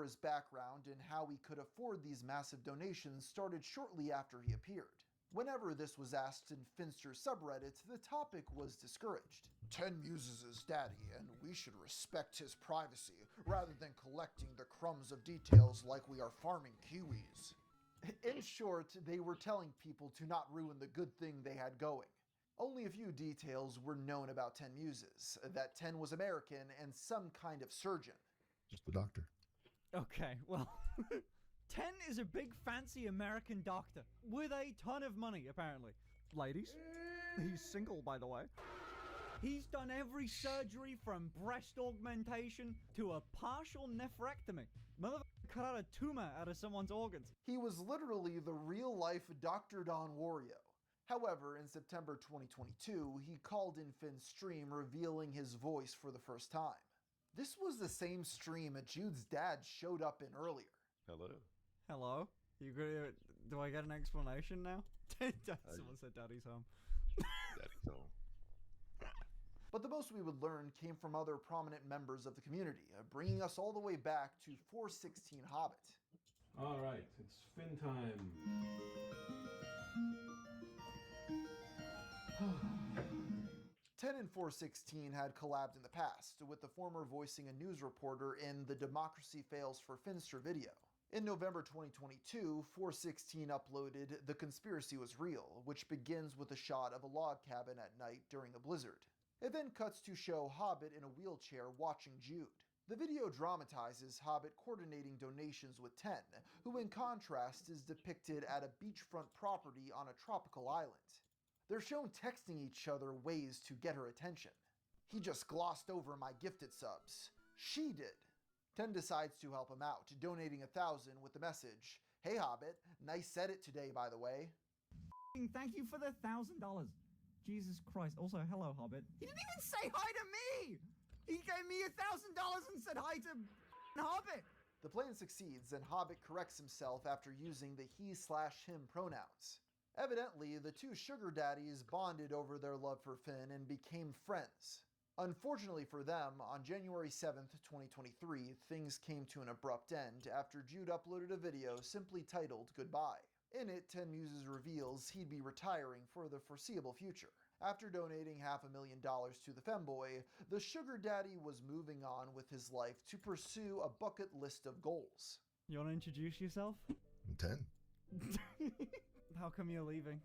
his background and how he could afford these massive donations started shortly after he appeared. Whenever this was asked in Finster's subreddit, the topic was discouraged. 10 Muses is daddy, and we should respect his privacy, rather than collecting the crumbs of details like we are farming kiwis. In short, they were telling people to not ruin the good thing they had going. Only a few details were known about 10 Muses, that 10 was American and some kind of surgeon. Just the doctor. Okay, well, 10 is a big fancy American doctor with a ton of money, apparently. Ladies, he's single, by the way. He's done every surgery from breast augmentation to a partial nephrectomy. Motherfucker cut out a tumor out of someone's organs. He was literally the real-life Dr. Don Wario. However, in September 2022, he called in Finn's stream revealing his voice for the first time. This was the same stream Jude's dad showed up in earlier. Hello. Hello? Do I get an explanation now? Someone said daddy's home. Daddy's home. But the most we would learn came from other prominent members of the community, bringing us all the way back to 416 Hobbit. Alright, it's Finn time. 10 and 416 had collabed in the past, with the former voicing a news reporter in the Democracy Fails for Finster video. In November 2022, 416 uploaded The Conspiracy Was Real, which begins with a shot of a log cabin at night during a blizzard. It then cuts to show Hobbit in a wheelchair watching Jude. The video dramatizes Hobbit coordinating donations with 10, who in contrast is depicted at a beachfront property on a tropical island. They're shown texting each other ways to get her attention. He just glossed over my gifted subs. She did. 10 decides to help him out, donating 1,000 with the message, "Hey Hobbit, nice edit today by the way." Thank you for the $1,000. Jesus Christ. Also, hello, Hobbit. He didn't even say hi to me! He gave me $1,000 and said hi to Hobbit! The plan succeeds, and Hobbit corrects himself after using the he/him pronouns. Evidently, the two sugar daddies bonded over their love for Finn and became friends. Unfortunately for them, on January 7th, 2023, things came to an abrupt end after Jude uploaded a video simply titled Goodbye. In it, 10 Muses reveals he'd be retiring for the foreseeable future. After donating $500,000 to the femboy, the sugar daddy was moving on with his life to pursue a bucket list of goals. You want to introduce yourself? I'm 10. How come you're leaving?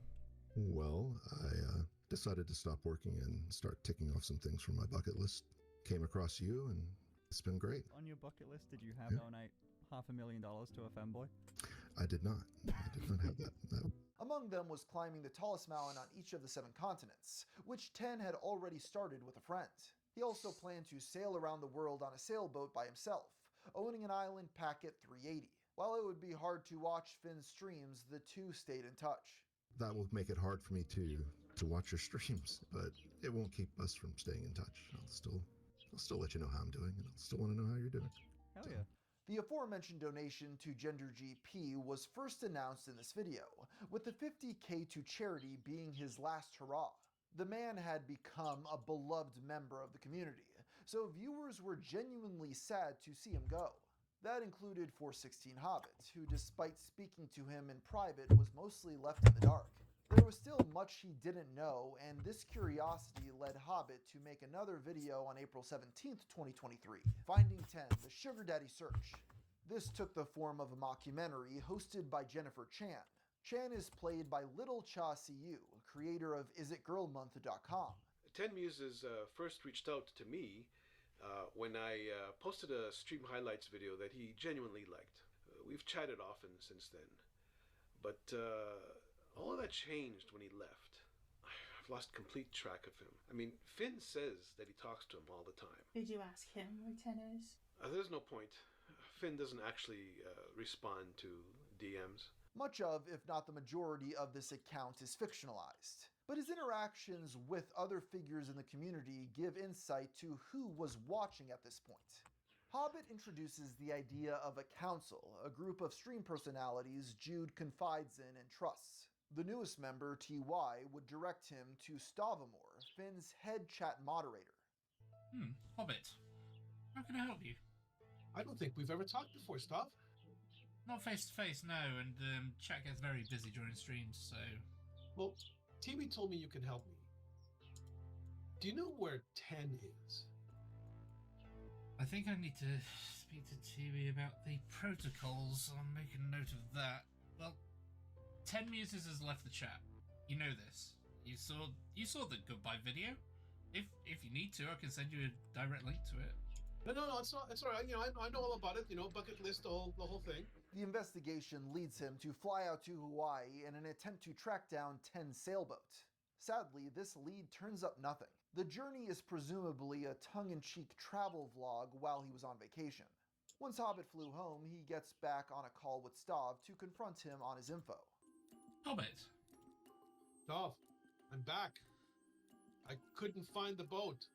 Well, I decided to stop working and start ticking off some things from my bucket list. Came across you, and it's been great. On your bucket list, did you have donate $500,000 to a femboy? I did not. I did not have that. No. Among them was climbing the tallest mountain on each of the 7 continents, which 10 had already started with a friend. He also planned to sail around the world on a sailboat by himself, owning an island packet 380. While it would be hard to watch Finn's streams, the two stayed in touch. That will make it hard for me to watch your streams, but it won't keep us from staying in touch. I'll still let you know how I'm doing, and I'll still want to know how you're doing. Hell yeah. The aforementioned donation to GenderGP was first announced in this video, with the $50K to charity being his last hurrah. The man had become a beloved member of the community, so viewers were genuinely sad to see him go. That included 416 Hobbit, who despite speaking to him in private was mostly left in the dark. There was still much he didn't know, and this curiosity led Hobbit to make another video on April 17th, 2023, Finding 10, the Sugar Daddy Search. This took the form of a mockumentary hosted by Jennifer Chan. Chan is played by Little Cha Siu, creator of IsItGirlMonth.com. 10 Muses first reached out to me when I posted a stream highlights video that he genuinely liked. We've chatted often since then, but all of that changed when he left. I've lost complete track of him. I mean, Finn says that he talks to him all the time. Did you ask him where 10 is? There's no point. Finn doesn't actually respond to DMs. Much of, if not the majority of this account is fictionalized, but his interactions with other figures in the community give insight to who was watching at this point. Hobbit introduces the idea of a council, a group of stream personalities Jude confides in and trusts. The newest member, TY, would direct him to Stavamore, Finn's head chat moderator. Hobbit. How can I help you? I don't think we've ever talked before, Stav. Not face to face, no, and chat gets very busy during streams, so. Well, TV told me you can help me. Do you know where 10 is? I think I need to speak to TV about the protocols. I'll make a note of that. Well, 10 Muses has left the chat. You know this. You saw the goodbye video. If you need to, I can send you a direct link to it. No, it's all right. You know, I know all about it. You know, bucket list, the whole thing. The investigation leads him to fly out to Hawaii in an attempt to track down 10 sailboat. Sadly, this lead turns up nothing. The journey is presumably a tongue-in-cheek travel vlog while he was on vacation. Once Hobbit flew home, he gets back on a call with Stav to confront him on his info. Hobbit. Stav, I'm back. I couldn't find the boat.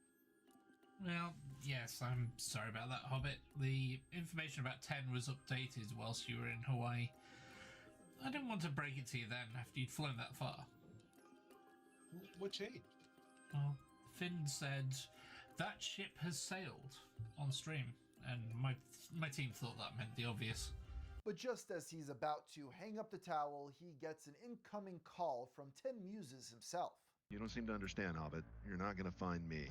Well, yes, I'm sorry about that, Hobbit. The information about 10 was updated whilst you were in Hawaii. I didn't want to break it to you then, after you'd flown that far. What changed? Well, Finn said that ship has sailed on stream, and my team thought that meant the obvious. But just as he's about to hang up the towel, he gets an incoming call from 10 Muses himself. You don't seem to understand, Hobbit. You're not going to find me,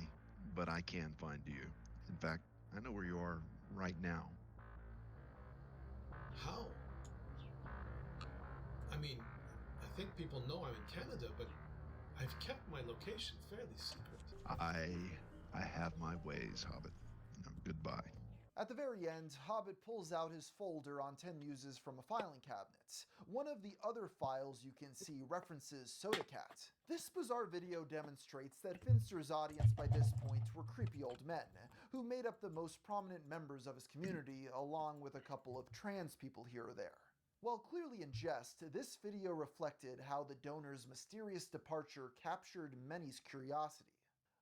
but I can find you. In fact, I know where you are right now. How? I mean, I think people know I'm in Canada, but I've kept my location fairly secret. I have my ways, Hobbit. Now, goodbye. At the very end, Hobbit pulls out his folder on 10 Muses from a filing cabinet. One of the other files you can see references SodaCat. This bizarre video demonstrates that Finster's audience by this point were creepy old men, who made up the most prominent members of his community, along with a couple of trans people here or there. While clearly in jest, this video reflected how the donor's mysterious departure captured many's curiosity.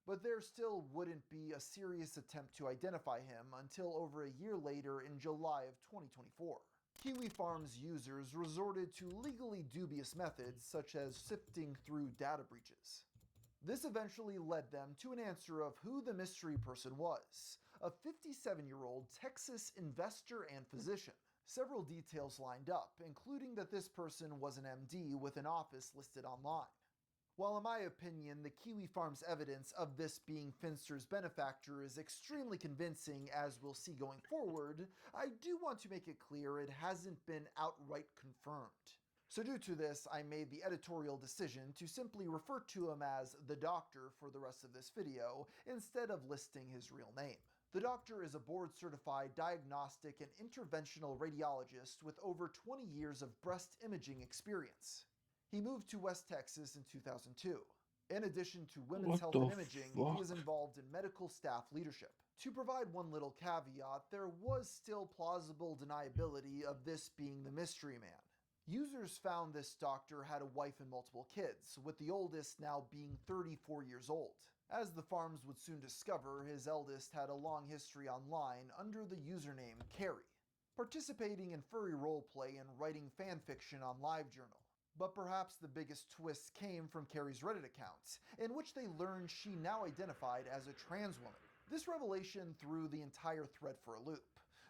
But there still wouldn't be a serious attempt to identify him until over a year later in July of 2024. Kiwi Farms users resorted to legally dubious methods such as sifting through data breaches. This eventually led them to an answer of who the mystery person was, a 57-year-old Texas investor and physician. Several details lined up, including that this person was an MD with an office listed online. While in my opinion, the Kiwi Farms evidence of this being Finster's benefactor is extremely convincing, as we'll see going forward, I do want to make it clear it hasn't been outright confirmed. So due to this, I made the editorial decision to simply refer to him as the Doctor for the rest of this video, instead of listing his real name. The Doctor is a board-certified diagnostic and interventional radiologist with over 20 years of breast imaging experience. He moved to West Texas in 2002. In addition to women's health and imaging, he is involved in medical staff leadership. To provide one little caveat, there was still plausible deniability of this being the mystery man. Users found this doctor had a wife and multiple kids, with the oldest now being 34 years old. As the Farms would soon discover, his eldest had a long history online under the username Carrie, participating in furry roleplay and writing fanfiction on LiveJournal. But perhaps the biggest twist came from Carrie's Reddit account, in which they learned she now identified as a trans woman. This revelation threw the entire thread for a loop.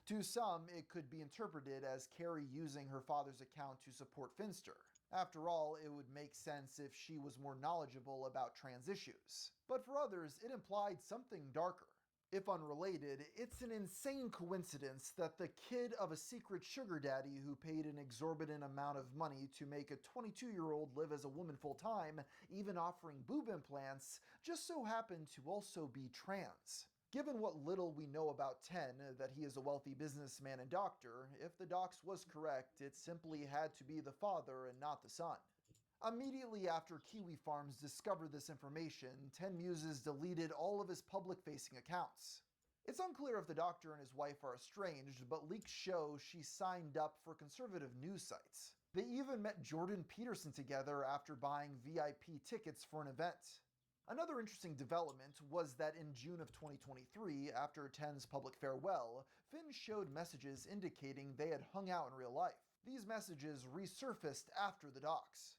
To some, it could be interpreted as Carrie using her father's account to support Finster. After all, it would make sense if she was more knowledgeable about trans issues. But for others, it implied something darker. If unrelated, it's an insane coincidence that the kid of a secret sugar daddy who paid an exorbitant amount of money to make a 22-year-old live as a woman full-time, even offering boob implants, just so happened to also be trans. Given what little we know about 10, that he is a wealthy businessman and doctor, if the docs was correct, it simply had to be the father and not the son. Immediately after Kiwi Farms discovered this information, 10 Muses deleted all of his public-facing accounts. It's unclear if the doctor and his wife are estranged, but leaks show she signed up for conservative news sites. They even met Jordan Peterson together after buying VIP tickets for an event. Another interesting development was that in June of 2023, after 10's public farewell, Finn showed messages indicating they had hung out in real life. These messages resurfaced after the docs.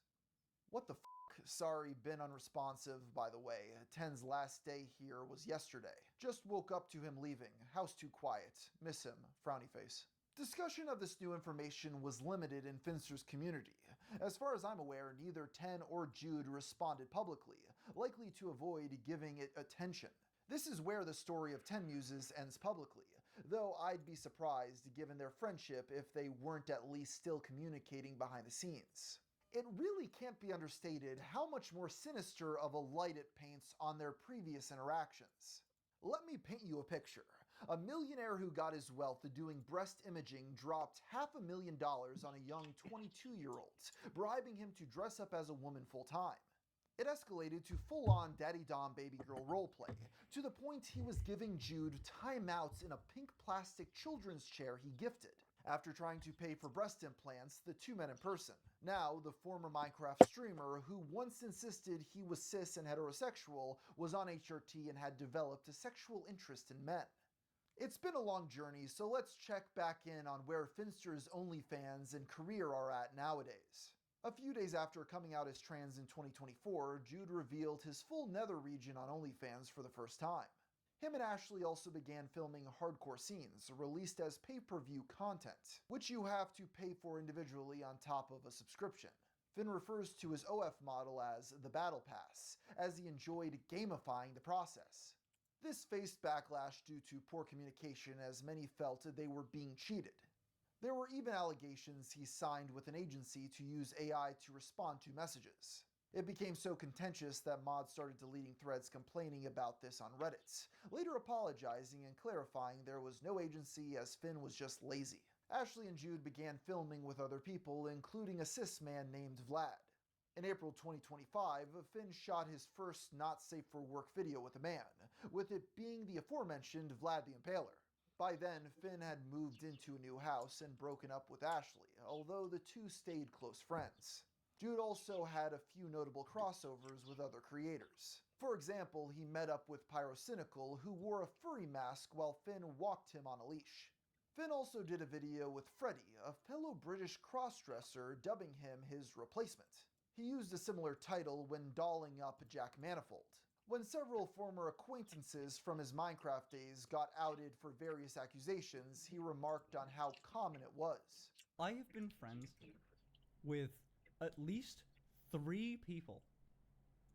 What the f***? Sorry, been unresponsive, by the way. Ten's last day here was yesterday. Just woke up to him leaving. House too quiet. Miss him. Frowny face. Discussion of this new information was limited in Finster's community. As far as I'm aware, neither Ten or Jude responded publicly, likely to avoid giving it attention. This is where the story of Ten Muses ends publicly, though I'd be surprised, given their friendship, if they weren't at least still communicating behind the scenes. It really can't be understated how much more sinister of a light it paints on their previous interactions. Let me paint you a picture. A millionaire who got his wealth doing breast imaging dropped $500,000 on a young 22-year-old, bribing him to dress up as a woman full-time. It escalated to full-on daddy dom baby girl roleplay, to the point he was giving Jude timeouts in a pink plastic children's chair he gifted. After trying to pay for breast implants, the two met in person. Now, the former Minecraft streamer, who once insisted he was cis and heterosexual, was on HRT and had developed a sexual interest in men. It's been a long journey, so let's check back in on where Finster's OnlyFans and career are at nowadays. A few days after coming out as trans in 2024, Jude revealed his full nether region on OnlyFans for the first time. Him and Ashley also began filming hardcore scenes, released as pay-per-view content, which you have to pay for individually on top of a subscription. Finn refers to his OF model as the Battle Pass, as he enjoyed gamifying the process. This faced backlash due to poor communication, as many felt they were being cheated. There were even allegations he signed with an agency to use AI to respond to messages. It became so contentious that mods started deleting threads complaining about this on Reddit, later apologizing and clarifying there was no agency as Finn was just lazy. Ashley and Jude began filming with other people, including a cis man named Vlad. In April 2025, Finn shot his first not safe for work video with a man, with it being the aforementioned Vlad the Impaler. By then, Finn had moved into a new house and broken up with Ashley, although the two stayed close friends. Jude also had a few notable crossovers with other creators. For example, he met up with Pyrocynical, who wore a furry mask while Finn walked him on a leash. Finn also did a video with Freddie, a fellow British crossdresser, dubbing him his replacement. He used a similar title when dolling up Jack Manifold. When several former acquaintances from his Minecraft days got outed for various accusations, he remarked on how common it was. I have been friends with at least 3 people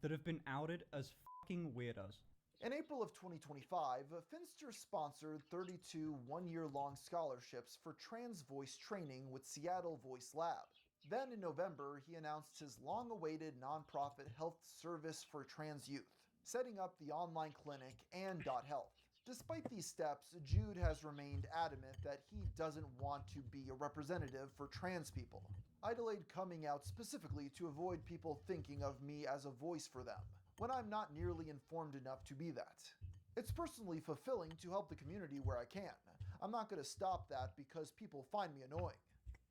that have been outed as fucking weirdos. In April of 2025, Finster sponsored 32 one-year-long scholarships for trans voice training with Seattle Voice Lab. Then in November, he announced his long-awaited nonprofit health service for trans youth, setting up the online clinic and .health. Despite these steps, Jude has remained adamant that he doesn't want to be a representative for trans people. I delayed coming out specifically to avoid people thinking of me as a voice for them, when I'm not nearly informed enough to be that. It's personally fulfilling to help the community where I can. I'm not going to stop that because people find me annoying.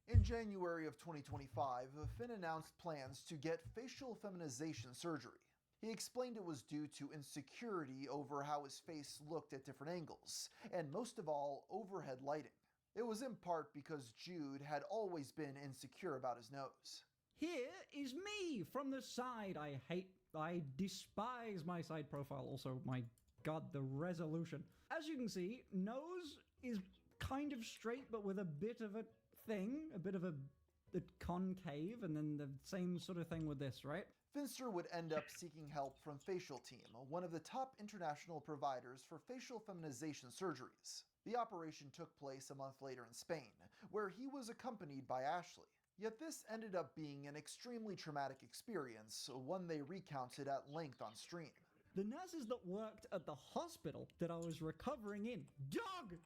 In January of 2025, Finn announced plans to get facial feminization surgery. He explained it was due to insecurity over how his face looked at different angles, and most of all, overhead lighting. It was in part because Jude had always been insecure about his nose. Here is me from the side. I despise my side profile. Also, my god, the resolution. As you can see, nose is kind of straight, but with a bit of a thing, a bit of a concave, and then the same sort of thing with this, right? Finster would end up seeking help from Facial Team, one of the top international providers for facial feminization surgeries. The operation took place a month later in Spain, where he was accompanied by Ashley. Yet this ended up being an extremely traumatic experience, one they recounted at length on stream. The nurses that worked at the hospital that I was recovering in, dog!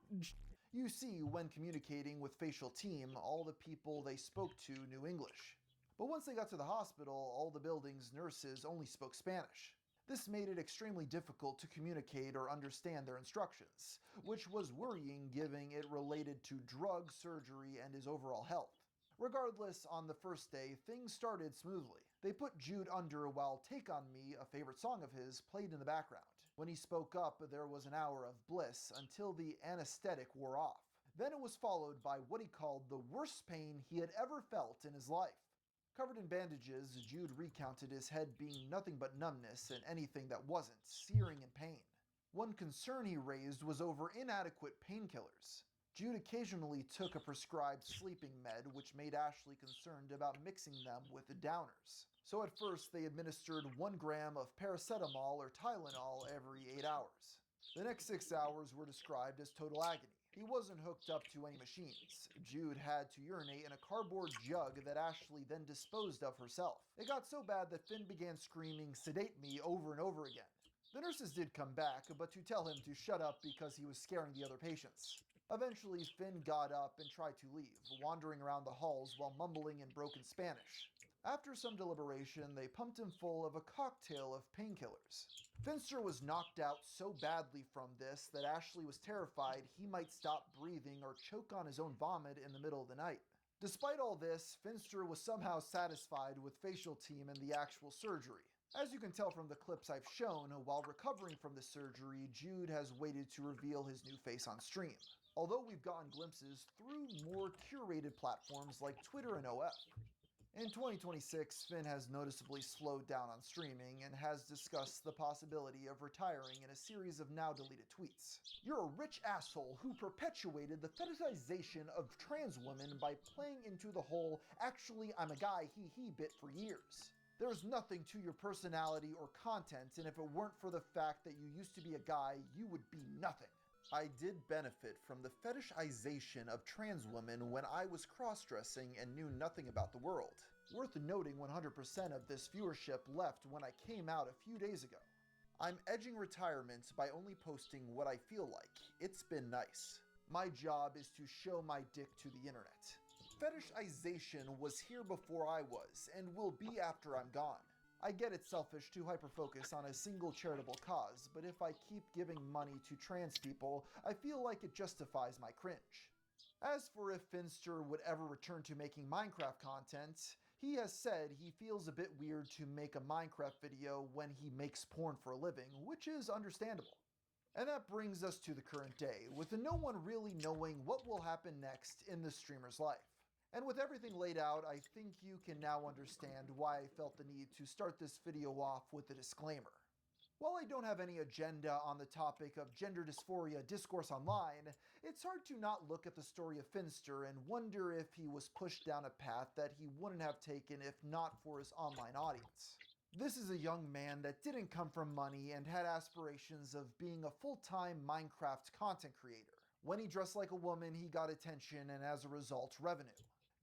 You see, when communicating with Facial Team, all the people they spoke to knew English. But once they got to the hospital, all the building's nurses only spoke Spanish. This made it extremely difficult to communicate or understand their instructions, which was worrying given it related to drug, surgery, and his overall health. Regardless, on the first day, things started smoothly. They put Jude under while Take On Me, a favorite song of his, played in the background. When he spoke up, there was an hour of bliss until the anesthetic wore off. Then it was followed by what he called the worst pain he had ever felt in his life. Covered in bandages, Jude recounted his head being nothing but numbness and anything that wasn't, searing in pain. One concern he raised was over inadequate painkillers. Jude occasionally took a prescribed sleeping med, which made Ashley concerned about mixing them with the downers. So at first they administered 1 gram of paracetamol or Tylenol every 8 hours. The next 6 hours were described as total agony. He wasn't hooked up to any machines. Jude had to urinate in a cardboard jug that Ashley then disposed of herself. It got so bad that Finn began screaming, "Sedate me," over and over again. The nurses did come back, but to tell him to shut up because he was scaring the other patients. Eventually, Finn got up and tried to leave, wandering around the halls while mumbling in broken Spanish. After some deliberation, they pumped him full of a cocktail of painkillers. Finster was knocked out so badly from this that Ashley was terrified he might stop breathing or choke on his own vomit in the middle of the night. Despite all this, Finster was somehow satisfied with facial team and the actual surgery. As you can tell from the clips I've shown, while recovering from the surgery, Jude has waited to reveal his new face on stream, although we've gotten glimpses through more curated platforms like Twitter and OF. In 2026, Finn has noticeably slowed down on streaming and has discussed the possibility of retiring in a series of now-deleted tweets. "You're a rich asshole who perpetuated the fetishization of trans women by playing into the whole 'actually I'm a guy he bit for years. There's nothing to your personality or content, and if it weren't for the fact that you used to be a guy, you would be nothing. I did benefit from the fetishization of trans women when I was cross-dressing and knew nothing about the world. Worth noting, 100% of this viewership left when I came out a few days ago. I'm edging retirement by only posting what I feel like. It's been nice. My job is to show my dick to the internet. Fetishization was here before I was, and will be after I'm gone. I get it's selfish to hyper-focus on a single charitable cause, but if I keep giving money to trans people, I feel like it justifies my cringe." As for if Finster would ever return to making Minecraft content, he has said he feels a bit weird to make a Minecraft video when he makes porn for a living, which is understandable. And that brings us to the current day, with no one really knowing what will happen next in the streamer's life. And with everything laid out, I think you can now understand why I felt the need to start this video off with a disclaimer. While I don't have any agenda on the topic of gender dysphoria discourse online, it's hard to not look at the story of Finster and wonder if he was pushed down a path that he wouldn't have taken if not for his online audience. This is a young man that didn't come from money and had aspirations of being a full-time Minecraft content creator. When he dressed like a woman, he got attention and as a result, revenue.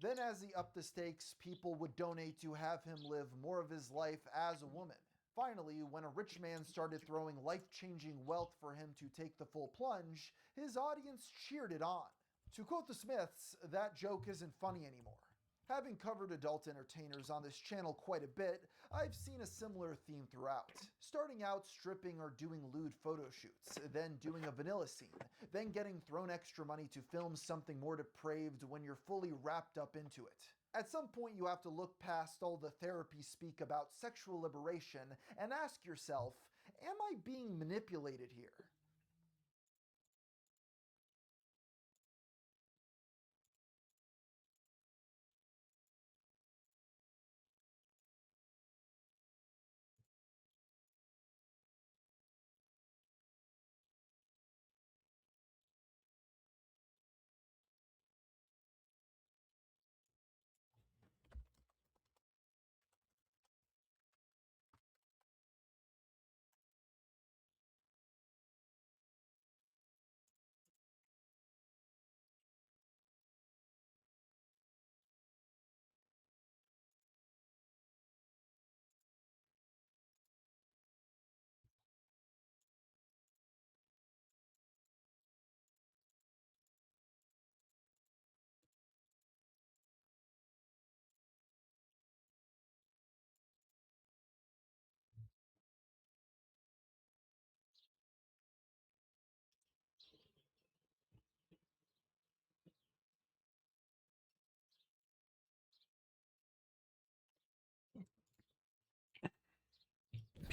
Then as he upped the stakes, people would donate to have him live more of his life as a woman. Finally, when a rich man started throwing life-changing wealth for him to take the full plunge, his audience cheered it on. To quote the Smiths, that joke isn't funny anymore. Having covered adult entertainers on this channel quite a bit, I've seen a similar theme throughout. Starting out stripping or doing lewd photo shoots, then doing a vanilla scene, then getting thrown extra money to film something more depraved when you're fully wrapped up into it. At some point you have to look past all the therapy speak about sexual liberation and ask yourself, am I being manipulated here?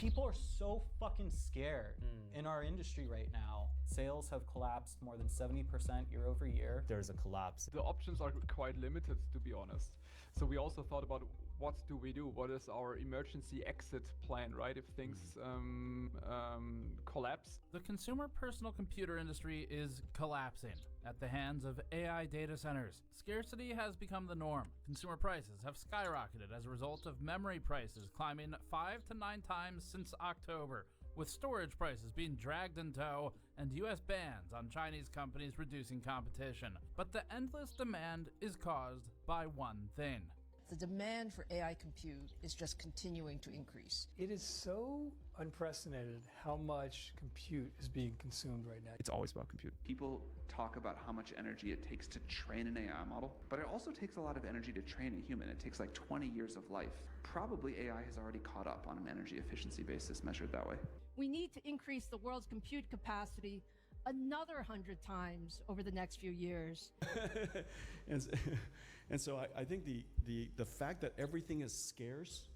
People are so fucking scared in our industry right now. Sales have collapsed more than 70% year over year. There's a collapse. The options are quite limited, to be honest. So we also thought about what do we do? What is our emergency exit plan, right? If things collapse. The consumer personal computer industry is collapsing at the hands of AI data centers. Scarcity has become the norm. Consumer prices have skyrocketed as a result of memory prices climbing 5 to 9 times since October, with storage prices being dragged in tow and US bans on Chinese companies reducing competition. But the endless demand is caused by one thing. The demand for AI compute is just continuing to increase. It is so unprecedented how much compute is being consumed right now. It's always about compute. People talk about how much energy it takes to train an AI model, but it also takes a lot of energy to train a human. It takes like 20 years of life. Probably AI has already caught up on an energy efficiency basis measured that way. We need to increase the world's compute capacity another 100 times over the next few years. And so I think the fact that everything is scarce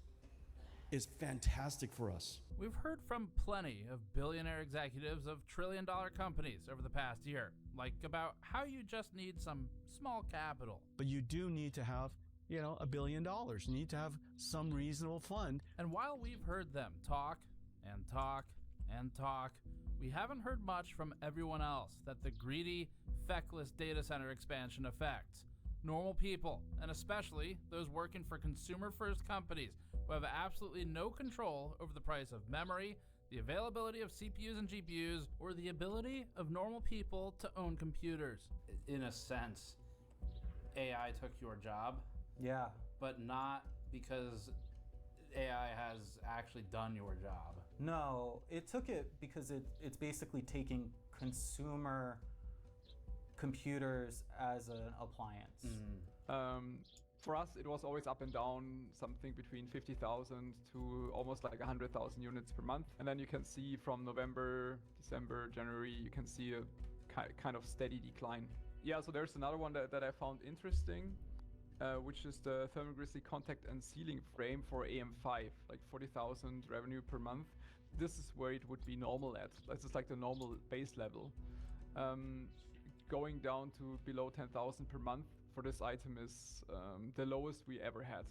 is fantastic for us. We've heard from plenty of billionaire executives of trillion-dollar companies over the past year, like about how you just need some small capital. But you do need to have, $1 billion. You need to have some reasonable fund. And while we've heard them talk and talk and talk, we haven't heard much from everyone else that the greedy, feckless data center expansion affects. Normal people, and especially those working for consumer-first companies who have absolutely no control over the price of memory, the availability of CPUs and GPUs, or the ability of normal people to own computers. In a sense, AI took your job. Yeah. But not because AI has actually done your job. No, it took it because it's basically taking consumer computers as an appliance. For us, it was always up and down, something between 50,000 to almost like 100,000 units per month. And then you can see from November, December, January, you can see a kind of steady decline. Yeah, so there's another one that I found interesting, which is the Thermal Grizzly contact and sealing frame for AM5, like 40,000 revenue per month. This is where it would be normal at. This is like the normal base level. Going down to below 10,000 per month for this item is the lowest we ever had.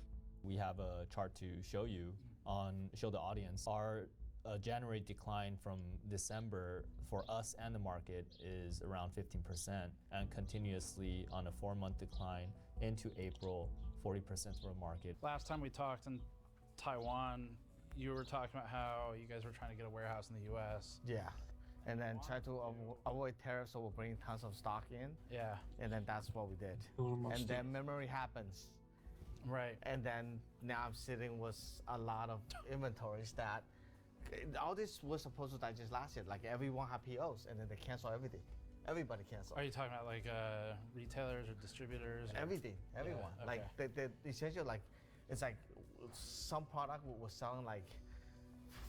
We have a chart to show the audience. Our January decline from December for us and the market is around 15%, and continuously on a 4-month decline into April, 40% for the market. Last time we talked in Taiwan, you were talking about how you guys were trying to get a warehouse in the US. Yeah. And then try to avoid tariffs, so we'll bring tons of stock in. Yeah. And then that's what we did. And then memory happens. Right. And then now I'm sitting with a lot of inventories that all this was supposed to digest last year. Like everyone had POs, and then they cancel everything. Everybody canceled. Are you talking about like retailers or distributors? Everything, everyone. Yeah, okay. Like the essentially like, it's like some product was selling like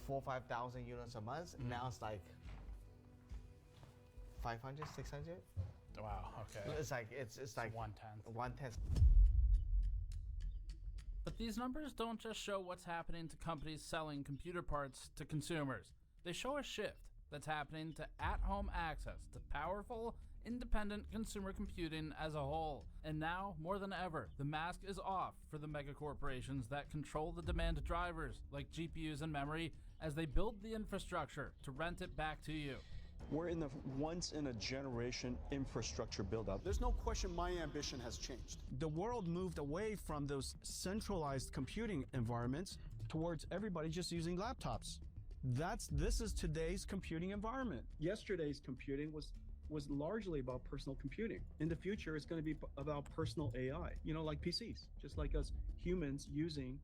4,000 or 5,000 units a month. Mm-hmm. Now it's like 500, 600. Wow. Okay. It's like it's like 1/10. But these numbers don't just show what's happening to companies selling computer parts to consumers. They show a shift that's happening to at-home access to powerful, independent consumer computing as a whole. And now, more than ever, the mask is off for the mega corporations that control the demand drivers, like GPUs and memory, as they build the infrastructure to rent it back to you. We're in the once-in-a-generation infrastructure build-up. There's no question my ambition has changed. The world moved away from those centralized computing environments towards everybody just using laptops. This is today's computing environment. Yesterday's computing was largely about personal computing. In the future, it's going to be about personal AI, like PCs, just like us humans using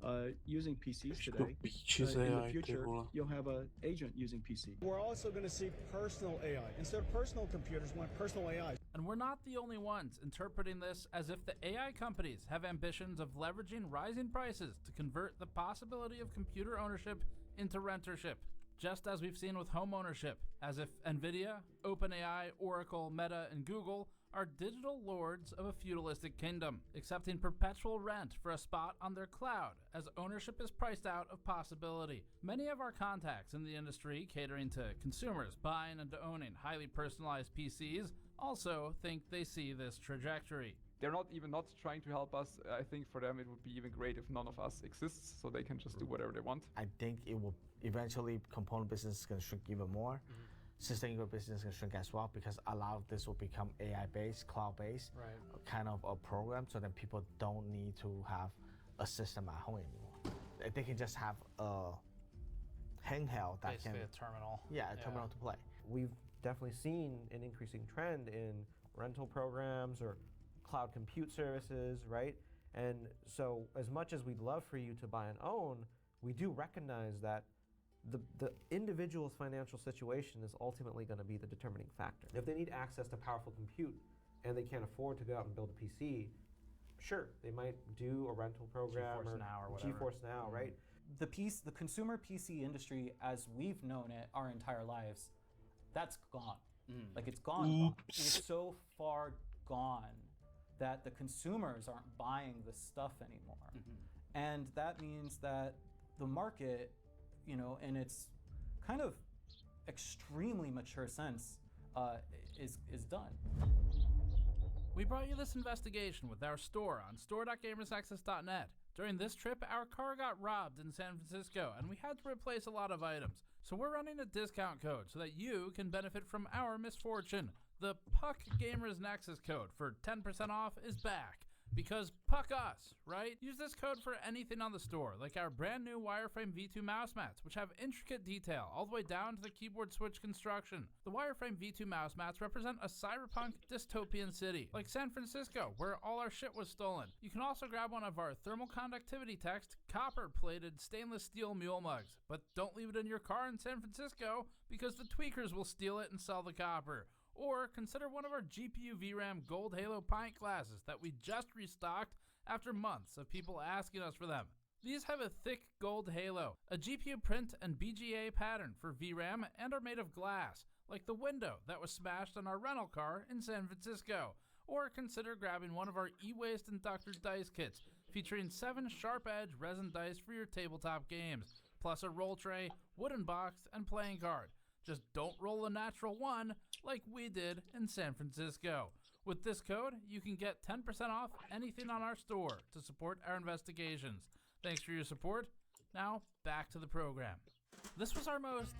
PCs today. In the future, you'll have an agent using PC. We're also going to see personal AI. Instead of personal computers, we want personal AI. And we're not the only ones interpreting this as if the AI companies have ambitions of leveraging rising prices to convert the possibility of computer ownership into rentership, just as we've seen with home ownership, as if Nvidia, OpenAI, Oracle, Meta, and Google are digital lords of a feudalistic kingdom, accepting perpetual rent for a spot on their cloud, as ownership is priced out of possibility. Many of our contacts in the industry catering to consumers buying and owning highly personalized PCs also think they see this trajectory. They're not trying to help us. I think for them it would be even great if none of us exists, so they can just do whatever they want. I think it will eventually, component business is going to shrink even more. Sustainable business is going to shrink as well, because a lot of this will become AI-based, cloud-based, kind of a program, so then people don't need to have a system at home anymore. They can just have a handheld that Basically a terminal. Yeah, a terminal to play. We've definitely seen an increasing trend in rental programs or cloud compute services, right? And so as much as we'd love for you to buy and own, we do recognize that the individual's financial situation is ultimately going to be the determining factor. If they need access to powerful compute and they can't afford to go out and build a PC, sure, they might do a rental program GeForce or Now or whatever. GeForce Now, right? The consumer PC industry, as we've known it our entire lives, that's gone. Like it's gone. It's so far gone that the consumers aren't buying this stuff anymore. And that means that the market, you know, in its kind of extremely mature sense, is done. We brought you this investigation with our store on store.gamersnexus.net. During this trip, our car got robbed in San Francisco, and we had to replace a lot of items. So we're running a discount code so that you can benefit from our misfortune. The Puck Gamers Nexus code for 10% off is back. Because puck us, right? Use this code for anything on the store, like our brand new wireframe V2 mouse mats, which have intricate detail all the way down to the keyboard switch construction. The wireframe V2 mouse mats represent a cyberpunk dystopian city, like San Francisco, where all our shit was stolen. You can also grab one of our thermal conductivity text, copper-plated stainless steel mule mugs, but don't leave it in your car in San Francisco, because the tweakers will steal it and sell the copper. Or consider one of our GPU VRAM Gold Halo pint glasses that we just restocked after months of people asking us for them. These have a thick gold halo, a GPU print and BGA pattern for VRAM, and are made of glass, like the window that was smashed on our rental car in San Francisco. Or consider grabbing one of our e-waste inductor dice kits, featuring 7 sharp-edge resin dice for your tabletop games, plus a roll tray, wooden box, and playing card. Just don't roll a natural one like we did in San Francisco. With this code, you can get 10% off anything on our store to support our investigations. Thanks for your support. Now, back to the program. This was our most,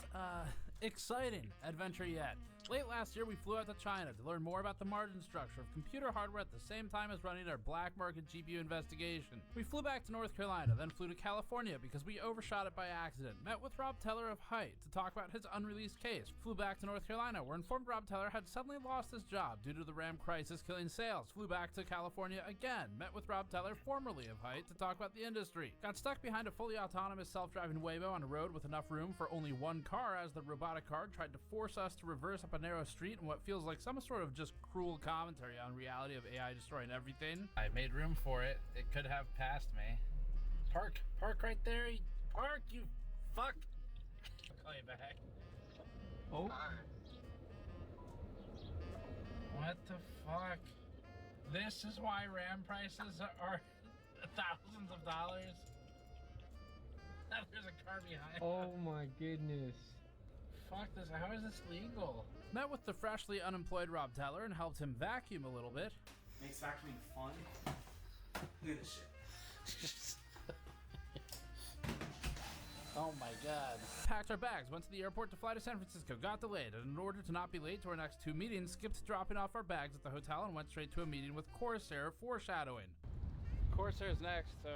exciting adventure yet. Late last year, we flew out to China to learn more about the margin structure of computer hardware at the same time as running our black market GPU investigation. We flew back to North Carolina, then flew to California because we overshot it by accident. Met with Rob Teller of Height to talk about his unreleased case. Flew back to North Carolina, where informed Rob Teller had suddenly lost his job due to the RAM crisis killing sales. Flew back to California again. Met with Rob Teller, formerly of Height, to talk about the industry. Got stuck behind a fully autonomous self-driving Waymo on a road with enough room for only one car as the robotic car tried to force us to reverse up a narrow street in what feels like some sort of just cruel commentary on reality of AI destroying everything. I made room for it. It could have passed me. Park right there. Park, you fuck. I'll call you back. Oh. What the fuck? This is why RAM prices are thousands of dollars. There's a car behind. Oh my goodness. Fuck this, how is this legal? Met with the freshly unemployed Rob Teller and helped him vacuum a little bit. Makes vacuuming fun. Look at this shit. Oh my god. Packed our bags, went to the airport to fly to San Francisco, got delayed, and in order to not be late to our next 2 meetings, skipped dropping off our bags at the hotel and went straight to a meeting with Corsair, foreshadowing. Corsair's next, so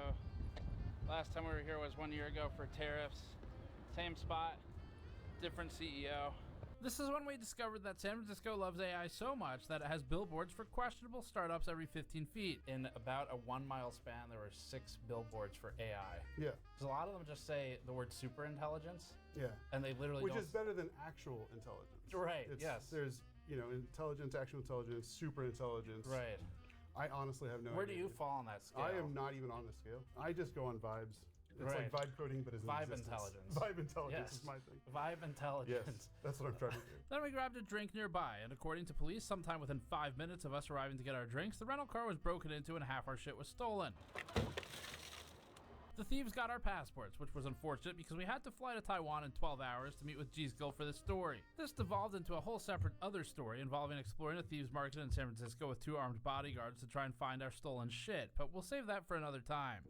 last time we were here was 1 year ago for tariffs. Same spot, different CEO. This is when we discovered that San Francisco loves AI so much that it has billboards for questionable startups every 15 feet. In about a 1 mile span, there were 6 billboards for AI. Yeah. So a lot of them just say the word super intelligence. Yeah. And they literally Which don't... is better than actual intelligence. Right, yes. There's, intelligence, actual intelligence, super intelligence. Right. I honestly have no idea. Where do you fall on that scale? I am not even on the scale. I just go on vibes. It's like vibe coding, but as Vibe intelligence. Vibe intelligence Yes. is my thing. Vibe intelligence. Yes, that's what I'm trying to do. Then we grabbed a drink nearby, and according to police, sometime within 5 minutes of us arriving to get our drinks, the rental car was broken into and half our shit was stolen. The thieves got our passports, which was unfortunate because we had to fly to Taiwan in 12 hours to meet with G-Skill for this story. This devolved into a whole separate other story involving exploring a thieves market in San Francisco with 2 armed bodyguards to try and find our stolen shit, but we'll save that for another time.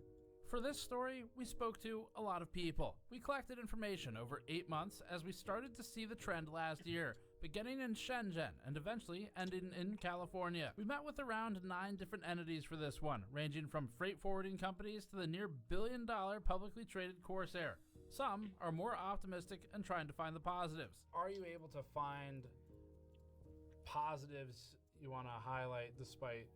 For this story, we spoke to a lot of people. We collected information over 8 months as we started to see the trend last year, beginning in Shenzhen and eventually ending in California. We met with around 9 different entities for this one, ranging from freight forwarding companies to the near billion-dollar publicly traded Corsair. Some are more optimistic and trying to find the positives. Are you able to find positives you want to highlight despite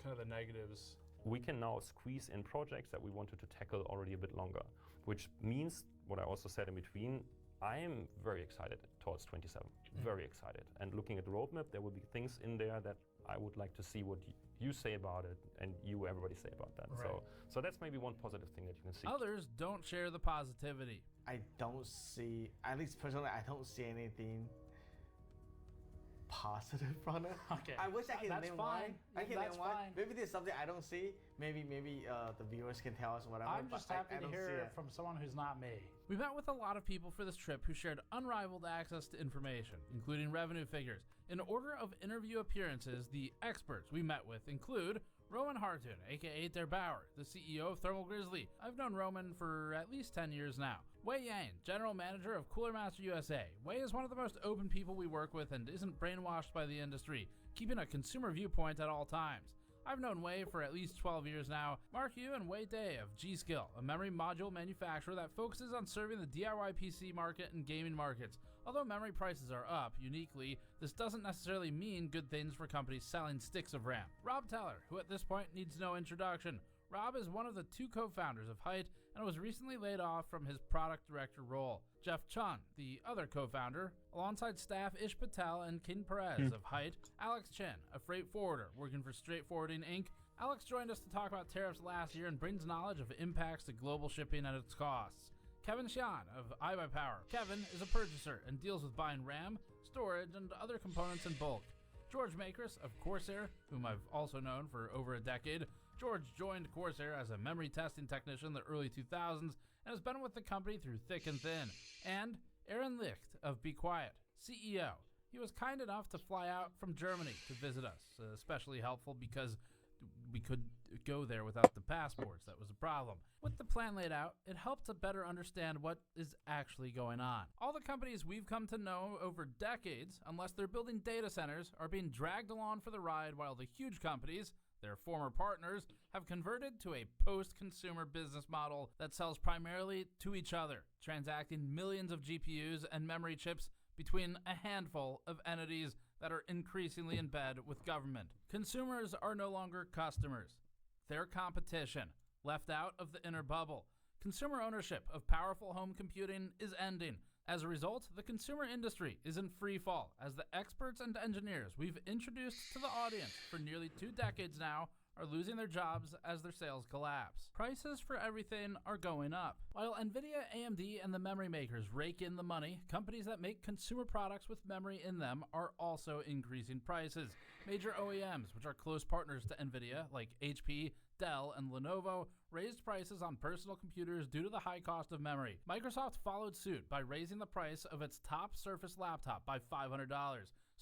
kind of the negatives? We can now squeeze in projects that we wanted to tackle already a bit longer, which means, what I also said in between, I am very excited towards 27, very excited. And looking at the roadmap, there will be things in there that I would like to see what you say about it and everybody say about that. Right. So that's maybe one positive thing that you can see. Others don't share the positivity. I don't see, at least personally, I don't see anything positive from it. Okay. I wish I could That's name fine. one. I can That's name one. fine. Maybe there's something I don't see. Maybe the viewers can tell us whatever. I'm but just happy I to don't hear see it from someone who's not me. We met with a lot of people for this trip who shared unrivaled access to information, including revenue figures. In order of interview appearances, the experts we met with include Roman Hartun, aka Der Bauer, the CEO of Thermal Grizzly. I've known Roman for at least 10 years now. Wei Yang, General Manager of Cooler Master USA. Wei is one of the most open people we work with and isn't brainwashed by the industry, keeping a consumer viewpoint at all times. I've known Wei for at least 12 years now. Mark Yu and Wei Day of G-Skill, a memory module manufacturer that focuses on serving the DIY PC market and gaming markets. Although memory prices are up, uniquely, this doesn't necessarily mean good things for companies selling sticks of RAM. Rob Teller, who at this point needs no introduction. Rob is one of the 2 co-founders of Height and was recently laid off from his product director role. Jeff Chun, the other co-founder, alongside staff Ish Patel and Kin Perez of Height. Alex Chen, a freight forwarder working for Straight Forwarding Inc. Alex joined us to talk about tariffs last year and brings knowledge of impacts to global shipping and its costs. Kevin Xian of iBuyPower. Kevin is a purchaser and deals with buying RAM, storage, and other components in bulk. George Makris of Corsair, whom I've also known for over a decade. George joined Corsair as a memory testing technician in the early 2000s and has been with the company through thick and thin. And Aaron Licht of Be Quiet, CEO. He was kind enough to fly out from Germany to visit us, especially helpful because we couldn't go there without the passports. That was a problem. With the plan laid out, it helped to better understand what is actually going on. All the companies we've come to know over decades, unless they're building data centers, are being dragged along for the ride while the huge companies, their former partners, have converted to a post-consumer business model that sells primarily to each other, transacting millions of GPUs and memory chips between a handful of entities that are increasingly in bed with government. Consumers are no longer customers. They're competition, left out of the inner bubble. Consumer ownership of powerful home computing is ending. As a result, the consumer industry is in free fall as the experts and engineers we've introduced to the audience for nearly 2 decades now are losing their jobs as their sales collapse. Prices for everything are going up. While Nvidia, AMD, and the memory makers rake in the money, companies that make consumer products with memory in them are also increasing prices. Major OEMs, which are close partners to Nvidia, like HP, Dell, and Lenovo, raised prices on personal computers due to the high cost of memory. Microsoft followed suit by raising the price of its top Surface laptop by $500.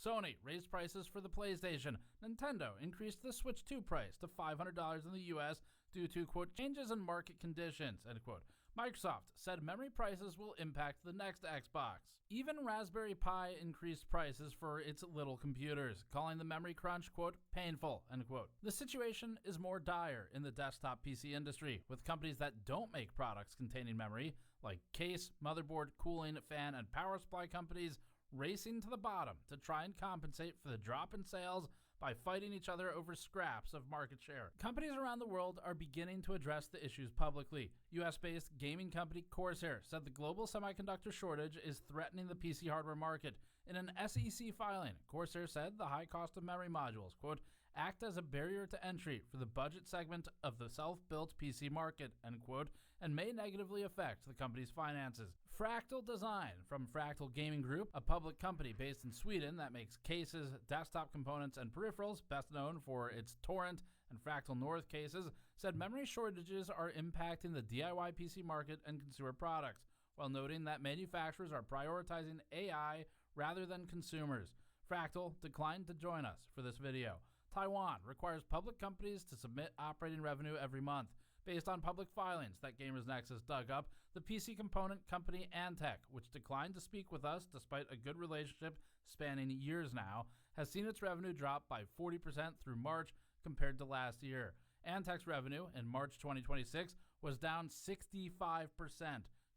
Sony raised prices for the PlayStation. Nintendo increased the Switch 2 price to $500 in the US due to, quote, changes in market conditions, end quote. Microsoft said memory prices will impact the next Xbox. Even Raspberry Pi increased prices for its little computers, calling the memory crunch, quote, painful, end quote. The situation is more dire in the desktop PC industry, with companies that don't make products containing memory, like case, motherboard, cooling, fan, and power supply companies, racing to the bottom to try and compensate for the drop in sales by fighting each other over scraps of market share. Companies around the world are beginning to address the issues publicly. US-based gaming company Corsair said the global semiconductor shortage is threatening the PC hardware market. In an SEC filing, Corsair said the high cost of memory modules, quote, act as a barrier to entry for the budget segment of the self-built PC market, end quote, and may negatively affect the company's finances. Fractal Design from Fractal Gaming Group, a public company based in Sweden that makes cases, desktop components, and peripherals, best known for its Torrent and Fractal North cases, said memory shortages are impacting the DIY PC market and consumer products, while noting that manufacturers are prioritizing AI rather than consumers. Fractal declined to join us for this video. Taiwan requires public companies to submit operating revenue every month. Based on public filings that Gamers Nexus dug up, the PC component company Antec, which declined to speak with us despite a good relationship spanning years now, has seen its revenue drop by 40% through March compared to last year. Antec's revenue in March 2026 was down 65%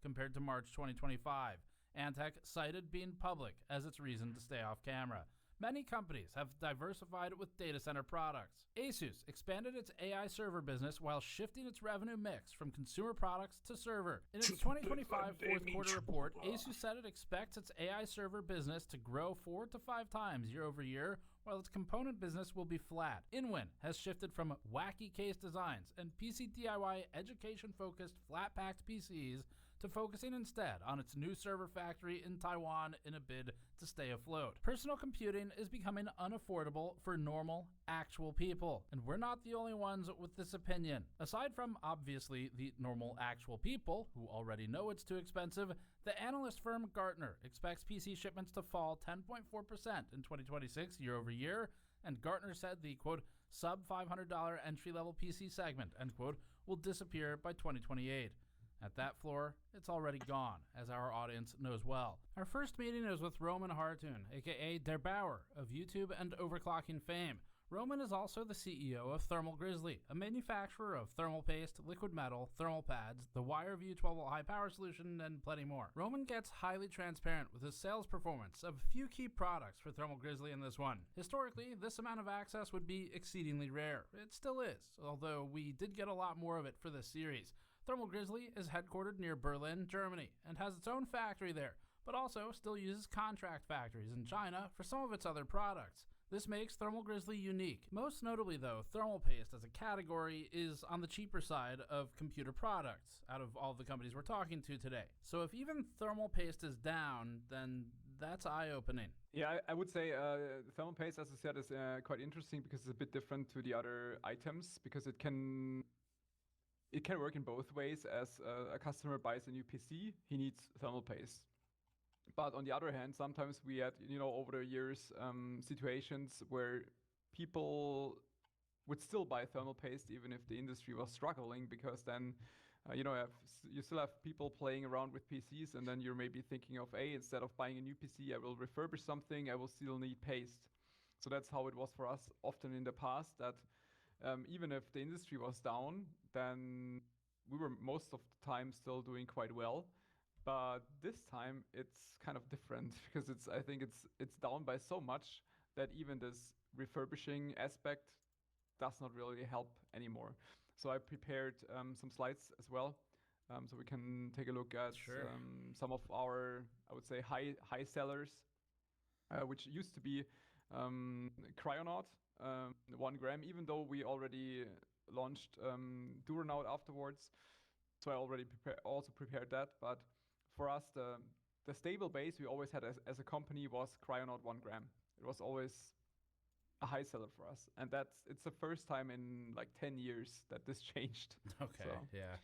compared to March 2025. Antec cited being public as its reason to stay off camera. Many companies have diversified with data center products. Asus expanded its AI server business while shifting its revenue mix from consumer products to server. In its 2025 fourth quarter report, Asus said it expects its AI server business to grow 4 to 5 times year over year, while its component business will be flat. InWin has shifted from wacky case designs and PC DIY education-focused flat-packed PCs to focusing instead on its new server factory in Taiwan in a bid to stay afloat. Personal computing is becoming unaffordable for normal, actual people, and we're not the only ones with this opinion. Aside from, obviously, the normal, actual people, who already know it's too expensive, the analyst firm Gartner expects PC shipments to fall 10.4% in 2026 year over year, and Gartner said the, quote, sub $500 entry-level PC segment, end quote, will disappear by 2028. At that floor, it's already gone, as our audience knows well. Our first meeting is with Roman Hartun, aka Der Bauer, of YouTube and overclocking fame. Roman is also the CEO of Thermal Grizzly, a manufacturer of thermal paste, liquid metal, thermal pads, the WireView 12-volt high-power solution, and plenty more. Roman gets highly transparent with his sales performance of a few key products for Thermal Grizzly in this one. Historically, this amount of access would be exceedingly rare. It still is, although we did get a lot more of it for this series. Thermal Grizzly is headquartered near Berlin, Germany, and has its own factory there, but also still uses contract factories in China for some of its other products. This makes Thermal Grizzly unique. Most notably, though, thermal paste as a category is on the cheaper side of computer products out of all the companies we're talking to today. So if even thermal paste is down, then that's eye-opening. Yeah, I would say thermal paste, as I said, is quite interesting because it's a bit different to the other items, because it can work in both ways. As a customer buys a new PC, he needs thermal paste. But on the other hand, sometimes we had, over the years, situations where people would still buy thermal paste even if the industry was struggling, because then, you still have people playing around with PCs, and then you're maybe thinking of, hey, instead of buying a new PC, I will refurbish something, I will still need paste. So that's how it was for us often in the past, that even if the industry was down, then we were most of the time still doing quite well. But this time it's kind of different, because I think it's down by so much that even this refurbishing aspect does not really help anymore. So I prepared some slides as well, so we can take a look at some of our, I would say, high sellers, which used to be Cryonaut, 1 gram, even though we already launched Duranout afterwards. So I already prepared that. But for us, the stable base we always had as a company was Cryonaut 1 gram. It was always a high seller for us, and it's the first time in like 10 years that this changed. Okay, so, yeah.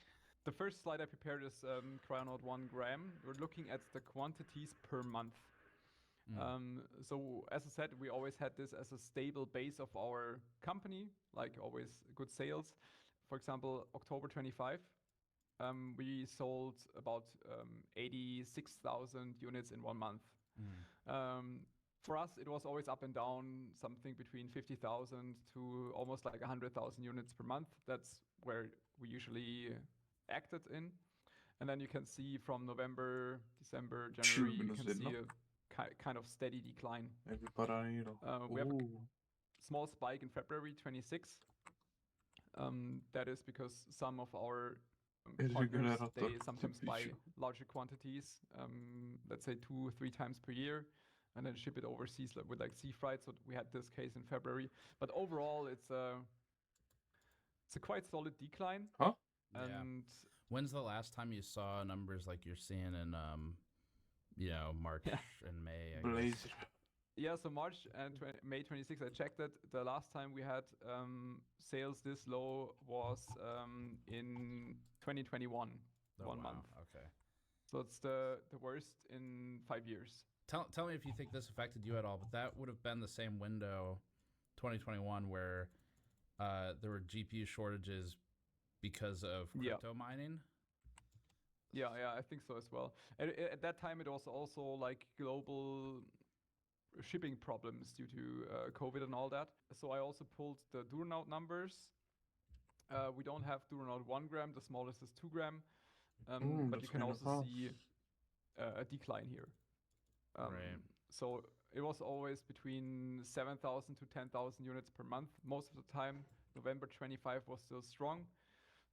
The first slide I prepared is Cryonaut 1 gram. We're looking at the quantities per month. So as I said, we always had this as a stable base of our company, like always good sales. For example, October 25, we sold about 86,000 units in 1 month. For us, it was always up and down, something between 50,000 to almost like 100,000 units per month. That's where we usually acted in. And then you can see from November, December, January, you can see a kind of steady decline. We have a small spike in February 26. That is because some of our partners, they sometimes buy larger quantities, let's say 2 or 3 times per year. and then ship it overseas with like sea freight. So we had this case in February, but overall it's a quite solid decline. Huh? And when's the last time you saw numbers like you're seeing in March and May? I guess. Yeah, so March and May 26th, I checked that. The last time we had sales this low was in 2021, Oh, 1 wow. month. Okay. So it's the worst in 5 years. Tell me if you think this affected you at all, but that would have been the same window, 2021, where there were GPU shortages because of crypto mining. Yeah, I think so as well. At that time, it was also like global shipping problems due to COVID and all that. So I also pulled the Duranout numbers. We don't have Duranout 1 gram. The smallest is 2 gram. But you can also see a decline here. Right. So it was always between 7,000 to 10,000 units per month. Most of the time, November 25 was still strong.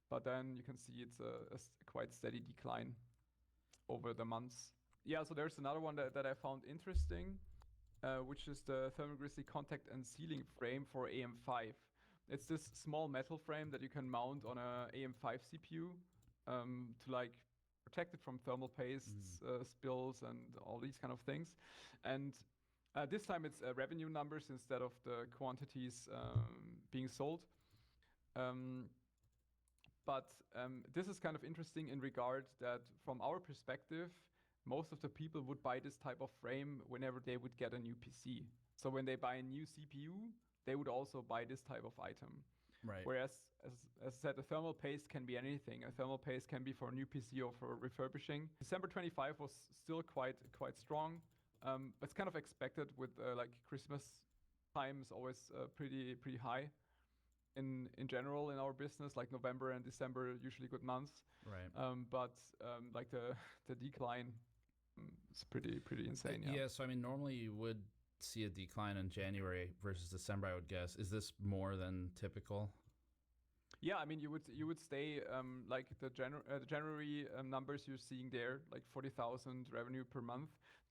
But then you can see it's a quite steady decline over the months. Yeah, so there's another one that I found interesting, which is the Thermal Grizzly contact and sealing frame for AM5. It's this small metal frame that you can mount on a AM5 CPU to like protect it from thermal pastes, spills, and all these kind of things. And this time it's revenue numbers instead of the quantities being sold. But this is kind of interesting in regard that from our perspective, most of the people would buy this type of frame whenever they would get a new PC. So when they buy a new CPU, they would also buy this type of item. Right. Whereas, as I said, a thermal paste can be anything. A thermal paste can be for a new PC or for refurbishing. December 25 was still quite strong. It's kind of expected with like Christmas time is always pretty high. In general in our business, like November and December usually good months. Right. But like the decline is pretty insane. Yeah. So I mean, normally you would see a decline in January versus December, I would guess. Is this more than typical? Yeah, I mean, you would stay like the January numbers you're seeing there, like 40,000 revenue per month.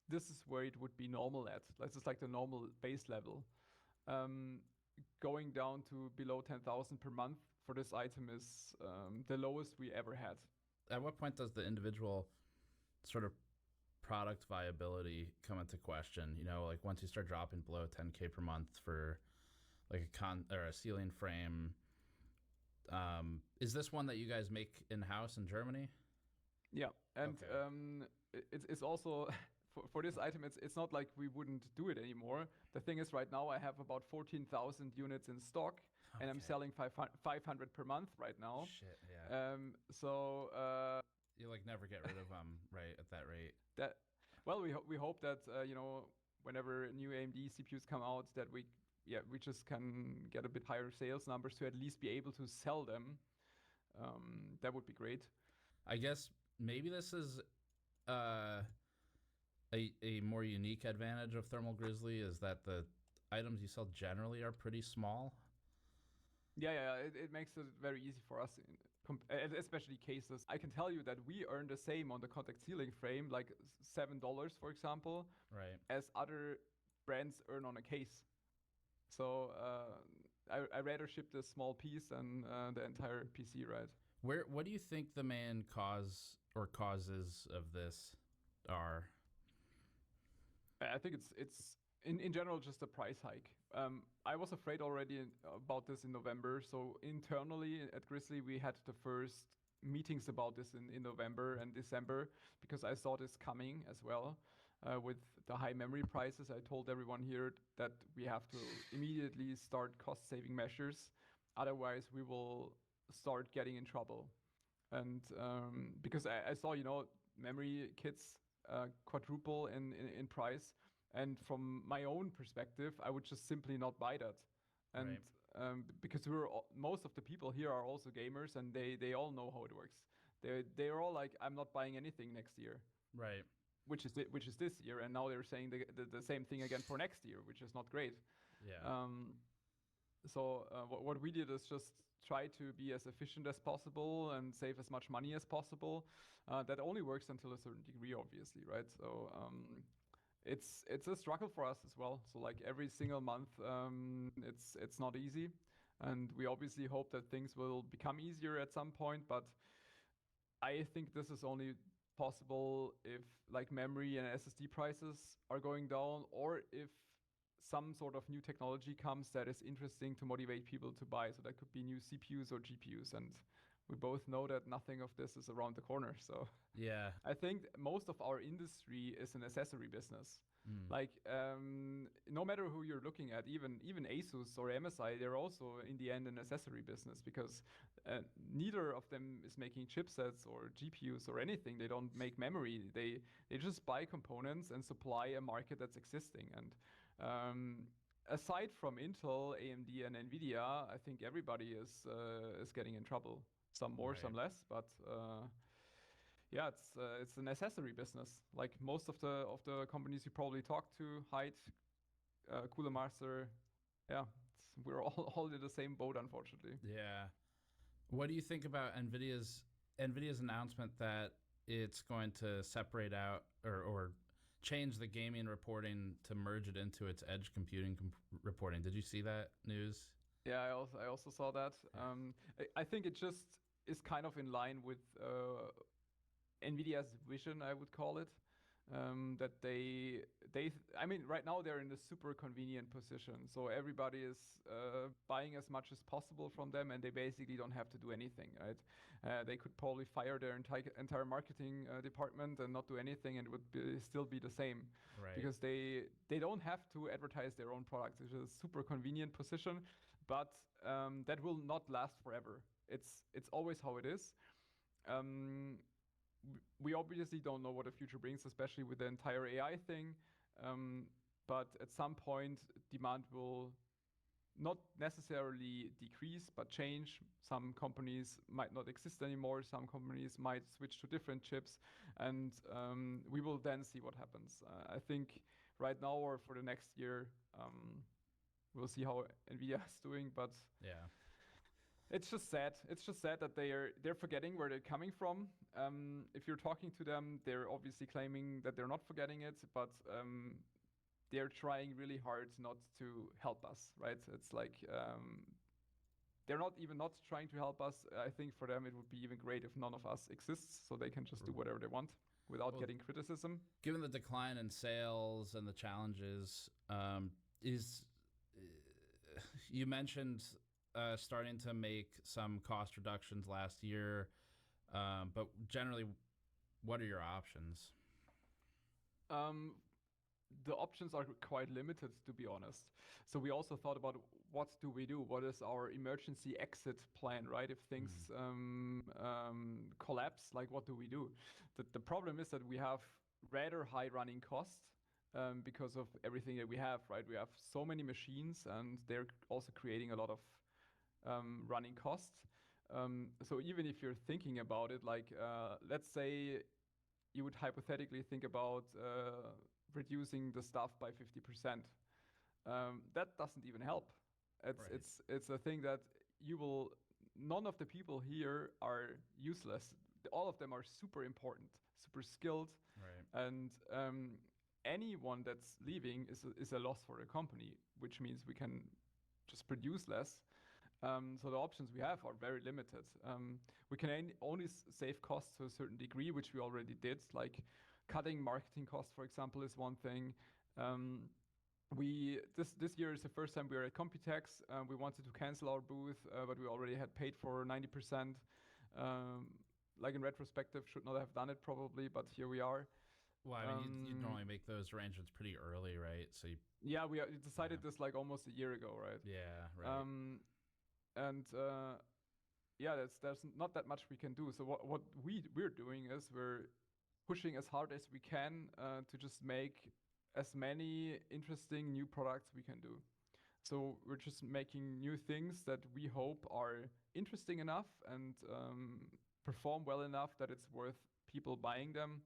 This is where it would be normal at. This is like the normal base level. Going down to below 10,000 per month for this item is the lowest we ever had. At what point does the individual sort of product viability come into question? You know, like once you start dropping below 10K per month for like a ceiling frame. Is this one that you guys make in-house in Germany? Yeah, and it's also for this item, it's not like we wouldn't do it anymore. The thing is, right now I have about 14,000 units in stock, and I'm selling 500 per month right now. Shit, yeah. So you like never get rid of them, right? At that rate. Well, we hope that whenever new AMD CPUs come out, that we just can get a bit higher sales numbers to at least be able to sell them. That would be great. I guess maybe this is a more unique advantage of Thermal Grizzly is that the items you sell generally are pretty small. Yeah, it makes it very easy for us, especially cases. I can tell you that we earn the same on the contact sealing frame, like $7, for example, right, as other brands earn on a case. So I rather ship the small piece than the entire PC, right? What do you think the main cause or causes of this are? I think it's in general just a price hike. I was afraid already about this in November. So internally at Grizzly, we had the first meetings about this in November and December because I saw this coming as well. With the high memory prices, I told everyone here that we have to immediately start cost-saving measures. Otherwise, we will start getting in trouble. And because I saw, memory kits quadruple in price. And from my own perspective, I would just simply not buy that. And because most of the people here are also gamers, and they all know how it works. They're all like, I'm not buying anything next year. Right. Which is this year, and now they're saying the same thing again for next year, which is not great. Yeah. So what we did is just try to be as efficient as possible and save as much money as possible. That only works until a certain degree, obviously, right? So it's a struggle for us as well. So like every single month, it's not easy, and we obviously hope that things will become easier at some point. But I think this is only possible if like memory and SSD prices are going down, or if some sort of new technology comes that is interesting to motivate people to buy. So that could be new CPUs or GPUs, and we both know that nothing of this is around the corner. So Yeah. I think most of our industry is an accessory business. Like no matter who you're looking at, even Asus or MSI, they're also in the end an accessory business, because neither of them is making chipsets or GPUs or anything. They don't make memory. They just buy components and supply a market that's existing. And aside from Intel, AMD, and Nvidia, I think everybody is getting in trouble. Some more, some less, but yeah, it's an accessory business. Like most of the companies you probably talk to, Hyde, Cooler Master, yeah, we're all in the same boat, unfortunately. Yeah. What do you think about Nvidia's announcement that it's going to separate out or change the gaming reporting to merge it into its edge computing reporting? Did you see that news? Yeah, I also saw that. I think it just is kind of in line with Nvidia's vision, I would call it. That I mean, right now they're in a super convenient position. So everybody is buying as much as possible from them, and they basically don't have to do anything, right? They could probably fire their entire marketing department and not do anything, and it would still be the same. Right. Because they don't have to advertise their own products. It's a super convenient position, but that will not last forever. It's always how it is. We obviously don't know what the future brings, especially with the entire AI thing. But at some point, demand will not necessarily decrease, but change. Some companies might not exist anymore. Some companies might switch to different chips, and we will then see what happens. I think right now or for the next year, we'll see how Nvidia is doing. But yeah. It's just sad. It's just sad that they're forgetting where they're coming from. If you're talking to them, they're obviously claiming that they're not forgetting it, but they're trying really hard not to help us, right? It's like they're not trying to help us. I think for them it would be even great if none of us exists, so they can just do whatever they want without getting criticism. Given the decline in sales and the challenges, you mentioned starting to make some cost reductions last year, but generally, what are your options? The options are quite limited, to be honest. So we also thought about what do we do? What is our emergency exit plan, right? If things collapse, like what do we do? The problem is that we have rather high running costs because of everything that we have, right? We have so many machines, and they're also creating a lot of running costs. So even if you're thinking about it, like let's say you would hypothetically think about reducing the staff by 50%. That doesn't even help. It's a thing that none of the people here are useless. All of them are super important, super skilled, and anyone that's leaving is a loss for the company, which means we can just produce less. So the options we have are very limited. We can only save costs to a certain degree, which we already did. Like cutting marketing costs, for example, is one thing. This year is the first time we were at Computex. We wanted to cancel our booth, but we already had paid for 90%. Like in retrospective, should not have done it probably, but here we are. Well, I mean, you normally make those arrangements pretty early, right? So yeah, we decided this like almost a year ago, right? Yeah, right. And yeah, there's not that much we can do. So what we're doing is we're pushing as hard as we can to just make as many interesting new products we can do. So we're just making new things that we hope are interesting enough and perform well enough that it's worth people buying them.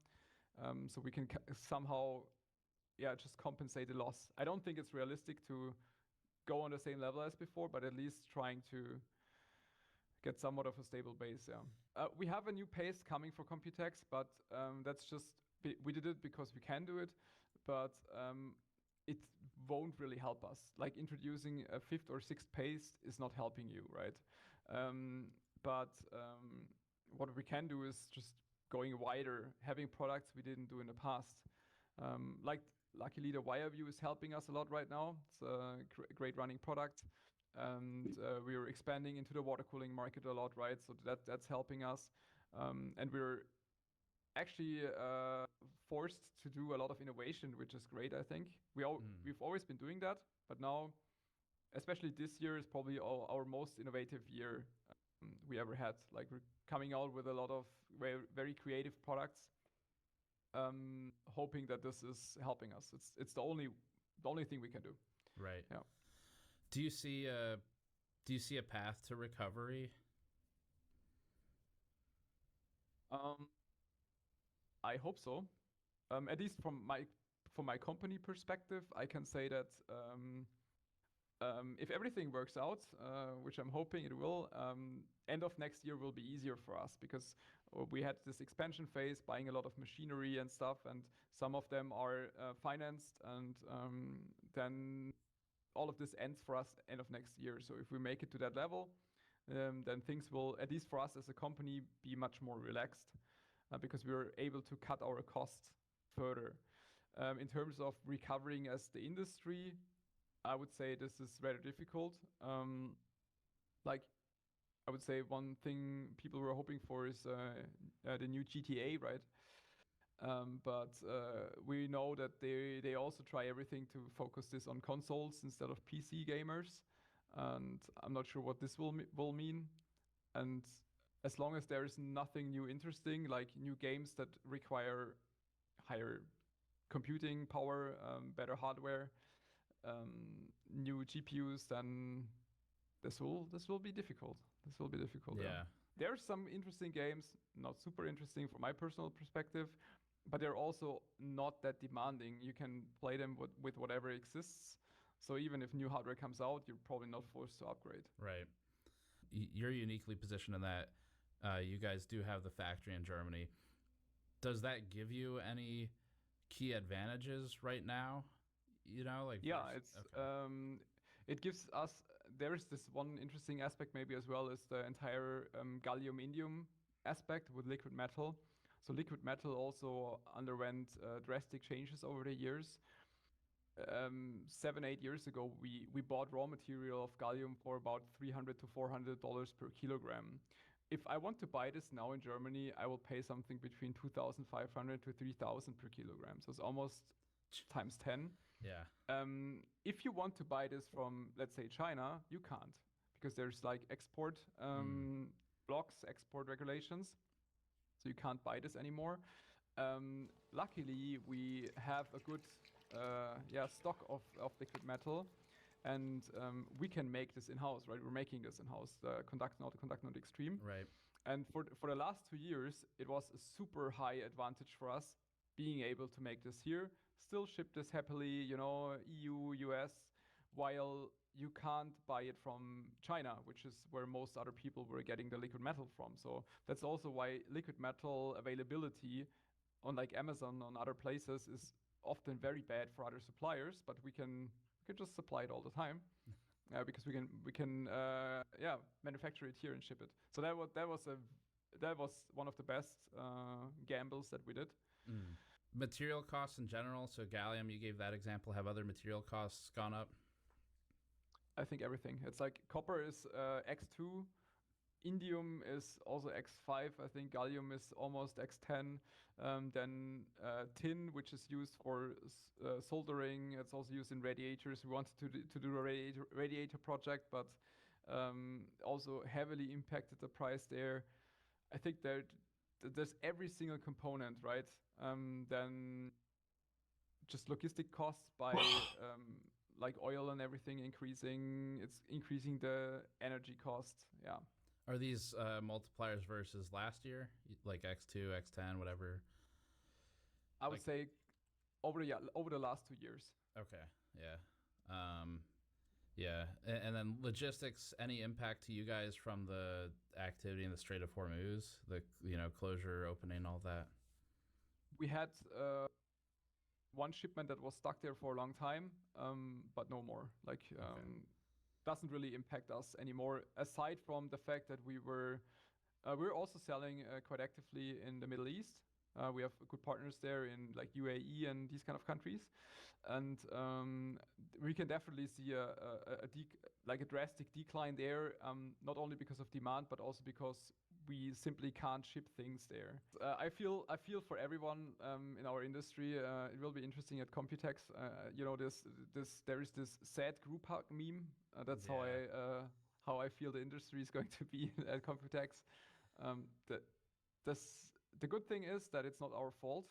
So we can somehow, just compensate the loss. I don't think it's realistic to go on the same level as before, but at least trying to get somewhat of a stable base. We have a new pace coming for Computex, but that's just we did it because we can do it. but it won't really help us. Like introducing a fifth or sixth pace is not helping you, right? But what we can do is just going wider, having products we didn't do in the past. Like luckily the WireView is helping us a lot right now. It's a great running product. And we're expanding into the water cooling market a lot, right? So that's helping us. And we're actually forced to do a lot of innovation, which is great, I think. We've always been doing that, but now, especially this year, is probably our most innovative year we ever had. Like we're coming out with a lot of very creative products, hoping that this is helping us. It's the only thing we can do. Right. Yeah. Do you see a path to recovery? I hope so. At least from my company perspective, I can say that if everything works out, which I'm hoping it will, end of next year will be easier for us because we had this expansion phase, buying a lot of machinery and stuff, and some of them are financed, and then all of this ends for us end of next year. So if we make it to that level, then things will, at least for us as a company, be much more relaxed. Because we were able to cut our costs further. In terms of recovering as the industry, I would say this is very difficult. Like, I would say one thing people were hoping for is the new GTA, right? But we know that they also try everything to focus this on consoles instead of PC gamers. And I'm not sure what this will mean. And as long as there is nothing new interesting, like new games that require higher computing power, better hardware, new GPUs, then this will be difficult. This will be difficult. Yeah. There are some interesting games, not super interesting from my personal perspective, but they're also not that demanding. You can play them with whatever exists. So even if new hardware comes out, you're probably not forced to upgrade. Right. You're uniquely positioned in that you guys do have the factory in Germany. Does that give you any key advantages right now? You know, like it gives us. There is this one interesting aspect maybe as well, is the entire gallium indium aspect with liquid metal. So liquid metal also underwent drastic changes over the years. 7-8 years ago, we bought raw material of gallium for about $300 to $400 per kilogram. If I want to buy this now in Germany, I will pay something between 2,500 to 3,000 per kilogram. So it's almost times 10. Yeah. If you want to buy this from, let's say, China, you can't, because there's like export blocks, export regulations. So you can't buy this anymore. Luckily, we have a good stock of liquid metal, and we can make this in-house, right? We're making this in-house, the conduct node extreme. Right. And for the last 2 years, it was a super high advantage for us being able to make this here, still ship this happily, EU, US, while you can't buy it from China, which is where most other people were getting the liquid metal from. So that's also why liquid metal availability on like Amazon, on other places, is often very bad for other suppliers, but we can just supply it all the time. Because we can manufacture it here and ship it. So that was one of the best gambles that we did. Material costs in general. So gallium, you gave that example. Have other material costs gone up? I think everything. It's like copper is X2, indium is also X5. I think gallium is almost X10. Then tin, which is used for soldering, it's also used in radiators. We wanted to do a radiator project, but also heavily impacted the price there. I think there's every single component, right? Then just logistic costs by like oil and everything increasing. It's increasing the energy cost. Yeah. Are these multipliers versus last year, like X2, X10, whatever? I would say over the last 2 years. Okay. Yeah. And then logistics. Any impact to you guys from the activity in the Strait of Hormuz, the closure, opening, all that? We had one shipment that was stuck there for a long time, but no more. Like, doesn't really impact us anymore. Aside from the fact that we're also selling quite actively in the Middle East. We have good partners there in like UAE and these kind of countries, and we can definitely see a drastic decline there. Not only because of demand, but also because we simply can't ship things there. I feel for everyone in our industry. It will be interesting at Computex. There is this sad group hug meme. That's how I feel the industry is going to be at Computex. The good thing is that it's not our fault.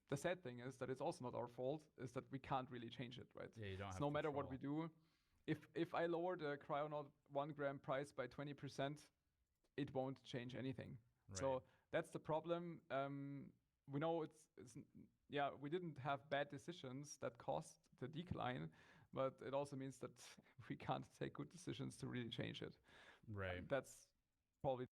The sad thing is that it's also not our fault, is that we can't really change it, right? Yeah, you don't have no matter what control. we do, if I lower the Cryonaut 1 gram price by 20%, it won't change anything. Right. So that's the problem. We know we didn't have bad decisions that caused the decline, but it also means that we can't take good decisions to really change it. Right. And that's probably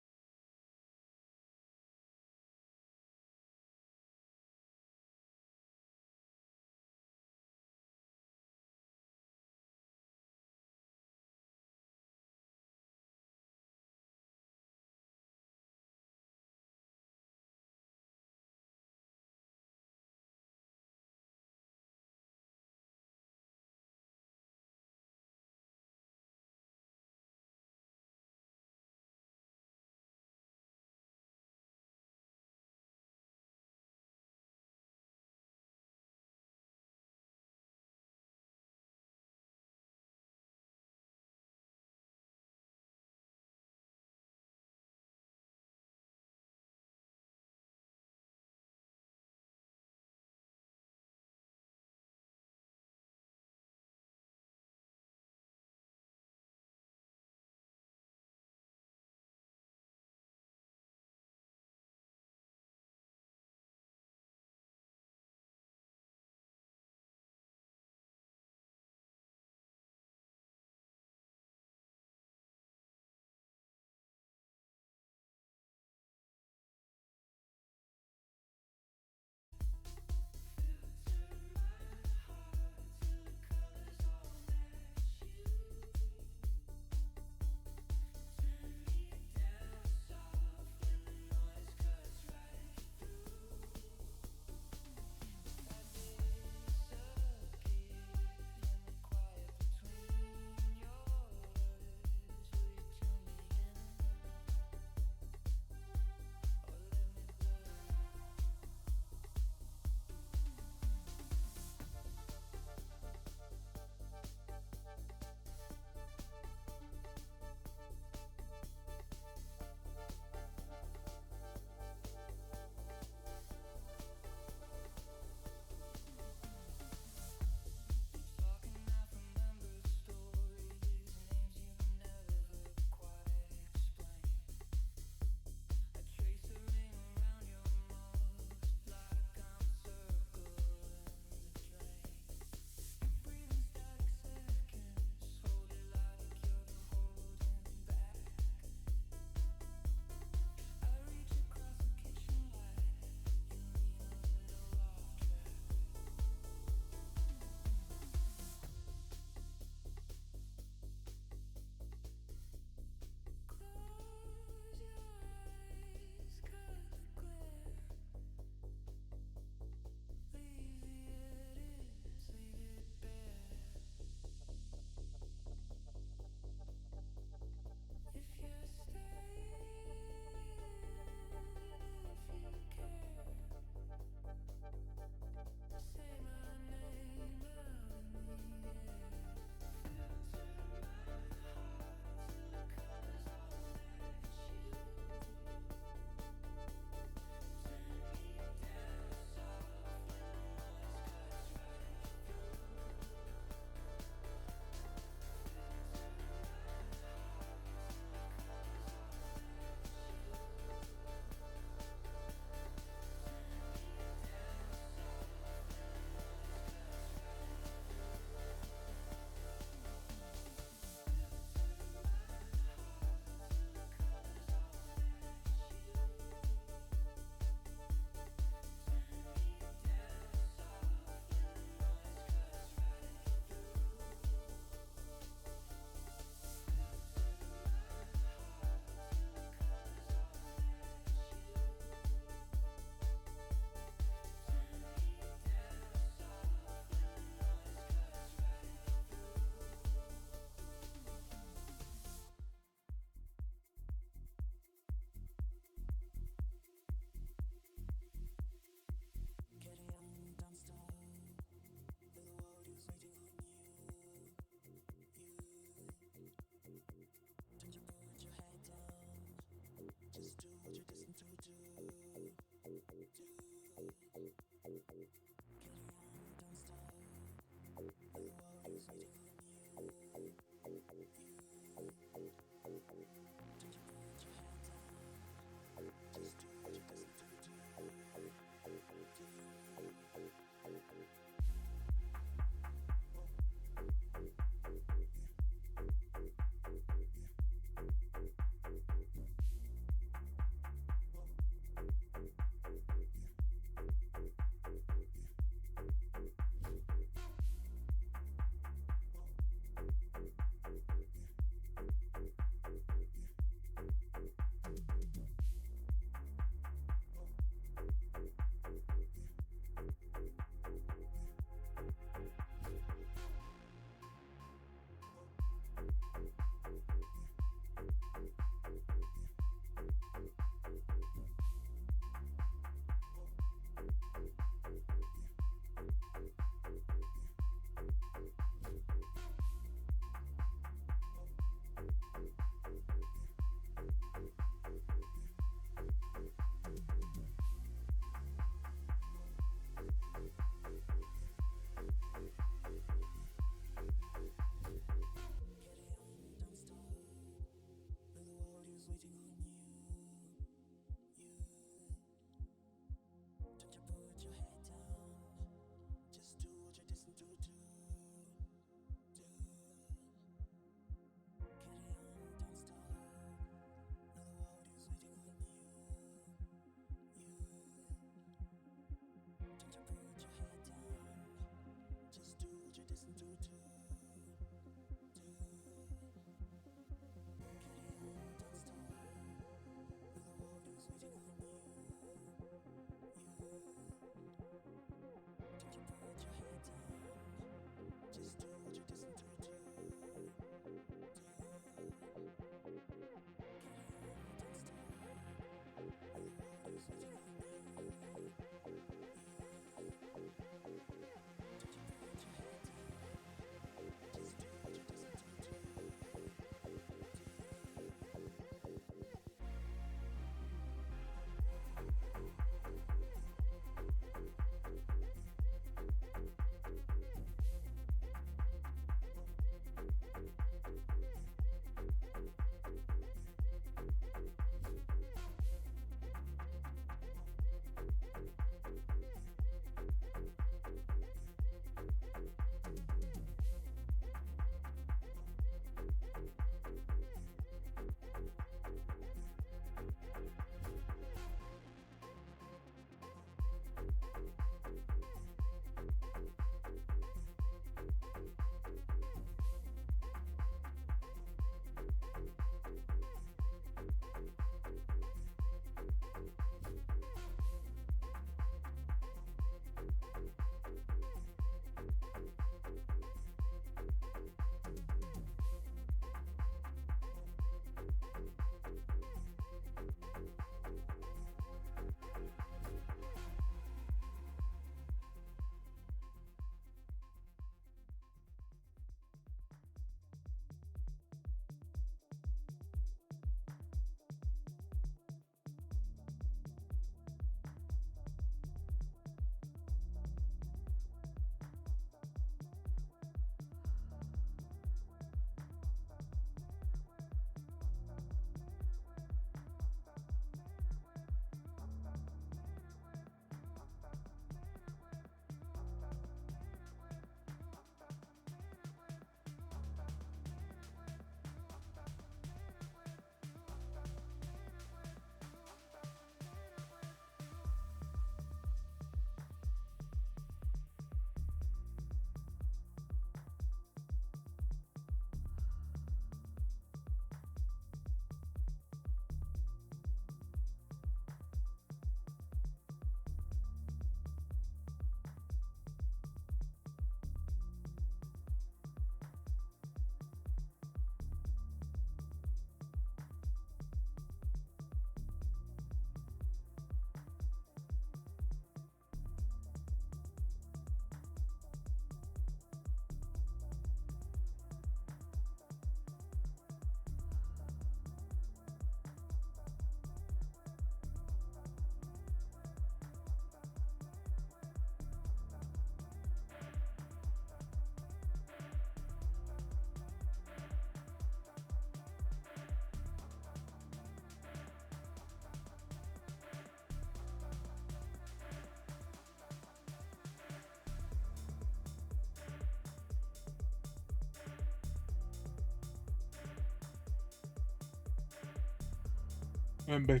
I'm back.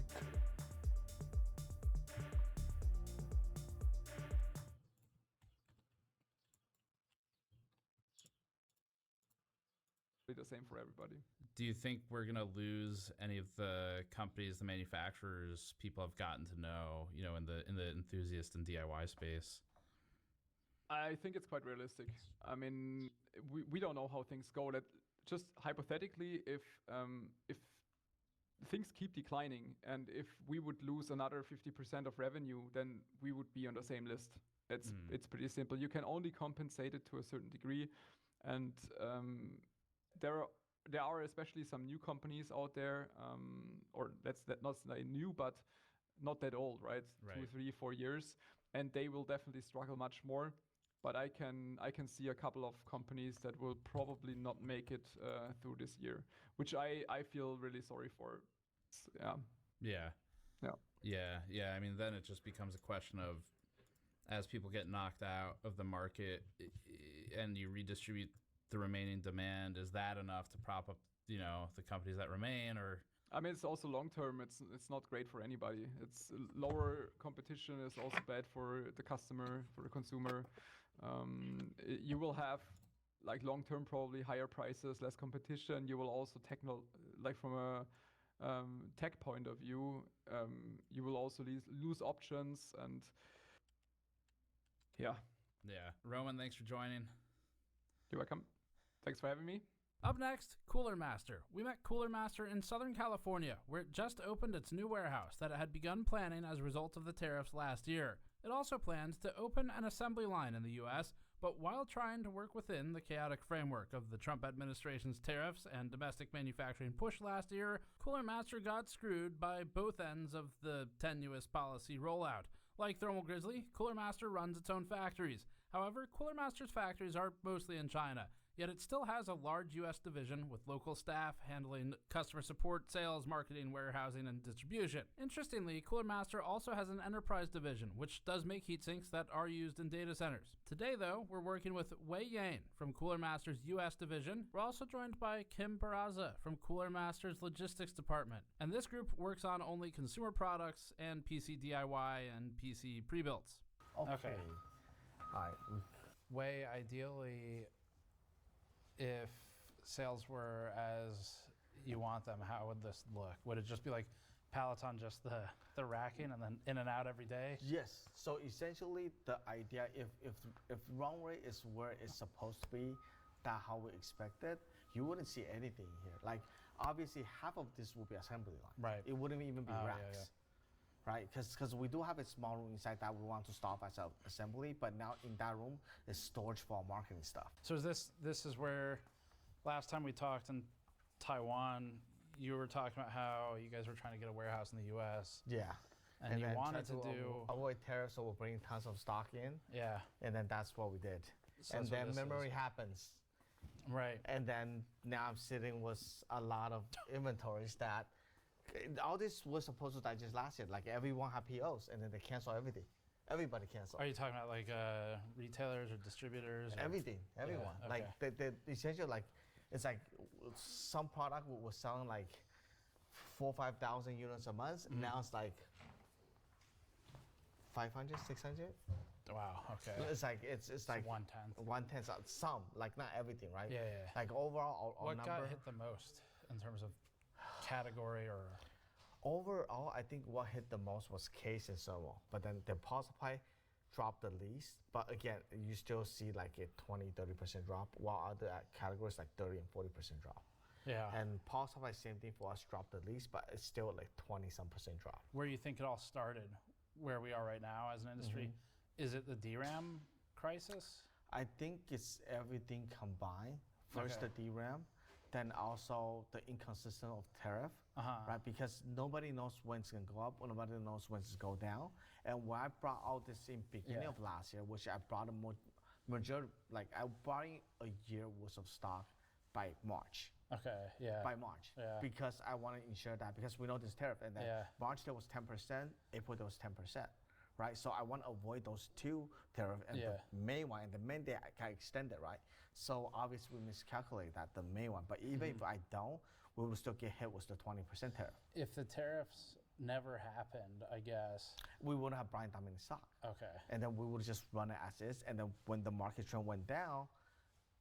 The same for everybody. Do you think we're gonna lose any of the companies, the manufacturers, people have gotten to know, you know, in the enthusiast and DIY space? I think it's quite realistic. I mean, we don't know how things go. That just hypothetically, if things keep declining and if we would lose another 50% of revenue, then we would be on the same list. It's pretty simple. You can only compensate it to a certain degree, and there are especially some new companies out there, or that's not new, but not that old, right? 2, 3, 4 years, and they will definitely struggle much more. But I can see a couple of companies that will probably not make it through this year, which I feel really sorry for. Yeah. I mean, then it just becomes a question of, as people get knocked out of the market and you redistribute the remaining demand, is that enough to prop up, you know, the companies that remain? Or I mean, it's also long term. It's not great for anybody. It's lower competition is also bad for the customer, for the consumer. You will have like long-term probably higher prices, less competition. You will also like from a tech point of view, you will also lose options and yeah. Yeah. Roman, thanks for joining. You're welcome. Thanks for having me. Up next, Cooler Master. We met Cooler Master in Southern California, where it just opened its new warehouse that it had begun planning as a result of the tariffs last year. It also plans to open an assembly line in the U.S., but while trying to work within the chaotic framework of the Trump administration's tariffs and domestic manufacturing push last year, Cooler Master got screwed by both ends of the tenuous policy rollout. Like Thermal Grizzly, Cooler Master runs its own factories. However, Cooler Master's factories are mostly in China, yet it still has a large U.S. division with local staff handling customer support, sales, marketing, warehousing, and distribution. Interestingly, Cooler Master also has an enterprise division, which does make heatsinks that are used in data centers. Today, though, we're working with Wei Yan from Cooler Master's U.S. division. We're also joined by Kim Barraza from Cooler Master's logistics department. And this group works on only consumer products and PC DIY and PC pre-builts. Okay. All right. Wei, ideally, if sales were as you want them, how would this look? Would it just be like Peloton, just the racking and then in and out every day? Yes. So essentially, the idea, if runway is where it's supposed to be, that how we expect it, you wouldn't see anything here. Like obviously, half of this will be assembly line. Right. It wouldn't even be racks. Yeah. Right, because we do have a small room inside that we want to stop as an assembly, but now in that room is storage for our marketing stuff. So is this is where last time we talked in Taiwan, you were talking about how you guys were trying to get a warehouse in the U.S. Yeah. And you wanted to do avoid tariffs, so we'll bring tons of stock in. Yeah. And then that's what we did. So and that's what then this memory is. happens. Right. And then now I'm sitting with a lot of inventories that all this was supposed to digest last year. Like everyone had POs, and then they cancel everything. Everybody canceled. Are you talking about like retailers or distributors? Or? Everything, everyone. Yeah, okay. Like they essentially like, it's like some product was selling like 4,000 or 5,000 units a month. Mm-hmm. Now it's like 500, 600. Wow. Okay. It's like it's like 1/10. 1/10. Some, like not everything, right? Yeah. Like overall, our what number. got hit the most in terms of category or? Overall, I think what hit the most was case and servo, but then the power supply dropped the least. But again, you still see like a 20-30% drop, while other categories like 30 and 40% drop. Yeah. And power supply, same thing for us, dropped the least, but it's still like 20-some% drop. Where you think it all started, where we are right now as an industry, is it the DRAM crisis? I think it's everything combined. First the DRAM, then also the inconsistent of tariff, right? Because nobody knows when it's gonna go up, or nobody knows when it's gonna go down. And when I brought out this in beginning of last year, which I brought a majority, like I brought in a year worth of stock by March. Okay, yeah. By March, because I want to ensure that, because we know this tariff, and then March there was 10%, April there was 10%, right? So I want to avoid those two tariff, and the May one, and the May they can extend it, right? So obviously we miscalculate that, the May one, but even if I don't, we will still get hit with the 20% tariff. If the tariffs never happened, I guess. We wouldn't have brought that many stock. Okay. And then we would just run it as is, and then when the market trend went down,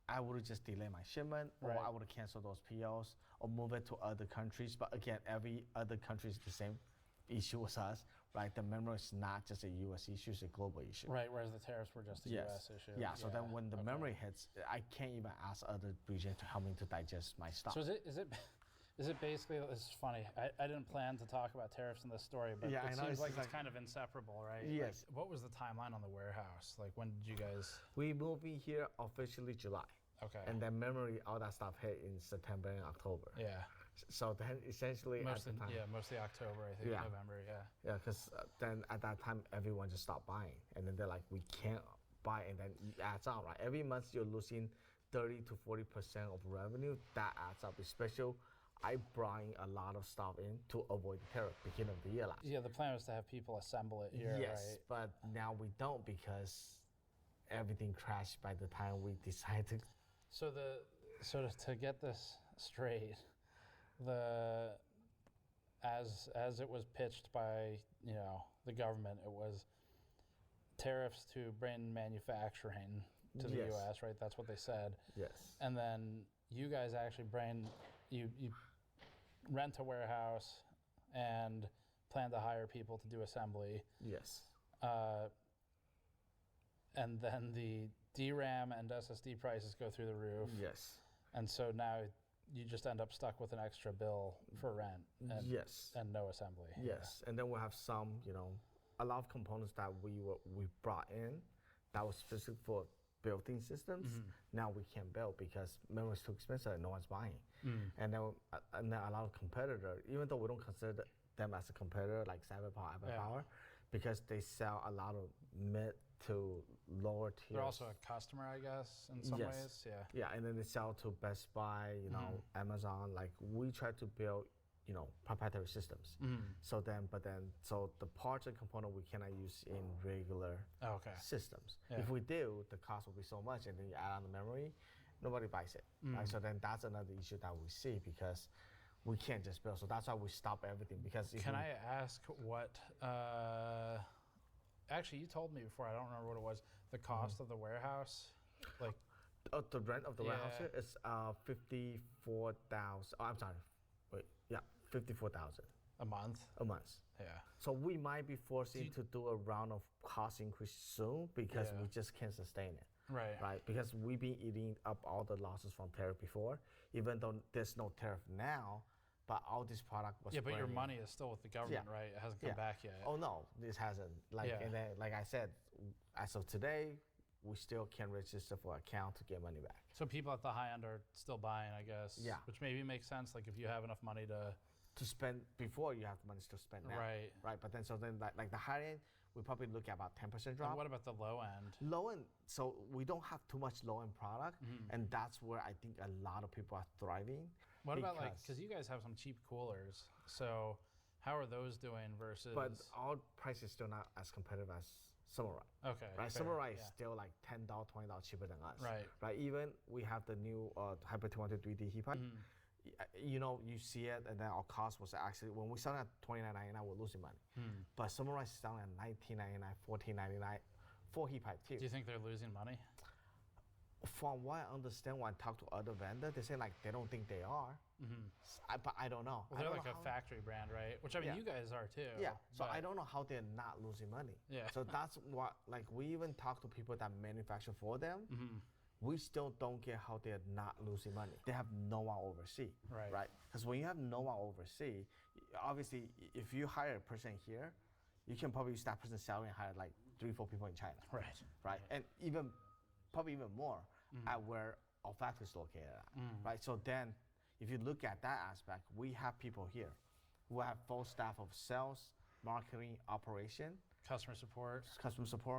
I would have just delayed my shipment, or I would have canceled those POs, or move it to other countries. But again, every other country is the same issue as us, right? The memory is not just a U.S. issue; it's a global issue. Right, whereas the tariffs were just a U.S. issue. Yeah. So then when the memory hits, I can't even ask other regions to help me to digest my stock. So is it basically? This is funny. I didn't plan to talk about tariffs in this story, but it seems like it's kind of inseparable, right? Yes. Like, what was the timeline on the warehouse? Like, when did you guys? We moved in here officially July. Okay. And then memory, all that stuff hit in September and October. Yeah. So then essentially mostly, at the time, mostly October, I think, November, Yeah, because then at that time, everyone just stopped buying. And then they're like, we can't buy, and then it adds up, right? Every month you're losing 30 to 40% of revenue. That adds up, especially I brought in a lot of stuff in to avoid the tariff beginning of the year last. Yeah, the plan was to have people assemble it here, yes, right? But now we don't, because everything crashed by the time we decided to. So to get this straight, as it was pitched by the government, it was tariffs to bring manufacturing to the Yes. U.S., right? That's what they said. Yes. And then you guys actually you rent a warehouse and plan to hire people to do assembly. Yes. And then the DRAM and SSD prices go through the roof. Yes. And so now you just end up stuck with an extra bill for rent. And, Yes. And no assembly. Yes. And then we'll have some, a lot of components that we brought in that was specific for built-in systems. Now we can't build because memory is too expensive and no one's buying. And then a lot of competitor, even though we don't consider them as a competitor like Cyberpower, Everpower, because they sell a lot of mid to lower tiers. They're also a customer, I guess, in some ways. Yeah. Yeah, and then they sell to Best Buy, Amazon. Like we try to build, proprietary systems. So the parts and component we cannot use in regular systems. Yeah. If we do, the cost will be so much, and then you add on the memory, nobody buys it. Right? So then that's another issue that we see because we can't just build. So that's why we stop everything because. Can I ask what? Actually, you told me before. I don't remember what it was. The cost of the warehouse, like. The rent of the warehouse here is 54,000. Oh, I'm sorry. Wait, yeah, 54,000 a month. A month. Yeah. So we might be forcing to do a round of cost increase soon because we just can't sustain it. Right. Right. Because we've been eating up all the losses from tariff before, even though there's no tariff now. But all this product was. Yeah, but your money is still with the government, right? It hasn't come back yet. Oh no, this hasn't. And then, like I said, as of today, we still can't register for account to get money back. So people at the high end are still buying, I guess. Yeah. Which maybe makes sense. Like if you have enough money to spend before you have the money to spend now. Right. Right. But then like the high end, we probably look at about 10% drop. And what about the low end? Low end. So we don't have too much low end product, and that's where I think a lot of people are thriving. What about because you guys have some cheap coolers, so how are those doing versus? But our price is still not as competitive as Samurai. Okay. Right. Fair, Samurai is still like $10, $20 cheaper than us. Right. Right. Even we have the new Hyper 200 3D heat pipe. You see it, and then our cost was actually when we started at $29.99, we're losing money. But Samurai is selling at $19.99, $14.99 for heat pipe too. Do you think they're losing money? From what I understand, when I talk to other vendors, they say like they don't think they are. But I don't know. Well, they're like a factory brand, right? Which I mean, you guys are too. Yeah. So I don't know how they're not losing money. Yeah. So that's what we even talk to people that manufacture for them. We still don't get how they're not losing money. They have no one overseas. Right. Because when you have no one overseas, obviously, if you hire a person here, you can probably use that person's salary and hire like 3-4 people in China. Right. And probably even more at where our factory is located at. Right. So then, if you look at that aspect, we have people here. We have full staff of sales, marketing, operation, customer support,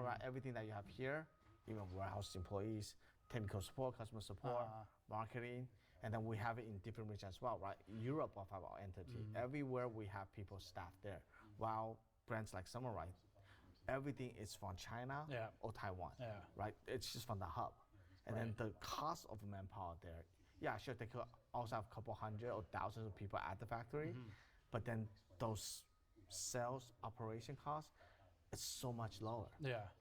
right? Everything that you have here, even warehouse employees, technical support, customer support, marketing, and then we have it in different regions as well, right? Europe will have our entity. Everywhere we have people staffed there. While brands like Samurai, everything is from China or Taiwan, right? It's just from the hub. And then the cost of manpower there, sure, they could also have a couple hundred or thousands of people at the factory, but then those sales operation costs, it's so much lower.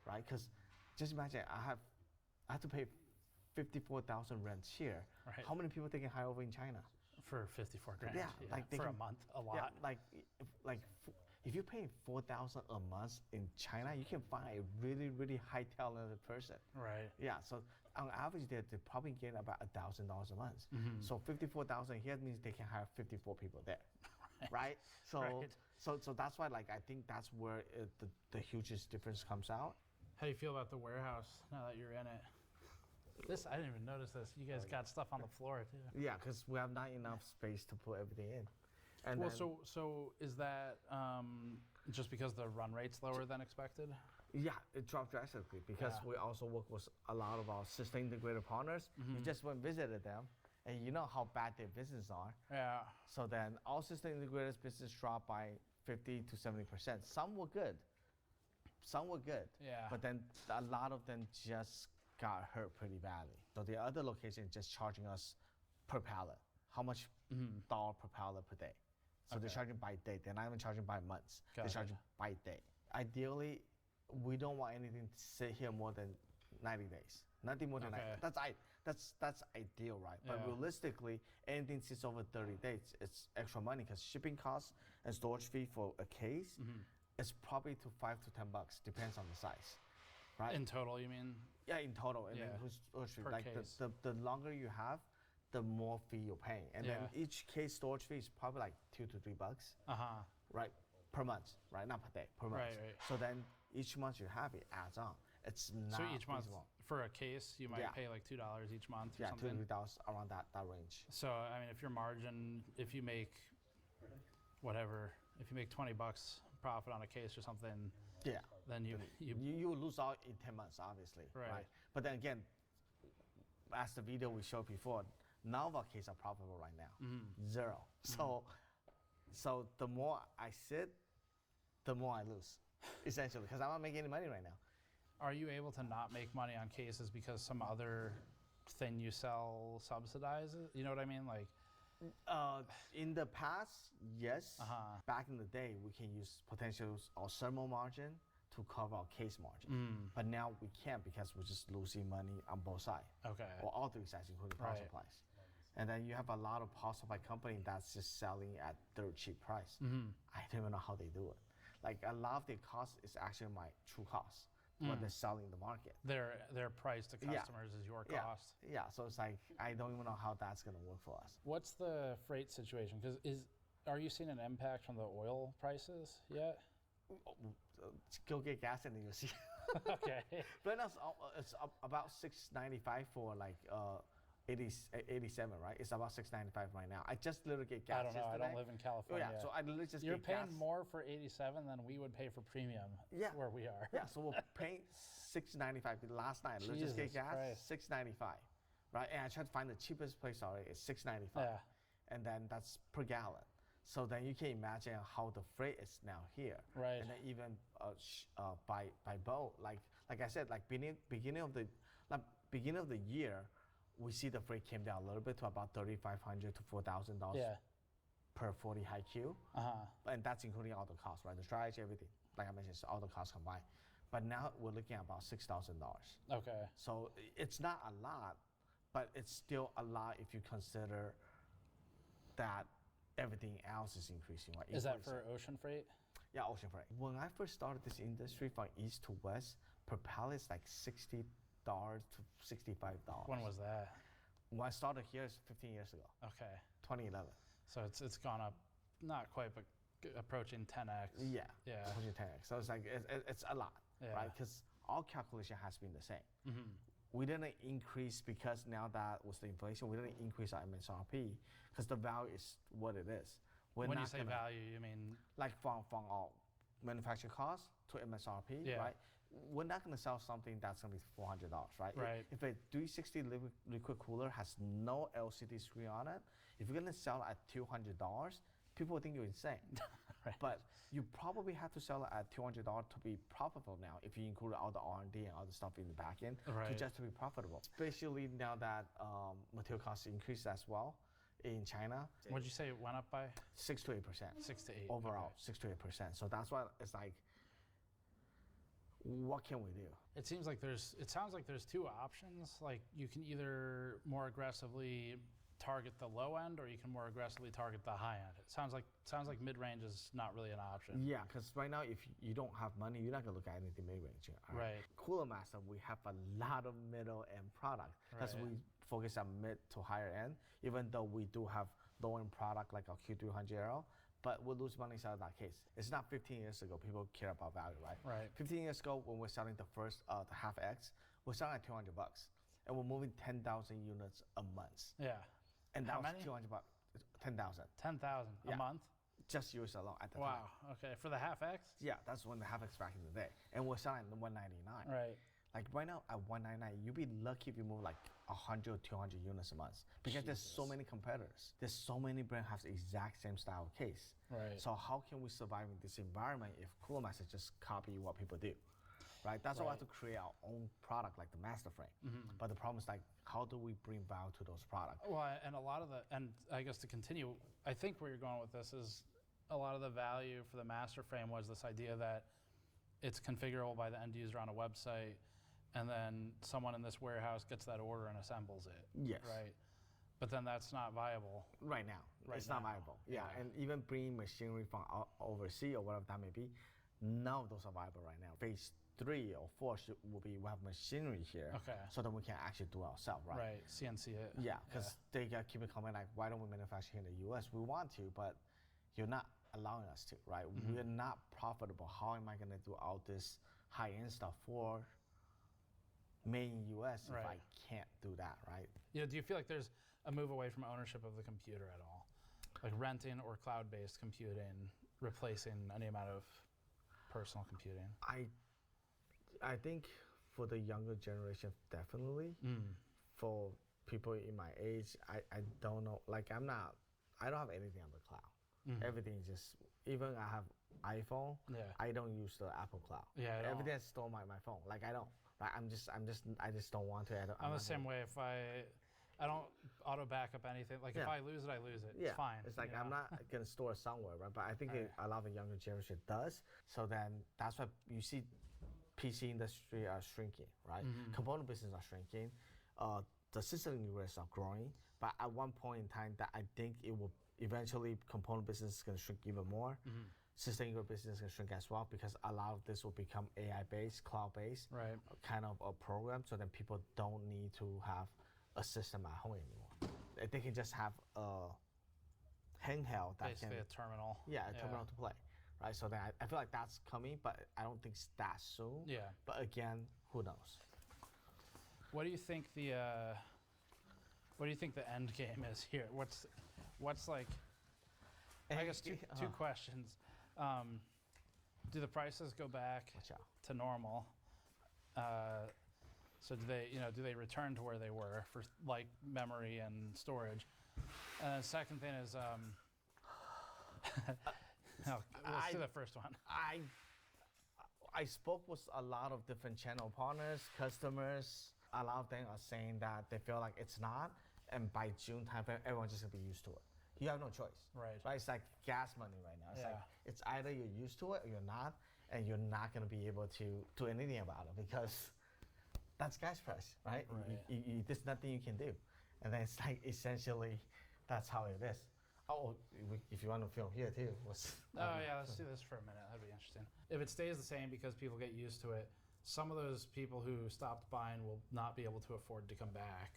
Right? Because just imagine, I have to pay 54,000 rents here. Right. How many people they can hire over in China? For 54 grand. Yeah, like for a month, a lot. Yeah, if you're paying 4,000 a month in China, you can find a really, really high talented person. Right. Yeah. So on average, they're probably getting about $1,000 a month. So 54,000 here means they can hire 54 people there. Right. So that's why I think that's where the hugest difference comes out. How do you feel about the warehouse now that you're in it? I didn't even notice this. You guys got stuff on the floor too. Yeah, because we have not enough space to put everything in. And well, so is that just because the run rate's lower than expected? Yeah, it dropped drastically because we also work with a lot of our system integrator partners. You just went and visited them, and you know how bad their business are. Yeah. So then our system integrators business dropped by 50 to 70%. Some were good. Yeah. But then a lot of them just got hurt pretty badly. So the other location is just charging us per pallet. How much dollar per pallet per day? So they're charging by day. They're not even charging by months. They're charging by day. Ideally, we don't want anything to sit here more than 90 days. Nothing more than 90. That's ideal, right? But Yeah. realistically, anything since over 30 days, it's extra money because shipping costs and storage fee for a case is probably to $5 to $10, depends on the size, right? In total, you mean? Yeah, in total, and then Yeah. who's storage fee. Per Like case. the longer you have, the more fee you're paying, and then Yeah. each case storage fee is probably like $2 to $3, Uh-huh. right? Per month, right? Not per day, per month. Right. So then each month you have it adds on. It's not So each month feasible. for a case, you might Yeah. pay like $2 each month or Yeah, something. $2 to $3 around that range. So I mean, if your margin, if you make whatever, if you make $20 profit on a case or something, Yeah. then you You will lose out in 10 months, obviously. Right. But then again, as the video we showed before, none of our cases are profitable right now. Zero. So the more I sit, the more I lose, essentially, because I'm not making any money right now. Are you able to not make money on cases because some other thing you sell subsidizes? You know what I mean? Like, In the past, yes. Uh-huh. Back in the day, we can use potential our thermal margin to cover our case margin. But now we can't because we're just losing money on both sides. Okay. Or all three sides, including power Right. supplies. And then you have a lot of power supply company that's just selling at their cheap price. I don't even know how they do it. Like a lot of the cost is actually my true cost when they're selling the market. Their price to Yeah. customers is your Yeah. cost. Yeah, so it's like I don't even know how that's gonna work for us. What's the freight situation? Because are you seeing an impact from the oil prices yet? Go get gas and then you'll see. Okay. Right now it's about $6.95 for like 87, right? It's about $6.95 right now. I just literally get gas I don't know. yesterday. I don't live in California. Yeah, so I literally just You're get paying gas. more for 87 than we would pay for premium. Yeah. Where we are. Yeah, so we're paying $6.95 last night. Let's just get Jesus gas, Christ. $6.95, right? And I tried to find the cheapest place already. It's $6.95, Yeah. and then that's per gallon. So then you can imagine how the freight is now here, Right. And then even by boat, like I said, like beginning of the year, we see the freight came down a little bit to about $3,500 to $4,000 Yeah. per 40 high Q. And that's including all the costs, right? The strategy, everything. Like I mentioned, it's all the costs combined. But now we're looking at about $6,000. Okay. So it's not a lot, but it's still a lot if you consider that everything else is increasing, right? Is that for ocean freight? Yeah, ocean freight. When I first started this industry from east to west, per pallet is like $60 to $65. When was that? When I started here, it's 15 years ago. Okay. 2011. So it's gone up, not quite, but approaching 10x. Yeah. Yeah. Approaching 10x. So it's like it's a lot, Yeah. right? Because our calculation has been the same. Mhm. We didn't increase because now that was the inflation, we didn't increase our MSRP because the value is what it is. We're When you not say gonna- value, you mean like from our manufacturing cost to MSRP, Yeah. right? We're not going to sell something that's going to be $400, right? Right. If a 360 liquid cooler has no LCD screen on it, if you're going to sell it at $200, people will think you're insane. Right. But you probably have to sell it at $200 to be profitable now if you include all the R&D and all the stuff in the back end Right. to be profitable. Especially now that material costs increase as well in China. What'd you say it went up by? 6 to 8%. 6 to 8. Overall, 6 to 8%. So that's why it's like, what can we do? It sounds like there's two options. Like you can either more aggressively target the low end, or you can more aggressively target the high end. It sounds like mid range is not really an option. Yeah, because right now, if you don't have money, you're not gonna look at anything mid-range. Right. Cooler Master, we have a lot of middle-end products because Right. we focus on mid to higher end. Even though we do have low-end product like our Q300 Aero, but we lose money selling that case. It's not 15 years ago. People care about value, right? Right. 15 years ago, when we're selling the first, the half X, we're selling at $200, and we're moving 10,000 units a month. Yeah. And that How was many? $200. 10,000. 10,000 a month. Just US alone at the time. Wow. Okay. For the half X. Yeah, that's when the half X back in the day, and we're selling at 199. Right. Like right now at 199, you'd be lucky if you move like 100 or 200 units a month because there's so many competitors. There's so many brands have the exact same style case. Right. So how can we survive in this environment if Cooler Master just copy what people do? Right. That's why we have to create our own product like the Master Frame. But the problem is like, how do we bring value to those products? Well, and I guess to continue, I think where you're going with this is a lot of the value for the master frame was this idea that it's configurable by the end user on a website, and then someone in this warehouse gets that order and assembles it. Yes. Right. But then that's not viable. Right now, it's not viable. Yeah, and even bringing machinery from overseas or whatever that may be, none of those are viable right now. Phase 3 or 4 will be we have machinery here, so that we can actually do it ourselves, right? Right, CNC it. Yeah, because they keep coming like, why don't we manufacture here in the U.S.? We want to, but you're not allowing us to, right? We're not profitable. How am I going to do all this high-end stuff for made in U.S. if I can't do that, right? You know, do you feel like there's a move away from ownership of the computer at all? Like renting or cloud-based computing replacing any amount of personal computing? I think for the younger generation, definitely. For people in my age, I don't know. Like I don't have anything on the cloud. Everything is just, even I have iPhone, I don't use the Apple Cloud. Everything is still my phone. Like I don't. Like I just don't want to. I'm the same way. If I don't auto backup anything. Like if I lose it, I lose it. It's fine. It's like I'm not gonna store it somewhere, right? But I think a lot of the younger generation does. So then that's why you see PC industry are shrinking, right? Component business are shrinking. The system integrators are growing. But at one point in time, that I think it will eventually component business is gonna shrink even more. System integrator business is gonna shrink as well because a lot of this will become AI-based, cloud-based, kind of a program. So then people don't need to have a system at home anymore. They can just have a handheld that basically a terminal. Yeah, a terminal to play, right? So then I feel like that's coming, but I don't think it's that soon. Yeah. But again, who knows? What do you think the end game is here? What's like? I guess two questions. Do the prices go back to normal? So do they return to where they were for like memory and storage? And then second thing is, let's do the first one. I spoke with a lot of different channel partners, customers. A lot of them are saying that they feel like it's not, and by June timeframe, everyone's just gonna be used to it. You have no choice. Right? It's like gas money right now. It's like it's either you're used to it or you're not, and you're not gonna be able to do anything about it because that's gas price, right? There's nothing you can do. And then it's like essentially that's how it is. Oh, if you want to film here too. Let's do this for a minute. That'd be interesting. If it stays the same because people get used to it, some of those people who stopped buying will not be able to afford to come back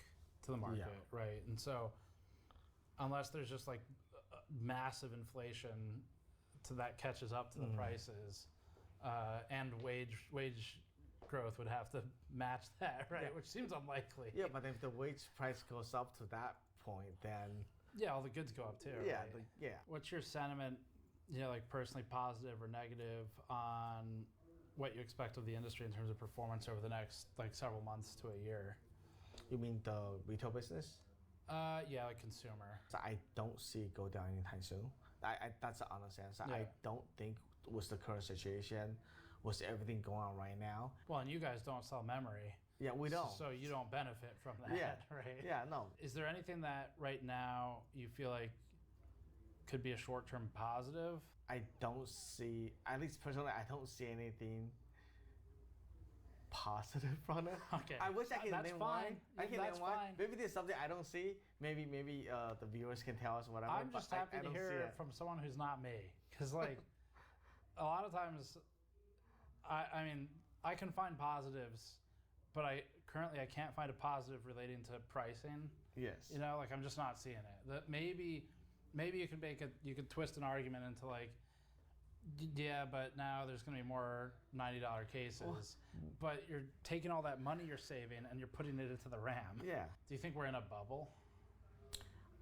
to the market, right? And so unless there's just like massive inflation that catches up to the prices, and wage growth would have to match that, right? Which seems unlikely. Yeah, but if the wage price goes up to that point, then all the goods go up too. Right? What's your sentiment, like personally positive or negative on what you expect of the industry in terms of performance over the next like several months to a year? You mean the retail business? Like consumer. So I don't see it go down anytime soon. That's the honest answer. I don't think with the current situation, with everything going on right now. Well, and you guys don't sell memory. Yeah, we don't. So you don't benefit from that, right? Yeah, no. Is there anything that right now you feel like could be a short-term positive? I don't see, at least personally, I don't see anything positive from it. Okay. I wish I could name one. I can That's name one. fine. Maybe there's something I don't see. Maybe the viewers can tell us whatever. I'm just happy to hear it from someone who's not me, because like a lot of times, I mean, I can find positives, but I can't find a positive relating to pricing. Yes. Like I'm just not seeing it. That maybe you could twist an argument into like, but now there's going to be more $90 cases, but you're taking all that money you're saving and you're putting it into the RAM. Yeah. Do you think we're in a bubble?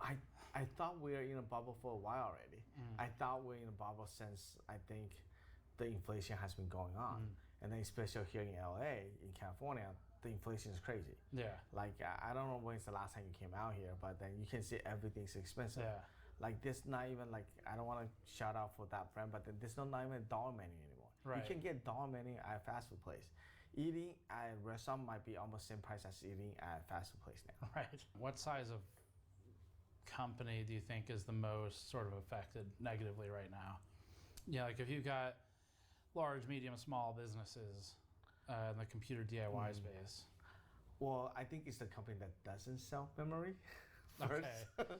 I thought we were in a bubble for a while already. I thought we were in a bubble since I think the inflation has been going on. And then especially here in LA, in California, the inflation is crazy. Yeah. Like, I don't know when's the last time you came out here, but then you can see everything's expensive. Yeah. Like, this not even like, I don't want to shout out for that brand, but there's not even a dollar menu anymore. Right. You can get dollar menu at a fast food place. Eating at a restaurant might be almost same price as eating at a fast food place now. Right. What size of company do you think is the most sort of affected negatively right now? Like if you've got large, medium, small businesses, in the computer DIY space? Well, I think it's the company that doesn't sell memory first. Okay.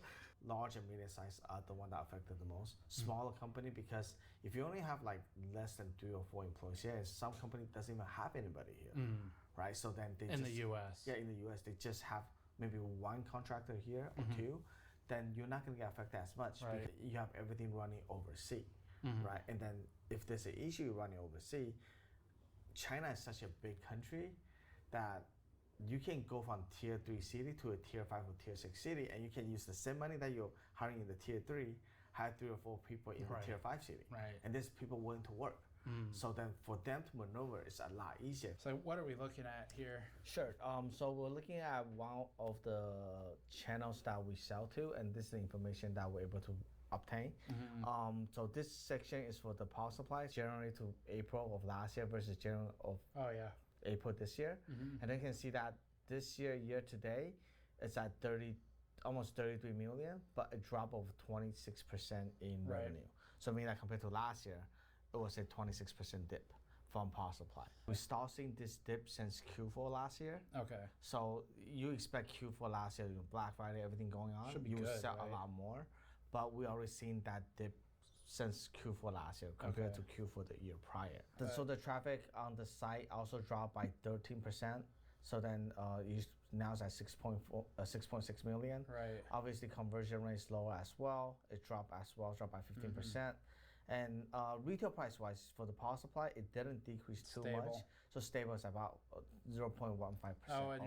Large and medium size are the one that affected the most. Smaller company, because if you only have like less than 3 or 4 employees, some company doesn't even have anybody here, right? So then they in just, the U.S. Yeah, in the U.S. they just have maybe 1 contractor here or 2. Then you're not gonna get affected as much because you have everything running overseas, right? And then if there's an issue running overseas, China is such a big country that you can go from tier 3 city to a tier 5 or tier 6 city, and you can use the same money that you're hiring in the tier 3, hire 3 or 4 people in the tier 5 city. And there's people willing to work. So then for them to maneuver, it's a lot easier. So what are we looking at here? Sure. So we're looking at one of the channels that we sell to, and this is the information that we're able to obtain. So this section is for the power supply, January to April of last year versus January of April this year. And you can see that this year to date, it's at almost 33 million, but a drop of 26% in revenue. So meaning that compared to last year, it was a 26% dip from power supply. We started seeing this dip since Q4 last year. Okay. So you expect Q4 last year, Black Friday, everything going on, Should be you good, would sell right? a lot more. But we already seen that dip since Q4 last year compared to Q4 the year prior. So the traffic on the site also dropped by 13%. So then now it's at 6.6 million. Right. Obviously conversion rate is lower as well. It dropped as well, dropped by 15%. And retail price wise for the power supply, it didn't decrease too much. So stable is about 0.15%. Oh, and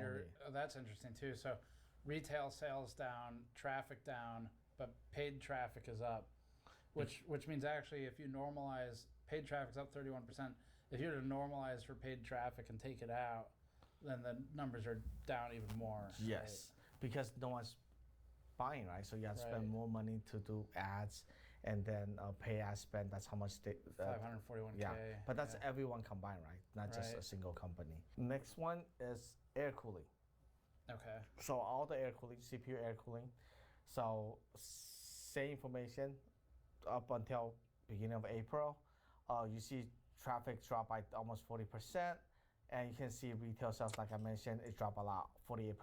that's interesting too. So retail sales down, traffic down, but paid traffic is up. Which means actually if you normalize, paid traffic's up 31%. If you were to normalize for paid traffic and take it out, then the numbers are down even more. Yes, because no one's buying, right? So you have to spend more money to do ads, and then pay ad spend. That's how much they. 541K. Yeah, but that's everyone combined, right? Not just a single company. Next one is air cooling. Okay. So all the air cooling, CPU air cooling. So same information up until beginning of April. You see traffic drop by almost 40%. And you can see retail sales, like I mentioned, it dropped a lot, 48%.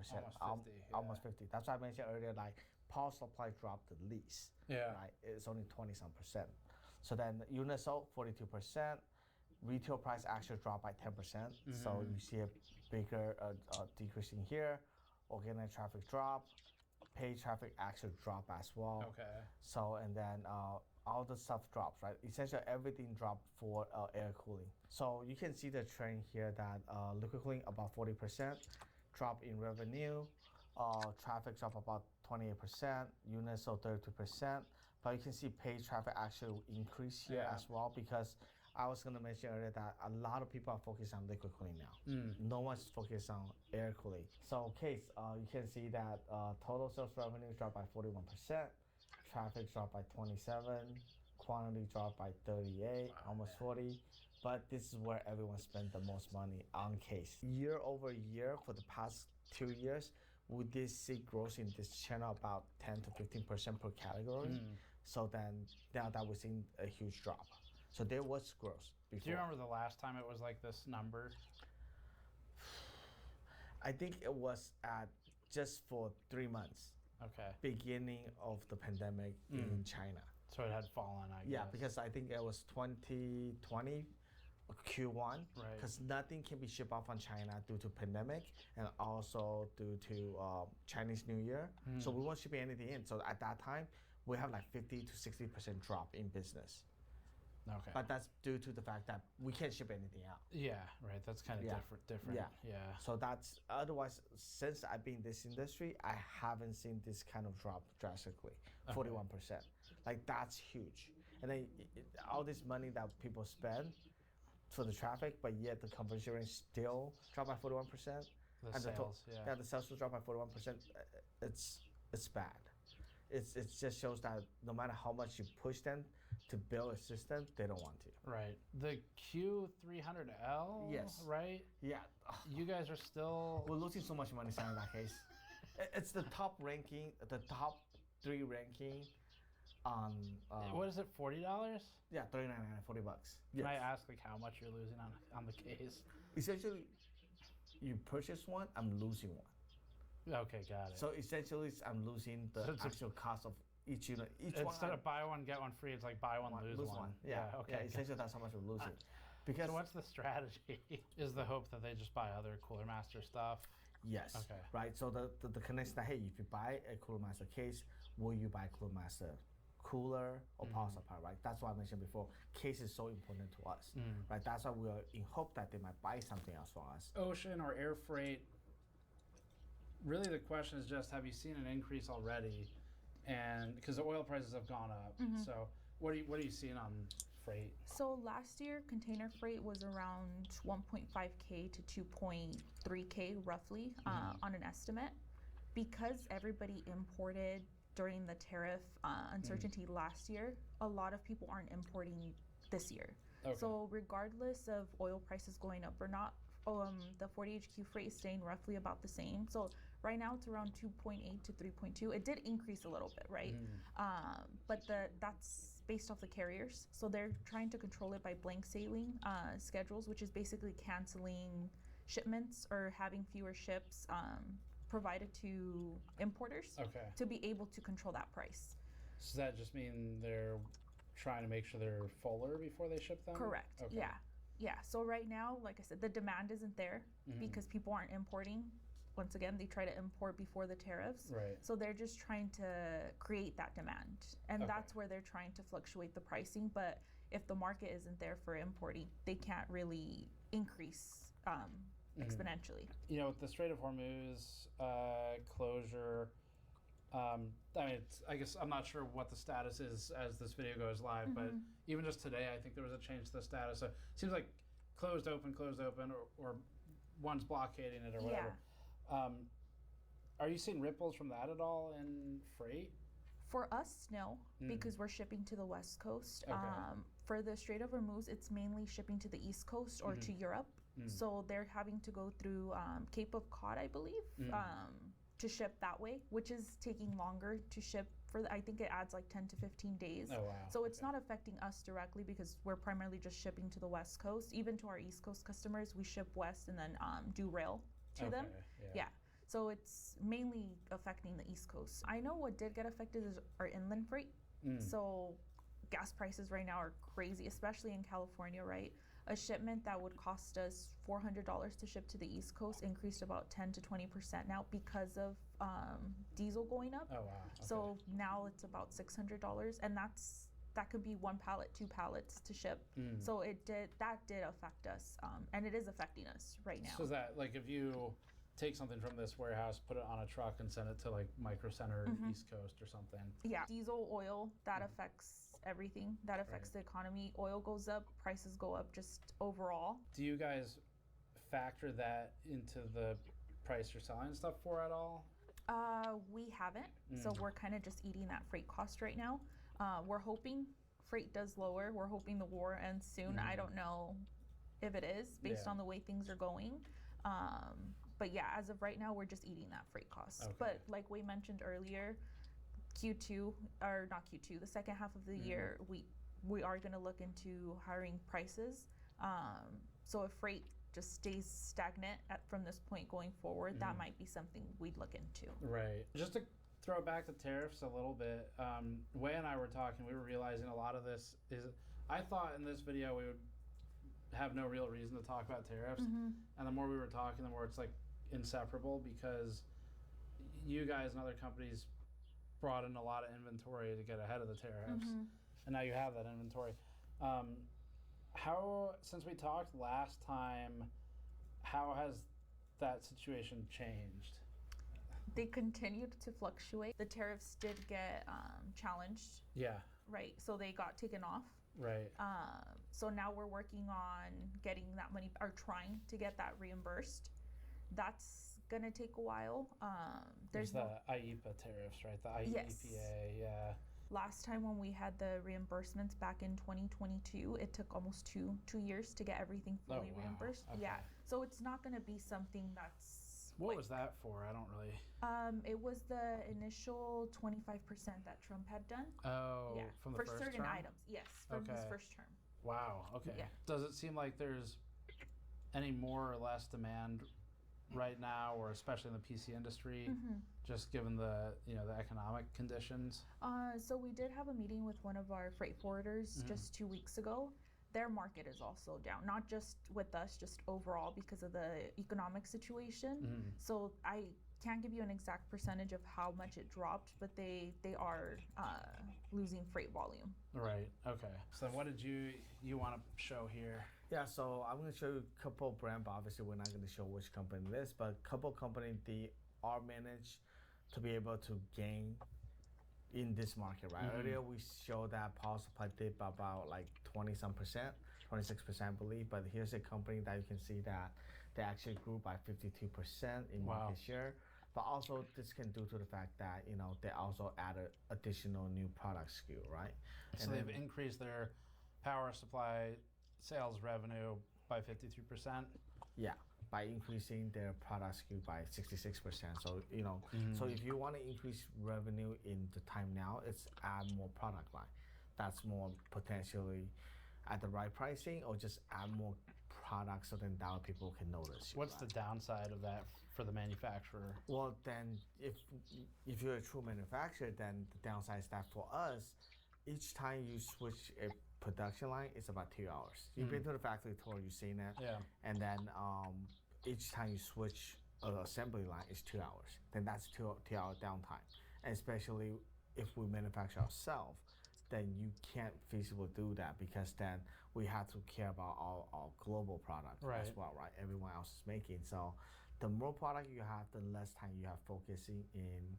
Almost 50. That's why I mentioned earlier, like power supply dropped the least. Yeah. Right? It's only 20-some%. So then unit sold, 42%. Retail price actually dropped by 10%. So you see a bigger decrease in here. Organic traffic drop. Paid traffic actually dropped as well. Okay. So, and then all the stuff drops, right? Essentially everything dropped for air cooling. So you can see the trend here that liquid cooling about 40%, drop in revenue, traffic drop about 28%, units sold 32%. But you can see paid traffic actually increase here as well, because I was gonna mention earlier that a lot of people are focused on liquid cooling now. No one's focused on air cooling. So case, you can see that total sales revenue dropped by 41%, traffic dropped by 27, quantity dropped by 38, almost 40. But this is where everyone spent the most money on case. Year over year for the past 2 years, we did see growth in this channel about 10 to 15% per category. So then now that we're seeing a huge drop. So there was growth before. Do you remember the last time it was like this number? I think it was at just for 3 months. Okay. Beginning of the pandemic in China. So it had fallen, I guess. Yeah, because I think it was 2020 Q1. Right. Because nothing can be shipped off from China due to pandemic and also due to Chinese New Year. So we weren't shipping anything in. So at that time, we have like 50 to 60% drop in business. Okay. But that's due to the fact that we can't ship anything out. Yeah, right. That's kind of different. Yeah. So that's, otherwise, since I've been in this industry, I haven't seen this kind of drop drastically, 41%. Like that's huge. And then all this money that people spend for the traffic, but yet the conversion rate still dropped by 41%. The sales, the sales will drop by 41%. It's bad. It just shows that no matter how much you push them to build a system, they don't want to. Right. The Q300L? Yes. Right? Yeah. You guys are still... We're losing so much money in that case. It's the top ranking, the top 3 ranking on... what is it, $40? Yeah, $39.40. Can I ask like how much you're losing on the case? essentially, you purchase one, I'm losing one. Okay, got it. So essentially, I'm losing the So it's a- actual cost of each unit. Each Instead one of buy one get one free, it's like buy one lose one. Yeah. Okay. Yeah. Essentially, that's how much we're losing. Because So what's the strategy? Is the hope that they just buy other Cooler Master stuff? yes. Okay. Right. So the connection that, hey, if you buy a Cooler Master case, will you buy Cooler Master cooler or power supply? Right. That's what I mentioned before. Case is so important to us. Right. That's why we are in hope that they might buy something else from us. Ocean or air freight? Really, the question is just: have you seen an increase already? And because the oil prices have gone up, so what are you seeing on freight? So last year, container freight was around 1.5K to 2.3K roughly on an estimate. Because everybody imported during the tariff uncertainty last year, a lot of people aren't importing this year. Okay. So regardless of oil prices going up or not, the 40HQ freight is staying roughly about the same. So right now it's around 2.8 to 3.2. It did increase a little bit, right? But that's based off the carriers. So they're trying to control it by blank sailing schedules, which is basically canceling shipments or having fewer ships provided to importers to be able to control that price. Does that just mean they're trying to make sure they're fuller before they ship them? Correct. Okay. Yeah. So right now, like I said, the demand isn't there because people aren't importing. Once again, they try to import before the tariffs. Right. So they're just trying to create that demand. And that's where they're trying to fluctuate the pricing. But if the market isn't there for importing, they can't really increase exponentially. You know, with the Strait of Hormuz closure, I mean, I guess I'm not sure what the status is as this video goes live, but even just today, I think there was a change to the status. So it seems like closed, open, or one's blockading it or whatever. Are you seeing ripples from that at all in freight? For us, no, because we're shipping to the West Coast. For the Strait of Hormuz, it's mainly shipping to the East Coast or to Europe. So they're having to go through Cape of Cod, I believe, to ship that way, which is taking longer to ship. I think it adds like 10 to 15 days. Oh, wow. So it's not affecting us directly because we're primarily just shipping to the West Coast. Even to our East Coast customers, we ship west and then do rail to them. Yeah. So it's mainly affecting the East Coast. I know what did get affected is our inland freight. So gas prices right now are crazy, especially in California, right? A shipment that would cost us $400 to ship to the East Coast increased about 10 to 20% now because of diesel going up. Oh, wow. Okay. So now it's about $600, and that could be 1 pallet, 2 pallets to ship. So that did affect us, and it is affecting us right now. So is that like if you take something from this warehouse, put it on a truck, and send it to like Micro Center East Coast or something? Yeah, diesel, oil, that affects everything. That affects the economy. Oil goes up, prices go up just overall. Do you guys factor that into the price you're selling stuff for at all? We haven't. So we're kind of just eating that freight cost right now. We're hoping freight does lower. We're hoping the war ends soon. I don't know if it is based on the way things are going. But yeah, as of right now, we're just eating that freight cost. But like we mentioned earlier, Q2, or not Q2, the second half of the year, we are going to look into hiring prices. So if freight just stays stagnant from this point going forward, that might be something we'd look into. Right. Just to throw back the tariffs a little bit, Wei and I were talking, we were realizing a lot of this is, I thought in this video we would have no real reason to talk about tariffs. And the more we were talking, the more it's like inseparable, because you guys and other companies brought in a lot of inventory to get ahead of the tariffs, and now you have that inventory. How, since we talked last time, how has that situation changed? They continued to fluctuate. The tariffs did get challenged. Yeah. Right. So they got taken off. Right. So now we're working on getting that money, or trying to get that reimbursed. That's gonna take a while. There's the IEPA tariffs, right? The IEPA, Yes. Yeah. Last time when we had the reimbursements back in 2022, it took almost two years to get everything fully reimbursed. Okay. Yeah. So it's not gonna be something that's. What was that for? I don't really. It was the initial 25% that Trump had done. Oh, yeah. from the for first certain term? items, yes, from his Okay. first term. Wow. Okay. Yeah. Does it seem like there's any more or less demand right now, or especially in the PC industry, just given the the economic conditions? So we did have a meeting with one of our freight forwarders just 2 weeks ago. Their market is also down, not just with us, just overall because of the economic situation. So I can't give you an exact percentage of how much it dropped, but they are losing freight volume. Right. Okay. So what did you want to show here? Yeah, so I'm going to show you a couple of brands, but obviously we're not going to show which company it is, but a couple of companies, they are managed to be able to gain in this market, right? Earlier we showed that power supply dip about like 20-some%, 26% I believe, but here's a company that you can see that they actually grew by 52% in market share. But also this can due to the fact that, they also added additional new product SKU, right? So they've increased their power supply sales revenue by 52%? Yeah, by increasing their product SKU by 66%. So, so if you want to increase revenue in the time now, it's add more product line. That's more potentially at the right pricing, or just add more products so then that people can notice you. What's the downside of that for the manufacturer? Well, then if you're a true manufacturer, then the downside is that for us, each time you switch a production line, it's about 2 hours. You've been to the factory tour, you've seen it. Yeah. And then each time you switch an assembly line, it's 2 hours. Then that's 2 hour downtime. And especially if we manufacture ourselves, then you can't feasibly do that, because then we have to care about our global product as well, right? Everyone else is making. So the more product you have, the less time you have focusing in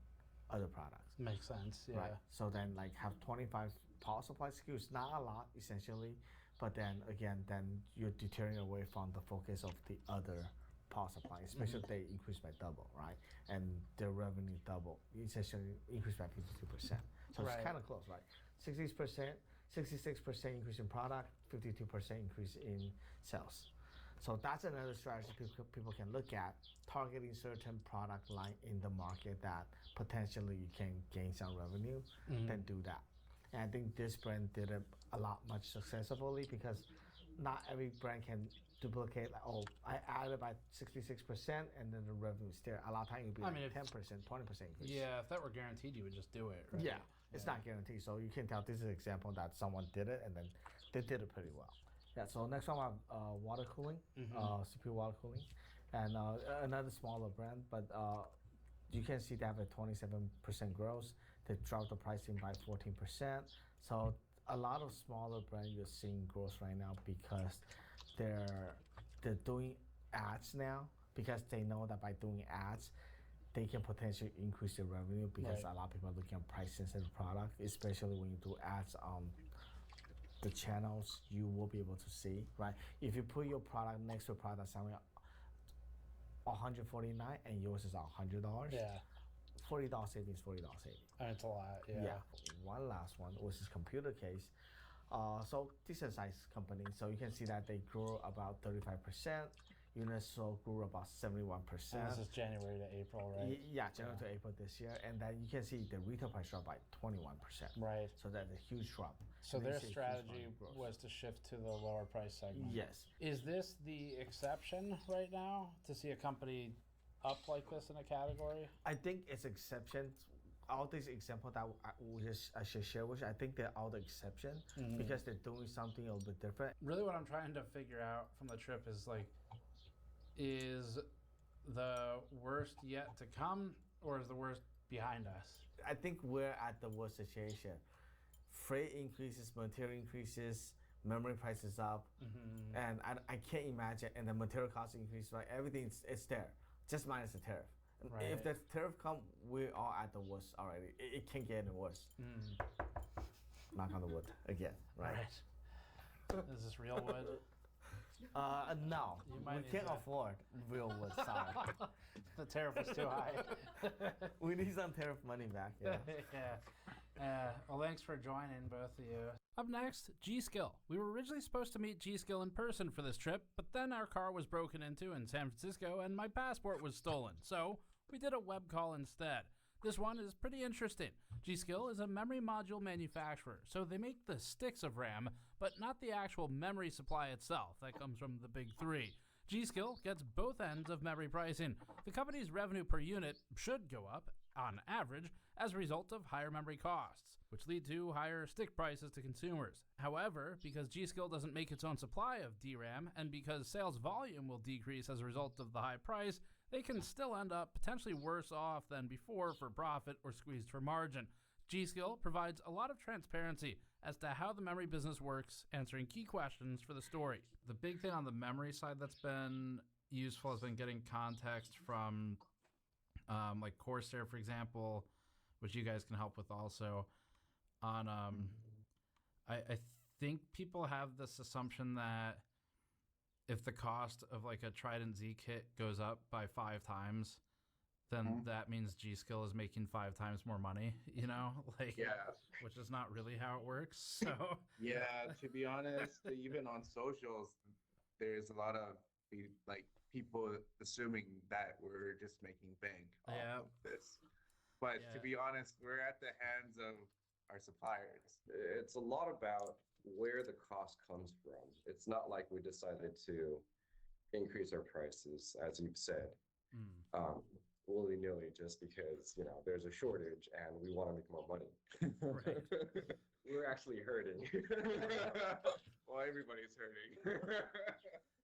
other products. Makes sense, yeah. Right? So then like have 25 power supply SKUs, not a lot essentially, but then again, then you're deterring away from the focus of the other power supply, especially if they increase by double, right? And their revenue double, essentially increase by 52%. So it's kind of close, right? 66% increase in product, 52% increase in sales. So that's another strategy people can look at, targeting certain product line in the market that potentially you can gain some revenue, then do that. And I think this brand did it a lot much successfully, because not every brand can duplicate, like, oh, I added by 66% and then the revenue is there. A lot of times it would be 10%, 20% increase. Yeah, if that were guaranteed, you would just do it, right? Yeah, it's not guaranteed. So you can tell this is an example that someone did it and then they did it pretty well. Yeah, so next one I have water cooling, CPU water cooling. And another smaller brand, but you can see they have a 27% growth. They dropped the pricing by 14%. So a lot of smaller brands you're seeing growth right now because they're doing ads now, because they know that by doing ads, they can potentially increase their revenue, because a lot of people are looking at price sensitive product, especially when you do ads on the channels you will be able to see, right? If you put your product next to a product that's selling $149 and yours is $100, $40 savings, $40 savings. That's a lot, yeah. One last one, which is computer case. So decent sized company. So you can see that they grew about 35%. Units sold grew about 71%. And this is January to April, right? Yeah, January to April this year. And then you can see the retail price dropped by 21%. Right. So that's a huge drop. So their strategy was to shift to the lower price segment. Yes. Is this the exception right now, to see a company up like this in a category? I think it's exception. All these examples that I should share with you, I think they're all the exception, because they're doing something a little bit different. Really what I'm trying to figure out from the trip is like, is the worst yet to come, or is the worst behind us? I think we're at the worst situation. Freight increases, material increases, memory prices up, and I can't imagine, and the material cost increase, right? Everything is there, just minus the tariff. Right. If the tariff come, we are at the worst already. It can't get any worse. Knock on the wood again, right? Is this real wood? No, we can't afford real wood. Sorry, the tariff was too high. We need some tariff money back. Yeah. Well, thanks for joining, both of you. Up next, G-Skill. We were originally supposed to meet G-Skill in person for this trip, but then our car was broken into in San Francisco and my passport was stolen, so we did a web call instead. This one is pretty interesting. G-Skill is a memory module manufacturer, so they make the sticks of RAM, but not the actual memory supply itself. That comes from the big three. G-Skill gets both ends of memory pricing. The company's revenue per unit should go up, on average, as a result of higher memory costs, which lead to higher stick prices to consumers. However, because G-Skill doesn't make its own supply of DRAM, and because sales volume will decrease as a result of the high price, they can still end up potentially worse off than before for profit or squeezed for margin. G-Skill provides a lot of transparency as to how the memory business works, answering key questions for the story. The big thing on the memory side that's been useful has been getting context from like Corsair, for example, which you guys can help with also. On I think people have this assumption that if the cost of like a Trident Z kit goes up by 5 times, then that means G-Skill is making 5 times more money, you know, like, which is not really how it works. So yeah, to be honest, even on socials, there's a lot of like people assuming that we're just making bank off of this. But to be honest, we're at the hands of our suppliers. It's a lot about where the cost comes from. It's not like we decided to increase our prices, as you've said. Willy-nilly just because, you know, there's a shortage and we want to make more money. Right. We're actually hurting. Well, everybody's hurting.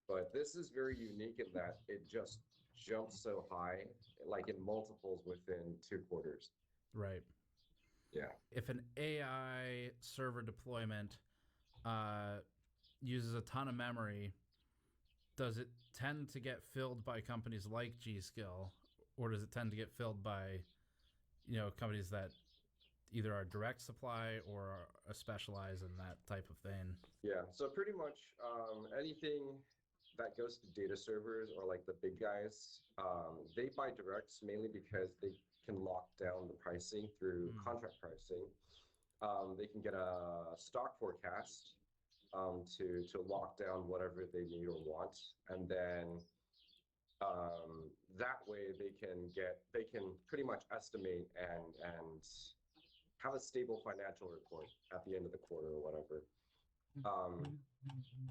But this is very unique in that it just jumps so high, like in multiples within 2 quarters. Right. Yeah. If an AI server deployment uses a ton of memory, does it tend to get filled by companies like G-Skill, or does it tend to get filled by, you know, companies that either are direct supply or specialize in that type of thing? Yeah, so pretty much anything that goes to data servers or like the big guys, they buy directs mainly because they can lock down the pricing through contract pricing. They can get a stock forecast to lock down whatever they need or want, and then that way they can pretty much estimate and have a stable financial report at the end of the quarter or whatever.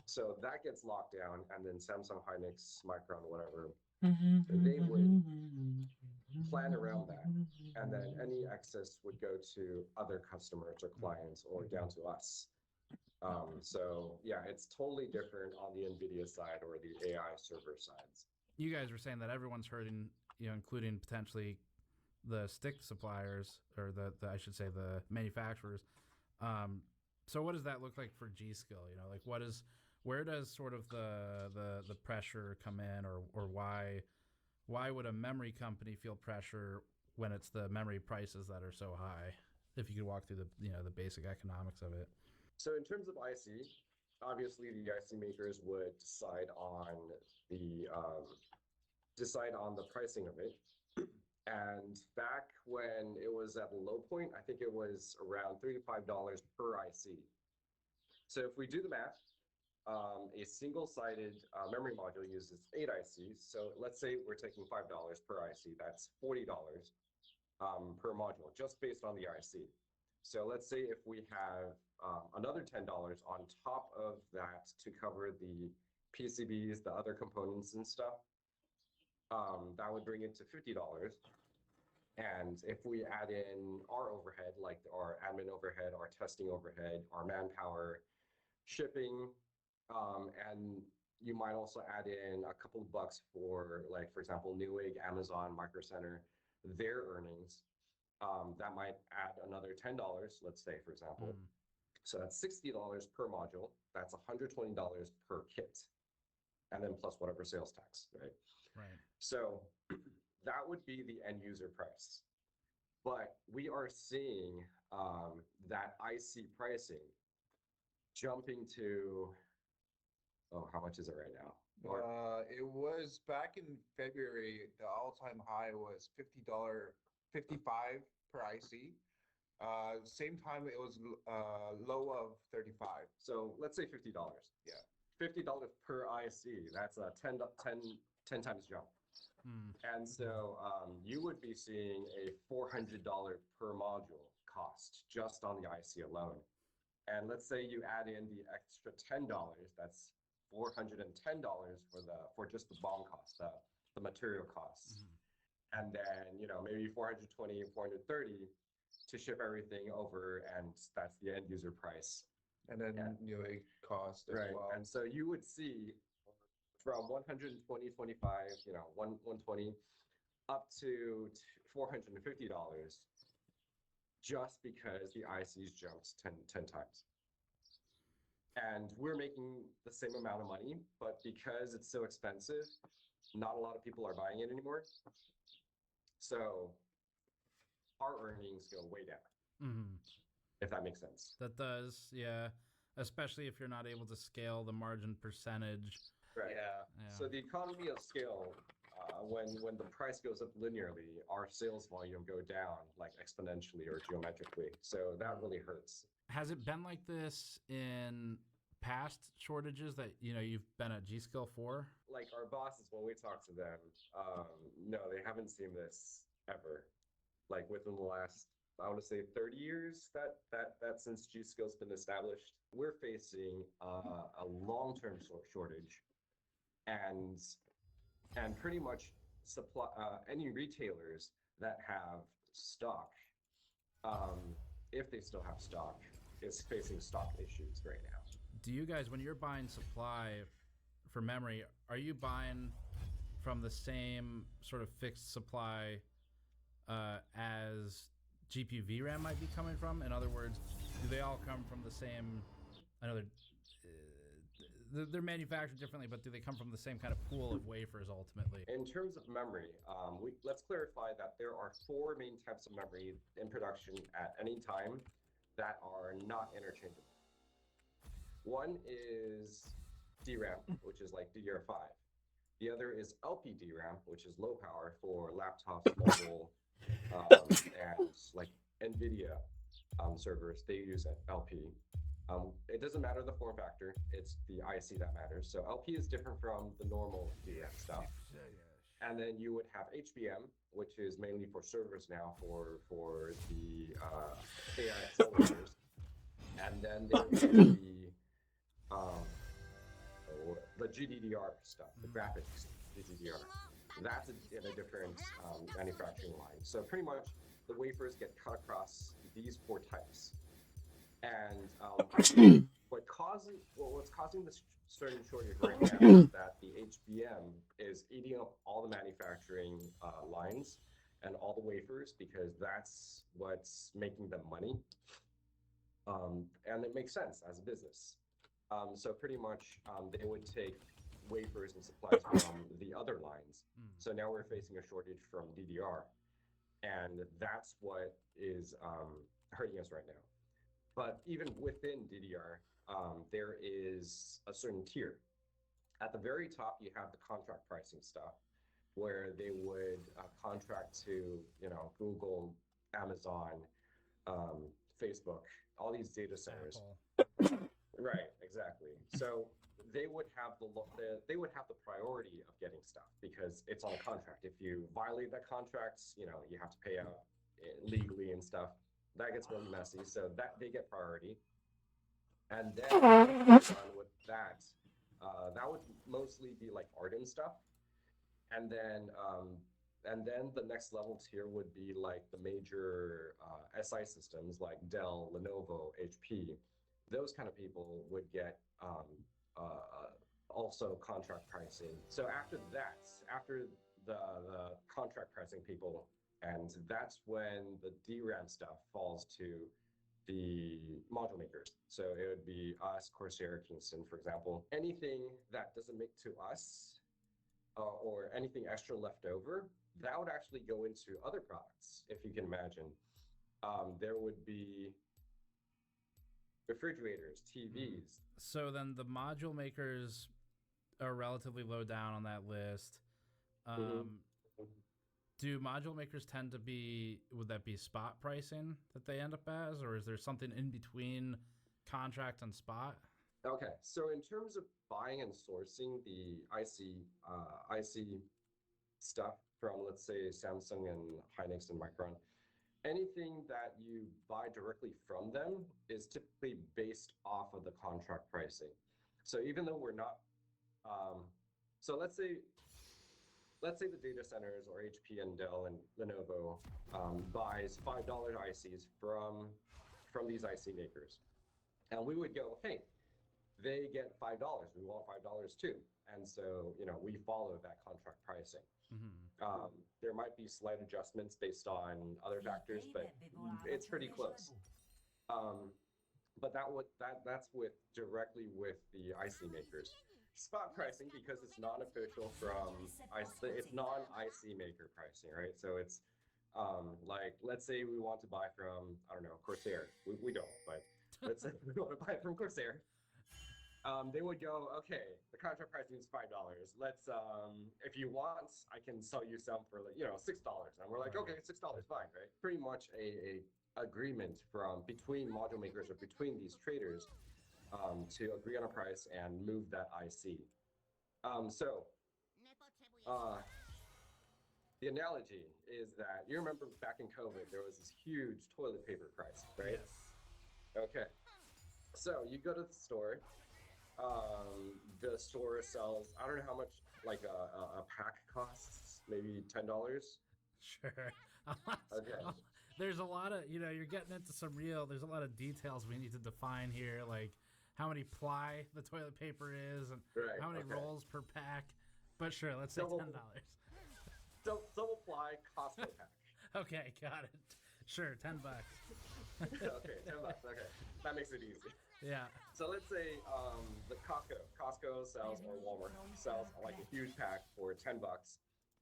So that gets locked down, and then Samsung, Hynix, Micron, whatever, they would plan around that, and then any excess would go to other customers or clients or down to us. So yeah, it's totally different on the NVIDIA side or the AI server sides. You guys were saying that everyone's hurting, you know, including potentially the stick suppliers, or the I should say the manufacturers. So what does that look like for G-Skill? You know, like where does sort of the pressure come in, or why would a memory company feel pressure when it's the memory prices that are so high? If you could walk through the basic economics of it. So in terms of IC, obviously the IC makers would decide on the pricing of it. And back when it was at the low point, I think it was around $3 to $5 per IC. So if we do the math, a single-sided memory module uses 8 ICs. So let's say we're taking $5 per IC. That's $40 per module, just based on the IC. So let's say if we have another $10 on top of that to cover the PCBs, the other components and stuff, that would bring it to $50. And if we add in our overhead, like our admin overhead, our testing overhead, our manpower, shipping, and you might also add in a couple of bucks for, like, for example, Newegg, Amazon, Micro Center, their earnings, that might add another $10, let's say, for example. So that's $60 per module. That's $120 per kit. And then plus whatever sales tax, right? Right. So that would be the end user price. But we are seeing that IC pricing jumping to, how much is it right now? It was back in February, the all-time high was $55 per IC. Same time it was low of 35. So let's say $50. Yeah. $50 per IC. That's a 10 times jump. And so you would be seeing a $400 per module cost just on the IC alone. And let's say you add in the extra $10, that's $410 for just the BOM cost, the material costs. And then, maybe 420, 430 to ship everything over, and that's the end user price. And then UA cost as well. And so you would see from 120, 25, 120 up to $450 just because the ICs jumped 10 times. And we're making the same amount of money, but because it's so expensive, not a lot of people are buying it anymore. So our earnings go way down, if that makes sense. That does, yeah. Especially if you're not able to scale the margin percentage. Right. Yeah. So the economy of scale, when the price goes up linearly, our sales volume go down like exponentially or geometrically. So that really hurts. Has it been like this in past shortages that you've been at G-Skill for? Like our bosses, when we talk to them, no, they haven't seen this ever. Like within the last, I want to say 30 years that since G-Skill's been established, we're facing a long-term shortage, and pretty much supply any retailers that have stock, if they still have stock, is facing stock issues right now. Do you guys, when you're buying supply for memory, are you buying from the same sort of fixed supply as GPU VRAM might be coming from? In other words, do they all come from the same, they're manufactured differently, but do they come from the same kind of pool of wafers ultimately? In terms of memory, let's clarify that there are 4 main types of memory in production at any time that are not interchangeable. One is DRAM, which is like DDR5. The other is LP DRAM, which is low power for laptops, mobile, and like NVIDIA servers. They use LP. It doesn't matter the form factor, it's the IC that matters. So LP is different from the normal DRAM stuff. And then you would have HBM, which is mainly for servers now for the AI accelerators. And then there would be the GDDR stuff, the graphics GDDR. That's in a different manufacturing line. So pretty much the wafers get cut across these 4 types. And what's causing this certain shortage right now is that the HBM is eating up all the manufacturing lines and all the wafers, because that's what's making them money. And it makes sense as a business. So pretty much they would take wafers and supplies from the other lines. So now we're facing a shortage from DDR. And that's what is hurting us right now. But even within DDR, there is a certain tier. At the very top, you have the contract pricing stuff, where they would contract to, Google, Amazon, Facebook, all these data centers. Right, exactly. So they would have the priority of getting stuff because it's on a contract. If you violate that contract, you have to pay out legally and stuff. That gets really messy. So that they get priority. And then with that, that would mostly be like Arden stuff. And then the next level tier would be like the major SI systems like Dell, Lenovo, HP. Those kind of people would get also contract pricing. So after the contract pricing people, and that's when the DRAM stuff falls to the module makers. So it would be us, Corsair, Kingston, for example. Anything that doesn't make to us or anything extra left over, that would actually go into other products, if you can imagine. There would be refrigerators, TVs. So then the module makers are relatively low down on that list. Do module makers tend to be, would that be spot pricing that they end up as, or is there something in between contract and spot? Okay, so in terms of buying and sourcing the IC stuff from, let's say, Samsung and Hynix and Micron, anything that you buy directly from them is typically based off of the contract pricing. So even though we're not So let's say the data centers or HP and Dell and Lenovo buys $5 ICs from these IC makers, and we would go, hey, they get $5. We want $5 too, and so we follow that contract pricing. There might be slight adjustments based on other factors, but it's pretty close. But that's directly with the IC makers. Spot pricing, because it's non-official it's non-IC maker pricing, right? So it's like, let's say we want to buy from, I don't know, Corsair. We don't, but let's say we want to buy from Corsair. They would go, okay, the contract pricing is $5. Let's, if you want, I can sell you some for $6. And we're like, okay, $6, fine, right? Pretty much a agreement between module makers or between these traders to agree on a price and move that IC. The analogy is that you remember back in COVID, there was this huge toilet paper price, right? Yes. Okay. So you go to the store. The store sells, I don't know how much like a pack costs, maybe $10. Sure. Okay. There's a lot of, you're getting into there's a lot of details we need to define here, like how many ply the toilet paper is and how many rolls per pack. But sure, let's say $10. Double ply, cost per pack. Okay, got it. Sure, $10. Okay, $10. Okay, that makes it easy. Yeah. So let's say the Costco sells, or Walmart sells like a huge pack for $10,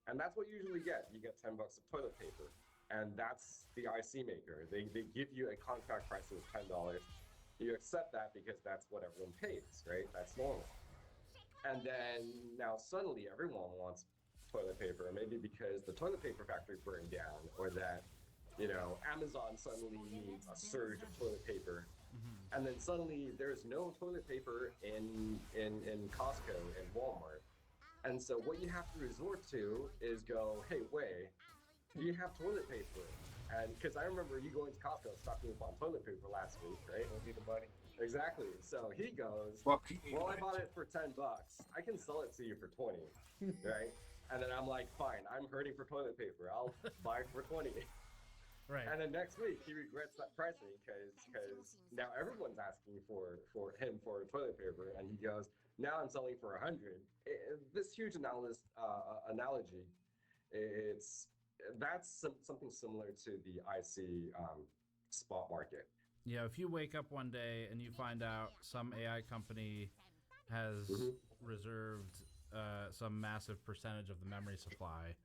and that's what you usually get. You get $10 of toilet paper, and that's the IC maker. They give you a contract price of $10. You accept that because that's what everyone pays, right? That's normal. And then now suddenly everyone wants toilet paper, maybe because the toilet paper factory burned down, or that Amazon suddenly needs a surge of toilet paper. And then suddenly there's no toilet paper in Costco and Walmart. And so what you have to resort to is go, hey, Wei, do you have toilet paper? And because I remember you going to Costco stocking up on toilet paper last week, right? Don't need the money. Exactly. So he goes, well, I bought it for $10. I can sell it to you for 20, right? And then I'm like, fine, I'm hurting for toilet paper. I'll buy it for 20. Right. And then next week he regrets that pricing because now everyone's asking for him for toilet paper, and he goes, now I'm selling for 100. This huge analogy, that's something similar to the IC spot market. Yeah, if you wake up one day and you find out some AI company has reserved some massive percentage of the memory supply.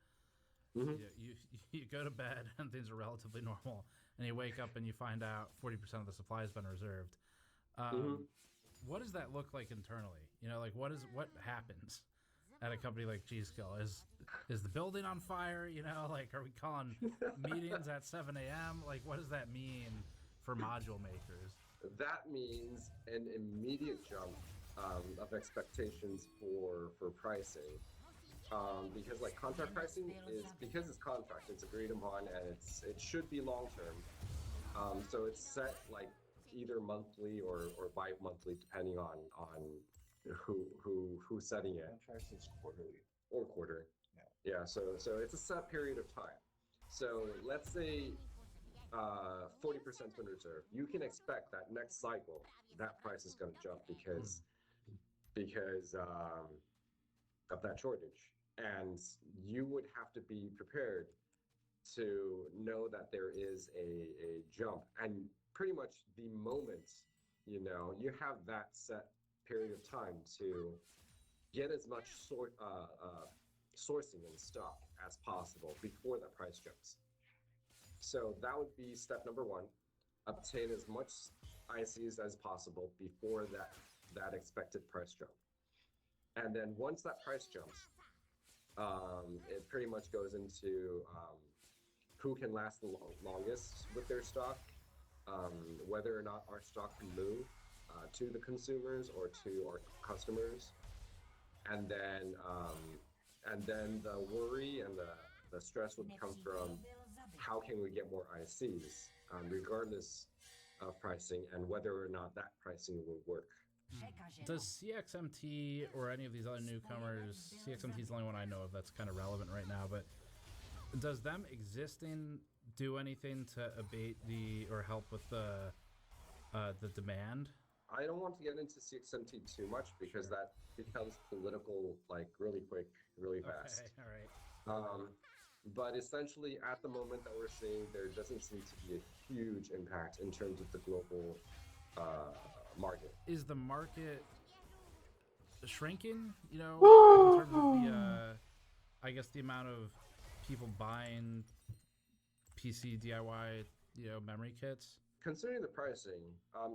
You go to bed and things are relatively normal, and you wake up and you find out 40% of the supply has been reserved. What does that look like internally? Like what happens at a company like G-Skill? Is the building on fire? Like are we calling meetings at 7 a.m.? Like what does that mean for module makers? That means an immediate jump of expectations for pricing. Because like contract pricing is, because it's contract, it's agreed upon, and it should be long term. So it's set like either monthly or bi-monthly, depending on who's setting it. Contract is quarterly. Or quarter. Yeah. So it's a set period of time. So let's say 40%'s been reserved. You can expect that next cycle that price is going to jump because of that shortage. And you would have to be prepared to know that there is a jump. And pretty much the moment, you have that set period of time to get as much sourcing in stock as possible before that price jumps. So that would be step number one: obtain as much ICs as possible before that expected price jump. And then once that price jumps, it pretty much goes into who can last the longest with their stock, whether or not our stock can move to the consumers or to our customers, and then the worry and the stress would come from how can we get more ICs, regardless of pricing and whether or not that pricing will work. Does CXMT or any of these other newcomers, CXMT is the only one I know of that's kind of relevant right now, but does them existing do anything to abate or help with the demand? I don't want to get into CXMT too much because that becomes political like really quick, really fast. Okay, all right. But essentially, at the moment that we're seeing, there doesn't seem to be a huge impact in terms of the global market. Is the market shrinking? You know, in terms of the, I guess the amount of people buying PC DIY, memory kits. Considering the pricing,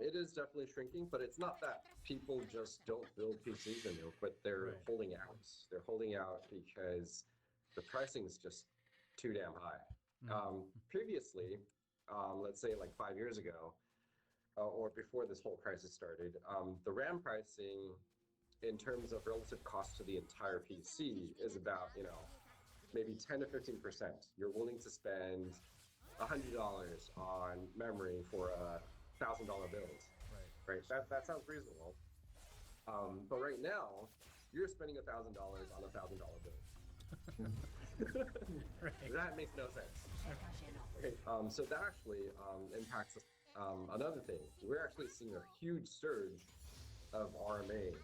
it is definitely shrinking, but it's not that people just don't build PCs anymore, but they're holding out. They're holding out because the pricing is just too damn high. Previously, let's say like 5 years ago, or before this whole crisis started, the RAM pricing in terms of relative cost to the entire PC is about, maybe 10 to 15%. You're willing to spend $100 on memory for a $1,000 build. Right. That sounds reasonable. But right now, you're spending $1,000 on a $1,000 build. That makes no sense. Okay, so that actually impacts another thing. We're actually seeing a huge surge of RMA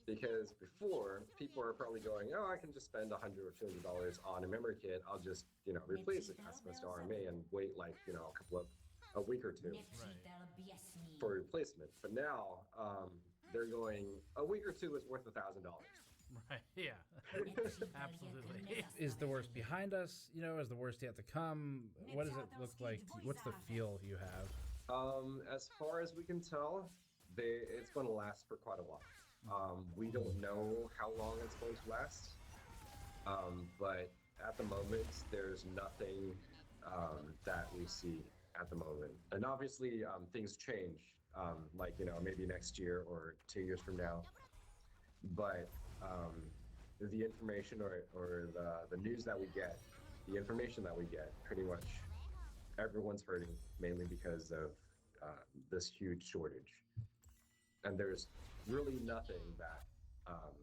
because before people are probably going, oh, I can just spend $100 or $200 on a memory kit. I'll just replace it as opposed to RMA and wait like a week or two for replacement. But now they're going a week or two is worth $1,000. Right. Yeah. Absolutely. Is the worst behind us? Is the worst yet to come? What does it look like? What's the feel you have? As far as we can tell, it's going to last for quite a while. We don't know how long it's going to last, but at the moment, there's nothing that we see at the moment. And obviously, things change, like maybe next year or 2 years from now. But the information or the news that we get, the information that we get, pretty much everyone's hurting, mainly because of this huge shortage. And there's really nothing that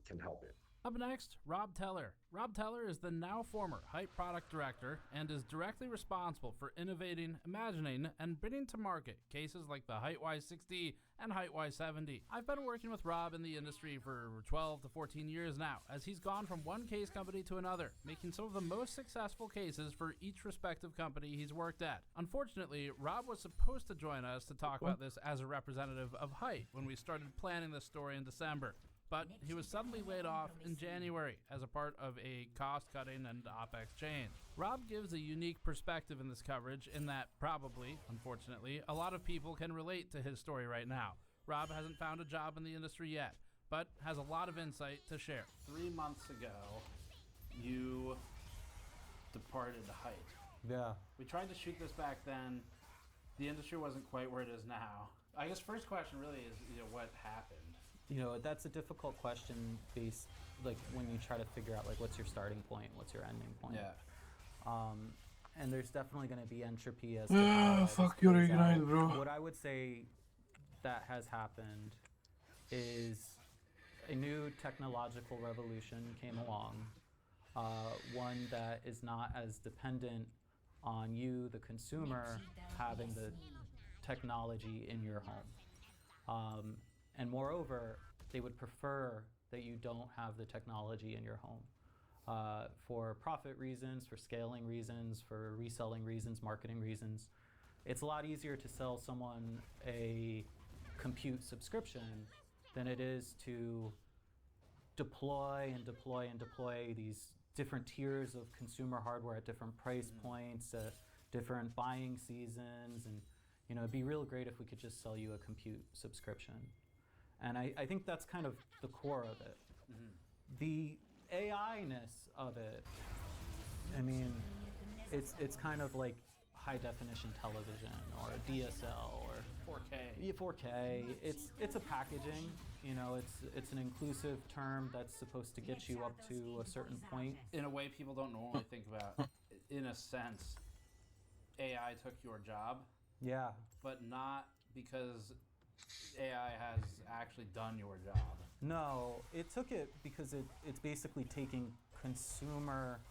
can help it. Up next, Rob Teller. Rob Teller is the now former Hype product director and is directly responsible for innovating, imagining, and bringing to market cases like the HeightWise 60 and HeightWise 70. I've been working with Rob in the industry for 12 to 14 years now, as he's gone from one case company to another, making some of the most successful cases for each respective company he's worked at. Unfortunately, Rob was supposed to join us to talk about this as a representative of Height when we started planning this story in December. But he was suddenly laid off in January as a part of a cost-cutting and OpEx change. Rob gives a unique perspective in this coverage in that probably, unfortunately, a lot of people can relate to his story right now. Rob hasn't found a job in the industry yet, but has a lot of insight to share. 3 months ago, you departed Height. Yeah. We tried to shoot this back then. The industry wasn't quite where it is now. I guess first question really is, what happened? That's a difficult question based, like, when you try to figure out, like, what's your starting point, what's your ending point. Yeah. And there's definitely going to be entropy as to how fuck your grind, bro. What I would say that has happened is a new technological revolution came along, one that is not as dependent on you, the consumer, having the technology in your home. And moreover, they would prefer that you don't have the technology in your home for profit reasons, for scaling reasons, for reselling reasons, marketing reasons. It's a lot easier to sell someone a compute subscription than it is to deploy these different tiers of consumer hardware at different price points, different buying seasons. And it'd be real great if we could just sell you a compute subscription. And I think that's kind of the core of it. The AI-ness of it, I mean, it's kind of like high definition television or DSL or 4K. 4K. It's a packaging. It's an inclusive term that's supposed to get you up to a certain point. In a way people don't normally think about. In a sense, AI took your job. Yeah. But not because AI has actually done your job. No, it took it because it's basically taking consumer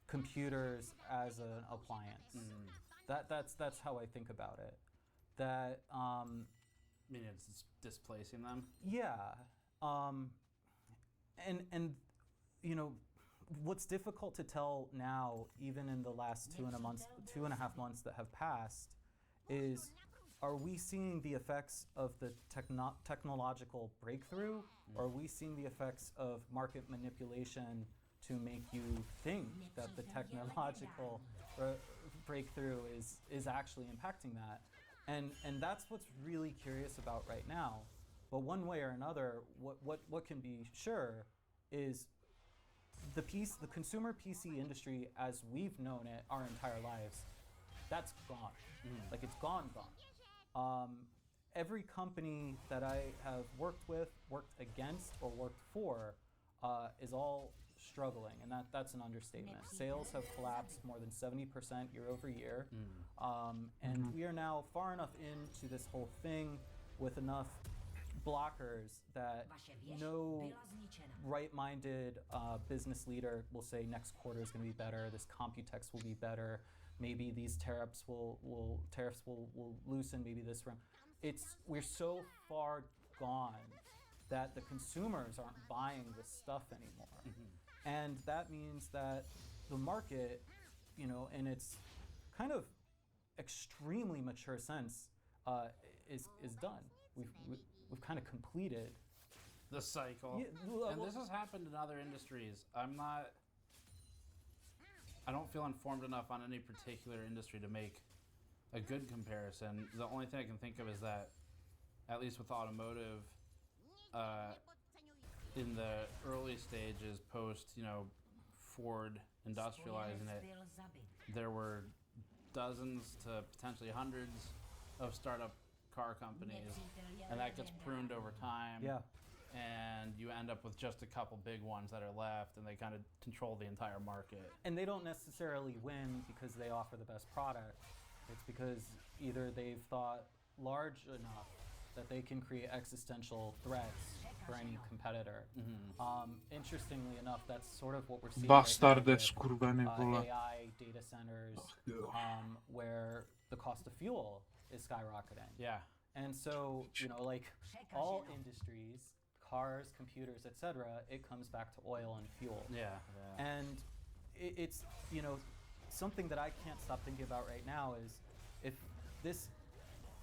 computers as an appliance. That's how I think about it. That I mean, it's displacing them. yeah, and you know, what's difficult to tell now, even in the last 2.5 months that have passed, is are we seeing the effects of the technological breakthrough, or are we seeing the effects of market manipulation to make you think that the technological breakthrough is actually impacting that? And that's what's really curious about right now. But one way or another, what can be sure is the consumer PC industry as we've known it our entire lives, that's gone. Like it's gone. Every company that I have worked with, worked against, or worked for is all struggling, and that's an understatement. Sales have collapsed more than 70% year over year, and we are now far enough into this whole thing with enough blockers that no right-minded business leader will say next quarter is going to be better, this Computex will be better, maybe these tariffs will loosen, maybe this round. We're so far gone that the consumers aren't buying this stuff anymore. And that means that the market, in its kind of extremely mature sense, is done. We've kind of completed the cycle. Yeah, and this has happened in other industries. I don't feel informed enough on any particular industry to make a good comparison. The only thing I can think of is that, at least with automotive, in the early stages post, Ford industrializing it, there were dozens to potentially hundreds of startup car companies, and that gets pruned over time. Yeah. And you end up with just a couple big ones that are left, and they kind of control the entire market. And they don't necessarily win because they offer the best product. It's because either they've thought large enough that they can create existential threats for any competitor. Interestingly enough, that's sort of what we're seeing Bastarde right skurweny now vole. with AI data centers, where the cost of fuel is skyrocketing. Yeah. And so, like all industries, cars, computers, etc., it comes back to oil and fuel. Yeah. And it's, something that I can't stop thinking about right now is if this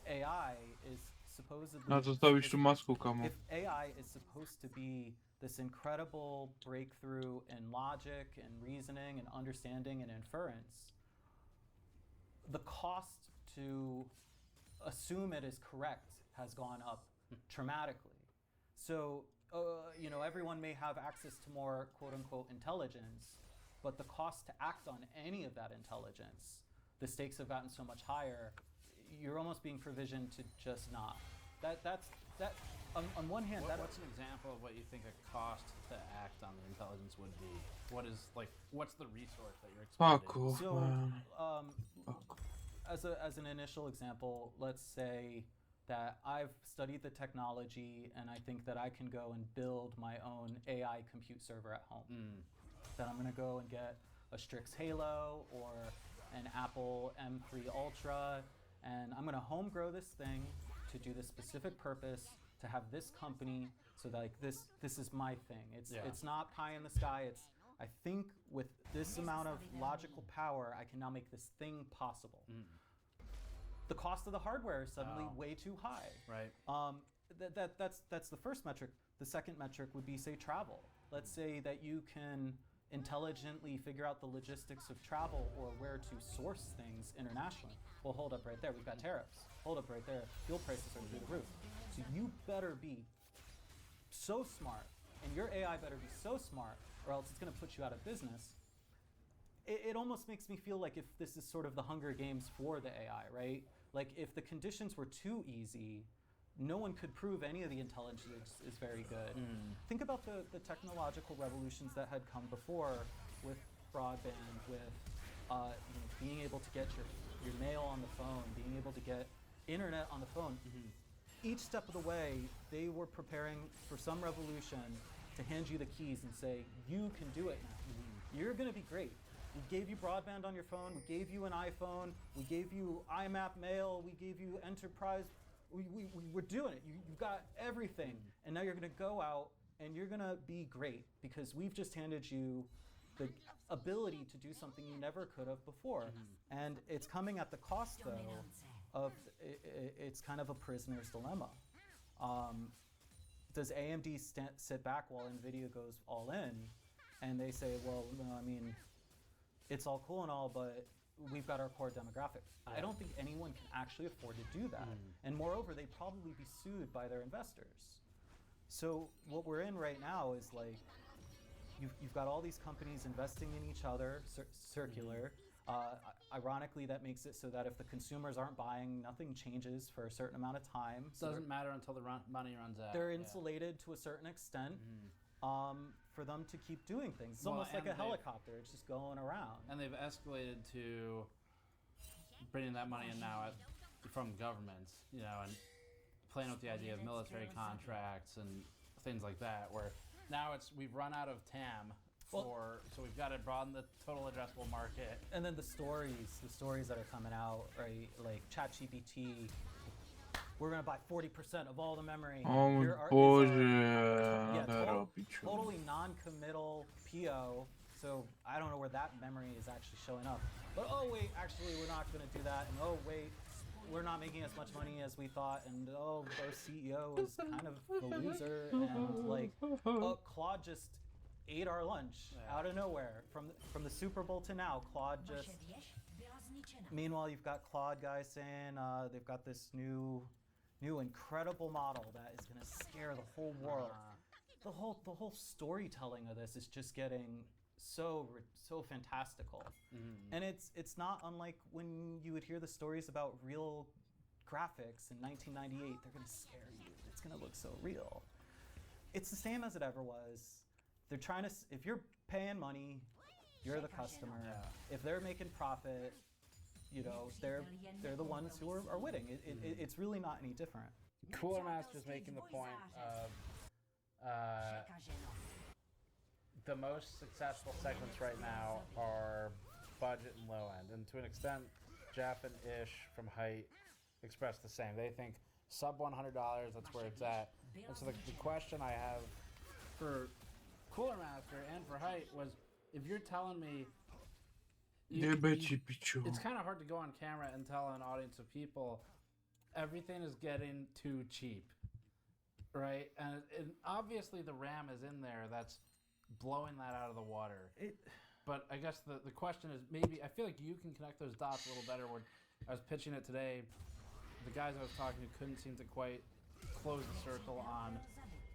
AI is supposedly... No, zostawić tu masku, komu? If AI is supposed to be this incredible breakthrough in logic and reasoning and understanding and inference, the cost to assume it is correct has gone up dramatically. So, everyone may have access to more quote-unquote intelligence, but the cost to act on any of that intelligence, the stakes have gotten so much higher, you're almost being provisioned to just not. On one hand, what's an example of what you think a cost to act on the intelligence would be? What's the resource that you're expending? Fuck off, man. As an initial example, let's say that I've studied the technology and I think that I can go and build my own AI compute server at home. That I'm going to go and get a Strix Halo or an Apple M3 Ultra, and I'm going to home grow this thing to do this specific purpose, to have this company, so that this is my thing. It's not pie in the sky. I think with this amount of logical power, I can now make this thing possible. The cost of the hardware is suddenly way too high. Right. That's the first metric. The second metric would be, say, travel. Let's say that you can intelligently figure out the logistics of travel or where to source things internationally. Well, hold up right there. We've got tariffs. Hold up right there. Fuel prices are through the roof. So you better be so smart, and your AI better be so smart, or else it's going to put you out of business. It almost makes me feel like if this is sort of the Hunger Games for the AI, right? Like if the conditions were too easy, no one could prove any of the intelligence is very good. Think about the technological revolutions that had come before with broadband, with being able to get your mail on the phone, being able to get internet on the phone. each step of the way, they were preparing for some revolution to hand you the keys and say, you can do it now. You're going to be great. We gave you broadband on your phone. We gave you an iPhone. We gave you IMAP mail. We gave you enterprise. We're doing it. You've got everything. And now you're going to go out and you're going to be great because we've just handed you the ability to do something you never could have before. And it's coming at the cost, though, of it's kind of a prisoner's dilemma. Does AMD sit back while NVIDIA goes all in and they say, well, no, I mean, it's all cool and all, but we've got our core demographic. I don't think anyone can actually afford to do that. And moreover, they'd probably be sued by their investors. So what we're in right now is like, you've got all these companies investing in each other, circular. Ironically, that makes it so that if the consumers aren't buying, nothing changes for a certain amount of time. Doesn't matter until the money runs out. They're insulated to a certain extent for them to keep doing things. It's almost like a helicopter. It's just going around. And they've escalated to bringing that money in now from governments, you know, and playing with the idea of military contracts and things like that, where now we've run out of TAM. So we've got to broaden the total addressable market. And then the stories that are coming out, right? Like ChatGPT, we're gonna buy 40% of all the memory. Totally non-committal PO. So I don't know where that memory is actually showing up. But oh wait, actually we're not gonna do that. And oh wait, we're not making as much money as we thought. And oh, our CEO is kind of a loser. And like, oh, Claude just ate our lunch out of nowhere. From the Super Bowl to now, Claude just... Meanwhile, you've got Claude guys saying they've got this new incredible model that is going to scare the whole world. The whole storytelling of this is just getting so fantastical. And it's not unlike when you would hear the stories about real graphics in 1998. They're going to scare you. It's going to look so real. It's the same as it ever was. They're trying to, if you're paying money, you're the customer. If they're making profit, you know, they're the ones who are winning. It's really not any different. Cooler Master's making the point of the most successful segments right now are budget and low end. And to an extent, Jeff and Ish from Height expressed the same. They think sub $100, that's where it's at. And so the question I have for Cooler Master and for Height was, if you're telling me it's kind of hard to go on camera and tell an audience of people everything is getting too cheap, right? And obviously the RAM is in there that's blowing that out of the water. But I guess the question is, maybe, I feel like you can connect those dots a little better. When I was pitching it today, the guys I was talking to couldn't seem to quite close the circle on,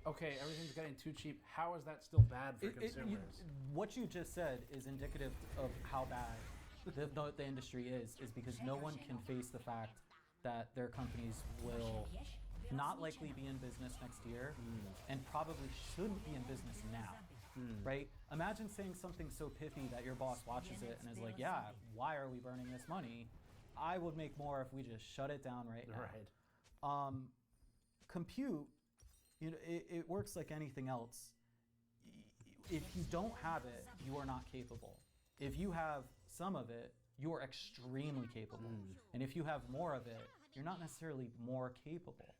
okay, everything's getting too cheap. How is that still bad for consumers? What you just said is indicative of how bad the industry is because no one can face the fact that their companies will not likely be in business next year and probably shouldn't be in business now, right? Imagine saying something so pithy that your boss watches it and is like, yeah, why are we burning this money? I would make more if we just shut it down right now. Right. Compute, you know, it works like anything else. If you don't have it, you are not capable. If you have some of it, you are extremely capable. And if you have more of it, you're not necessarily more capable.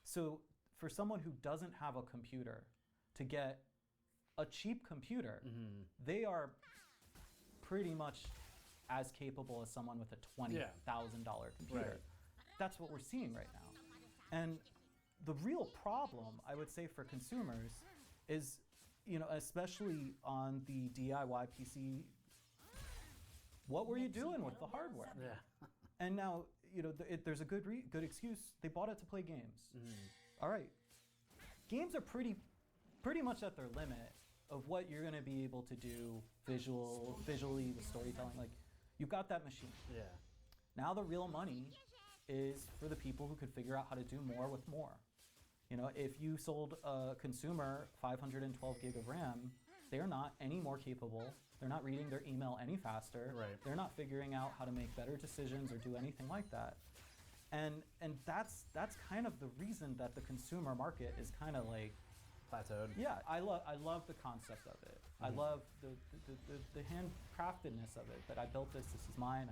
So for someone who doesn't have a computer to get a cheap computer, they are pretty much as capable as someone with a $20,000 computer. Right. That's what we're seeing right now. And the real problem, I would say, for consumers is, you know, especially on the DIY PC, what were you doing with the hardware? Yeah. And now, you know, there's a good excuse. They bought it to play games. All right. Games are pretty much at their limit of what you're going to be able to do visually, the storytelling. Like, you've got that machine. Yeah. Now the real money is for the people who could figure out how to do more with more. You know, if you sold a consumer 512 gig of RAM, they're not any more capable. They're not reading their email any faster. Right. They're not figuring out how to make better decisions or do anything like that. And that's kind of the reason that the consumer market is kind of like plateaued. Yeah, I love the concept of it. I love the handcraftedness of it. That I built this. This is mine.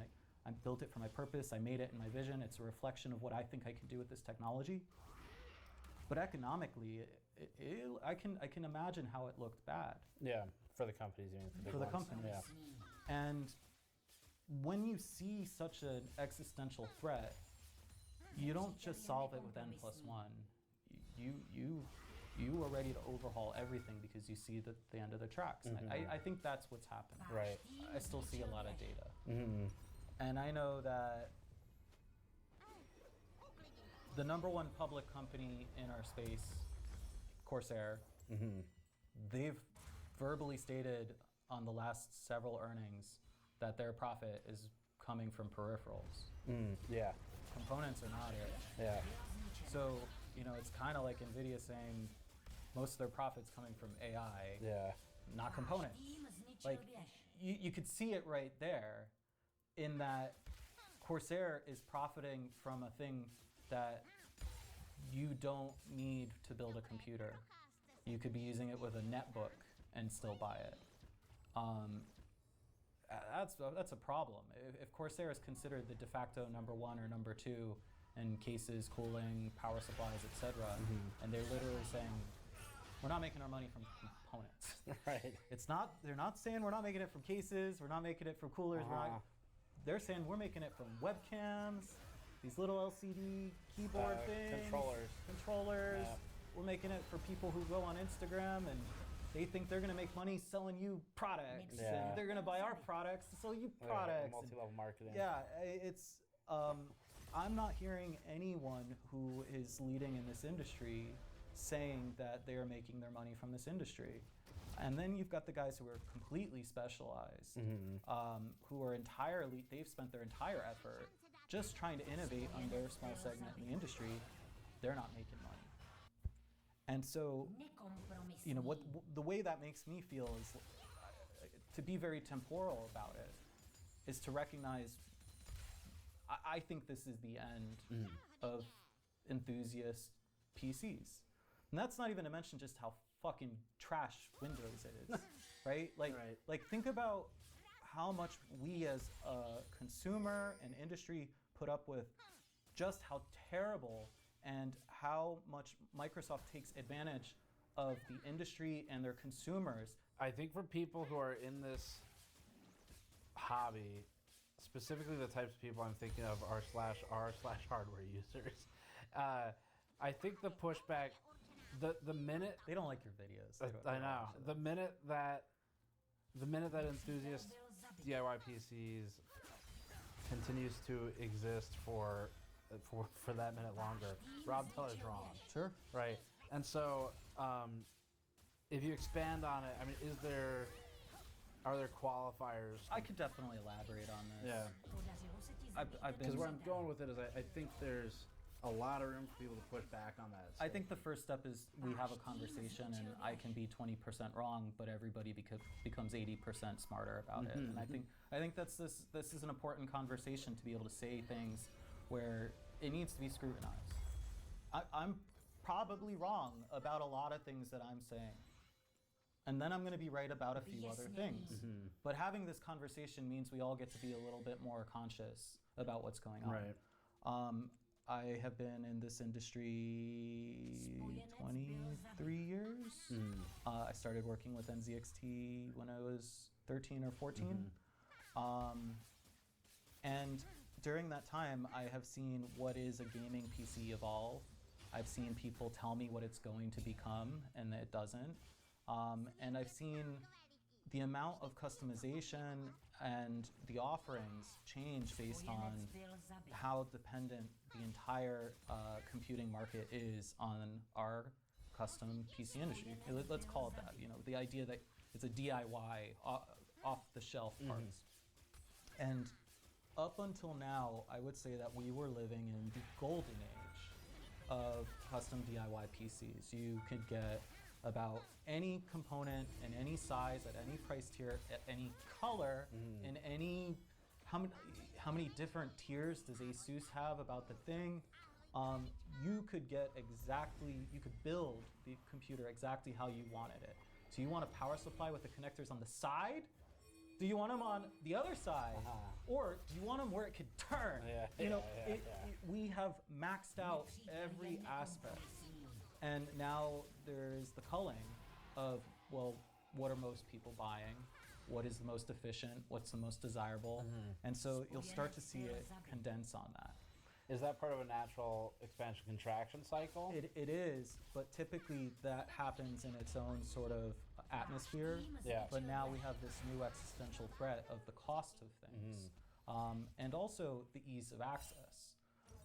I built it for my purpose. I made it in my vision. It's a reflection of what I think I can do with this technology. But economically, I can imagine how it looked bad. Yeah, for the companies, you mean, for the companies. Yeah. And when you see such an existential threat, you don't just solve it with N+1. You are ready to overhaul everything because you see the end of the tracks. Mm-hmm. I think that's what's happened. Right. I still see a lot of data. Mm-hmm. And I know that the #1 public company in our space, Corsair, they've verbally stated on the last several earnings that their profit is coming from peripherals. Yeah. Components are not it. Yeah. So, it's kind of like NVIDIA saying most of their profits coming from AI, not components. Like, you could see it right there in that Corsair is profiting from a thing that you don't need to build a computer. You could be using it with a netbook and still buy it. That's a problem. If Corsair is considered the de facto #1 or #2 in cases, cooling, power supplies, etc., and they're literally saying, we're not making our money from components. Right. They're not saying we're not making it from cases, we're not making it from coolers, they're saying we're making it from webcams, these little LCD keyboard things. Controllers. Yeah. We're making it for people who go on Instagram and they think they're going to make money selling you products. Yeah. And they're going to buy our products to sell you products. Multi-level marketing. Yeah, it's... I'm not hearing anyone who is leading in this industry saying that they are making their money from this industry. And then you've got the guys who are completely specialized, who are they've spent their entire effort just trying to innovate on their small segment in the industry. They're not making money. And so, the way that makes me feel is to be very temporal about it, is to recognize I think this is the end of enthusiast PCs. And that's not even to mention just how fucking trash Windows is, right? Like think about how much we as a consumer and industry put up with, just how terrible and how much Microsoft takes advantage of the industry and their consumers. I think for people who are in this hobby, specifically the types of people I'm thinking of are /r/hardware users. I think the pushback, the minute they don't like your videos. I know. The minute that enthusiast DIY PCs continues to exist for that minute longer, Rob Teller's wrong. Sure. Right. And so, if you expand on it, I mean, are there qualifiers? I could definitely elaborate on this. Yeah. Because where I'm going with it is I think there's a lot of room for people to push back on that. I think the first step is we have a conversation, and I can be 20% wrong, but everybody becomes 80% smarter about it. And I think this is an important conversation to be able to say things where it needs to be scrutinized. I'm probably wrong about a lot of things that I'm saying. And then I'm going to be right about a few other things. But having this conversation means we all get to be a little bit more conscious about what's going on. Right. I have been in this industry 23 years. I started working with NZXT when I was 13 or 14. And during that time, I have seen what is a gaming PC evolve. I've seen people tell me what it's going to become, and it doesn't. And I've seen the amount of customization and the offerings change based on how dependent the entire computing market is on our custom PC industry. Let's call it that. The idea that it's a DIY, off-the-shelf parts. And up until now, I would say that we were living in the golden age of custom DIY PCs. You could get about any component in any size, at any price tier, at any color, in any how many different tiers does ASUS have about the thing? You could build the computer exactly how you wanted it. So you want a power supply with the connectors on the side? Do you want them on the other side? Or do you want them where it could turn? We have maxed out every aspect. And now there's the culling of, well, what are most people buying? What is the most efficient? What's the most desirable? And so you'll start to see it condense on that. Is that part of a natural expansion contraction cycle? It is, but typically that happens in its own sort of atmosphere. Yeah. But now we have this new existential threat of the cost of things, and also the ease of access.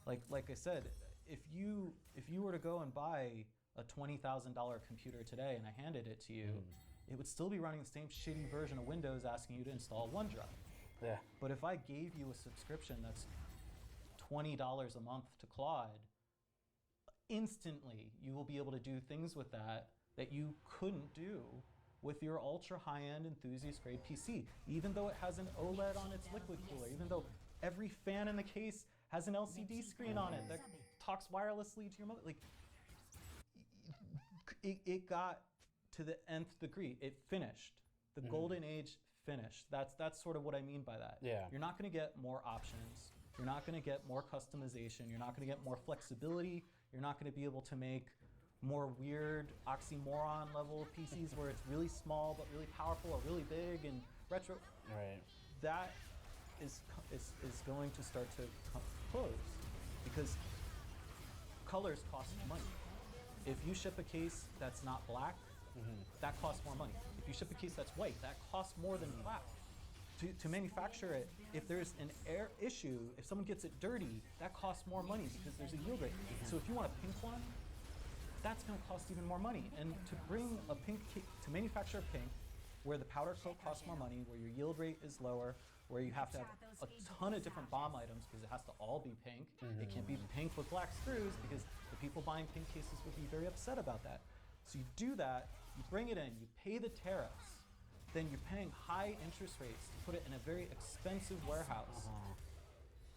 Like I said, if you were to go and buy a $20,000 computer today and I handed it to you, it would still be running the same shitty version of Windows asking you to install OneDrive. Yeah. But if I gave you a subscription that's $20 a month to Claude, instantly you will be able to do things with that you couldn't do with your ultra high-end enthusiast grade PC. Even though it has an OLED on its liquid cooler, even though every fan in the case has an LCD screen on it that talks wirelessly to your mother. Like, it got to the nth degree. It finished. The golden age finished. That's sort of what I mean by that. Yeah. You're not going to get more options. You're not going to get more customization. You're not going to get more flexibility. You're not going to be able to make more weird oxymoron level PCs where it's really small but really powerful or really big and retro. Right. That is going to start to close because colors cost money. If you ship a case that's not black, that costs more money. If you ship a case that's white, that costs more than black. To manufacture it, if there's an air issue, if someone gets it dirty, that costs more money because there's a yield rate. So if you want a pink one, that's going to cost even more money. And to bring a pink to manufacture a pink, where the powder coat costs more money, where your yield rate is lower, where you have to have a ton of different BOM items because it has to all be pink. It can't be pink with black screws because the people buying pink cases would be very upset about that. So you do that, you bring it in, you pay the tariffs, then you're paying high interest rates to put it in a very expensive warehouse,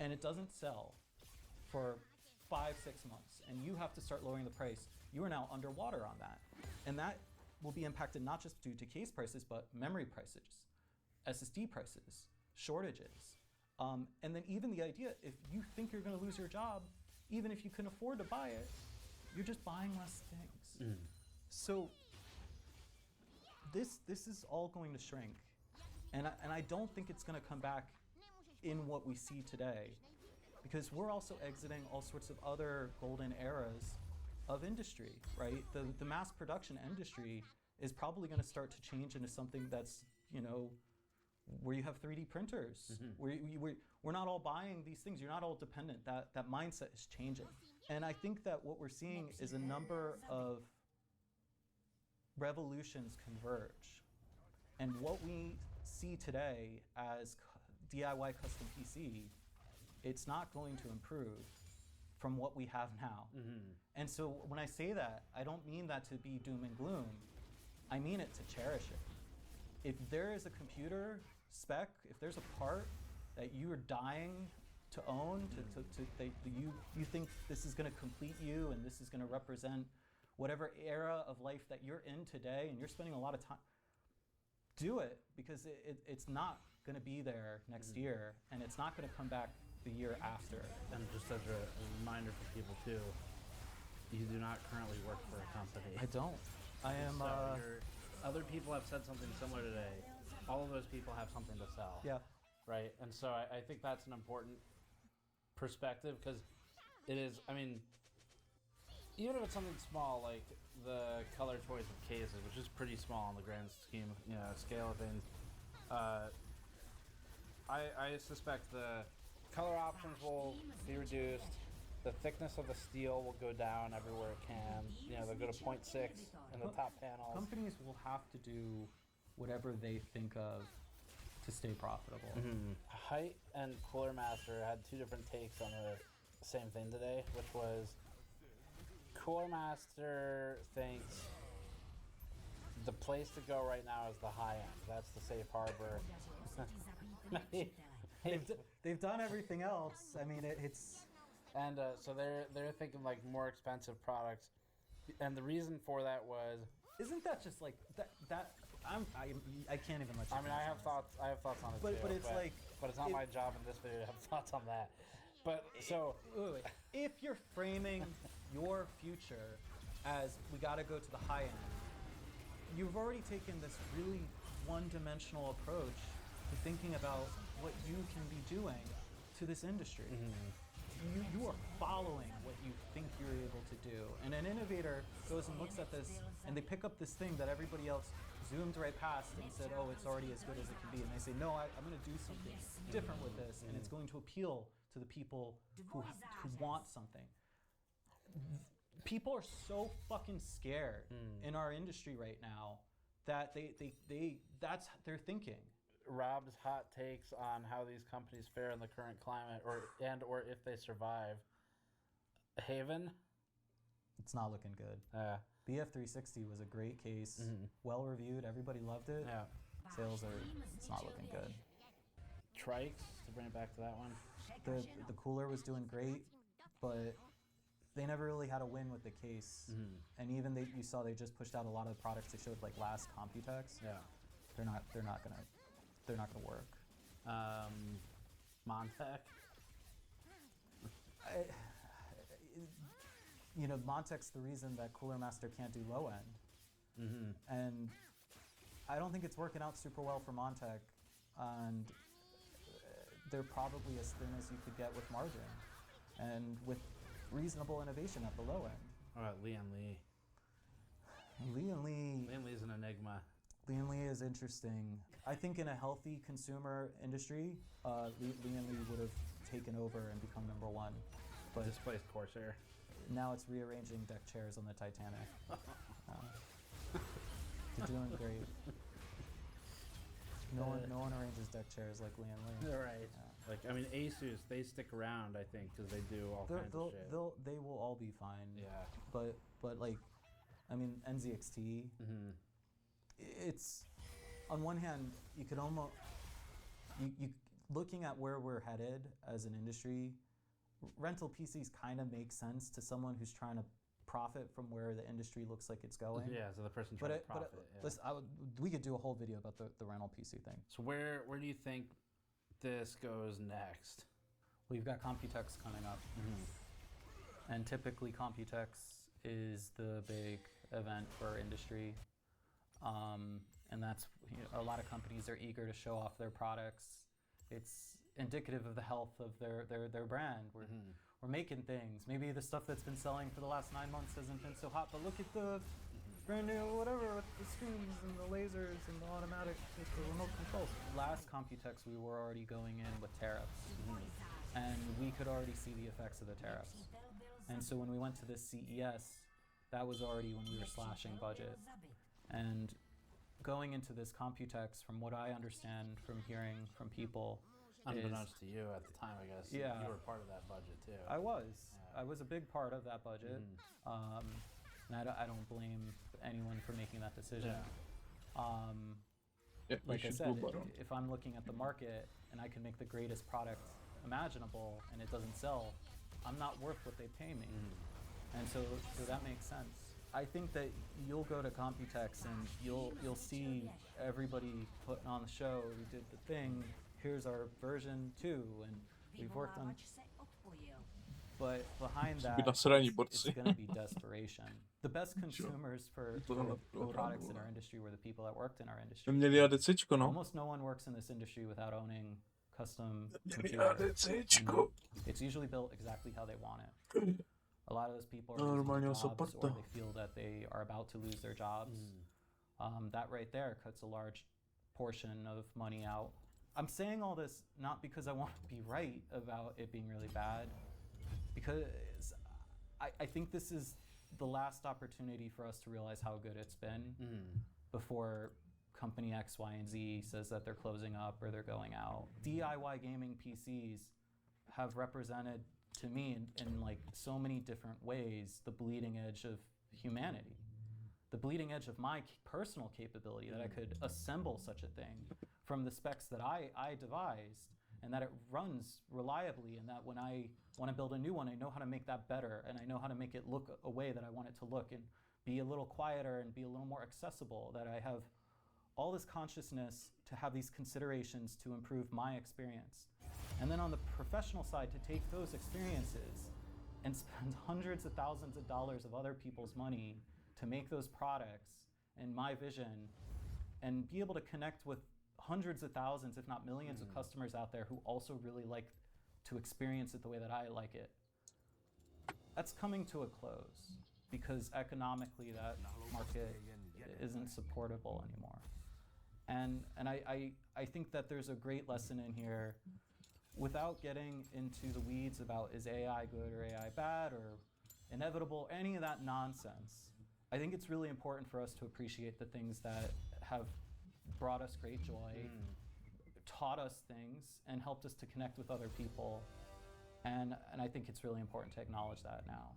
and it doesn't sell for 5-6 months, and you have to start lowering the price. You are now underwater on that. And that will be impacted not just due to case prices, but memory prices, SSD prices, shortages. And then even the idea, if you think you're gonna lose your job, even if you can afford to buy it, you're just buying less things. So this is all going to shrink. And I don't think it's gonna come back in what we see today, because we're also exiting all sorts of other golden eras of industry, right? The mass production industry is probably going to start to change into something that's, where you have 3D printers, we're not all buying these things. You're not all dependent. That mindset is changing. And I think that what we're seeing is a number of revolutions converge. And what we see today as DIY custom PC, it's not going to improve from what we have now. And so when I say that, I don't mean that to be doom and gloom. I mean it to cherish it. If there is a computer spec, if there's a part that you are dying to own, that you think this is going to complete you and this is going to represent whatever era of life that you're in today, and you're spending a lot of time, do it, because it's not going to be there next year, and it's not going to come back the year after. And just as a reminder for people too, you do not currently work for a company. I don't. I am. Other people have said something similar today. All of those people have something to sell. Yeah. Right. And so I think that's an important perspective, because it is. I mean, even if it's something small like the color choice of cases, which is pretty small in the grand scheme, scale of things. I suspect the color options will be reduced. The thickness of the steel will go down everywhere it can. They'll go to 0.6 in the top panels. Companies will have to do whatever they think of to stay profitable. Height and Cooler Master had two different takes on the same thing today, which was Cooler Master thinks the place to go right now is the high end. That's the safe harbor. they've done everything else. I mean, it's and so they're thinking like more expensive products, and the reason for that was isn't that just like that I can't even let you. I mean, I have thoughts on it too. But it's like, but it's not my job in this video to have thoughts on that. But so wait. If you're framing your future as we got to go to the high end, you've already taken this really one-dimensional approach to thinking about what you can be doing to this industry. You are following what you think you're able to do. And an innovator goes and looks at this and they pick up this thing that everybody else zoomed right past and said, oh, it's already as good as it can be. And they say, no, I'm going to do something different with this. And it's going to appeal to the people who want something. People are so fucking scared in our industry right now that that's their thinking. Rob's hot takes on how these companies fare in the current climate, or if they survive. Haven, it's not looking good. The F360 was a great case, well reviewed. Everybody loved it. Yeah, sales it's not looking good. Trikes, to bring it back to that one. The cooler was doing great, but they never really had a win with the case. And even you saw they just pushed out a lot of products they showed like last Computex. Yeah, they're not gonna work. Montech. Montech's the reason that Cooler Master can't do low end, and I don't think it's working out super well for Montech, and they're probably as thin as you could get with margin, and with reasonable innovation at the low end. All right, Lian Li. Lian Li is an enigma. Lian Li is interesting. I think in a healthy consumer industry, Lian Li would have taken over and become number one. But displaced Corsair. Now it's rearranging deck chairs on the Titanic. They're doing great. No one arranges deck chairs like Lian Li. Right. Yeah. Like, I mean, Asus, they stick around, I think, because they do all kinds of shit. They will all be fine. Yeah. But like, I mean, NZXT. It's on one hand, you could almost you looking at where we're headed as an industry. Rental PCs kind of make sense to someone who's trying to profit from where the industry looks like it's going. Yeah, so the person trying to profit. Listen, we could do a whole video about the rental PC thing. So where do you think this goes next? Well, you've got Computex coming up, and typically Computex is the big event for industry, and that's a lot of companies are eager to show off their products. It's indicative of the health of their brand. We're making things. Maybe the stuff that's been selling for the last 9 months hasn't been so hot, but look at the brand new whatever with the screens and the lasers and the automatic with the remote controls. Last Computex we were already going in with tariffs, and we could already see the effects of the tariffs. And so when we went to this CES, that was already when we were slashing budget. And going into this Computex, from what I understand from hearing from people, unbeknownst to you at the time, I guess. Yeah, you were part of that budget too. I was a big part of that budget, and I don't blame anyone for making that decision. Like I said, if I'm looking at the market and I can make the greatest product imaginable and it doesn't sell, I'm not worth what they pay me. And so that makes sense. I think that you'll go to Computex and you'll see everybody putting on the show. We did the thing. Here's our version 2, and we've worked on. But behind that, it's going to be desperation. The best consumers for the products in our industry were the people that worked in our industry. Almost no one works in this industry without owning custom computers. It's usually built exactly how they want it. A lot of those people are losing their jobs, or they feel that they are about to lose their jobs. That right there cuts a large portion of money out. I'm saying all this not because I want to be right about it being really bad, because I think this is the last opportunity for us to realize how good it's been before company X, Y, and Z says that they're closing up or they're going out. DIY gaming PCs have represented to me in like so many different ways the bleeding edge of humanity, the bleeding edge of my personal capability that I could assemble such a thing from the specs that I devised and that it runs reliably, and that when I want to build a new one, I know how to make that better, and I know how to make it look a way that I want it to look, and be a little quieter and be a little more accessible, that I have all this consciousness to have these considerations to improve my experience. And then on the professional side, to take those experiences and spend hundreds of thousands of dollars of other people's money to make those products and my vision, and be able to connect with hundreds of thousands, if not millions of customers out there who also really like to experience it the way that I like it. That's coming to a close because economically that market isn't supportable anymore. And I think that there's a great lesson in here, without getting into the weeds about is AI good or AI bad or inevitable, any of that nonsense. I think it's really important for us to appreciate the things that have brought us great joy, taught us things, and helped us to connect with other people. And I think it's really important to acknowledge that now.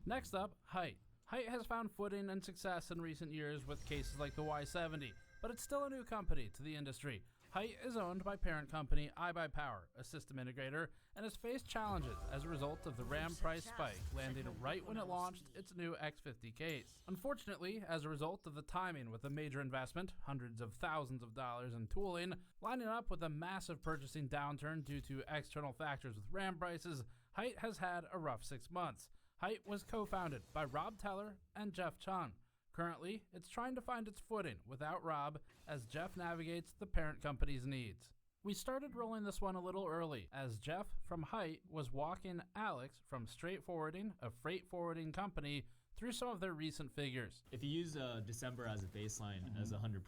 Next up, Height. Height has found footing and success in recent years with cases like the Y70, but it's still a new company to the industry. Height is owned by parent company iBuyPower, a system integrator, and has faced challenges as a result of the RAM price spike, landing right when it launched its new X50 case. Unfortunately, as a result of the timing with a major investment, hundreds of thousands of dollars in tooling, lining up with a massive purchasing downturn due to external factors with RAM prices, Height has had a rough 6 months. Height was co-founded by Rob Teller and Jeff Chung. Currently, it's trying to find its footing without Rob as Jeff navigates the parent company's needs. We started rolling this one a little early, as Jeff from Height was walking Alex from Straight Forwarding, a freight forwarding company, through some of their recent figures. If you use December as a baseline, as 100%,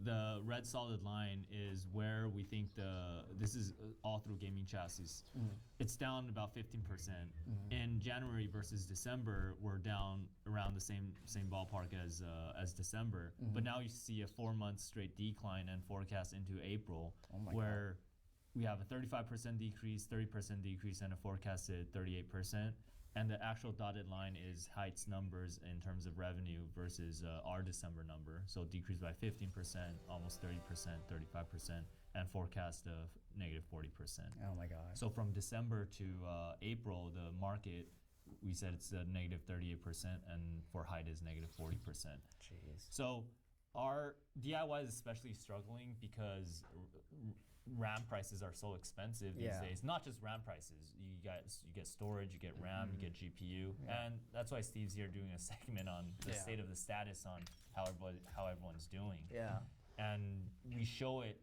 the red solid line is where we think this is all through gaming chassis. It's down about 15%. In January versus December, we're down around the same ballpark as December. But now you see a 4-month straight decline and forecast into April, where we have a 35% decrease, 30% decrease, and a forecasted 38%. And the actual dotted line is Height's numbers in terms of revenue versus our December number. So decreased by 15%, almost 30%, 35%, and forecast of negative 40%. Oh my God. So from December to April, the market, we said it's negative 38%, and for Height is negative 40%. Jeez. So our DIY is especially struggling because RAM prices are so expensive these days. Not just RAM prices. You get storage, you get RAM, you get GPU, and that's why Steve's here doing a segment on the state of the status on how everyone's doing. And we show it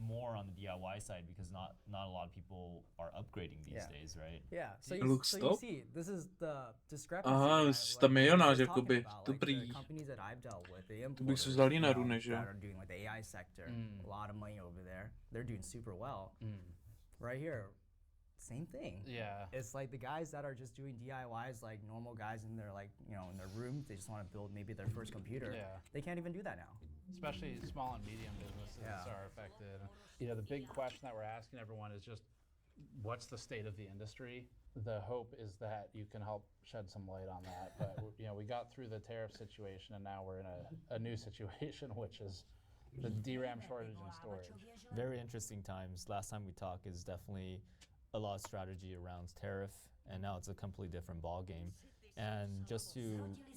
more on the DIY side because not a lot of people are upgrading these days, right? So you see, this is the discrepancy. The companies that I've dealt with, the importers, that are doing like the AI sector, a lot of money over there. They're doing super well. Right here, same thing. It's like the guys that are just doing DIYs, like normal guys in their in their room, they just want to build maybe their first computer. They can't even do that now. Especially small and medium businesses are affected. The big question that we're asking everyone is just, what's the state of the industry? The hope is that you can help shed some light on that. But we got through the tariff situation, and now we're in a new situation, which is the DRAM shortage and storage. Very interesting times. Last time we talked is definitely a lot of strategy around tariff, and now it's a completely different ball game. And just to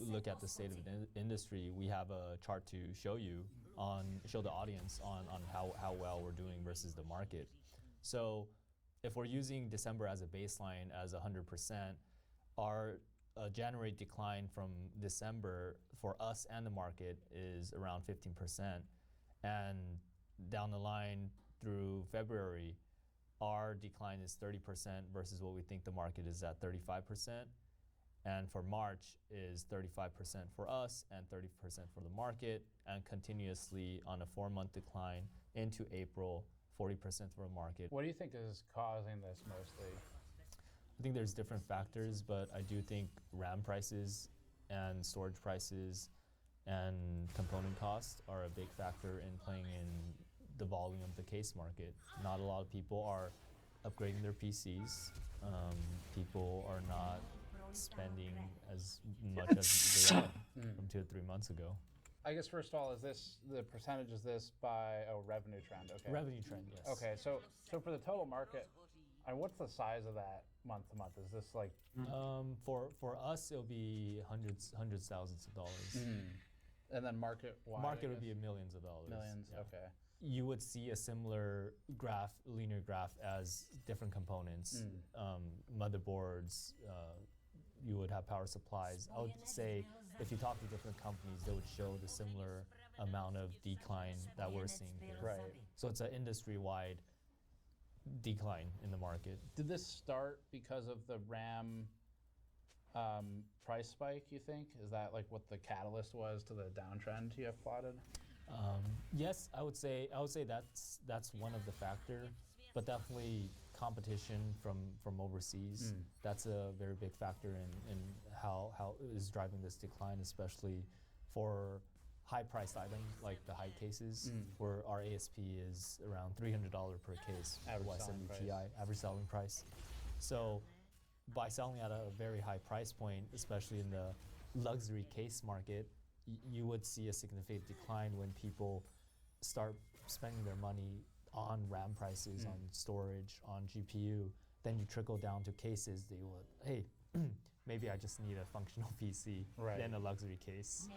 look at the state of the industry, we have a chart to show the audience on how well we're doing versus the market. So if we're using December as a baseline as 100%, our January decline from December for us and the market is around 15%. And down the line through February, our decline is 30% versus what we think the market is at 35%. And for March is 35% for us and 30% for the market, and continuously on a 4-month decline into April, 40% for the market. What do you think is causing this mostly? I think there's different factors, but I do think RAM prices and storage prices and component costs are a big factor in playing in the volume of the case market. Not a lot of people are upgrading their PCs. People are not spending as much as they were from 2 to 3 months ago. I guess first of all, is this the percentage? Is this by revenue trend? Okay. Revenue trend, yes. Okay, so for the total market, what's the size of that month to month? Is this like? For us, it'll be hundreds thousands of dollars. And then market wide. Market would be millions of dollars. Millions. Yeah. Okay. You would see a similar graph, linear graph, as different components, motherboards. You would have power supplies. I would say if you talk to different companies, they would show the similar amount of decline that we're seeing here. Right. So it's an industry-wide decline in the market. Did this start because of the RAM price spike, you think? Is that like what the catalyst was to the downtrend you have plotted? Yes, I would say that's one of the factor, but definitely competition from overseas. That's a very big factor in how it is driving this decline, especially for high-priced items like the high cases, where our ASP is around $300 per case. Average selling price. Average selling price. So by selling at a very high price point, especially in the luxury case market, you would see a significant decline when people start spending their money on RAM prices, on storage, on GPU. Then you trickle down to cases. They would, hey, maybe I just need a functional PC, then a luxury case.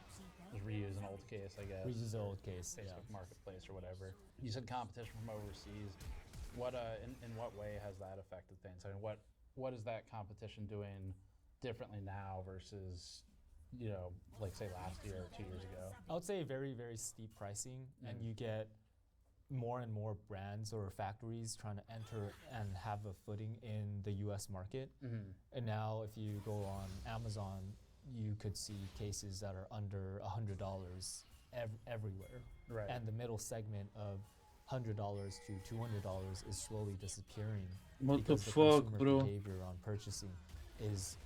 Just reuse an old case, I guess. Reuse an old case, Facebook Marketplace or whatever. You said competition from overseas. What in what way has that affected things? I mean, what is that competition doing differently now versus, like say last year or 2 years ago? I would say very, very steep pricing, and you get more and more brands or factories trying to enter and have a footing in the US market. And now if you go on Amazon, you could see cases that are under $100 everywhere. Right. And the middle segment of $100 to $200 is slowly disappearing. What because the the fuck, consumer bro? behavior on purchasing is,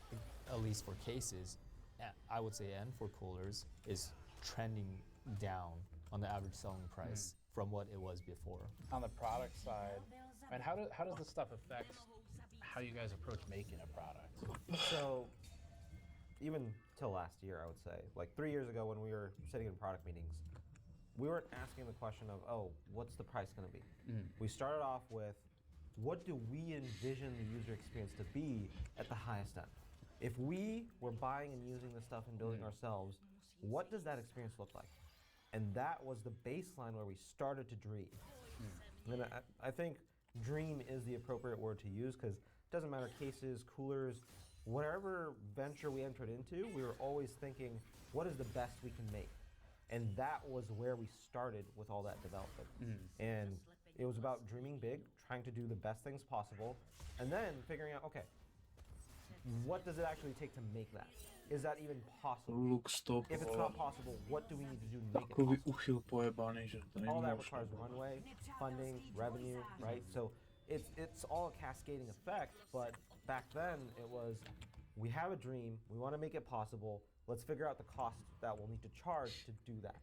at least for cases, I would say, and for coolers, is trending down on the average selling price from what it was before. On the product side, and how does this stuff affect how you guys approach making a product? So, even till last year, I would say, like 3 years ago when we were sitting in product meetings, we weren't asking the question of, what's the price going to be? We started off with, what do we envision the user experience to be at the highest end? If we were buying and using this stuff and building ourselves, what does that experience look like? And that was the baseline where we started to dream. And I think dream is the appropriate word to use, because it doesn't matter cases, coolers, whatever venture we entered into, we were always thinking, what is the best we can make? And that was where we started with all that development. And it was about dreaming big, trying to do the best things possible, and then figuring out, okay, what does it actually take to make that? Is that even possible? If it's not possible, what do we need to do to make it possible? All that requires runway, funding, revenue, right? So it's all a cascading effect, but back then it was, we have a dream, we want to make it possible, let's figure out the cost that we'll need to charge to do that.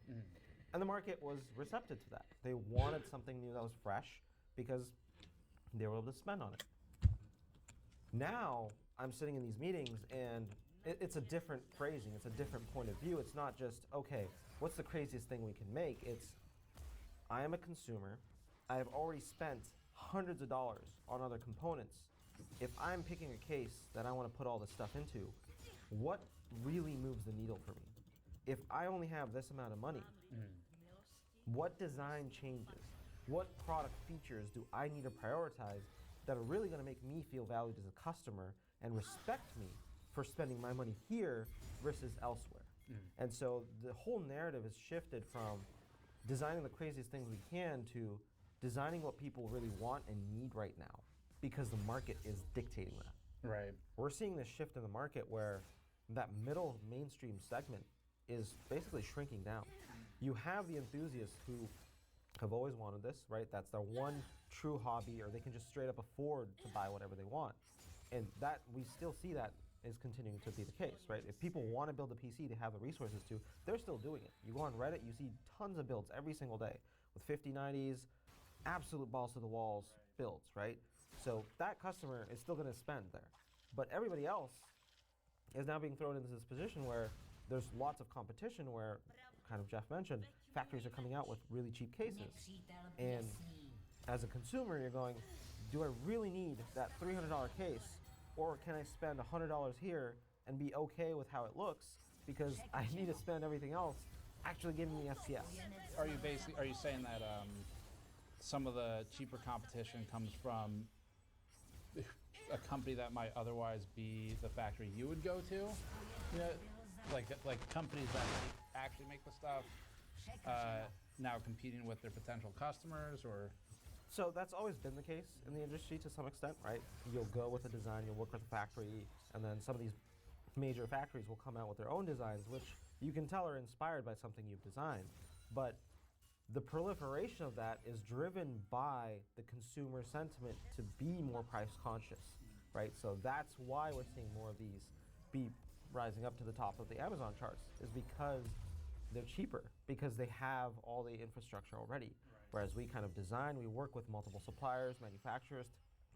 And the market was receptive to that. They wanted something new that was fresh because they were able to spend on it. Now, I'm sitting in these meetings and it's a different phrasing, it's a different point of view. It's not just, okay, what's the craziest thing we can make? It's, I am a consumer, I have already spent hundreds of dollars on other components. If I'm picking a case that I want to put all this stuff into, what really moves the needle for me? If I only have this amount of money, what design changes? What product features do I need to prioritize that are really going to make me feel valued as a customer and respect me for spending my money here versus elsewhere? And so the whole narrative has shifted from designing the craziest things we can to designing what people really want and need right now, because the market is dictating that. Right. We're seeing this shift in the market where that middle mainstream segment is basically shrinking down. You have the enthusiasts who have always wanted this, right? That's their one true hobby, or they can just straight up afford to buy whatever they want. And that, we still see that is continuing to be the case, right? If people want to build a PC, they have the resources to, they're still doing it. You go on Reddit, you see tons of builds every single day with 5090s, absolute balls to the walls builds, right? So that customer is still going to spend there. But everybody else is now being thrown into this position where there's lots of competition, where kind of Jeff mentioned, factories are coming out with really cheap cases. And as a consumer, you're going, do I really need that $300 case? Or can I spend $100 here and be okay with how it looks because I need to spend everything else actually giving me FPS? Are you saying that some of the cheaper competition comes from a company that might otherwise be the factory you would go to? Like companies that actually make the stuff now competing with their potential customers, or? So that's always been the case in the industry to some extent, right? You'll go with a design, you'll work with a factory, and then some of these major factories will come out with their own designs, which you can tell are inspired by something you've designed. But the proliferation of that is driven by the consumer sentiment to be more price conscious, right? So that's why we're seeing more of these be rising up to the top of the Amazon charts, is because they're cheaper, because they have all the infrastructure already. Whereas we kind of design, we work with multiple suppliers, manufacturers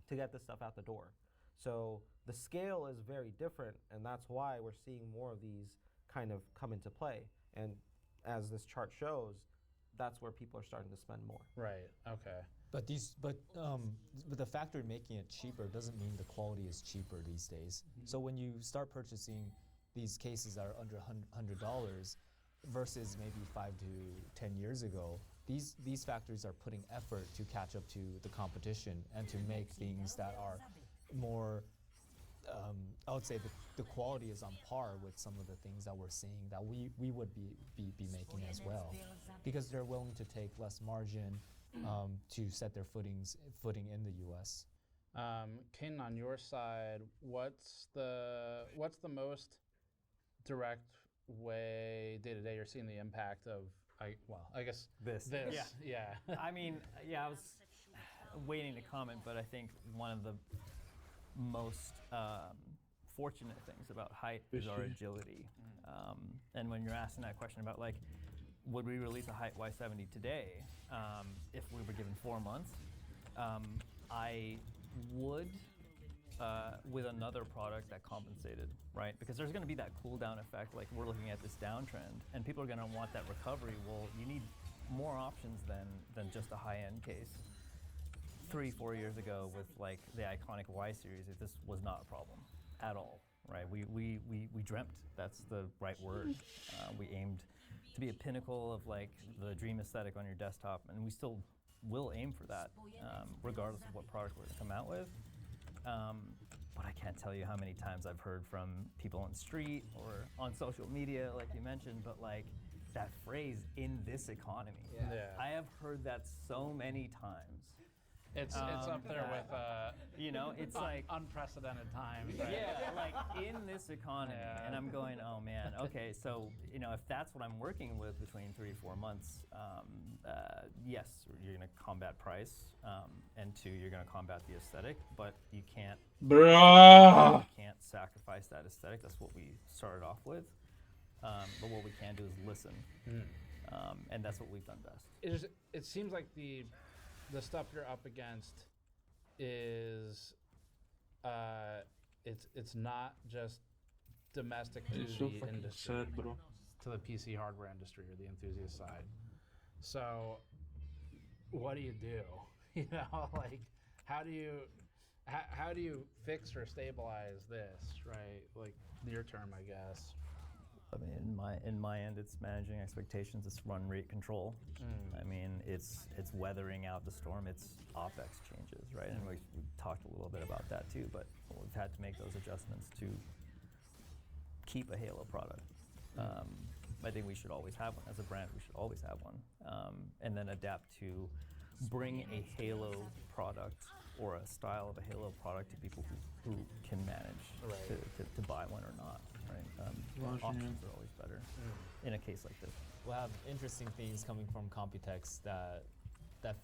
to get this stuff out the door. So the scale is very different, and that's why we're seeing more of these kind of come into play. And as this chart shows, that's where people are starting to spend more. Right. Okay. But the factory making it cheaper doesn't mean the quality is cheaper these days. Mm-hmm. So when you start purchasing these cases that are under $100 versus maybe 5 to 10 years ago, these factories are putting effort to catch up to the competition and to make things that are more, I would say the quality is on par with some of the things that we're seeing that we would be making as well, because they're willing to take less margin to set their footing in the U.S. Ken, on your side, what's the most direct way day to day you're seeing the impact of? I guess this. Yeah. I mean, I was waiting to comment, but I think one of the most fortunate things about Height is our agility. And when you're asking that question about like, would we release a Height Y70 today if we were given 4 months? I would, with another product that compensated, right? Because there's going to be that cool down effect. Like, we're looking at this downtrend, and people are going to want that recovery. Well, you need more options than just a high-end case. 3-4 years ago, with like the iconic Y series, this was not a problem at all, right? We dreamt, that's the right word. We aimed to be a pinnacle of like the dream aesthetic on your desktop, and we still will aim for that, regardless of what product we're going to come out with. But I can't tell you how many times I've heard from people on the street or on social media, like you mentioned, but like that phrase, "in this economy." Yeah. I have heard that so many times. It's up there with it's like unprecedented times. Right? Yeah, like in this economy, and I'm going, oh man, okay, so if that's what I'm working with between 3-4 months, yes, you're gonna combat price, and 2, you're gonna combat the aesthetic, but you can't sacrifice that aesthetic. That's what we started off with, but what we can do is listen, and that's what we've done best. It seems like the stuff you're up against is it's not just domestic to the industry, to the PC hardware industry or the enthusiast side. So what do you do? Like how do you fix or stabilize this, right? Like near term, I guess. I mean, in my end, it's managing expectations. It's run rate control. I mean, it's weathering out the storm. It's OpEx changes, right? And we talked a little bit about that too. But we've had to make those adjustments to keep a Halo product. I think we should always have one as a brand. We should always have one, and then adapt to bring a Halo product or a style of a Halo product to people who can manage to buy one or not. Right? Options are always better in a case like this. We'll have interesting things coming from Computex that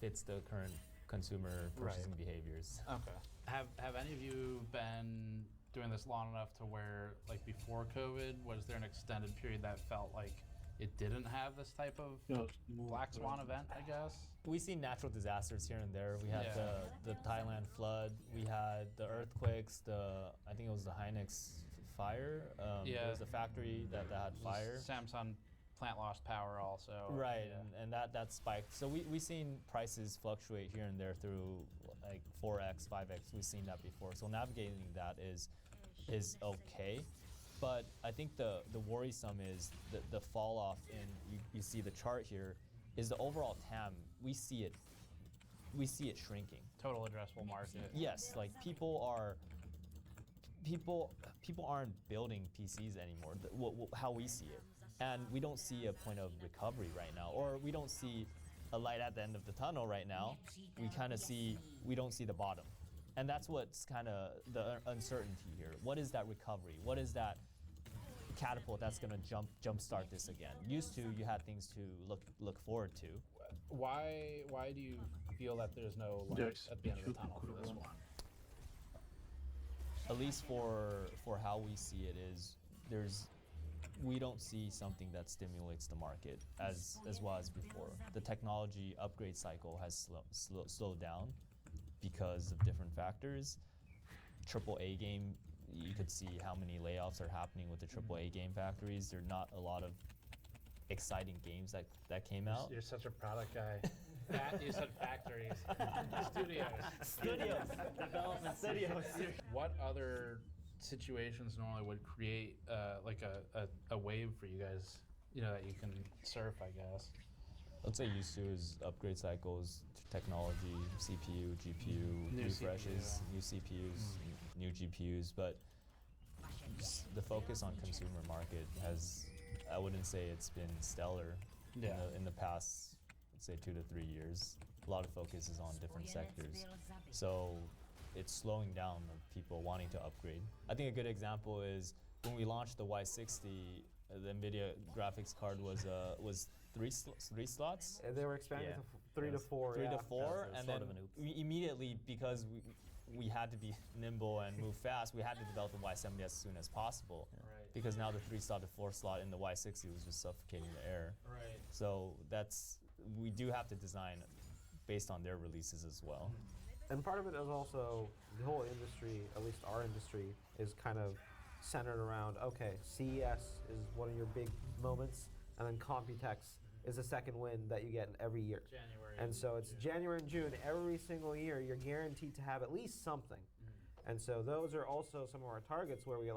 fits the current consumer purchasing behaviors. Okay. Have any of you been doing this long enough to where, like before COVID, was there an extended period that felt like it didn't have this type of black swan event, I guess? We see natural disasters here and there. We had the Thailand flood. We had the earthquakes. I think it was the Hynix fire. There was a factory that had fire. Samsung plant lost power also. Right, Yeah. and that spiked. So we've seen prices fluctuate here and there through like 4x, 5x. We've seen that before. So navigating that is okay. But I think the worrisome is the fall off in, you see the chart here, is the overall TAM. We see it shrinking. Total addressable market. Yes, like people aren't building PCs anymore, how we see it. And we don't see a point of recovery right now, or we don't see a light at the end of the tunnel right now. We don't see the bottom. And that's what's kind of the uncertainty here. What is that recovery? What is that catapult that's going to jumpstart this again? Used to, you had things to look forward to. Why do you feel that there's no light at the end of the tunnel for this one? At least for how we see it is, we don't see something that stimulates the market as well as before. The technology upgrade cycle has slowed down because of different factors. AAA game, you could see how many layoffs are happening with the AAA game factories. There are not a lot of exciting games that came out. You're such a product guy. You said factories. Studios. Development studios. What other situations normally would create like a wave for you guys, that you can surf, I guess? Let's say used to is upgrade cycles, technology, CPU, GPU, New refreshes, CPU. new CPUs, new GPUs, but the focus on consumer market has, I wouldn't say it's been stellar in the past, let's say 2 to 3 years. A lot of focus is on different sectors. So it's slowing down of people wanting to upgrade. I think a good example is when we launched the Y60, the NVIDIA graphics card was three slots. They were expanding to 3 to 4. 3 to 4, and then we immediately, because we had to be nimble and move fast, we had to develop the Y70 as soon as possible. Right. Because now the 3 slot to 4 slot in the Y60 was just suffocating the air. Right. So we do have to design based on their releases as well. And part of it is also the whole industry, at least our industry, is kind of centered around, okay, CES is one of your big moments, and then Computex is the second win that you get every year. January. And so it's January and June. Every single year, you're guaranteed to have at least something. And so those are also some of our targets where we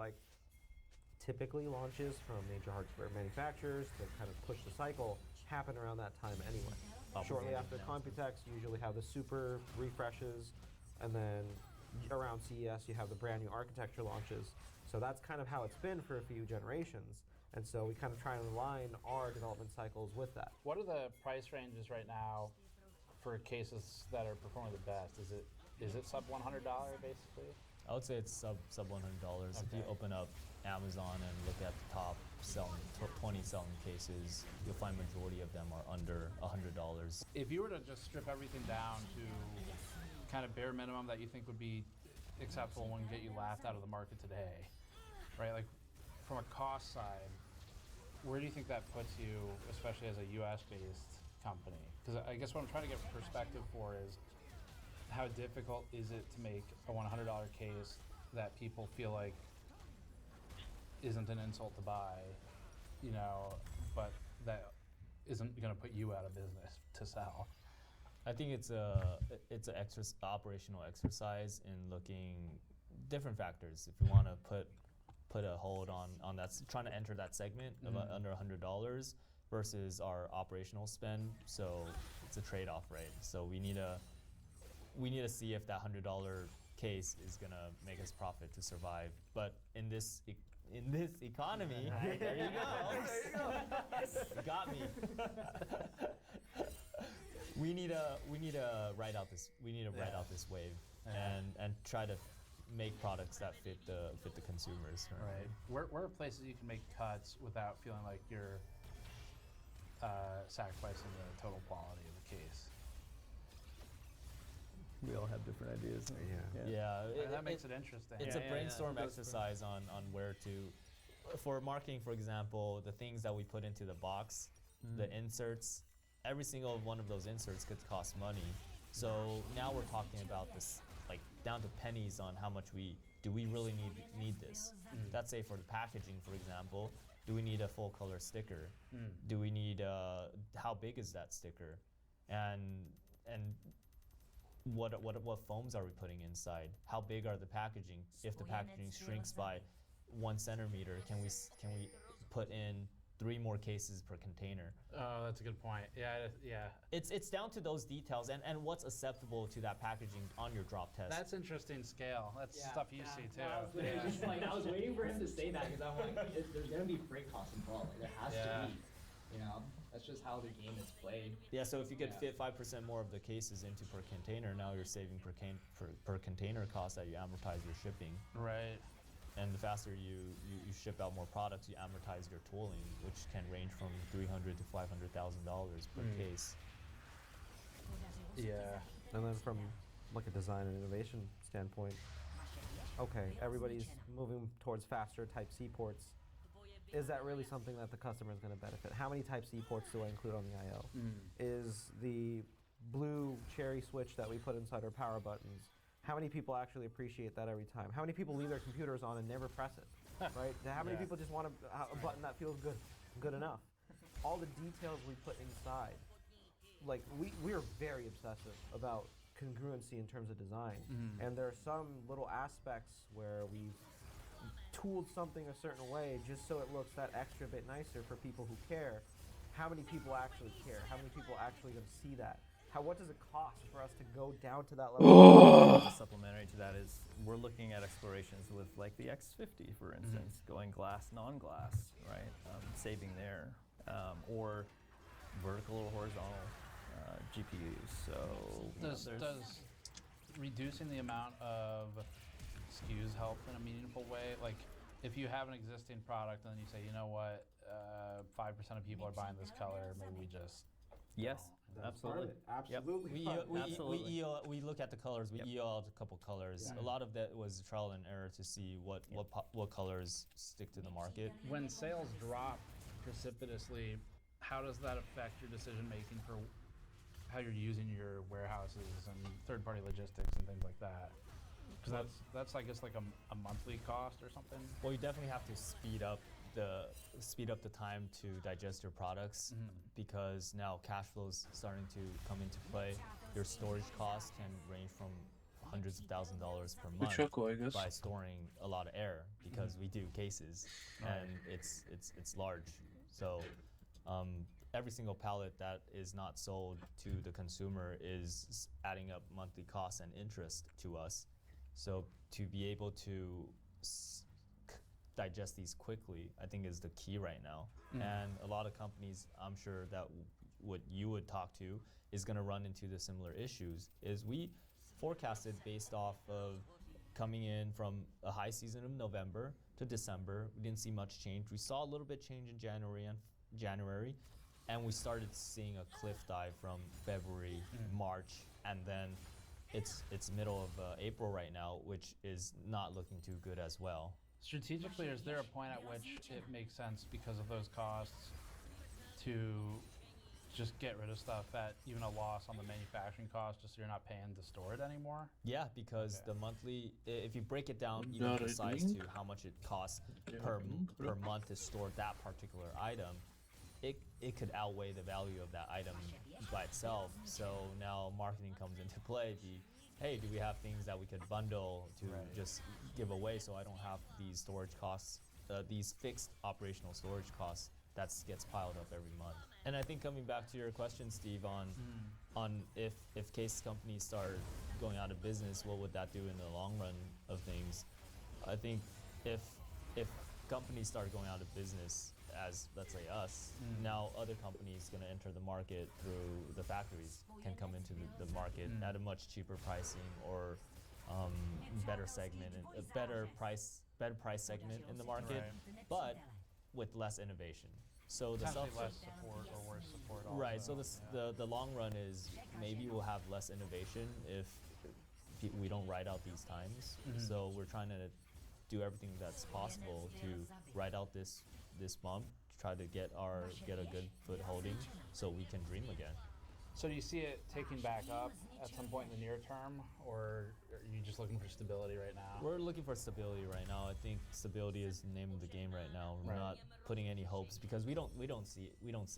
typically launches from major hardware manufacturers to kind of push the cycle happen around that time anyway. Shortly after Computex, you usually have the super refreshes, and then around CES, you have the brand new architecture launches. So that's kind of how it's been for a few generations. And so we kind of try and align our development cycles with that. What are the price ranges right now for cases that are performing the best? Is it sub $100 basically? I would say it's sub $100. Okay. If you open up Amazon and look at the top 20 selling cases, you'll find majority of them are under $100. If you were to just strip everything down to kind of bare minimum that you think would be acceptable and get you laughed out of the market today, right? Like from a cost side, where do you think that puts you, especially as a US-based company? Because I guess what I'm trying to get perspective for is how difficult is it to make a $100 case that people feel like isn't an insult to buy, but that isn't going to put you out of business to sell? I think it's an operational exercise in looking different factors. If you want to put a hold on that, trying to enter that segment of under $100 versus our operational spend. So it's a trade-off, right? So we need to see if that $100 case is gonna make us profit to survive. But in this economy, there you go. You got me. We need to ride out this wave and try to make products that fit the consumers. Right. Where are places you can make cuts without feeling like you're sacrificing the total quality of the case? We all have different ideas. That makes it interesting. It's a brainstorm exercise on where to, for marketing, for example, the things that we put into the box, the inserts, every single one of those inserts could cost money. So now we're talking about this, like down to pennies on how much do we really need this. That's say for the packaging, for example, Do we need a full color sticker? Do we need how big is that sticker? And what foams are we putting inside? How big are the packaging? If the packaging shrinks by 1 centimeter, can we put in 3 more cases per container? Oh, that's a good point. Yeah. It's down to those details and what's acceptable to that packaging on your drop test. That's interesting scale. That's stuff you see too. I was waiting for him to say that because I'm like, there's gonna be freight costs involved. Like, there has to be. You know, that's just how the game is played. Yeah, so if you could fit 5% more of the cases into per container, now you're saving per container cost that you amortize your shipping. Right. And the faster you ship out more products, you amortize your tooling, which can range from $300,000 to $500,000 per case. Yeah. And then from like a design and innovation standpoint, okay, everybody's moving towards faster Type-C ports. Is that really something that the customer is going to benefit? How many Type-C ports do I include on the I/O? Is the blue cherry switch that we put inside our power buttons, how many people actually appreciate that every time? How many people leave their computers on and never press it, right? How many people just want a button that feels good enough? All the details we put inside, like we are very obsessive about congruency in terms of design. And there are some little aspects where we've tooled something a certain way just so it looks that extra bit nicer for people who care. How many people actually care? How many people are actually going to see that? What does it cost for us to go down to that level? Supplementary to that is we're looking at explorations with like the X50, for instance, going glass, non-glass, right? Saving there, or vertical or horizontal GPUs. So does reducing the amount of SKUs help in a meaningful way? Like, if you have an existing product and then you say, you know what, 5% of people are buying this color, maybe we just Yes, absolutely. Absolutely. We look at the colors. We EO out a couple colors. A lot of that was trial and error to see what colors stick to the market. When sales drop precipitously, how does that affect your decision making for how you're using your warehouses and third-party logistics and things like that? Because that's I guess like a monthly cost or something. Well, you definitely have to speed up the time to digest your products because now cash flow's starting to come into play. Your storage costs can range from hundreds of $1,000s per month by storing a lot of air because we do cases and it's large. So every single pallet that is not sold to the consumer is adding up monthly costs and interest to us. So to be able to digest these quickly, I think is the key right now. And a lot of companies, I'm sure that what you would talk to is going to run into the similar issues. Is we forecasted based off of coming in from a high season of November to December. We didn't see much change. We saw a little bit change in January, and we started seeing a cliff dive from February, March, and then it's middle of April right now, which is not looking too good as well. Strategically, is there a point at which it makes sense because of those costs to just get rid of stuff at even a loss on the manufacturing cost just so you're not paying to store it anymore? Yeah, because the monthly, if you break it down even precise to how much it costs per month to store that particular item, it could outweigh the value of that item by itself. So now marketing comes into play. Hey, do we have things that we could bundle to just give away so I don't have these storage costs, these fixed operational storage costs that gets piled up every month. And I think coming back to your question, Steve, on if case companies start going out of business, what would that do in the long run of things? I think if companies start going out of business, as let's say us, now other companies going to enter the market through the factories can come into the market at a much cheaper pricing or better segment and a better price segment in the market, but with less innovation. So the less support or worse support. Also. Right. So the long run is maybe we'll have less innovation if we don't ride out these times. So we're trying to do everything that's possible to ride out this bump, try to get a good foot holding so we can dream again. So do you see it taking back up at some point in the near term, or are you just looking for stability right now? We're looking for stability right now. I think stability is the name of the game right now. We're not putting any hopes because we don't see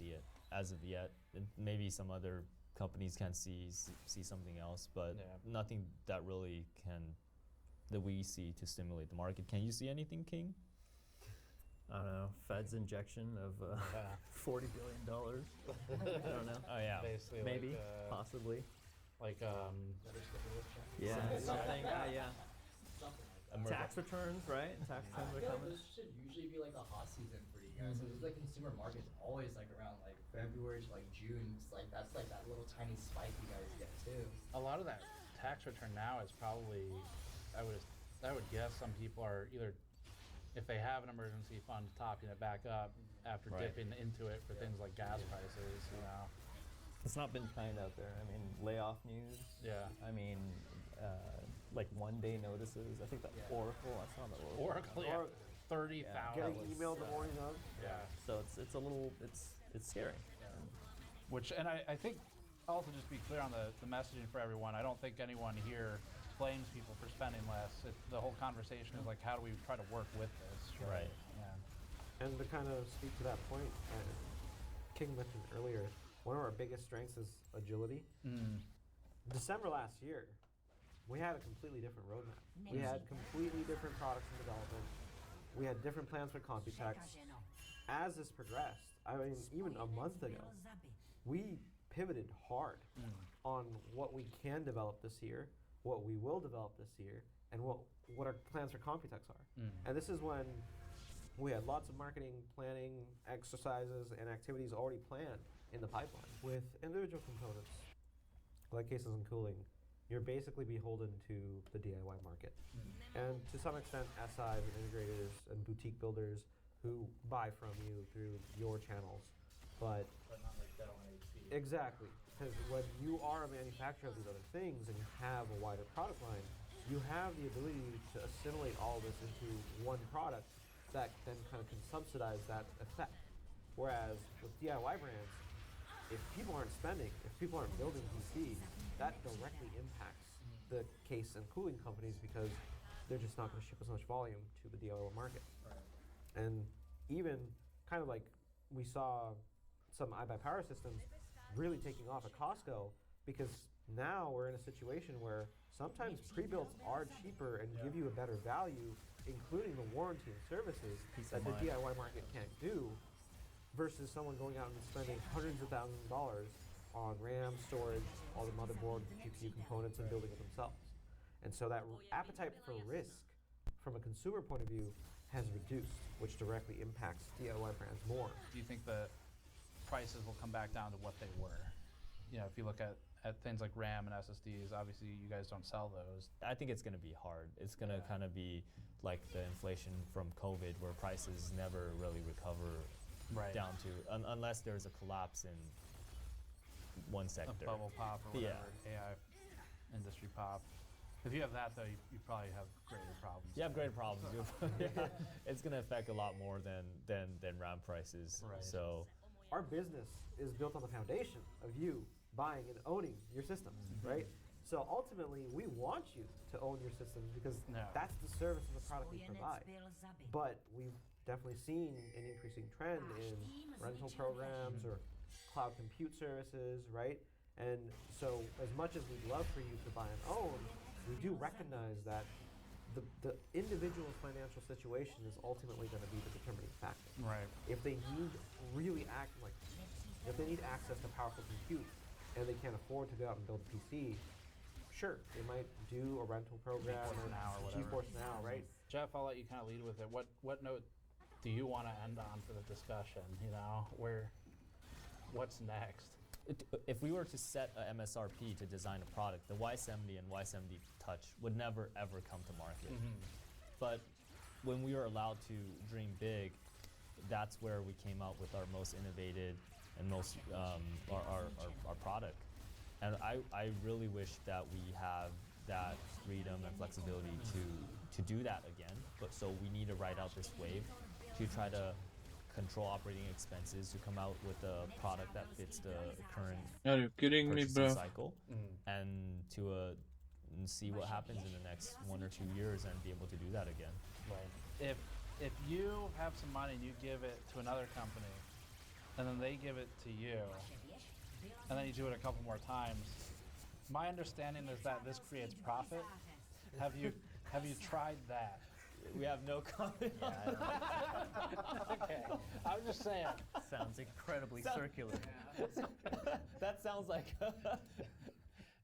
it as of yet. And maybe some other companies can see something else, but nothing that really that we see to stimulate the market. Can you see anything, King? I don't know. Fed's injection of $40 billion. I don't know. Oh yeah, basically maybe, like, possibly. Like yeah, something. Yeah. Emergent. Tax returns, right? Tax returns are coming. This should usually be like a hot season for you guys. So this is like consumer market's always like around like February to like June. It's like that's like that little tiny spike you guys get too. a lot of that tax return now is probably, I would guess some people are either, if they have an emergency fund, topping it back up after dipping into it for things like gas prices, you know. It's not been kind out there. I mean, layoff news. Yeah. I mean, like 1 day notices. I think that Oracle. I saw that Oracle. Yeah. 30,000. Getting emailed the morning of. Yeah. So it's a little it's scary. Which, and I think also just be clear on the messaging for everyone. I don't think anyone here blames people for spending less. The whole conversation is like, how do we try to work with this? Right. Yeah. And to kind of speak to that point, King mentioned earlier, one of our biggest strengths is agility. December last year, we had a completely different roadmap. We had completely different products in development. We had different plans for Computex. As this progressed, I mean, even a month ago, we pivoted hard on what we can develop this year, what we will develop this year, and what our plans for Computex are. And this is when we had lots of marketing, planning, exercises, and activities already planned in the pipeline. With individual components, like cases and cooling, you're basically beholden to the DIY market. And to some extent, SIs and integrators and boutique builders who buy from you through your channels. But not like Dell and HP. exactly, because when you are a manufacturer of these other things and you have a wider product line, you have the ability to assimilate all this into one product that then kind of can subsidize that effect. Whereas with DIY brands, if people aren't spending, if people aren't building PCs, that directly impacts the case and cooling companies because they're just not going to ship as much volume to the DIY market. And even kind of like we saw some iBuy Power Systems really taking off at Costco because now we're in a situation where sometimes pre-builds are cheaper and give you a better value, including the warranty and services that the DIY market can't do, versus someone going out and spending hundreds of thousands of dollars on RAM, storage, all the motherboard, GPU components, and building it themselves. And so that appetite for risk from a consumer point of view has reduced, which directly impacts DIY brands more. Do you think the prices will come back down to what they were? You know, if you look at things like RAM and SSDs, obviously you guys don't sell those. I think it's going to be hard. It's going to kind of be like the inflation from COVID where prices never really recover down to, unless there's a collapse in one sector. A bubble pop or whatever, AI industry pop. If you have that though, you probably have greater problems. You have greater problems. It's going to affect a lot more than RAM prices. Right. So our business is built on the foundation of you buying and owning your systems, right? So ultimately, we want you to own your systems because that's the service and the product we provide. But we've definitely seen an increasing trend in rental programs or cloud compute services, right? And so as much as we'd love for you to buy and own, we do recognize that the individual's financial situation is ultimately going to be the determining factor. Right. If they need if they need access to powerful compute and they can't afford to go out and build a PC, sure, they might do a rental program GeForce Now or whatever. GeForce Now, right? Jeff, I'll let you kind of lead with it. What note do you want to end on for the discussion? You know, what's next? If we were to set a MSRP to design a product, the Y70 and Y70 Touch would never ever come to market. But when we were allowed to dream big, that's where we came out with our most innovative and most our product. And I really wish that we have that freedom and flexibility to do that again. But so we need to ride out this wave to try to control operating expenses to come out with a product that fits the current Are you kidding me, purchasing bro? cycle, and to see what happens in the next 1 or 2 years and be able to do that again. Right. If you have some money and you give it to another company, and then they give it to you, and then you do it a couple more times, my understanding is that this creates profit. Have you tried that? We have no comment. Okay, I'm just saying. Sounds incredibly circular. That sounds like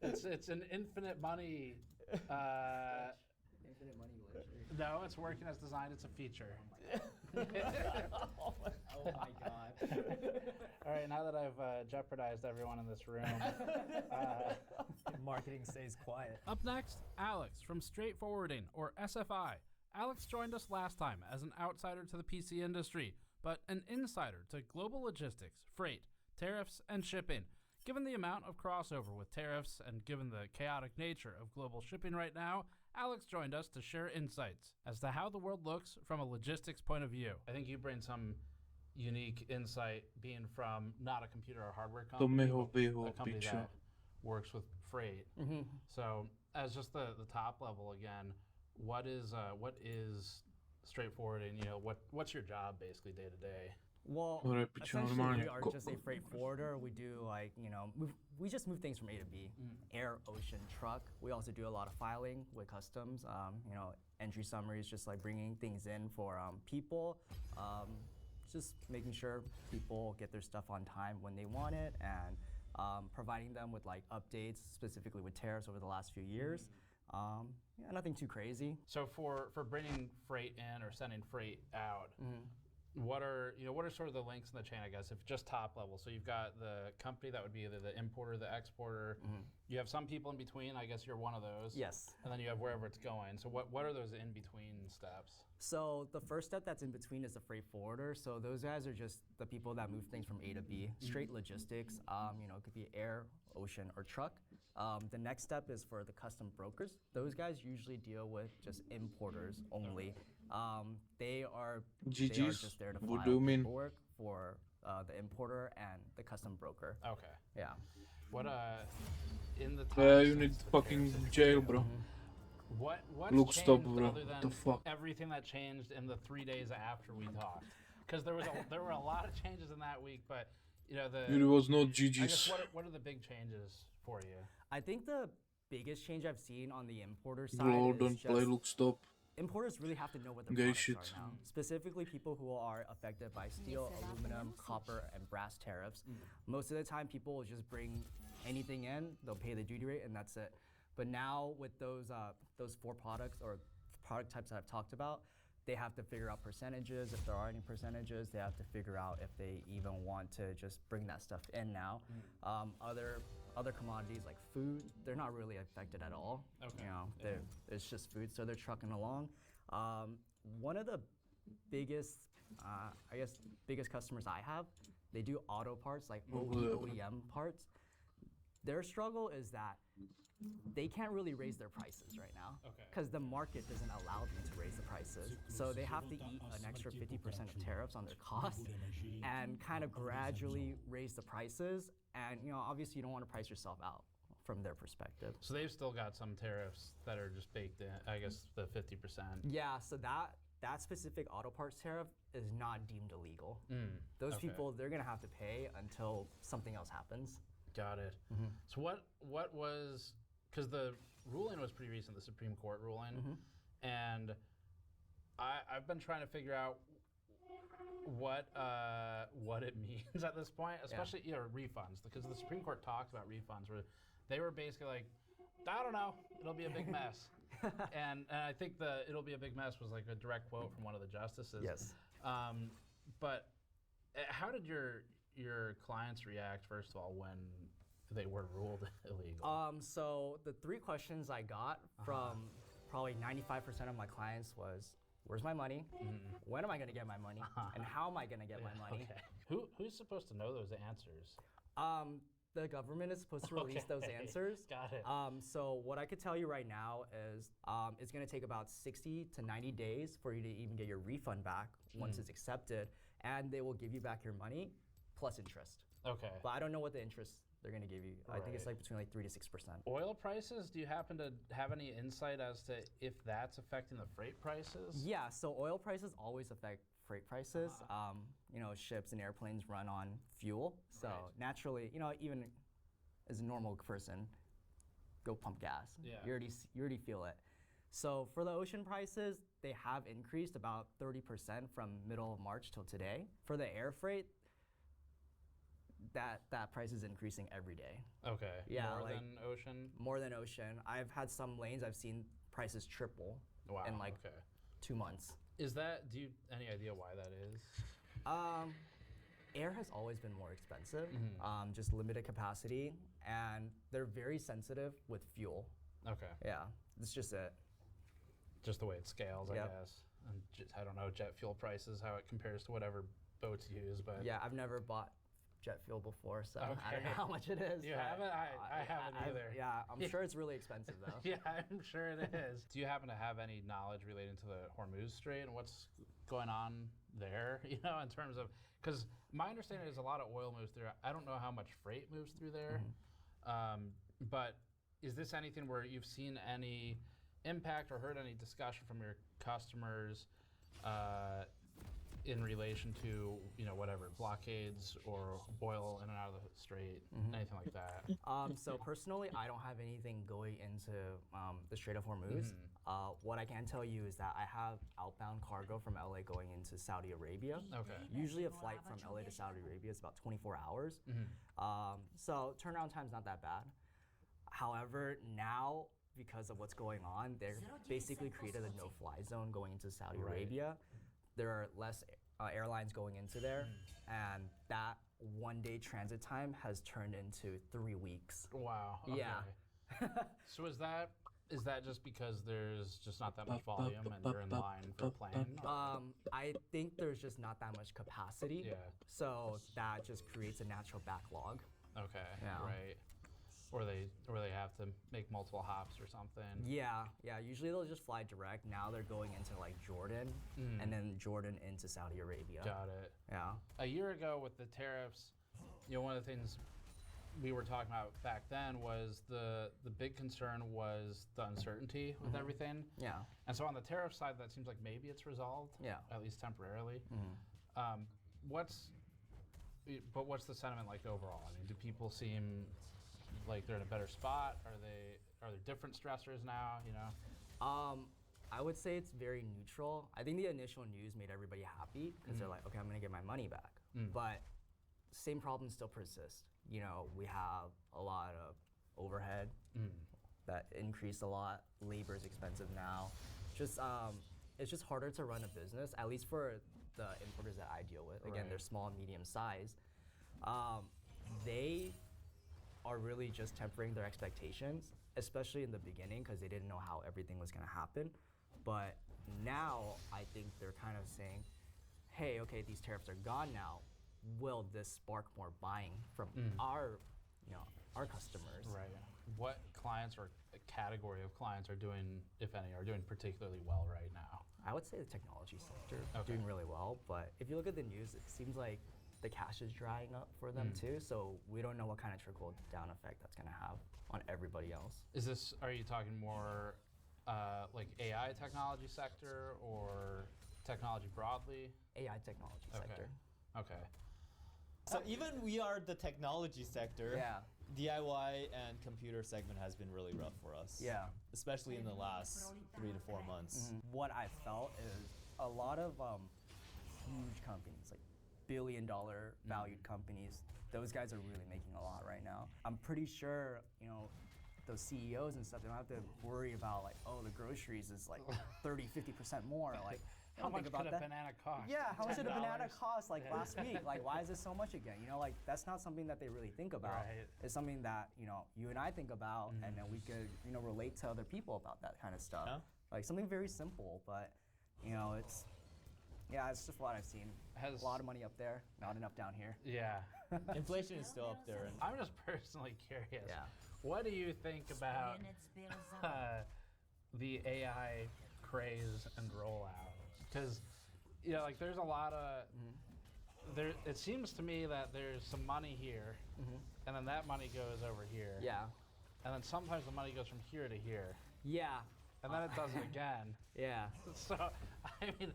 it's an infinite money. Infinite money glitch. No, it's working as designed. It's a feature. Oh my god. All right, now that I've jeopardized everyone in this room, marketing stays quiet. Up next, Alex from Straight Forwarding, or SFI. Alex joined us last time as an outsider to the PC industry, but an insider to global logistics, freight, tariffs, and shipping. Given the amount of crossover with tariffs and given the chaotic nature of global shipping right now, Alex joined us to share insights as to how the world looks from a logistics point of view. I think you bring some unique insight being from not a computer or hardware company, but a company that works with freight. So as just the top level again, what is Straight Forwarding? You know, what's your job basically day to day? Well, essentially we are just a freight forwarder. We do we just move things from A to B, air, ocean, truck. We also do a lot of filing with customs, entry summaries, just like bringing things in for people, just making sure people get their stuff on time when they want it, and providing them with like updates specifically with tariffs over the last few years. Nothing too crazy. So for bringing freight in or sending freight out, what are sort of the links in the chain, I guess, if just top level? So you've got the company that would be either the importer, the exporter. You have some people in between. I guess you're one of those. Yes. And then you have wherever it's going. So what are those in between steps? So the first step that's in between is the freight forwarder. So those guys are just the people that move things from A to B, straight logistics. It could be air, ocean, or truck. The next step is for the custom brokers. Those guys usually deal with just importers only. They are just there to file paperwork for the importer and the custom broker. Okay. Yeah. What in the you need fucking jail, bro. What's stop, changed bro. other What than the fuck? everything that changed in the 3 days after we talked? Because there were a lot of changes in that week, but It was not I guess GG's. what are the big changes for you? I think the biggest change I've seen on the importer side Bro, is don't play, look, stop. importers really have to know what their Gay products shit. are now. Specifically, people who are affected by steel, aluminum, copper, and brass tariffs. Most of the time, people will just bring anything in, they'll pay the duty rate, and that's it. But now with those 4 products or product types that I've talked about, they have to figure out percentages, if there are any percentages. They have to figure out if they even want to just bring that stuff in now. Other commodities like food, they're not really affected at all. Okay. It's just food, so they're trucking along. One of the biggest customers I have, they do auto parts, like OEM parts. Their struggle is that they can't really raise their prices right now because the market doesn't allow them to raise the prices. So they have to eat an extra 50% of tariffs on their costs and kind of gradually raise the prices. And obviously you don't want to price yourself out from their perspective. So they've still got some tariffs that are just baked in, I guess the 50%. Yeah, so that specific auto parts tariff is not deemed illegal. Those people, they're gonna have to pay until something else happens. Got it. So what was, because the ruling was pretty recent, the Supreme Court ruling, and I've been trying to figure out what it means at this point, especially refunds, because the Supreme Court talks about refunds where they were basically like, I don't know, it'll be a big mess. and I think the it'll be a big mess was like a direct quote from one of the justices. Yes. But how did your clients react, first of all, when they were ruled illegal? So the 3 questions I got from probably 95% of my clients was, where's my money? When am I gonna get my money? And how am I gonna get my money? Okay. Who's supposed to know those answers? The government is supposed to release those answers. Got it. So what I could tell you right now is it's gonna take about 60 to 90 days for you to even get your refund back once it's accepted. and they will give you back your money plus interest. Okay. But I don't know what the interest they're going to give you. I think it's Right. like between like 3 to 6%. Oil prices, do you happen to have any insight as to if that's affecting the freight prices? Yeah, so oil prices always affect freight prices. You know, ships and airplanes run on fuel. So naturally, you know, even as a normal person, go pump gas. Yeah. You already feel it. So for the ocean prices, they have increased about 30% from middle of March till today. For the air freight, that price is increasing every day. Okay. Yeah, More like, than ocean? More than ocean. I've had some lanes I've seen prices triple in like 2 months. Is that, any idea why that is? Air has always been more expensive, just limited capacity, and they're very sensitive with fuel. Okay. Yeah, it's just it. Just the way it scales, I Yep. guess. And I don't know, jet fuel prices, how it compares to whatever boats you use, but... Yeah, I've never bought jet fuel before, so I don't Okay. know how much it is. You but, haven't? I haven't either. Yeah, I'm sure it's really expensive though. Yeah, I'm sure it is. Do you happen to have any knowledge relating to the Hormuz Strait and what's going on there, you know, in terms of... Because my understanding is a lot of oil moves through. I don't know how much freight moves through there, but is this anything where you've seen any impact or heard any discussion from your customers in relation to, you know, whatever, blockades or oil in and out of the strait, anything like that? So personally, I don't have anything going into the Strait of Hormuz. What I can tell you is that I have outbound cargo from LA going into Saudi Arabia. Okay. Usually a flight from LA to Saudi Arabia is about 24 hours. So turnaround time's not that bad. However, now, because of what's going on, they're basically created a no-fly zone going into Saudi Arabia. There are less airlines going into there, and that one-day transit time has turned into 3 weeks. Wow. Okay. Yeah. So is that just because there's just not that much volume and you're in line for a plane? I think there's just not that much capacity. Yeah. So that just creates a natural backlog. Okay. Yeah. Right. Or they have to make multiple hops or something. Yeah. Usually they'll just fly direct. Now they're going into like Jordan, and then Jordan into Saudi Arabia. Got it. Yeah. A year ago with the tariffs, you know, one of the things we were talking about back then was the big concern was the uncertainty with everything. Yeah. And so on the tariff side, that seems like maybe it's resolved. Yeah. At least temporarily. What's the sentiment like overall? I mean, do people seem like they're in a better spot? Are there different stressors now, you know? I would say it's very neutral. I think the initial news made everybody happy because they're like, okay, I'm gonna get my money back. But same problems still persist. You know, we have a lot of overhead that increased a lot. Labor is expensive now. Just it's just harder to run a business, at least for the importers that I deal with. Again, they're small and medium size. They are really just tempering their expectations, especially in the beginning because they didn't know how everything was going to happen. But now I think they're kind of saying, hey, okay, these tariffs are gone now. Will this spark more buying from our customers? Right. What clients or category of clients are doing, if any, are doing particularly well right now? I would say the technology sector doing really well. But if you look at the news, it seems like the cash is drying up for them too. So we don't know what kind of trickle down effect that's going to have on everybody else. Are you talking more like AI technology sector or technology broadly? AI technology sector. Okay. So even we are the technology sector. Yeah. DIY and computer segment has been really rough for us. Yeah. Especially in the last 3 to 4 months. What I felt is a lot of huge companies, like billion-dollar valued companies, those guys are really making a lot right now. I'm pretty sure, you know, those CEOs and stuff, they don't have to worry about like, oh, the groceries is like 30, 50% more. Like, how much could a banana cost? Yeah, how much did a banana cost like last week? Like, why is it so much again? You know, like that's not something that they really think about. Right. It's something that, you know, you and I think about, and then we could, you know, relate to other people about that kind of stuff. Yeah. Like something very simple, but you know, it's just what I've seen. A lot of money up there, not enough down here. Yeah. Inflation is still up there. I'm just personally curious. Yeah. What do you think about the AI craze and rollout? Because, you know, like there's a lot of it seems to me that there's some money here, and then that money goes over here. Yeah. And then sometimes the money goes from here to here. Yeah. And then it does it again. Yeah. So, I mean,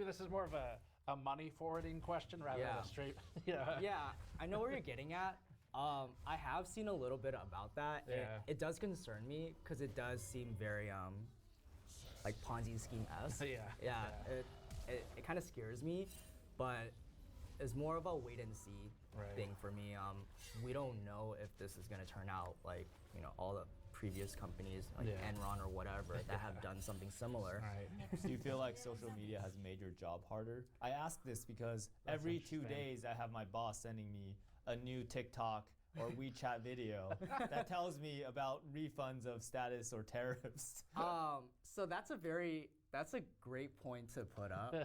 this is more of a money forwarding question rather than a straight. Yeah, I know where you're getting at. I have seen a little bit about that. Yeah. It does concern me because it does seem very like Ponzi scheme-esque. Yeah. It kind of scares me, but it's more of a wait and see thing for me. We don't know if this is gonna turn out like all the previous companies like Enron or whatever that have done something similar. Do you feel like social media has made your job harder? I ask this because every 2 days I have my boss sending me a new TikTok or WeChat video that tells me about refunds of status or tariffs. So that's a great point to put up.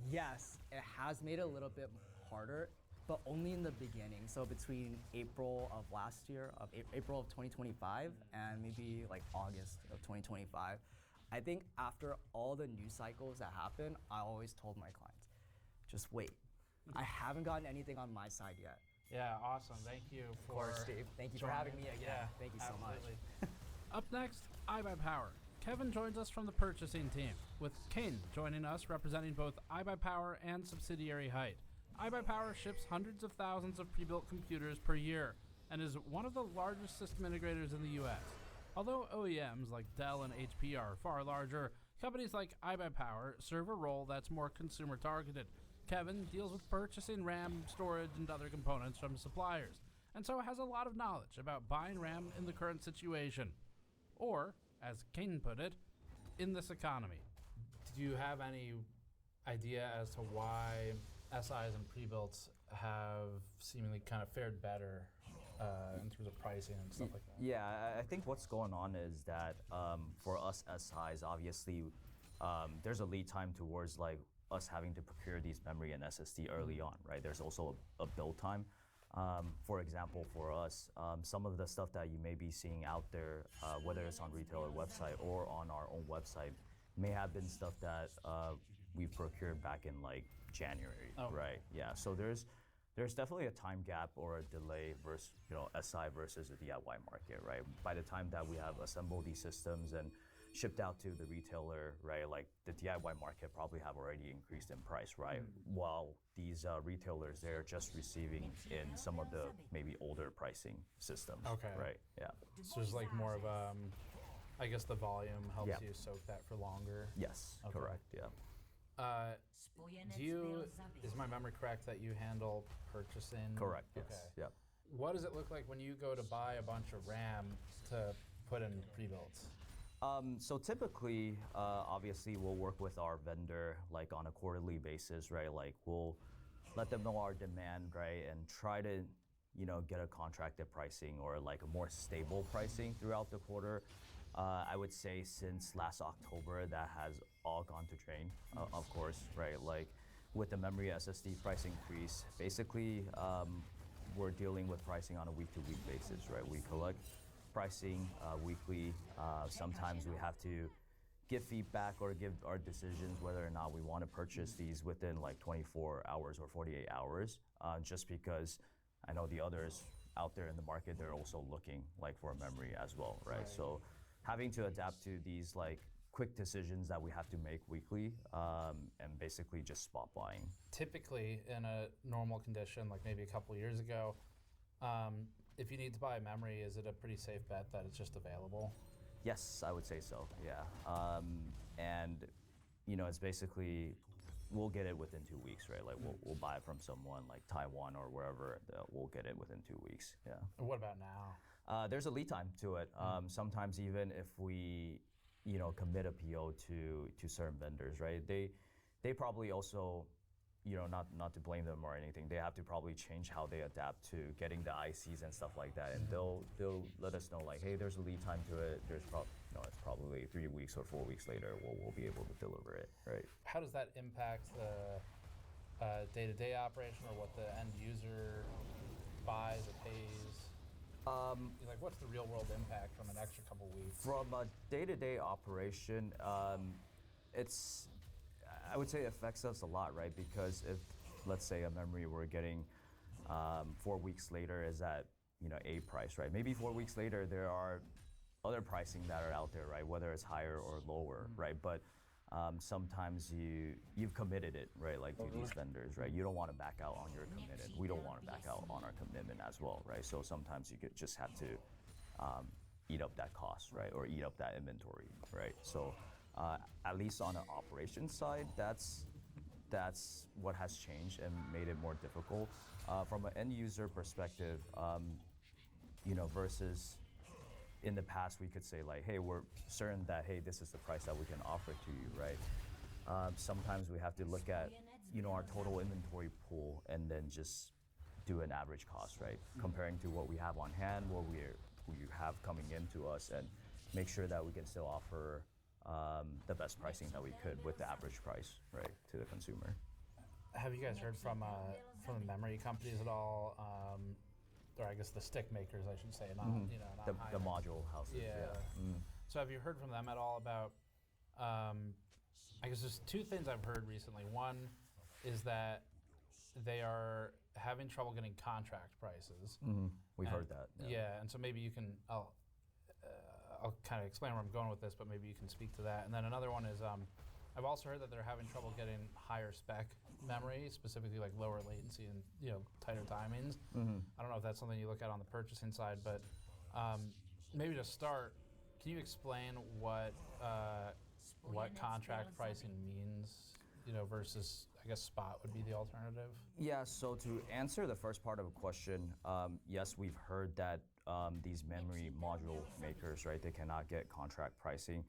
Yes, it has made it a little bit harder, but only in the beginning. So between April of last year, April of 2025, and maybe like August of 2025. I think after all the news cycles that happened, I always told my clients, just wait. I haven't gotten anything on my side yet. Yeah, awesome. Thank you for. Of course, Steve. Thank you for having me again. Yeah, thank you so much. Up next, iBuyPower. Kevin joins us from the purchasing team, with Kane joining us representing both iBuyPower and subsidiary Height. iBuyPower ships hundreds of thousands of pre-built computers per year and is one of the largest system integrators in the US. Although OEMs like Dell and HP are far larger, companies like iBuyPower serve a role that's more consumer targeted. Kevin deals with purchasing RAM, storage, and other components from suppliers, and so has a lot of knowledge about buying RAM in the current situation. Or, as Kane put it, in this economy. Do you have any idea as to why SIs and pre-builts have seemingly kind of fared better in terms of pricing and stuff like that? Yeah, I think what's going on is that for us SIs, obviously, there's a lead time towards like us having to procure these memory and SSD early on, right? There's also a build time. For example, for us, some of the stuff that you may be seeing out there, whether it's on retailer website or on our own website, may have been stuff that we've procured back in like January, right? Yeah, so there's definitely a time gap or a delay versus SI versus the DIY market, right? By the time that we have assembled these systems and shipped out to the retailer, right? Like the DIY market probably have already increased in price, right? While these retailers, they're just receiving in some of the maybe older pricing systems, right? Yeah. So there's like more of I guess the volume helps you soak that for longer. Yes, correct. Yeah. Is my memory correct that you handle purchasing? Correct. Yes. Okay. Yep. What does it look like when you go to buy a bunch of RAM to put in pre-builts? So typically, obviously, we'll work with our vendor like on a quarterly basis, right? Like we'll let them know our demand, right, and try to, get a contracted pricing or like a more stable pricing throughout the quarter. I would say since last October, that has all gone to train, of course, right? Like with the memory SSD price increase, basically, we're dealing with pricing on a week-to-week basis, right? We collect pricing weekly. Sometimes we have to give feedback or give our decisions whether or not we want to purchase these within like 24 hours or 48 hours, just because I know the others out there in the market, they're also looking like for a memory as well, right? So having to adapt to these like quick decisions that we have to make weekly and basically just spot buying. Typically in a normal condition, like maybe a couple years ago, if you need to buy a memory, is it a pretty safe bet that it's just available? Yes, I would say so, yeah. And, it's basically, we'll get it within 2 weeks, right? Like we'll buy it from someone like Taiwan or wherever, we'll get it within 2 weeks, yeah. What about now? There's a lead time to it. Sometimes even if we, commit a PO to certain vendors, right? They probably also, not to blame them or anything, they have to probably change how they adapt to getting the ICs and stuff like that. And they'll let us know like, hey, there's a lead time to it. There's it's probably 3 weeks or 4 weeks later we'll be able to deliver it, right? How does that impact the day-to-day operation or what the end user buys or pays? Like, what's the real-world impact from an extra couple weeks? From a day-to-day operation, I would say it affects us a lot, right? Because if, let's say, a memory we're getting 4 weeks later is at A price, right? Maybe 4 weeks later there are other pricing that are out there, right? Whether it's higher or lower, right? But sometimes you've committed it, right? Like to these vendors, right? You don't want to back out on your commitment. We don't want to back out on our commitment as well, right? So sometimes you just have to eat up that cost, right? Or eat up that inventory, right? So at least on the operations side, that's what has changed and made it more difficult. From an end user perspective, versus in the past we could say like, hey, we're certain that, hey, this is the price that we can offer to you, right? Sometimes we have to look at, our total inventory pool and then just do an average cost, right? Comparing to what we have on hand, what we have coming into us, and make sure that we can still offer the best pricing that we could with the average price, right, to the consumer. Have you guys heard from the memory companies at all? Or I guess the stick makers, I should say, not not the module houses. Yeah. So have you heard from them at all about? I guess there's two things I've heard recently. One is that they are having trouble getting contract prices. We've heard that. Yeah, and so maybe you can. I'll kind of explain where I'm going with this, but maybe you can speak to that. And then another one is I've also heard that they're having trouble getting higher spec memory, specifically like lower latency and tighter timings. I don't know if that's something you look at on the purchasing side, but maybe to start, can you explain what contract pricing means, versus I guess spot would be the alternative? Yeah. So to answer the first part of the question, yes, we've heard that these memory module makers, right, they cannot get contract pricing.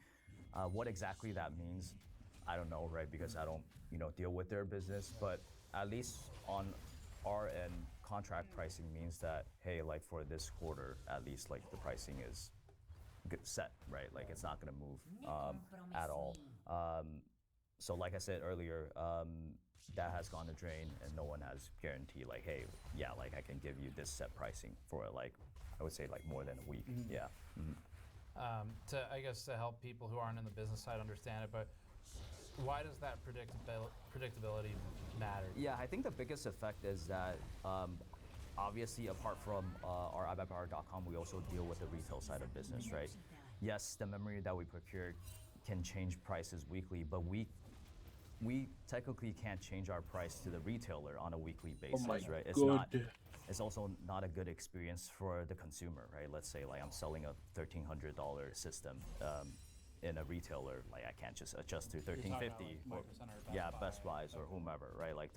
What exactly that means, I don't know, right? Because I don't, deal with their business. But at least on our end, contract pricing means that, hey, like for this quarter, at least like the pricing is set, right? Like it's not going to move at all. So like I said earlier, that has gone to drain, and no one has guaranteed like, hey, yeah, like I can give you this set pricing for like, I would say like more than a week. Yeah. To help people who aren't in the business side understand it, but why does that predictability matter? Yeah, I think the biggest effect is that obviously apart from our iBuyPower.com, we also deal with the retail side of business, right? Yes, the memory that we procure can change prices weekly, but we technically can't change our price to the retailer on a weekly basis, right? It's also not a good experience for the consumer, right? Let's say like I'm selling a $1,300 system in a retailer, like I can't just adjust to $1,350. Like Best Buys or whomever, right? Like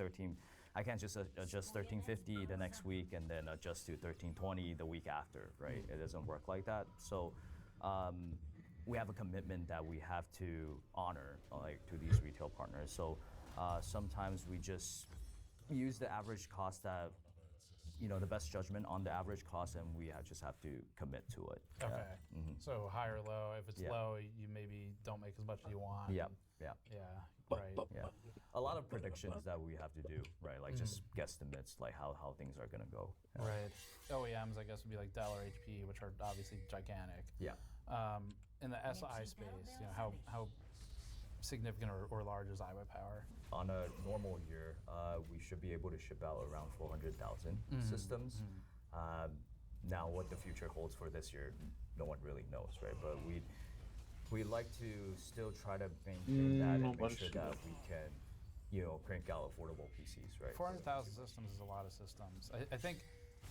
I can't just adjust $1,350 the next week and then adjust to $1,320 the week after, right? It doesn't work like that. So we have a commitment that we have to honor, like to these retail partners. So sometimes we just use the average cost that, the best judgment on the average cost, and we just have to commit to it. Okay. So high or low. If it's low, you maybe don't make as much as you want. Yeah. Right. Yeah. A lot of predictions that we have to do, right? Like just guesstimates, like how things are gonna go. Right. OEMs, I guess, would be like Dell or HP, which are obviously gigantic. Yeah. In the SI space, how significant or large is iBuyPower? On a normal year, we should be able to ship out around 400,000 systems. Now, what the future holds for this year, no one really knows, right? But we like to still try to maintain that and make sure that we can, crank out affordable PCs, right? 400,000 systems is a lot of systems. I think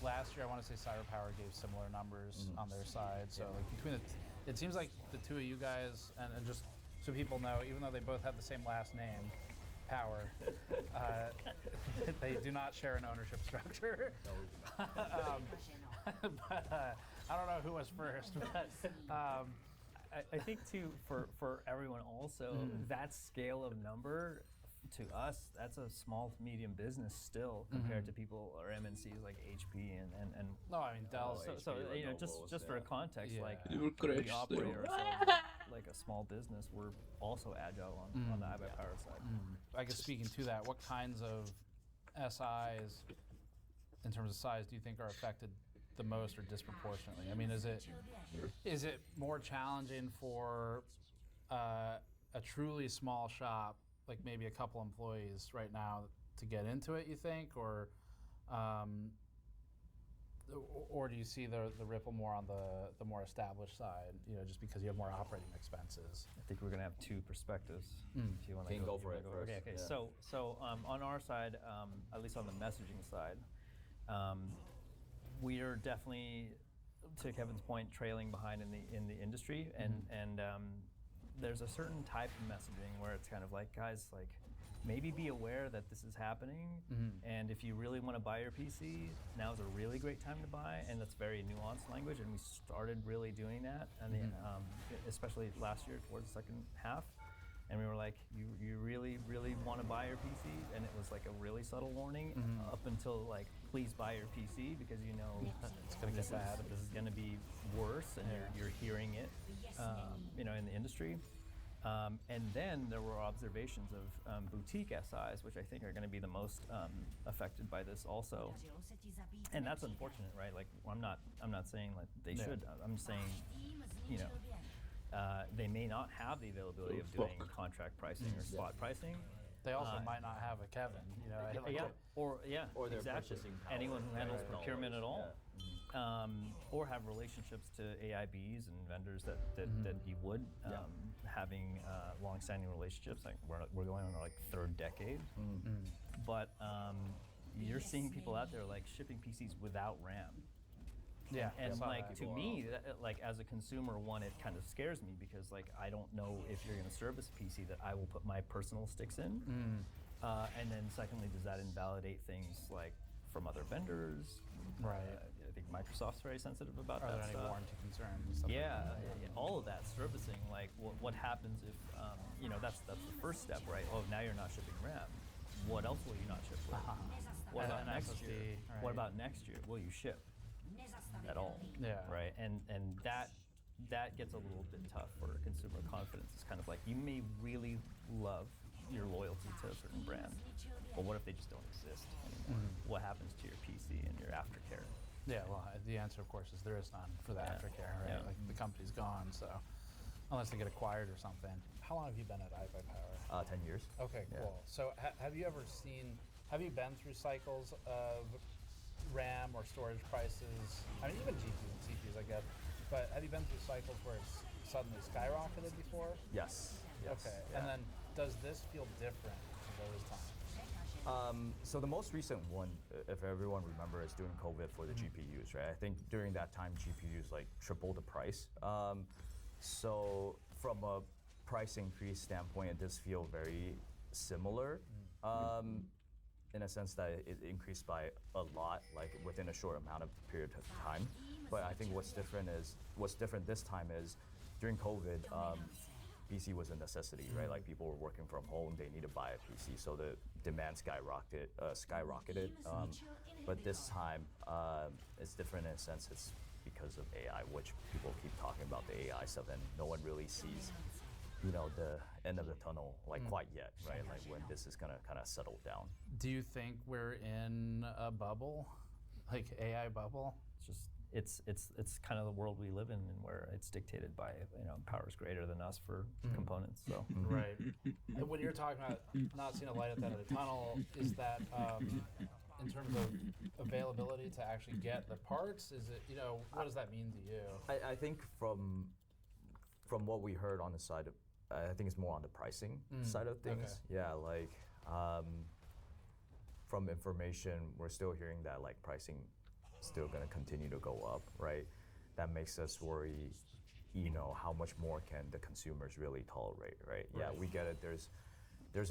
last year, I want to say CyberPower gave similar numbers on their side. So like between it seems like the two of you guys, and just so people know, even though they both have the same last name, Power, they do not share an ownership structure. But I don't know who was first. But I think too, for everyone also, that scale of number, to us, that's a small to medium business still compared to people or MNCs like HP and no, I mean Dell. So just for context, like They will we crash operate there. ourselves like a small business. We're also agile on the iBuyPower side. I guess speaking to that, what kinds of SIs, in terms of size, do you think are affected the most or disproportionately? I mean, is it more challenging for a truly small shop like maybe a couple employees right now to get into it, you think, or do you see the ripple more on the more established side, just because you have more operating expenses? I think we're going to have two perspectives. If you want to go for it first. Okay. Yeah. So on our side, at least on the messaging side, we are definitely, to Kevin's point, trailing behind in the industry, and there's a certain type of messaging where it's kind of like, guys, like, maybe be aware that this is happening, and if you really want to buy your PC, now is a really great time to buy, and that's very nuanced language, and we started really doing that, and especially last year towards the second half, and we were like, you really, really want to buy your PC, and it was like a really subtle warning up until like, please buy your PC because it's going to get bad. This is going to be worse, and you're hearing it, in the industry. And then there were observations of boutique SIs, which I think are going to be the most affected by this also. And that's unfortunate, right? Like, I'm not saying like they should. I'm saying, they may not have the availability of doing contract pricing or spot pricing. They also might not have a Kevin, or their exactly. purchasing power. Anyone who handles Right. procurement at all. Or have relationships to AIBs and vendors that you would, having long-standing relationships. Like we're going on our like third decade, but you're seeing people out there like shipping PCs without RAM. Yeah, and like to me, like as a consumer, one, it kind of scares me because like I don't know if you're going to service a PC that I will put my personal sticks in, and then secondly, does that invalidate things like from other vendors? Right. I think Microsoft's very sensitive about Are that there stuff. any warranty concerns and stuff Yeah, like that? all of that servicing. Like, what happens if that's the first step, right? Oh, now you're not shipping RAM. What else will you not ship with? What about next SSD, year? right. What about next year? Will you ship at all? Yeah. Right. And that gets a little bit tough for consumer confidence. It's kind of like you may really love your loyalty to a certain brand, but what if they just don't exist anymore? What happens to your PC and your aftercare? Yeah, well, the answer, of course, is there is none for the aftercare, right? Yeah. Like, the company's gone, so unless they get acquired or something. How long have you been at iBuyPower? 10 years. Okay, Yeah. cool. So have you been through cycles of RAM or storage prices? I mean, even GPUs and CPUs, I get, but have you been through cycles where it's suddenly skyrocketed before? Yes. Okay, and then does this feel different to those times? So the most recent one, if everyone remembers, during COVID for the GPUs, right? I think during that time, GPUs like tripled the price. So from a price increase standpoint, it does feel very similar, in a sense that it increased by a lot, like within a short amount of period of time. But I think what's different this time is during COVID, PC was a necessity, right? Like people were working from home, they need to buy a PC, so the demand skyrocketed. But this time, it's different in a sense. It's because of AI, which people keep talking about the AI stuff, and no one really sees, the end of the tunnel quite yet, right? Like when this is gonna kind of settle down. Do you think we're in a bubble, like AI bubble? It's kind of the world we live in, and where it's dictated by powers greater than us for components. So Right. And when you're talking about not seeing a light at the end of the tunnel, is that in terms of availability to actually get the parts? Is it what does that mean to you? I think from what we heard on the side of, I think it's more on the pricing side of things. Okay. Yeah, like from information, we're still hearing that like pricing still going to continue to go up, right? That makes us worry, how much more can the consumers really tolerate, right? Yeah, we get it. There's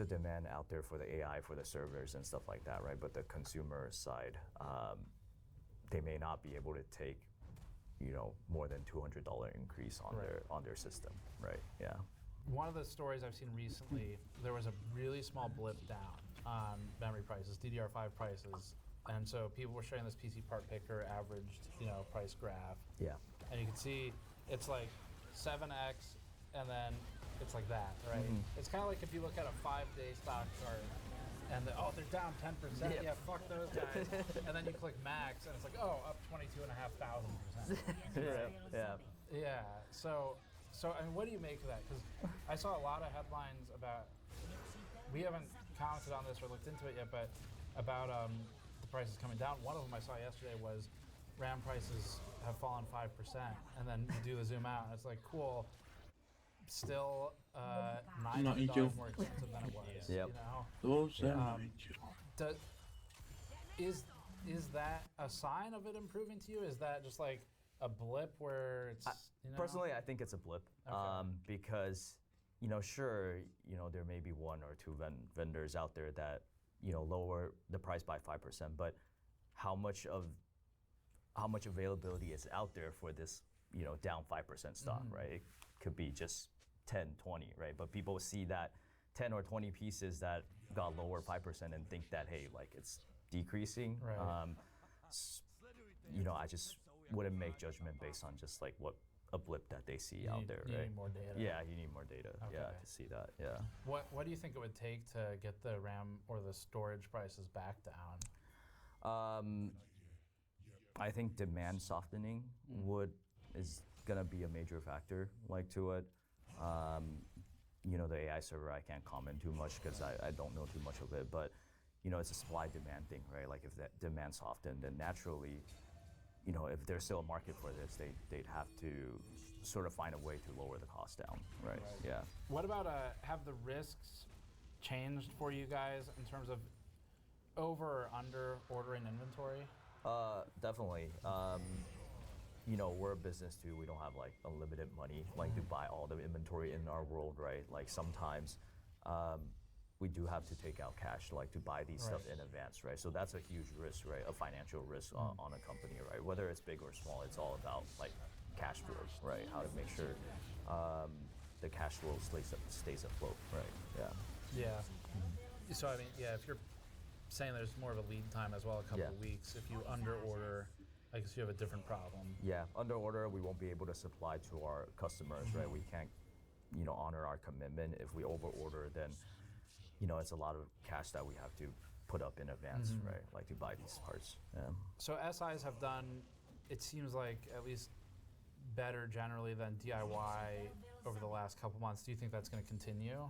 a demand out there for the AI, for the servers and stuff like that, right? But the consumer side, they may not be able to take, more than $200 increase on their system, right? Yeah. One of the stories I've seen recently, there was a really small blip down on memory prices, DDR5 prices. And so people were sharing this PC part picker averaged, price graph. Yeah. And you can see it's like 7x, and then it's like that, right? It's kind of like if you look at a 5-day stock chart, and they're down 10%. Yeah, fuck those guys. And then you click max, and it's like, up 22,500%. Yeah. So I mean, what do you make of that? Because I saw a lot of headlines about we haven't commented on this or looked into it yet, but about the prices coming down. One of them I saw yesterday was RAM prices have fallen 5%, and then you do the zoom out, and it's like, cool. Still, $900 more expensive than it was. Yep. You know. Is that a sign of it improving to you? Is that just like a blip where it's? Personally, I think it's a blip, because, sure, there may be one or two vendors out there that, lower the price by 5%, but how much availability is out there for this, down 5% stock, right? It could be just 10, 20, right? But people see that 10 or 20 pieces that got lower 5% and think that, hey, like it's decreasing. Right. I just wouldn't make judgment based on just like what a blip that they see out there, you right? need more data. Yeah, you need more data, Okay. to see that, yeah. What do you think it would take to get the RAM or the storage prices back down? I think demand softening is gonna be a major factor, to it. The AI server, I can't comment too much because I don't know too much of it, but it's a supply demand thing, right? Like if that demand softened, then naturally, if there's still a market for this, they'd have to sort of find a way to lower the cost down, right? Yeah. What about have the risks changed for you guys in terms of over or under ordering inventory? Definitely. We're a business too. We don't have like unlimited money to buy all the inventory in our world, right? Like sometimes we do have to take out cash to buy these stuff in advance, right? So that's a huge risk, right? A financial risk on a company, right? Whether it's big or small, it's all about cash flow, right? How to make sure the cash flow stays afloat, right? Yeah. Yeah. So I mean, if you're saying there's more of a lead time as well, a couple of weeks, if you under order, I guess you have a different problem. Yeah, under order, we won't be able to supply to our customers, right? We can't, honor our commitment. If we over order, then, it's a lot of cash that we have to put up in advance, right? To buy these parts. Yeah. So SIs have done, it seems like at least better generally than DIY over the last couple months. Do you think that's going to continue?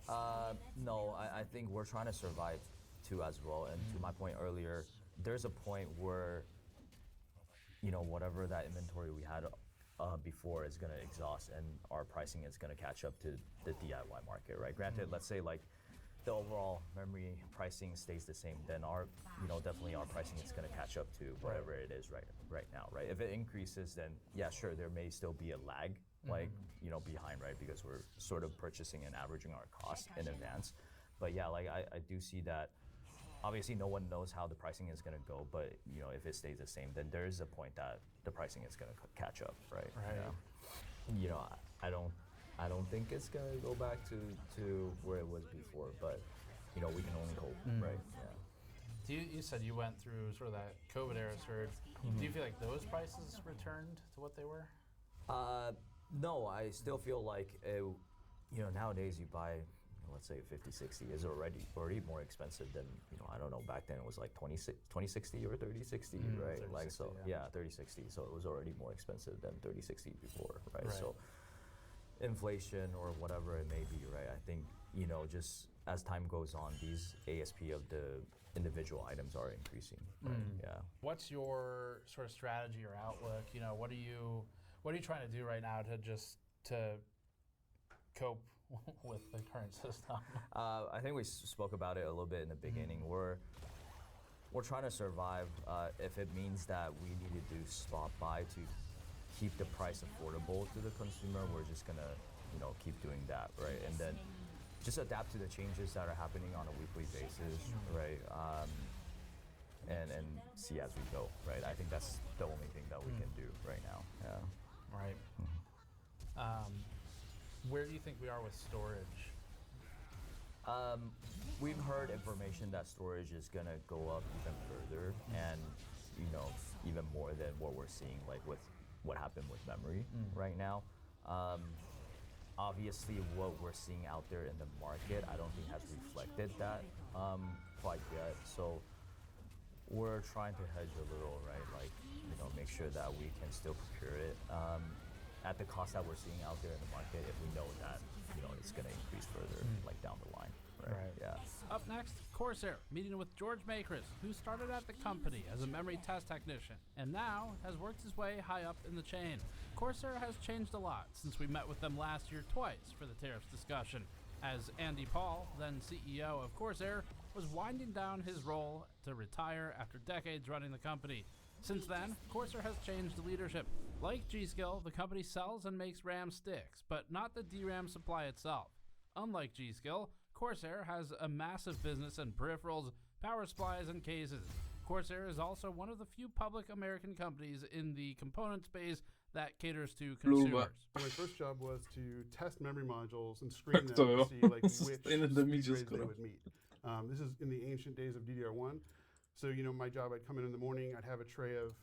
No, I think we're trying to survive too as well. And to my point earlier, there's a point where whatever that inventory we had before is going to exhaust, and our pricing is going to catch up to the DIY market, right? Granted, let's say the overall memory pricing stays the same, then definitely our pricing is going to catch up to whatever it is right now, right? If it increases, then yeah, sure, there may still be a lag, behind, right? Because we're sort of purchasing and averaging our costs in advance. But yeah, I do see that. Obviously, no one knows how the pricing is going to go, but if it stays the same, then there is a point that the pricing is going to catch up, right? Yeah. I don't think it's going to go back to where it was before, but we can only hope, right? Yeah. You said you went through sort of that COVID era surge. Do you feel like those prices returned to what they were? No, I still feel like nowadays you buy, let's say 5060 is already more expensive than I don't know, back then it was like 2060 or 3060, right? 3060. So it was already more expensive than 3060 before, right? So inflation or whatever it may be, right? I think just as time goes on, these ASP of the individual items are increasing, right? Yeah. What's your sort of strategy or outlook? What are you trying to do right now to cope with the current system? I think we spoke about it a little bit in the beginning. We're trying to survive. If it means that we need to do spot buy to keep the price affordable to the consumer, we're just gonna keep doing that, right? And then just adapt to the changes that are happening on a weekly basis, right? And see as we go, right? I think that's the only thing that we can do right now. Yeah. Right. Where do you think we are with storage? We've heard information that storage is gonna go up even further, and even more than what we're seeing, with what happened with memory right now. Obviously, what we're seeing out there in the market, I don't think has reflected that quite yet. So we're trying to hedge a little, right? Make sure that we can still procure it at the cost that we're seeing out there in the market if we know that it's going to increase further like down the line. Right. Yeah. Up next, Corsair, meeting with George Makris, who started at the company as a memory test technician and now has worked his way high up in the chain. Corsair has changed a lot since we met with them last year twice for the tariffs discussion, as Andy Paul, then CEO of Corsair, was winding down his role to retire after decades running the company. Since then, Corsair has changed leadership. Like G.Skill, the company sells and makes RAM sticks, but not the DRAM supply itself. Unlike G.Skill, Corsair has a massive business in peripherals, power supplies, and cases. Corsair is also one of the few public American companies in the component space that caters to consumers. My first job was to test memory modules and screen them to see like which speed grades they would meet. This is in the ancient days of DDR1. So, my job, I'd come in the morning, I'd have a tray of...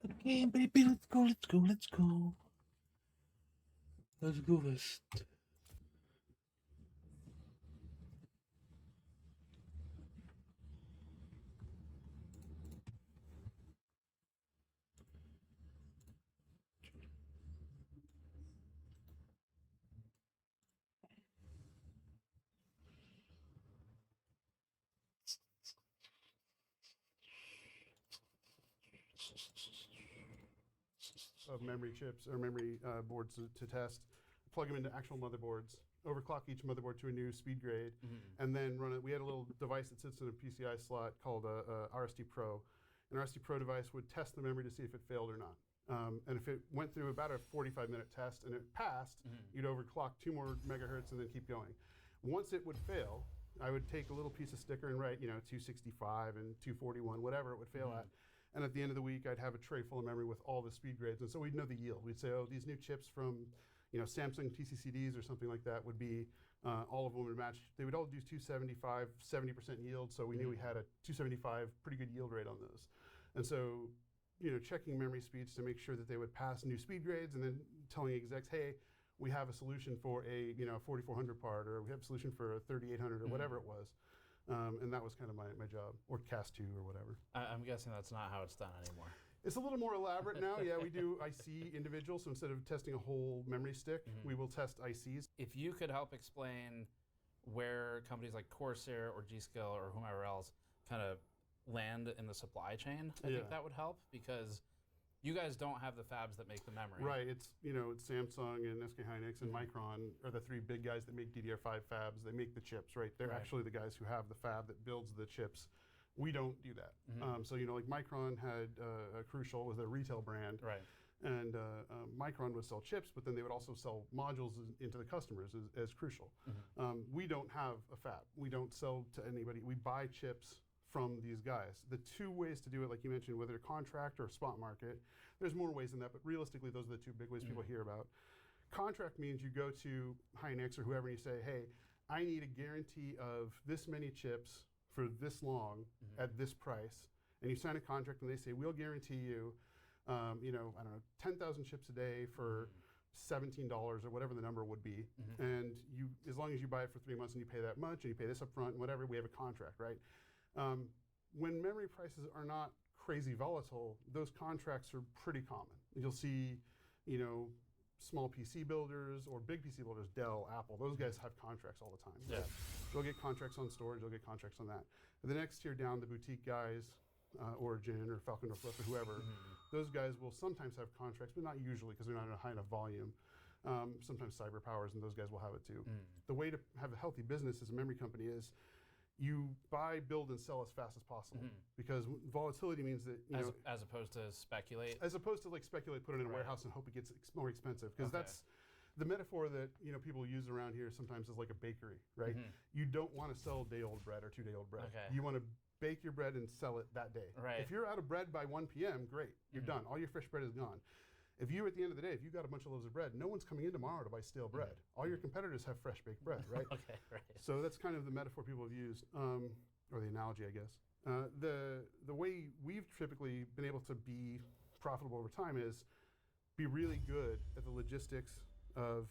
Okay, baby, let's go, let's go, let's go. Let's go west. Of memory chips or memory boards to test, plug them into actual motherboards, overclock each motherboard to a new speed grade, and then run it. We had a little device that sits in a PCI slot called a RST Pro. An RST Pro device would test the memory to see if it failed or not. And if it went through about a 45-minute test and it passed, you'd overclock 2 more megahertz and then keep going. Once it would fail, I would take a little piece of sticker and write, 265 and 241, whatever it would fail at. And at the end of the week, I'd have a tray full of memory with all the speed grades. And so we'd know the yield. We'd say, oh, these new chips from, Samsung TCCDs or something like that would be, all of them would match. They would all do 275, 70% yield. So we knew we had a 275 pretty good yield rate on those. And so, checking memory speeds to make sure that they would pass new speed grades and then telling execs, hey, we have a solution for a, 4400 part, or we have a solution for a 3800 or whatever it was. And that was kind of my job, or Cast 2 or whatever. I'm guessing that's not how it's done anymore. It's a little more elaborate now. Yeah, we do IC individual, so instead of testing a whole memory stick, we will test ICs. If you could help explain where companies like Corsair or G.Skill or whomever else kind of land in the supply chain, I think that would help, because you guys don't have the fabs that make the memory. Right. It's it's Samsung and SK Hynix and Micron are the 3 big guys that make DDR5 fabs. They make the chips, right? They're actually the guys who have the fab that builds the chips. We don't do that. So like Micron had Crucial was their retail brand, right? And Micron would sell chips, but then they would also sell modules into the customers as Crucial. We don't have a fab. We don't sell to anybody. We buy chips from these guys. The 2 ways to do it, like you mentioned, whether contract or spot market, there's more ways than that, but realistically, those are the 2 big ways people hear about. Contract means you go to Hynix or whoever and you say, hey, I need a guarantee of this many chips for this long at this price. And you sign a contract and they say, we'll guarantee you, 10,000 chips a day for $17 or whatever the number would be. And you, as long as you buy it for 3 months and you pay that much and you pay this up front and whatever, we have a contract, right? When memory prices are not crazy volatile, those contracts are pretty common. You'll see, you know, small PC builders or big PC builders, Dell, Apple, those guys have contracts all the time. Yeah. Right? They'll get contracts on storage, they'll get contracts on that. And the next tier down, the boutique guys, Origin or Falcon Northwest or whoever, those guys will sometimes have contracts, but not usually because they're not in a high enough volume. Sometimes Cyber Powers and those guys will have it too. The way to have a healthy business as a memory company is you buy, build, and sell as fast as possible because volatility means that as opposed to speculate. As opposed to like speculate, put it in a warehouse and hope it gets more expensive because that's the metaphor that people use around here sometimes is like a bakery, right? You don't want to sell day-old bread or 2-day-old bread. You want to bake your bread and sell it that day. Right. If you're out of bread by 1 p.m., great, you're done. All your fresh bread is gone. If you, at the end of the day, if you got a bunch of loaves of bread, no one's coming in tomorrow to buy stale bread. All your competitors have fresh baked bread, right? Right. So that's kind of the metaphor people have used, or the analogy, I guess. The way we've typically been able to be profitable over time is be really good at the logistics of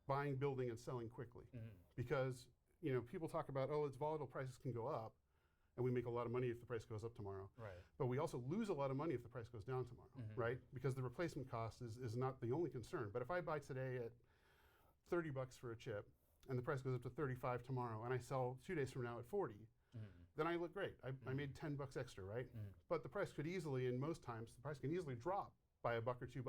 buying, building, and selling quickly. Because people talk about, oh, it's volatile, prices can go up. And we make a lot of money if the price goes up tomorrow. Right. But we also lose a lot of money if the price goes down tomorrow, right? Because the replacement cost is not the only concern. But if I buy today at $30 for a chip and the price goes up to 35 tomorrow and I sell 2 days from now at 40, then I look great. I made $10 extra, right? But the price could easily, and most times, the price can easily drop by $1 or $2.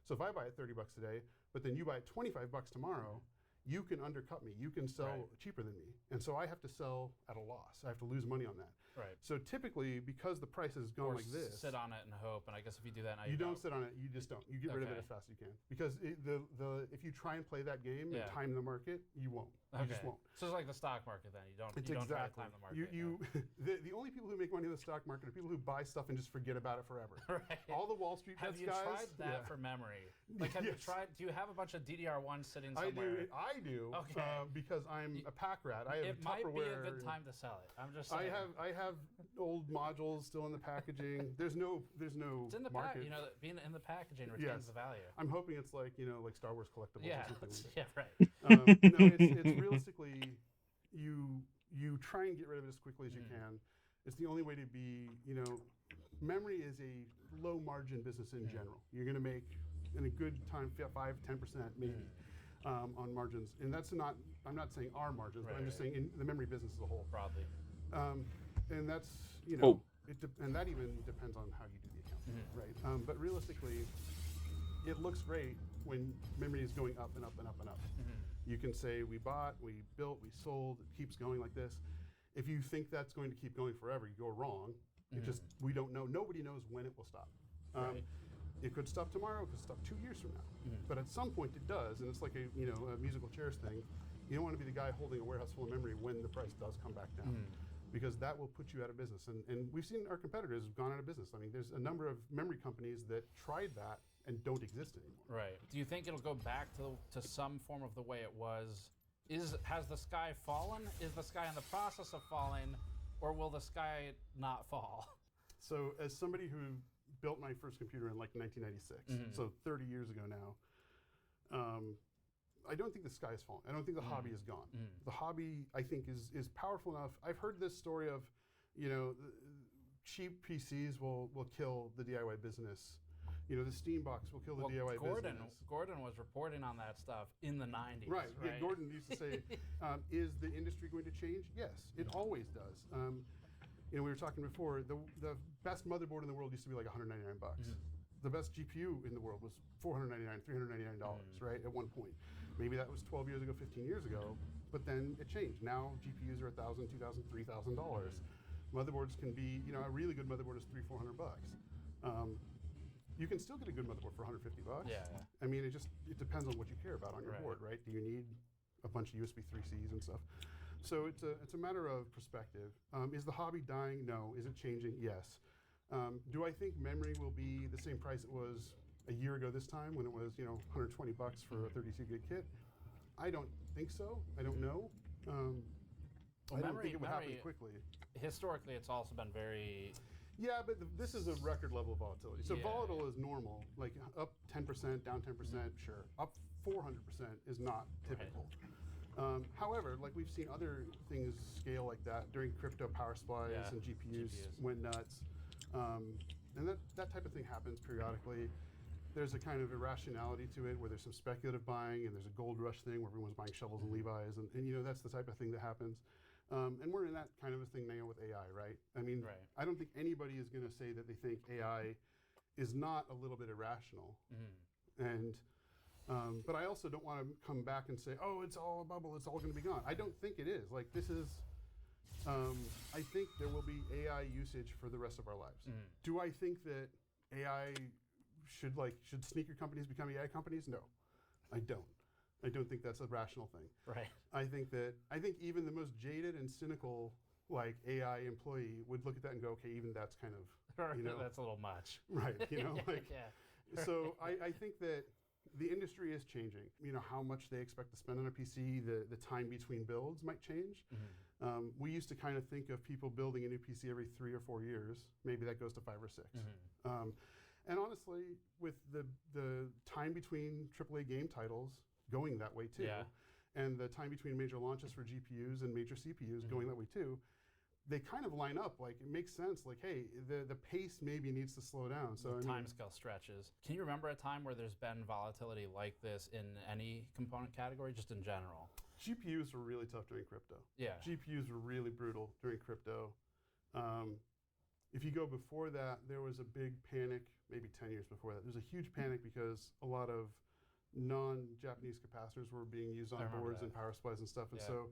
So if I buy it $30 today, but then you buy it $25 tomorrow, you can undercut me. You can sell cheaper than me. And so I have to sell at a loss. I have to lose money on that. Right. So typically, because the price has gone like this. Sit on it and hope. And I guess if you do that now, you don't sit on it. You just don't. You get rid of it as fast as you can. Because if you try and play that game and time the market, you won't. You just won't. So it's like the stock market then. You don't try to time the market. The only people who make money in the stock market are people who buy stuff and just forget about it forever. Right. All the Wall Street bets guys. Have you tried that for memory? Like, have you tried? Do you have a bunch of DDR1 sitting somewhere? I do. Okay. Because I'm a pack rat. I have it might be Tupperware. a good time to sell it. I'm just saying. I have old modules still in the packaging. There's no it's in the market. Being in the packaging retains the value. I'm hoping it's like like Star Wars collectibles or something. Yeah, right. No, it's realistically you try and get rid of it as quickly as you can. It's the only way to be, memory is a low margin business in general. You're going to make in a good time 5-10% maybe on margins, and that's not. I'm not saying our margins, but I'm just saying in the memory business as a whole. Broadly. And that's and that even depends on how you do the accounting, right? But realistically, it looks great when memory is going up and up and up and up. You can say we bought, we built, we sold. It keeps going like this. If you think that's going to keep going forever, you go wrong. It just we don't know. Nobody knows when it will stop. It could stop tomorrow. It could stop 2 years from now. But at some point it does, and it's like a a musical chairs thing. You don't want to be the guy holding a warehouse full of memory when the price does come back down, because that will put you out of business. And we've seen our competitors have gone out of business. I mean, there's a number of memory companies that tried that and don't exist anymore. Right. Do you think it'll go back to some form of the way it was? Has the sky fallen? Is the sky in the process of falling, or will the sky not fall? So as somebody who built my first computer in like 1996, so 30 years ago now, I don't think the sky is falling. I don't think the hobby is gone. The hobby, I think, is powerful enough. I've heard this story of, cheap PCs will kill the DIY business. The Steam box will kill the DIY business. Gordon was reporting on that stuff in the 90s. Right. Yeah, Gordon used to say, is the industry going to change? Yes, it always does. We were talking before, the best motherboard in the world used to be like $199. The best GPU in the world was $499, $399, right, at one point. Maybe that was 12 years ago, 15 years ago, but then it changed. Now GPUs are $1,000, $2,000, $3,000. Motherboards can be, a really good motherboard is $300-400. You can still get a good motherboard for $150. Yeah. I mean, it depends on what you care about on your board, right? Do you need a bunch of USB 3Cs and stuff? So it's a matter of perspective. Is the hobby dying? No. Is it changing? Yes. Do I think memory will be the same price it was a year ago this time when it was $120 for a 32 gig kit? I don't think so. I don't know. I don't think it would happen quickly. Historically, it's also been very. Yeah, but this is a record level of volatility. So volatile is normal, like up 10%, down 10%, sure. Up 400% is not typical. However, like we've seen other things scale like that during crypto power supplies and GPUs went nuts. And that type of thing happens periodically. There's a kind of irrationality to it where there's some speculative buying, and there's a gold rush thing where everyone's buying shovels and Levi's, and that's the type of thing that happens. And we're in that kind of a thing now with AI, right? I mean, I don't think anybody is going to say that they think AI is not a little bit irrational. And but I also don't want to come back and say, oh, it's all a bubble, it's all going to be gone. I don't think it is. Like, this is, I think there will be AI usage for the rest of our lives. Do I think that AI should sneaker companies become AI companies? No, I don't. I don't think that's a rational thing. Right. I think even the most jaded and cynical AI employee would look at that and go, okay, even that's kind of, that's a little much. Right. Yeah. So I think that the industry is changing. How much they expect to spend on a PC, the time between builds might change. We used to kind of think of people building a new PC every 3 or 4 years. Maybe that goes to 5 or 6. And honestly, with the time between AAA game titles going that way too, and the time between major launches for GPUs and major CPUs going that way too, they kind of line up. Like, it makes sense. Like, hey, the pace maybe needs to slow down. So the time scale stretches. Can you remember a time where there's been volatility like this in any component category, just in general? GPUs were really tough during crypto. Yeah. GPUs were really brutal during crypto. If you go before that, there was a big panic, maybe 10 years before that. There's a huge panic because a lot of non-Japanese capacitors were being used on boards and power supplies and stuff. And so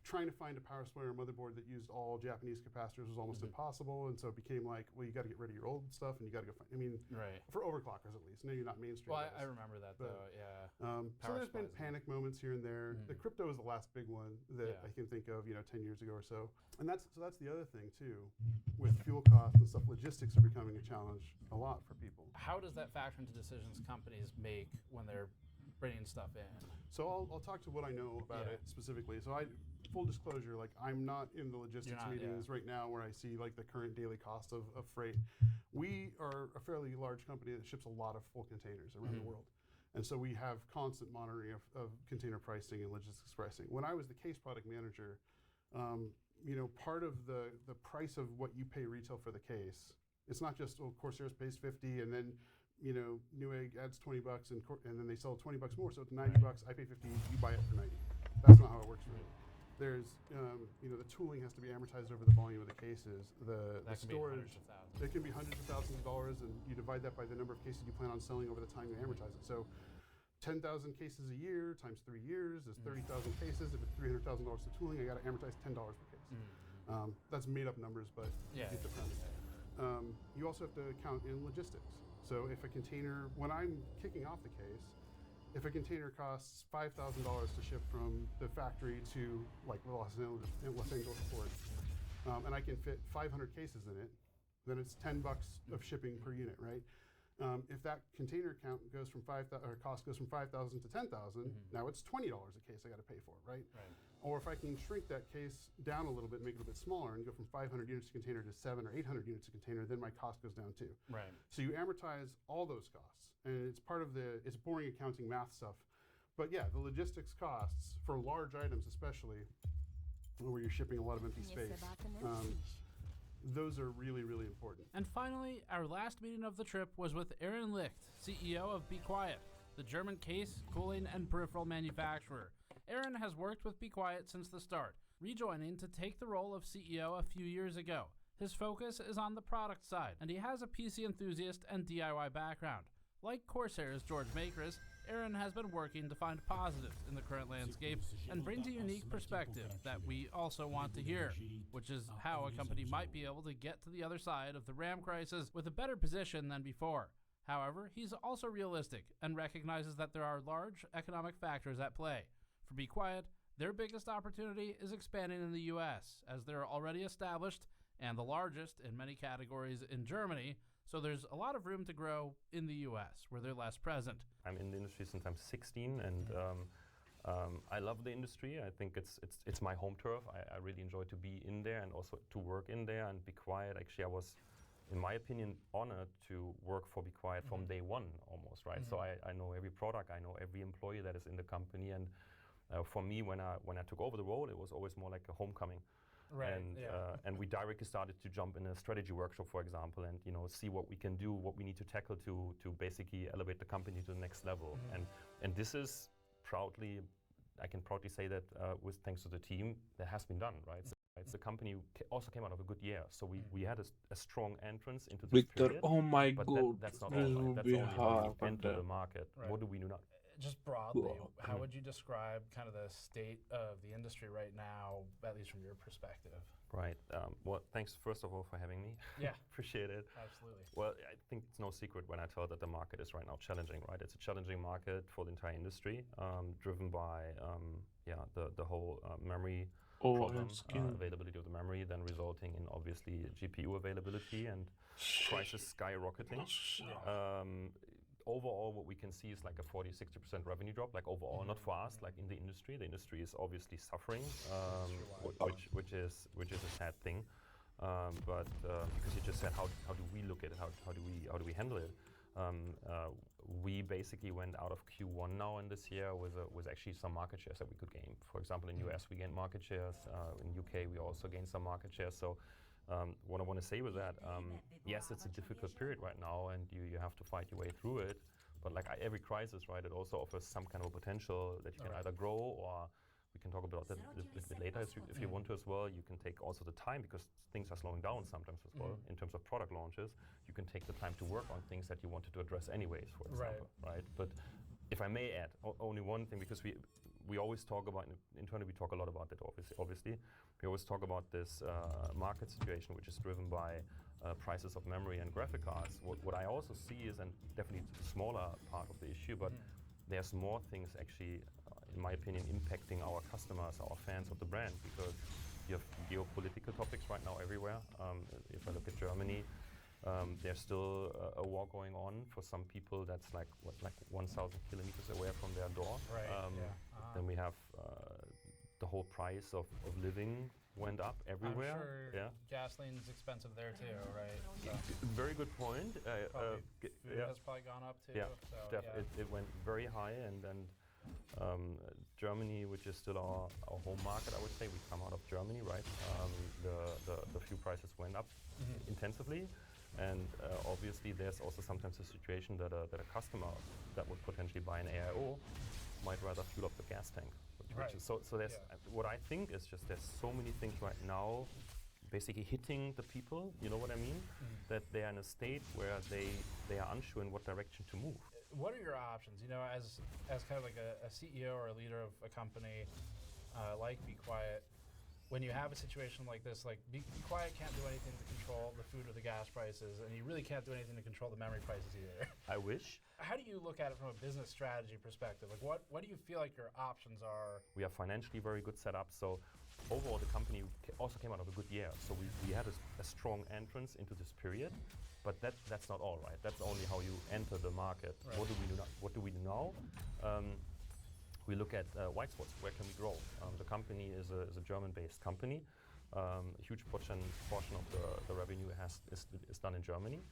trying to find a power supply or motherboard that used all Japanese capacitors was almost impossible. And so it became like, well, you got to get rid of your old stuff and you got to go find, for overclockers at least. Maybe not mainstream. Well, I remember that though, yeah. So there's been panic moments here and there. The crypto is the last big one that I can think of, 10 years ago or so. And that's the other thing too. With fuel costs and stuff, logistics are becoming a challenge a lot for people. How does that factor into decisions companies make when they're bringing stuff in? So I'll talk to what I know about it specifically. So full disclosure, I'm not in the logistics meetings right now where I see the current daily cost of freight. We are a fairly large company that ships a lot of full containers around the world. And so we have constant monitoring of container pricing and logistics pricing. When I was the case product manager, part of the price of what you pay retail for the case, it's not just, Corsair's pays 50 and then Newegg adds $20 and then they sell $20 more, so it's $90. I pay 50, you buy it for 90. That's not how it works really. There's, the tooling has to be amortized over the volume of the cases. The storage, it can be hundreds of thousands of dollars, and you divide that by the number of cases you plan on selling over the time you amortize it. So 10,000 cases a year times 3 years is 30,000 cases. If it's $300,000 to tooling, I got to amortize $10 per case. That's made up numbers, but you get the premise. You also have to count in logistics. So if a container, when I'm kicking off the case, if a container costs $5,000 to ship from the factory to Los Angeles port, and I can fit 500 cases in it, then it's $10 of shipping per unit, right? If that container count goes from cost goes from 5,000 to 10,000, now it's $20 a case I got to pay for, right? Or if I can shrink that case down a little bit, make it a bit smaller, and go from 500 units a container to 700 or 800 units a container, then my cost goes down too. Right. So you amortize all those costs. And it's part of it's boring accounting math stuff. But yeah, the logistics costs for large items especially, where you're shipping a lot of empty space, those are really, really important. And finally, our last meeting of the trip was with Aaron Licht, CEO of Be Quiet, the German case, cooling, and peripheral manufacturer. Aaron has worked with Be Quiet since the start, rejoining to take the role of CEO a few years ago. His focus is on the product side, and he has a PC enthusiast and DIY background. Like Corsair's George Makris, Aaron has been working to find positives in the current landscape and brings a unique perspective that we also want to hear, which is how a company might be able to get to the other side of the RAM crisis with a better position than before. However, he's also realistic and recognizes that there are large economic factors at play. For Be Quiet, their biggest opportunity is expanding in the US, as they're already established and the largest in many categories in Germany, so there's a lot of room to grow in the US, where they're less present. I'm in the industry since I'm 16, and I love the industry. I think it's my home turf. I really enjoy to be in there and also to work in there and Be Quiet. Actually, I was, in my opinion, honored to work for Be Quiet from day one almost, right? So I know every product, I know every employee that is in the company, and for me, when I took over the role, it was always more like a homecoming. Right. And we directly started to jump in a strategy workshop, for example, and see what we can do, what we need to tackle to basically elevate the company to the next level. And this is I can proudly say that with thanks to the team, that has been done, right? So the company also came out of a good year, so we had a strong entrance into this Victor, period. oh my but god, that's not this all, right? will That's be only how hard. you enter the market. Right. What do we do now? Just broadly, Whoa. how would you describe kind of the state of the industry right now, at least from your perspective? Right. Well, thanks first of all for having me. Yeah. Appreciate it. Absolutely. Well, I think it's no secret when I tell that the market is right now challenging, right? It's a challenging market for the entire industry, driven by the whole memory problem, availability of the memory, then resulting in obviously GPU availability and prices skyrocketing. Overall, what we can see is like a 40-60% revenue drop, like overall, not for us, like in the industry. The industry is obviously suffering, which is a sad thing. But because you just said, how do we look at it? How do we handle it? We basically went out of Q1 now in this year with actually some market shares that we could gain. For example, in US we gained market shares. In UK we also gained some market shares. So what I want to say with that, yes, it's a difficult period right now, and you have to fight your way through it. But like every crisis, right, it also offers some kind of potential that you can either grow, or we can talk about that a little bit later if you want to as well. You can take also the time, because things are slowing down sometimes as well in terms of product launches. You can take the time to work on things that you wanted to address anyways, for example, right? But if I may add only one thing, because we always talk about, internally we talk a lot about that, obviously. We always talk about this market situation, which is driven by prices of memory and graphic cards. What I also see is, and definitely it's a smaller part of the issue, but there's more things actually, in my opinion, impacting our customers, our fans of the brand, because you have geopolitical topics right now everywhere. If I look at Germany, there's still a war going on. For some people, that's like 1,000 kilometers away from their door. Right. Then we have the whole price of living went up everywhere. I'm sure gasoline's expensive there too, right? So very good point. food has probably gone up too. Yeah, so, it went very high, and then Germany, which is still our home market, I would say, we come out of Germany, right? The fuel prices went up intensively. And obviously, there's also sometimes a situation that a customer that would potentially buy an AIO might rather fuel up the gas tank. So there's what I think is just there's so many things right now basically hitting the people, you know what I mean? That they are in a state where they are unsure in what direction to move. What are your options? You know, as kind of like a CEO or a leader of a company like Be Quiet, when you have a situation like this, like Be Quiet can't do anything to control the food or the gas prices, and you really can't do anything to control the memory prices either. I wish. How do you look at it from a business strategy perspective? Like, what do you feel like your options are? We are financially very good set up, so overall the company also came out of a good year. So we had a strong entrance into this period, but that's not all, right? That's only how you enter the market. Right. What do we do now? We look at white spots. Where can we grow? The company is a German-based company. A huge portion of the revenue is done in Germany.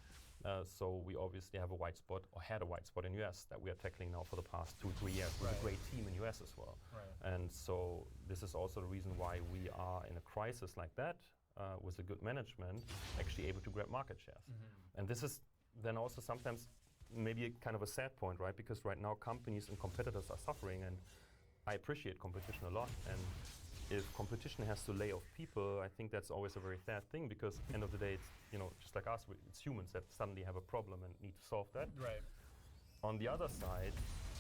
So we obviously have a white spot, or had a white spot in US that we are tackling now for the past 2-3 years with a great team in US as well. Right. And so this is also the reason why we are in a crisis like that with a good management, actually able to grab market shares. And this is then also sometimes maybe a kind of a sad point, right? Because right now companies and competitors are suffering, and I appreciate competition a lot. And if competition has to lay off people, I think that's always a very sad thing, because at the end of the day, it's, just like us, it's humans that suddenly have a problem and need to solve that. Right. On the other side,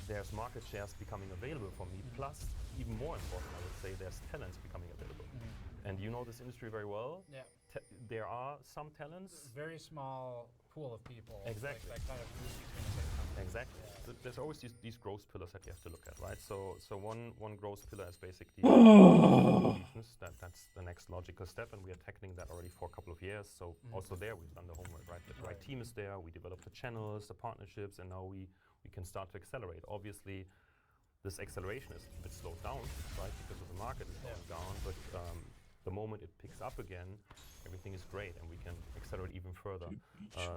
there's market shares becoming available for me, plus, even more important, I would say, there's talents becoming available. And you know this industry very well. Yeah. There are some talents. Very small pool of people. Exactly. That kind of moves between the same company. Exactly. Yeah. There's always these growth pillars that you have to look at, right? So one growth pillar is basically solutions. That's the next logical step, and we are tackling that already for a couple of years. So also there we've done the homework, right? The right team is there. We developed the channels, the partnerships, and now we can start to accelerate. Obviously, this acceleration is a bit slowed down, right? Because of the market is slowing down, but the moment it picks up again, everything is great, and we can accelerate even further.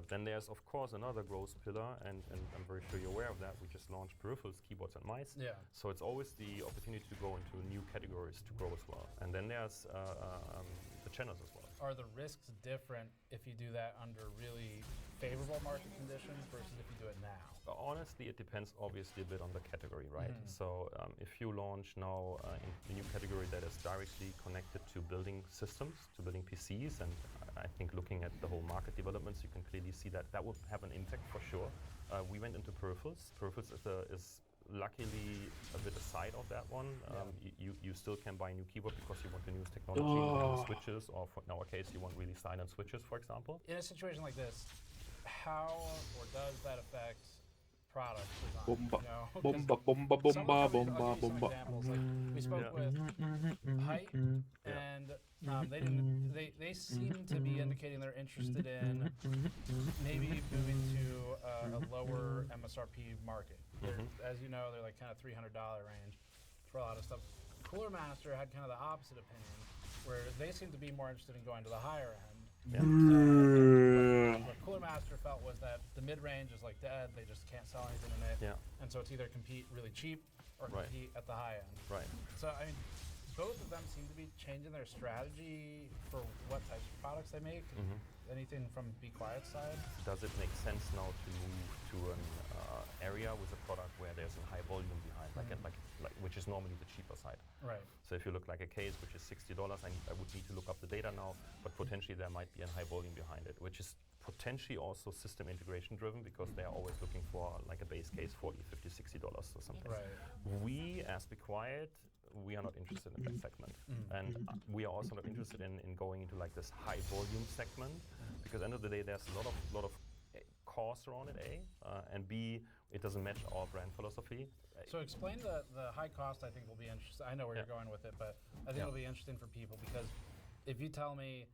Then there's, of course, another growth pillar, and I'm very sure you're aware of that. We just launched peripherals, keyboards, and mice. Yeah. So it's always the opportunity to go into new categories to grow as well. And then there's channels as well. Are the risks different if you do that under really favorable market conditions versus if you do it now? Honestly, it depends obviously a bit on the category, right? So if you launch now in a new category that is directly connected to building systems, to building PCs, and I think looking at the whole market developments, you can clearly see that that would have an impact for sure. We went into peripherals. Peripherals is luckily a bit aside of that one. You still can buy a new keyboard because you want the newest technology, new switches, or in our case, you want really silent switches, for example. In a situation like this, how or does that affect product design? Bomba. I'll give you some examples. Like we spoke with Height, and they seem to be indicating they're interested in maybe moving to a lower MSRP market. As you know, they're like kind of $300 range for a lot of stuff. Cooler Master had kind of the opposite opinion, where they seem to be more interested in going to the higher end. What Cooler Master felt was that the mid-range is like dead, they just can't sell anything in it, and so it's either compete really cheap or compete at the high end. Right. So I mean, both of them seem to be changing their strategy for what types of products they make. Anything from Be Quiet side? Does it make sense now to move to an area with a product where there's a high volume behind, like which is normally the cheaper side? Right. So if you look like a case which is $60, I would need to look up the data now, but potentially there might be a high volume behind it, which is potentially also system integration driven because they are always looking for like a base case $40, $50, $60 or something. Right. We, as Be Quiet, we are not interested in that segment, and we are also not interested in going into like this high volume segment because end of the day there's a lot of costs around it, and B, it doesn't match our brand philosophy. So explain the high cost. I think will be interesting. I know where you're going with it, but I think it'll be interesting for people because if you tell me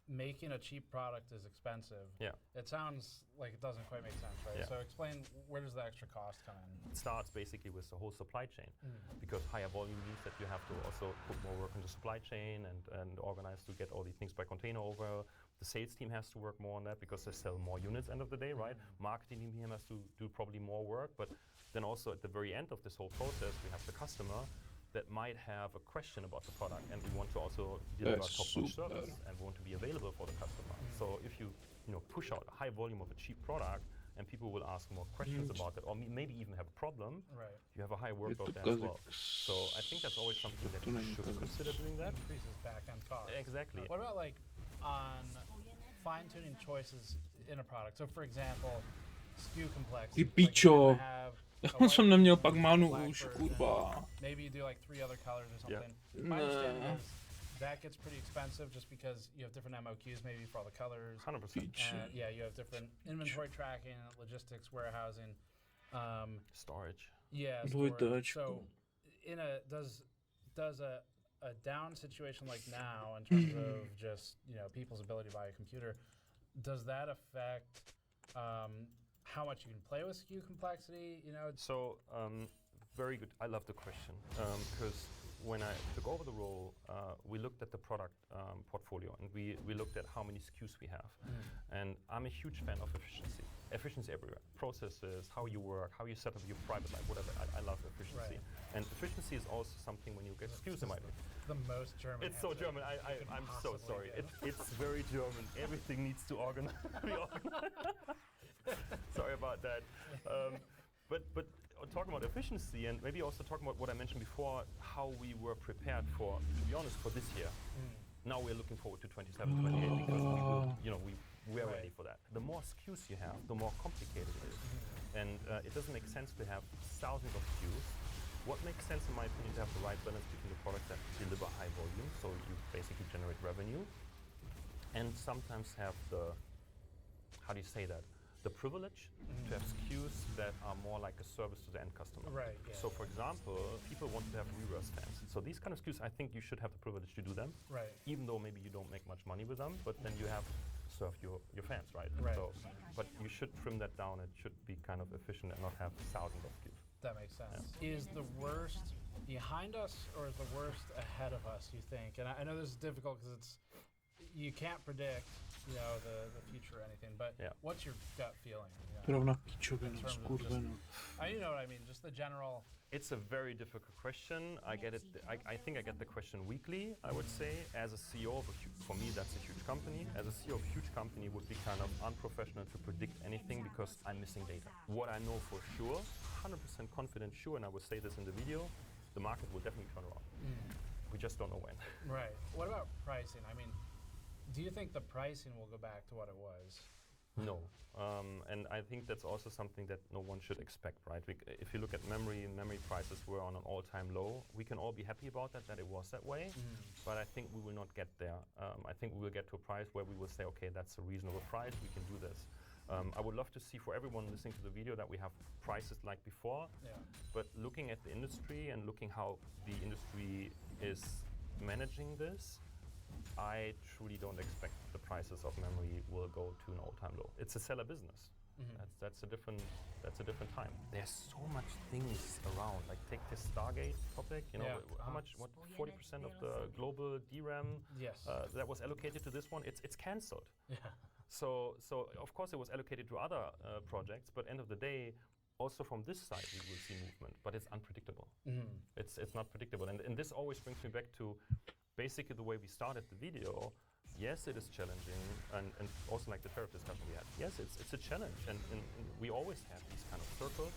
making a cheap product is expensive, it sounds like it doesn't quite make sense, right? So explain, where does the extra cost come in? It starts basically with the whole supply chain because higher volume means that you have to also put more work into supply chain and organize to get all these things by container over. The sales team has to work more on that because they sell more units end of the day, right? Marketing team has to do probably more work, but then also at the very end of this whole process, we have the customer that might have a question about the product, and we want to also deliver top-notch service and want to be available for the customer. So if you push out a high volume of a cheap product, and people will ask more questions about it, or maybe even have a problem, you have a high workload there as well. So I think that's always something that you should consider doing that. Increases back-end cost. Exactly. What about like on fine-tuning choices in a product? So for example, SKU complexity. Ty pičo. On jsem neměl pak mánu už, kurva. Maybe you do like 3 other colors or something. My understanding is that gets pretty expensive just because you have different MOQs maybe for all the colors. 100%. You have different inventory tracking, logistics, warehousing, storage. Yeah, storage. So does a down situation like now in terms of just people's ability to buy a computer, does that affect how much you can play with SKU complexity? So very good. I love the question because when I took over the role, we looked at the product portfolio and we looked at how many SKUs we have. And I'm a huge fan of efficiency. Efficiency everywhere. Processes, how you work, how you set up your private life, whatever. I love efficiency. Right. And efficiency is also something when you get SKUs in my life. The most German. It's so German. I'm so sorry. It's very German. Everything needs to be organized. Sorry about that. But talking about efficiency and maybe also talking about what I mentioned before, how we were prepared for, to be honest, for this year. Now we're looking forward to 27, 28 because we're ready for that. The more SKUs you have, the more complicated it is. And it doesn't make sense to have thousands of SKUs. What makes sense, in my opinion, to have the right balance between the products that deliver high volume, so you basically generate revenue, and sometimes have the, how do you say that? The privilege to have SKUs that are more like a service to the end customer. Right. Yeah, so, for example, people want to have reverse fans. So these kind of SKUs, I think you should have the privilege to do them. Right. Even though maybe you don't make much money with them, but then you have served your fans, right? Right. So, but you should trim that down. It should be kind of efficient and not have thousands of SKUs. That makes sense. Yeah. Is the worst behind us or is the worst ahead of us, you think? And I know this is difficult because it's, you can't predict, you know, the future or anything. But what's your gut feeling? You know, you know what I mean? Just the general. It's a very difficult question. I get it. I think I get the question weekly, I would say. As a CEO of for me, that's a huge company. As a CEO of a huge company would be kind of unprofessional to predict anything because I'm missing data. What I know for sure, 100% confident sure, and I will say this in the video, the market will definitely turn around. We just don't know when. Right. What about pricing? I mean, do you think the pricing will go back to what it was? No. And I think that's also something that no one should expect, right? If you look at memory prices were on an all-time low. We can all be happy about that it was that way, but I think we will not get there. I think we will get to a price where we will say, okay, that's a reasonable price, we can do this. I would love to see for everyone listening to the video that we have prices like before, but looking at the industry and looking how the industry is managing this, I truly don't expect the prices of memory will go to an all-time low. It's a seller business. That's a different time. There's so much things around. Like take this Stargate topic. You know, how much? What 40% of the global DRAM that was allocated to this one? It's cancelled. So of course it was allocated to other projects, but end of the day, also from this side we will see movement, but it's unpredictable. It's not predictable, and this always brings me back to basically the way we started the video. Yes, it is challenging, and also like the tariff discussion we had. Yes, it's a challenge, and we always have these kind of circles,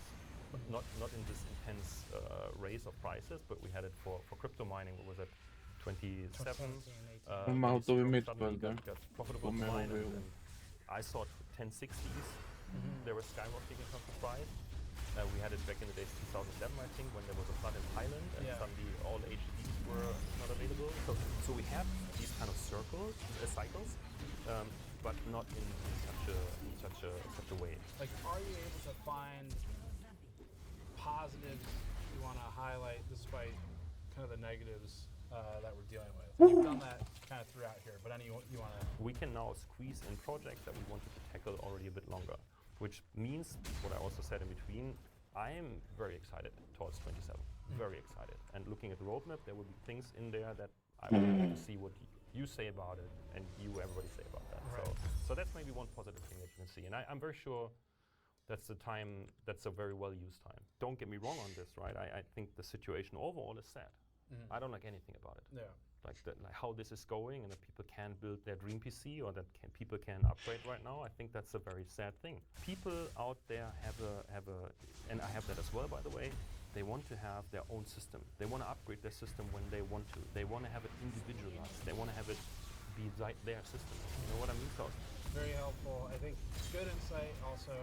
but not in this intense race of prices, but we had it for crypto mining. What was it, 27? Got profitable to mine, and I saw 1060s. They were skyrocketing in terms of price. We had it back in the days 2007, I think, when there was a flood in Thailand, and suddenly all HDDs were not available. So we have these kind of cycles, but not in such a way. Like, are you able to find positives you want to highlight despite kind of the negatives that we're dealing with? And you've done that kind of throughout here, but any you want to? We can now squeeze in projects that we wanted to tackle already a bit longer, which means what I also said in between. I am very excited towards 27. Very excited. And looking at the roadmap, there will be things in there that I would like to see what you say about it and everybody say about that. Right. So that's maybe one positive thing that you can see. And I'm very sure that's the time, that's a very well-used time. Don't get me wrong on this, right? I think the situation overall is sad. I don't like anything about it. Like how this is going, and that people can't build their dream PC, or that people can upgrade right now. I think that's a very sad thing. People out there have a, and I have that as well, by the way. They want to have their own system. They want to upgrade their system when they want to. They want to have it individualized. They want to have it be their system. You know what I mean? So very helpful. I think good insight also,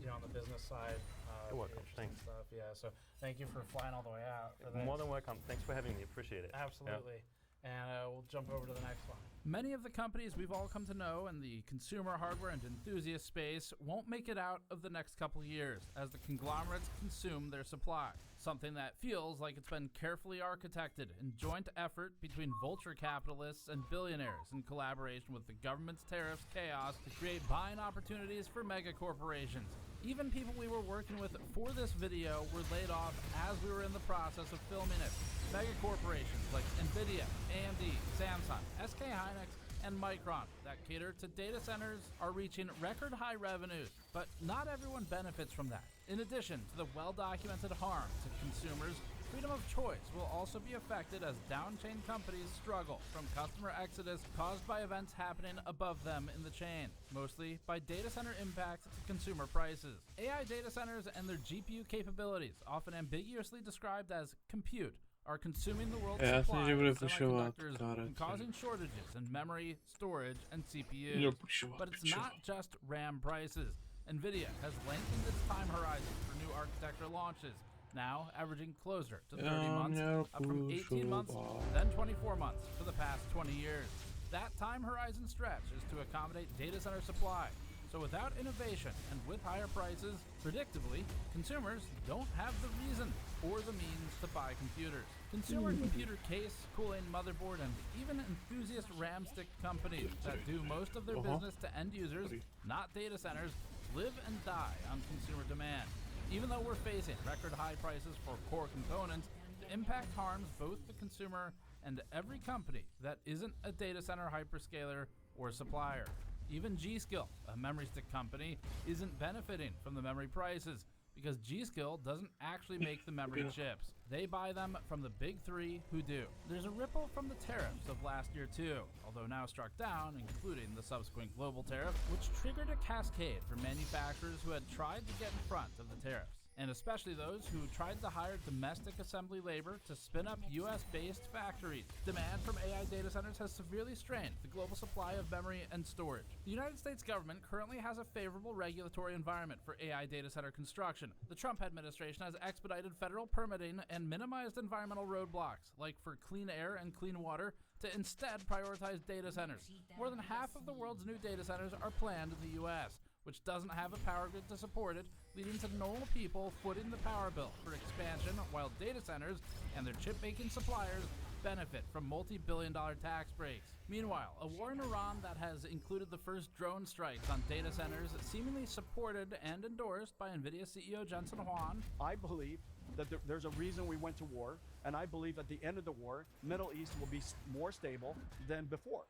you know, on the business side. You're welcome. Thanks. Stuff. Yeah. So thank you for flying all the way out. For that. More than welcome. Thanks for having me. Appreciate it. Absolutely. Yeah. And we'll jump over to the next one. Many of the companies we've all come to know in the consumer hardware and enthusiast space won't make it out of the next couple years as the conglomerates consume their supply. Something that feels like it's been carefully architected in joint effort between vulture capitalists and billionaires in collaboration with the government's tariffs chaos to create buying opportunities for mega corporations. Even people we were working with for this video were laid off as we were in the process of filming it. Mega corporations like NVIDIA, AMD, Samsung, SK Hynix, and Micron that cater to data centers are reaching record high revenues, but not everyone benefits from that. In addition to the well-documented harm to consumers, freedom of choice will also be affected as downchain companies struggle from customer exodus caused by events happening above them in the chain, mostly by data center impacts to consumer prices. AI data centers and their GPU capabilities, often ambiguously described as compute, are consuming the world's supply of semiconductors and causing shortages in memory, storage, and CPUs. But it's not just RAM prices. NVIDIA has lengthened its time horizon for new architecture launches, now averaging closer to 30 months, up from 18 months, then 24 months for the past 20 years. That time horizon stretch is to accommodate data center supply. So without innovation and with higher prices, predictably, consumers don't have the reason or the means to buy computers. Consumer computer case, cooling, motherboard, and even enthusiast RAM stick companies that do most of their business to end users, not data centers, live and die on consumer demand. Even though we're facing record high prices for core components, the impact harms both the consumer and every company that isn't a data center hyperscaler or supplier. Even G.Skill, a memory stick company, isn't benefiting from the memory prices because G.Skill doesn't actually make the memory chips. They buy them from the big three who do. There's a ripple from the tariffs of last year too, although now struck down, including the subsequent global tariff, which triggered a cascade for manufacturers who had tried to get in front of the tariffs, and especially those who tried to hire domestic assembly labor to spin up US-based factories. Demand from AI data centers has severely strained the global supply of memory and storage. The United States government currently has a favorable regulatory environment for AI data center construction. The Trump administration has expedited federal permitting and minimized environmental roadblocks, like for clean air and clean water, to instead prioritize data centers. More than half of the world's new data centers are planned in the US, which doesn't have a power grid to support it, leading to normal people footing the power bill for expansion, while data centers and their chip-making suppliers benefit from multi-billion-dollar tax breaks. Meanwhile, a war in Iran that has included the first drone strikes on data centers, seemingly supported and endorsed by NVIDIA CEO Jensen Huang. I believe that there's a reason we went to war, and I believe at the end of the war, Middle East will be more stable than before.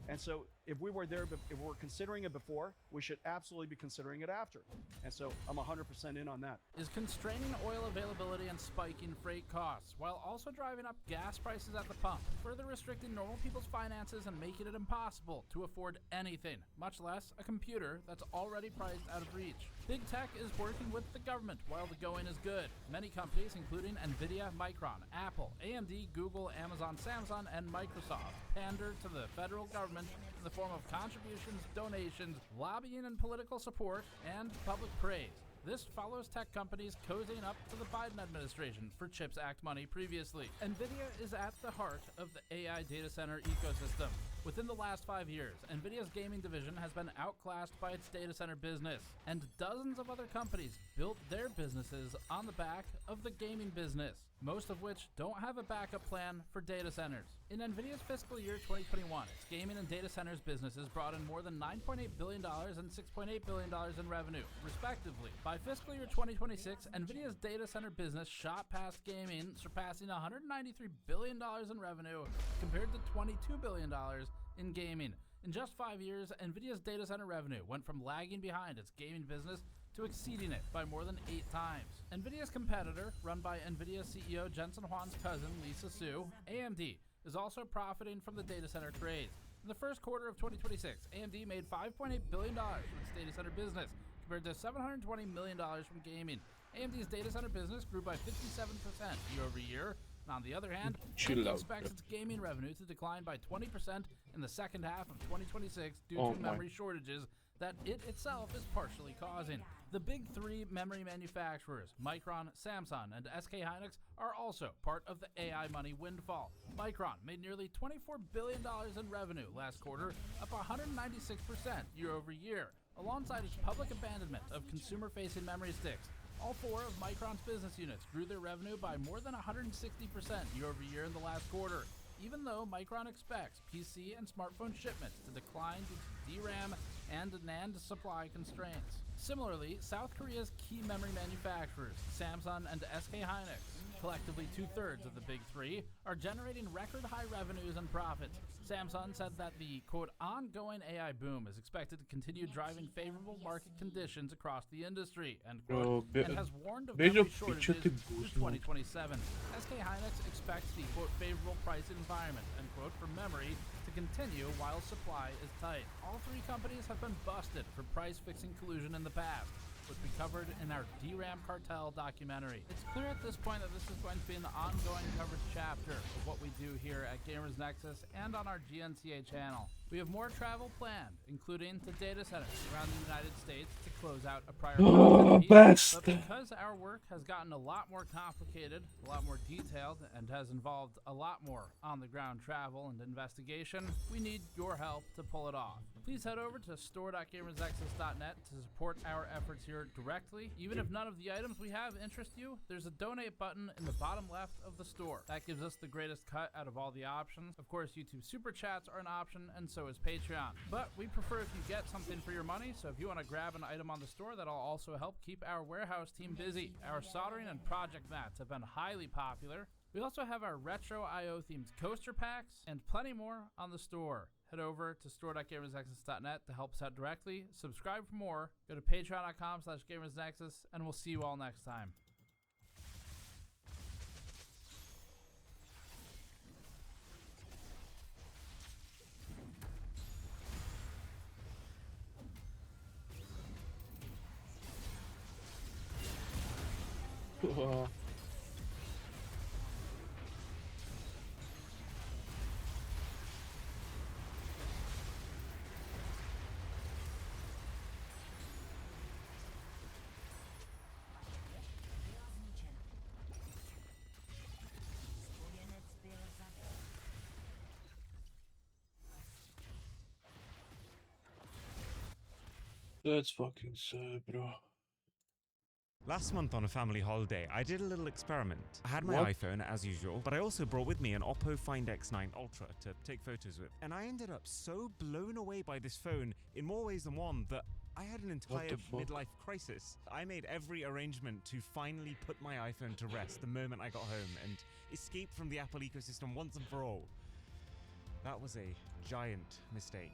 And so if we were there, if we were considering it before, we should absolutely be considering it after. And so I'm 100% in on that. Is constraining oil availability and spiking freight costs, while also driving up gas prices at the pump, further restricting normal people's finances and making it impossible to afford anything, much less a computer that's already priced out of reach. Big tech is working with the government while the going is good. Many companies, including NVIDIA, Micron, Apple, AMD, Google, Amazon, Samsung, and Microsoft, pander to the federal government in the form of contributions, donations, lobbying and political support, and public praise. This follows tech companies cozying up to the Biden administration for CHIPS Act money previously. NVIDIA is at the heart of the AI data center ecosystem. Within the last 5 years, NVIDIA's gaming division has been outclassed by its data center business, and dozens of other companies built their businesses on the back of the gaming business, most of which don't have a backup plan for data centers. In NVIDIA's fiscal year 2021, its gaming and data centers businesses brought in more than $9.8 billion and $6.8 billion in revenue, respectively. By fiscal year 2026, NVIDIA's data center business shot past gaming, surpassing $193 billion in revenue compared to $22 billion in gaming. In just 5 years, NVIDIA's data center revenue went from lagging behind its gaming business to exceeding it by more than 8 times. NVIDIA's competitor, run by NVIDIA CEO Jensen Huang's cousin Lisa Su, AMD, is also profiting from the data center craze. In the first quarter of 2026, AMD made $5.8 billion from its data center business, compared to $720 million from gaming. AMD's data center business grew by 57% year over year. And on the other hand, AMD expects its gaming revenue to decline by 20% in the second half of 2026 due to memory shortages that it itself is partially causing. The big three memory manufacturers, Micron, Samsung, and SK Hynix, are also part of the AI money windfall. Micron made nearly $24 billion in revenue last quarter, up 196% year over year, alongside its public abandonment of consumer-facing memory sticks. All 4 of Micron's business units grew their revenue by more than 160% year over year in the last quarter, even though Micron expects PC and smartphone shipments to decline due to DRAM and NAND supply constraints. Similarly, South Korea's key memory manufacturers, Samsung and SK Hynix, collectively 2/3 of the big three, are generating record high revenues and profits. Samsung said that the, quote, ongoing AI boom is expected to continue driving favorable market conditions across the industry, end quote, and has warned of memory shortages through 2027. SK Hynix expects the, quote, favorable pricing environment, end quote, for memory to continue while supply is tight. All 3 companies have been busted for price-fixing collusion in the past, which we covered in our DRAM cartel documentary. It's clear at this point that this is going to be an ongoing coverage chapter of what we do here at Gamers Nexus and on our GNCA channel. We have more travel planned, including to data centers around the United States to close out a prior contract. But because our work has gotten a lot more complicated, a lot more detailed, and has involved a lot more on-the-ground travel and investigation, we need your help to pull it off. Please head over to store.gamersnexus.net to support our efforts here directly. Even if none of the items we have interest you, there's a donate button in the bottom left of the store. That gives us the greatest cut out of all the options. Of course, YouTube Super Chats are an option, and so is Patreon. But we prefer if you get something for your money, so if you want to grab an item on the store, that'll also help keep our warehouse team busy. Our soldering and project mats have been highly popular. We also have our retro IO themed coaster packs and plenty more on the store. Head over to store.gamersnexus.net to help us out directly. Subscribe for more. Go to patreon.com/gamersnexus, and we'll see you all next time. That's fucking sad, bro. Last month on a family holiday, I did a little experiment. I had my What? iPhone as usual, but I also brought with me an Oppo Find X9 Ultra to take photos with. And I ended up so blown away by this phone in more ways than one that I had an entire fuck? midlife crisis. I made every arrangement to finally put my iPhone to rest the moment I got home and escape from the Apple ecosystem once and for all. That was a giant mistake.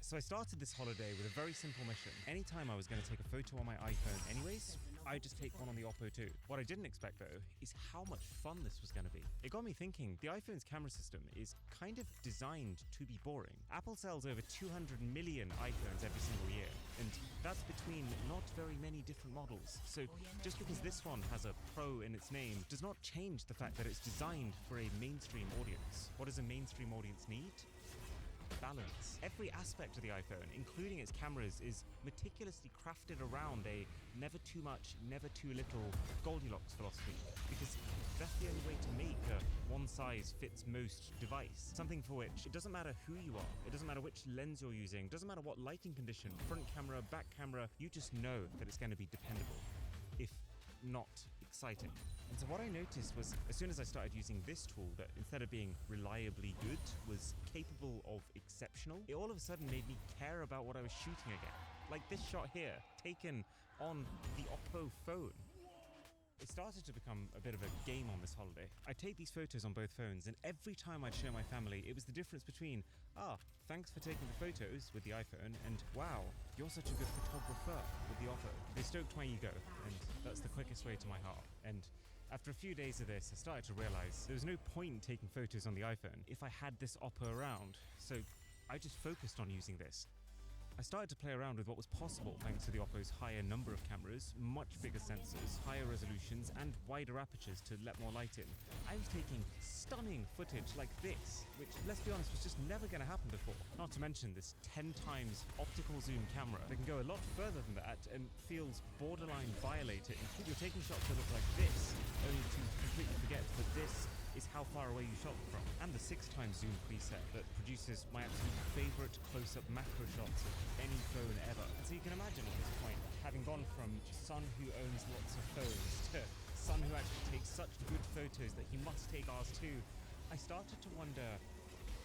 So I started this holiday with a very simple mission. Anytime I was going to take a photo on my iPhone anyways, I'd just take one on the Oppo too. What I didn't expect though is how much fun this was going to be. It got me thinking, the iPhone's camera system is kind of designed to be boring. Apple sells over 200 million iPhones every single year, and that's between not very many different models. So just because this one has a Pro in its name does not change the fact that it's designed for a mainstream audience. What does a mainstream audience need? Balance. Every aspect of the iPhone, including its cameras, is meticulously crafted around a never too much, never too little Goldilocks philosophy, because that's the only way to make a one-size-fits-most device. Something for which it doesn't matter who you are, it doesn't matter which lens you're using, doesn't matter what lighting condition, front camera, back camera, you just know that it's going to be dependable, if not exciting. And so what I noticed was, as soon as I started using this tool that instead of being reliably good, was capable of exceptional, it all of a sudden made me care about what I was shooting again. Like this shot here, taken on the Oppo phone. It started to become a bit of a game on this holiday. I'd take these photos on both phones, and every time I'd show my family, it was the difference between, thanks for taking the photos with the iPhone, and wow, you're such a good photographer with the Oppo. They stoked my ego, and that's the quickest way to my heart. And after a few days of this, I started to realize there was no point in taking photos on the iPhone if I had this Oppo around, so I just focused on using this. I started to play around with what was possible thanks to the Oppo's higher number of cameras, much bigger sensors, higher resolutions, and wider apertures to let more light in. I was taking stunning footage like this, which, let's be honest, was just never going to happen before. Not to mention this 10 times optical zoom camera that can go a lot further than that and feels borderline violating. You're taking shots that look like this, only to completely forget that this is how far away you shot from, and the 6x zoom preset that produces my absolute favorite close-up macro shots of any phone ever. And so you can imagine at this point, having gone from son who owns lots of phones to son who actually takes such good photos that he must take ours too, I started to wonder,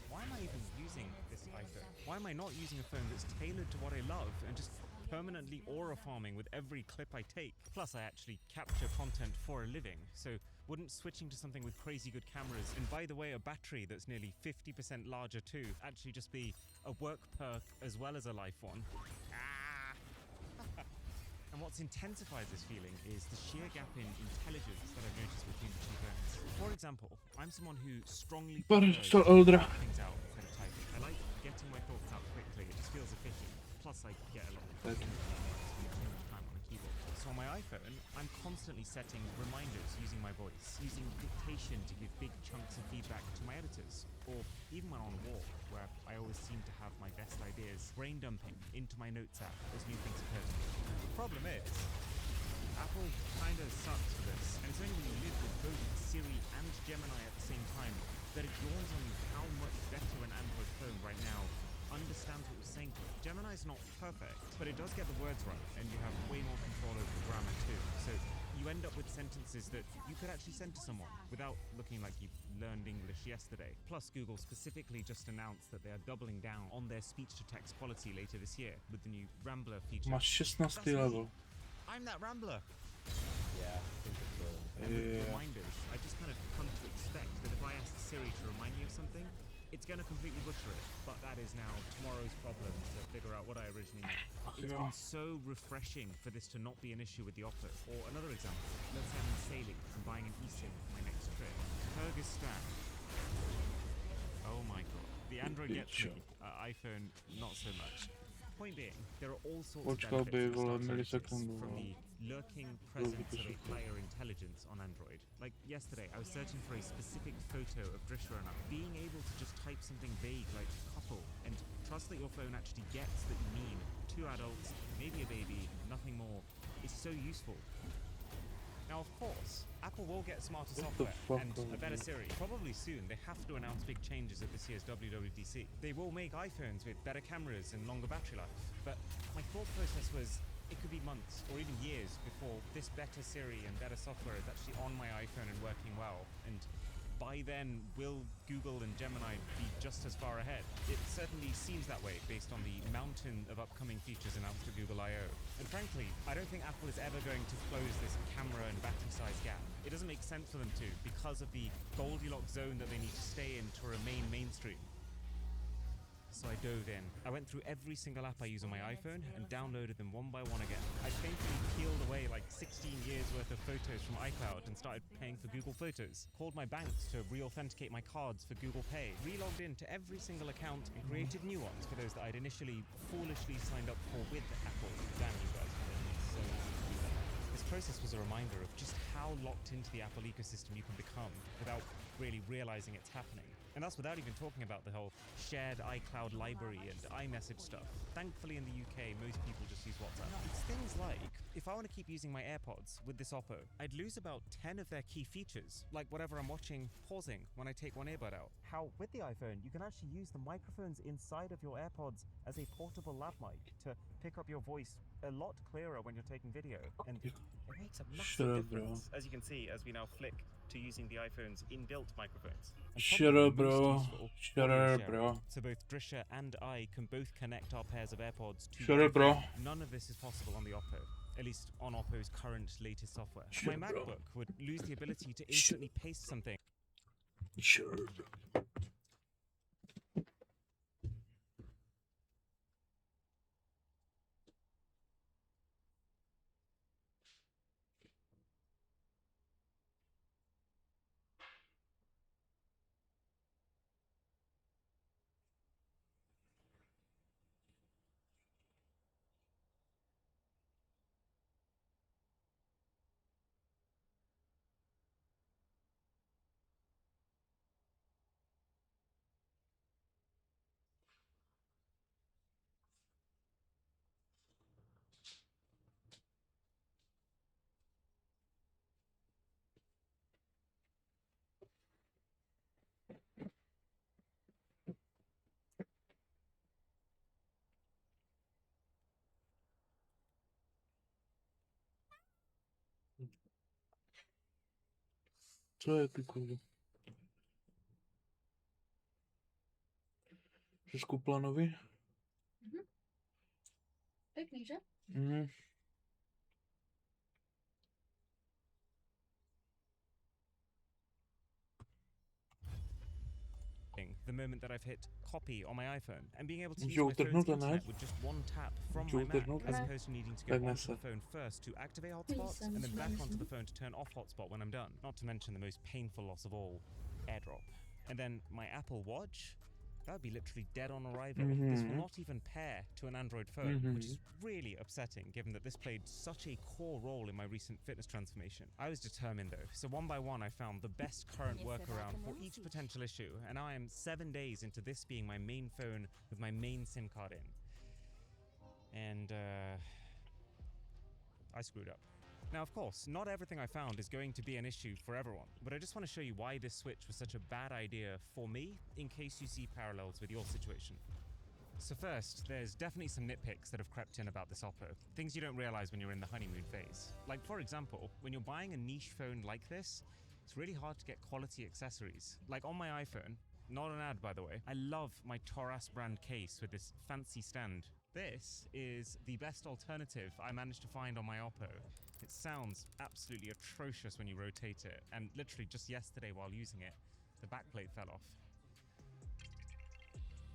why am I even using this iPhone? Why am I not using a phone that's tailored to what I love and just permanently aura farming with every clip I take? Plus I actually capture content for a living, so wouldn't switching to something with crazy good cameras, and by the way a battery that's nearly 50% larger too, actually just be a work perk as well as a life one? And what's intensified this feeling is the sheer gap in intelligence that I've noticed between the two phones. For example, I'm someone who strongly prefers to type things out instead of typing. I like getting my thoughts out quickly, it just feels efficient. Plus I get a lot of time on a keyboard. So on my iPhone, I'm constantly setting reminders using my voice, using dictation to give big chunks of feedback to my editors, or even when on a walk, where I always seem to have my best ideas, brain dumping into my notes app as new things occur to me. The problem is, Apple kinda sucks for this, and it's only when you live with both Siri and Gemini at the same time that it dawns on you how much better an Android phone right now understands what you're saying to it. Gemini's not perfect, but it does get the words right, and you have way more control over the grammar too. So you end up with sentences that you could actually send to someone without looking like you've learned English yesterday. Plus, Google specifically just announced that they are doubling down on their speech-to-text quality later this year with the new Rambler feature. Masz 16 level. I'm that Rambler! Yeah, I think it's And with reminders, I just kind of come to expect that if I ask Siri to remind me of something, It's going to completely butcher it, but that is now tomorrow's problem to figure out what I originally meant. It's been so refreshing for this to not be an issue with the Oppo. Or another example, let's say I'm in Saley and buying an eSIM for my next trip. Kyrgyzstan. Oh my god. The Android gets me, iPhone not so much. Point being, there are all sorts of benefits from the lurking presence of a higher intelligence on Android. Like yesterday, I was searching for a specific photo of Drisha and I. Being able to just type something vague like couple and trust that your phone actually gets that you mean 2 adults, maybe a baby, nothing more, is so useful. Now, of course, Apple will get smarter software and a better Siri. Probably soon, they have to announce big changes at this year's WWDC. They will make iPhones with better cameras and longer battery life. But my thought process was, it could be months or even years before this better Siri and better software is actually on my iPhone and working well. And by then, will Google and Gemini be just as far ahead? It certainly seems that way based on the mountain of upcoming features announced at Google I/O. And frankly, I don't think Apple is ever going to close this camera and battery size gap. It doesn't make sense for them to because of the Goldilocks zone that they need to stay in to remain mainstream. So I dove in. I went through every single app I use on my iPhone and downloaded them one by one again. I painfully peeled away like 16 years worth of photos from iCloud and started paying for Google Photos. Called my banks to re-authenticate my cards for Google Pay. Re-logged into every single account and created new ones for those that I'd initially foolishly signed up for with Apple. Damn you guys. So easy to do that. This process was a reminder of just how locked into the Apple ecosystem you can become without really realizing it's happening. And that's without even talking about the whole shared iCloud library and iMessage stuff. Thankfully in the UK, most people just use WhatsApp. It's things like, if I want to keep using my AirPods with this Oppo, I'd lose about 10 of their key features, like whatever I'm watching, pausing when I take one earbud out. How with the iPhone, you can actually use the microphones inside of your AirPods as a portable lav mic to pick up your voice a lot clearer when you're taking video. And it makes a massive difference, as you can see, as we now flick to using the iPhone's inbuilt microphones. Shut up, bro. Shut up, bro. So both Drisha and I can both connect our pairs of AirPods to Shut up, bro. None of this is possible on the Oppo, at least on Oppo's current latest software. My MacBook would lose the ability to instantly paste something. Sure. Co je ty kurva? Jsi koupila nový? Pěkný, že? Mhm. The moment that I've hit copy on my iPhone and being able to use my phone's internet with just one tap from my Mac, as opposed to needing to go onto the phone first to activate hotspots and then back onto the phone to turn off hotspot when I'm done. Not to mention the most painful loss of all, AirDrop. And then my Apple Watch, that would be literally dead on arrival. This will not even pair to an Android phone, which is really upsetting given that this played such a core role in my recent fitness transformation. I was determined though, so one by one I found the best current workaround for each potential issue, and I am 7 days into this being my main phone with my main SIM card in. And I screwed up. Now, of course, not everything I found is going to be an issue for everyone, but I just want to show you why this switch was such a bad idea for me, in case you see parallels with your situation. So first, there's definitely some nitpicks that have crept in about this Oppo, things you don't realize when you're in the honeymoon phase. Like, for example, when you're buying a niche phone like this, it's really hard to get quality accessories. Like on my iPhone, not an ad by the way, I love my Taurus brand case with this fancy stand. This is the best alternative I managed to find on my Oppo. It sounds absolutely atrocious when you rotate it, and literally just yesterday while using it, the backplate fell off.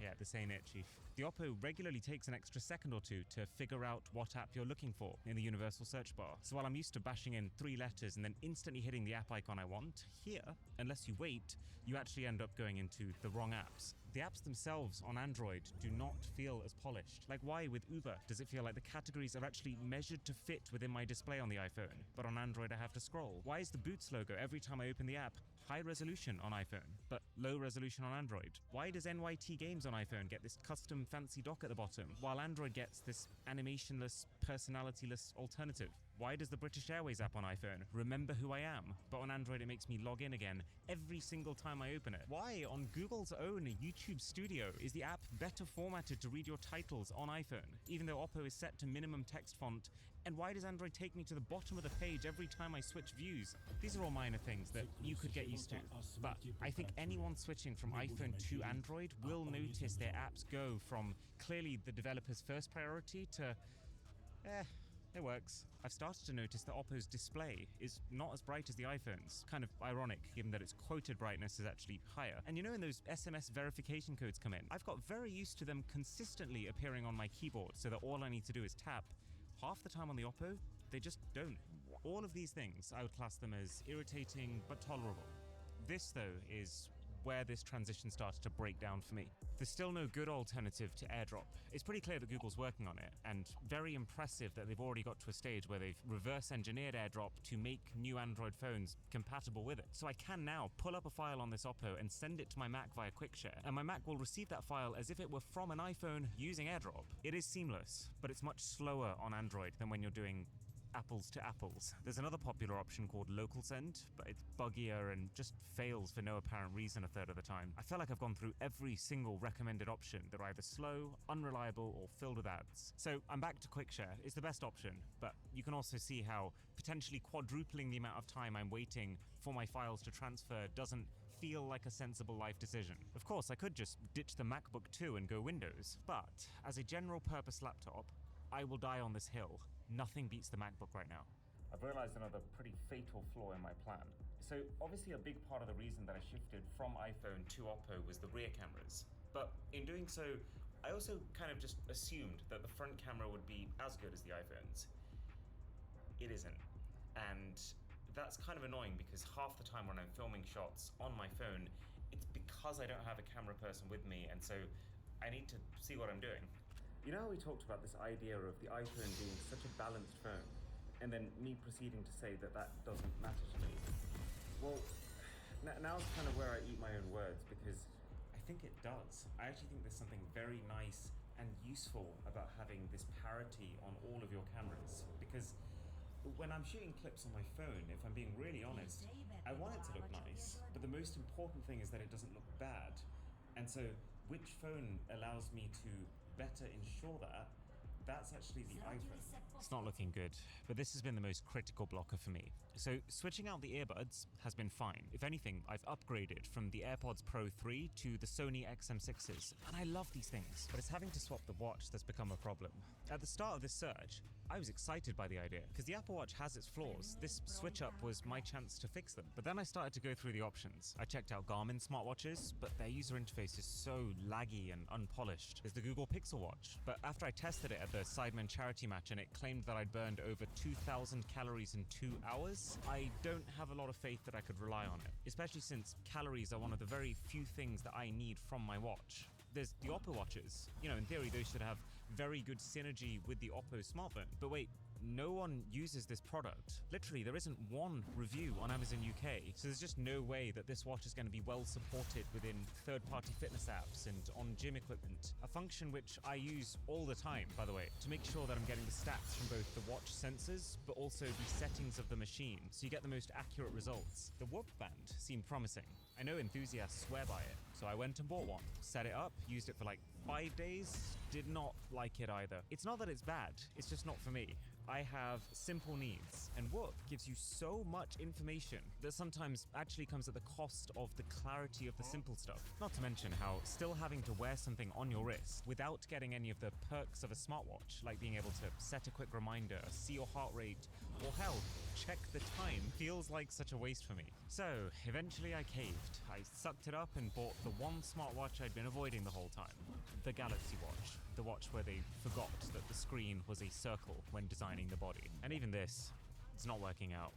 Yeah, this ain't it, Chief. The Oppo regularly takes an extra second or two to figure out what app you're looking for in the universal search bar. So while I'm used to bashing in 3 letters and then instantly hitting the app icon I want, here, unless you wait, you actually end up going into the wrong apps. The apps themselves on Android do not feel as polished. Like, why with Uber does it feel like the categories are actually measured to fit within my display on the iPhone, but on Android I have to scroll? Why is the Boots logo every time I open the app high resolution on iPhone, but low resolution on Android? Why does NYT Games on iPhone get this custom fancy dock at the bottom, while Android gets this animationless, personalityless alternative? Why does the British Airways app on iPhone remember who I am, but on Android it makes me log in again every single time I open it? Why, on Google's own YouTube Studio, is the app better formatted to read your titles on iPhone, even though Oppo is set to minimum text font? And why does Android take me to the bottom of the page every time I switch views? These are all minor things that you could get used to, but I think anyone switching from iPhone to Android will notice their apps go from clearly the developer's first priority to, it works. I've started to notice that Oppo's display is not as bright as the iPhone's. Kind of ironic, given that its quoted brightness is actually higher. And you know when those SMS verification codes come in, I've got very used to them consistently appearing on my keyboard so that all I need to do is tap. Half the time on the Oppo, they just don't. All of these things, I would class them as irritating but tolerable. This, though, is where this transition started to break down for me. There's still no good alternative to AirDrop. It's pretty clear that Google's working on it, and very impressive that they've already got to a stage where they've reverse-engineered AirDrop to make new Android phones compatible with it. So I can now pull up a file on this Oppo and send it to my Mac via QuickShare, and my Mac will receive that file as if it were from an iPhone using AirDrop. It is seamless, but it's much slower on Android than when you're doing apples to apples. There's another popular option called Local Send, but it's buggier and just fails for no apparent reason a third of the time. I feel like I've gone through every single recommended option. They're either slow, unreliable, or filled with ads. So I'm back to QuickShare. It's the best option, but you can also see how potentially quadrupling the amount of time I'm waiting for my files to transfer doesn't feel like a sensible life decision. Of course, I could just ditch the MacBook 2 and go Windows, but as a general purpose laptop, I will die on this hill. Nothing beats the MacBook right now. I've realized another pretty fatal flaw in my plan. So obviously a big part of the reason that I shifted from iPhone to Oppo was the rear cameras. But in doing so, I also kind of just assumed that the front camera would be as good as the iPhone's. It isn't. And that's kind of annoying because half the time when I'm filming shots on my phone, it's because I don't have a camera person with me, and so I need to see what I'm doing. You know how we talked about this idea of the iPhone being such a balanced phone, and then me proceeding to say that that doesn't matter to me? Well, now's kind of where I eat my own words, because I think it does. I actually think there's something very nice and useful about having this parity on all of your cameras, because when I'm shooting clips on my phone, if I'm being really honest, I want it to look nice, but the most important thing is that it doesn't look bad. And so which phone allows me to better ensure that? That's actually the iPhone. It's not looking good, but this has been the most critical blocker for me. So switching out the earbuds has been fine. If anything, I've upgraded from the AirPods Pro 3 to the Sony XM6s, and I love these things, but it's having to swap the watch that's become a problem. At the start of this search, I was excited by the idea, because the Apple Watch has its flaws. This switch up was my chance to fix them. But then I started to go through the options. I checked out Garmin smartwatches, but their user interface is so laggy and unpolished. There's the Google Pixel Watch, but after I tested it at the Sidemen charity match and it claimed that I'd burned over 2,000 calories in 2 hours, I don't have a lot of faith that I could rely on it, especially since calories are one of the very few things that I need from my watch. There's the Oppo watches. You know, in theory, those should have very good synergy with the Oppo smartphone. But wait, no one uses this product. Literally, there isn't one review on Amazon UK, so there's just no way that this watch is going to be well supported within third-party fitness apps and on gym equipment. A function which I use all the time, by the way, to make sure that I'm getting the stats from both the watch sensors, but also the settings of the machine, so you get the most accurate results. The Whoop Band seemed promising. I know enthusiasts swear by it, so I went and bought one, set it up, used it for like 5 days, did not like it either. It's not that it's bad, it's just not for me. I have simple needs, and Whoop gives you so much information that sometimes actually comes at the cost of the clarity of the simple stuff. Not to mention how still having to wear something on your wrist without getting any of the perks of a smartwatch, like being able to set a quick reminder, see your heart rate, or hell, check the time, feels like such a waste for me. So eventually I caved. I sucked it up and bought the one smartwatch I'd been avoiding the whole time. The Galaxy Watch. The watch where they forgot that the screen was a circle when designing the body. And even this, it's not working out.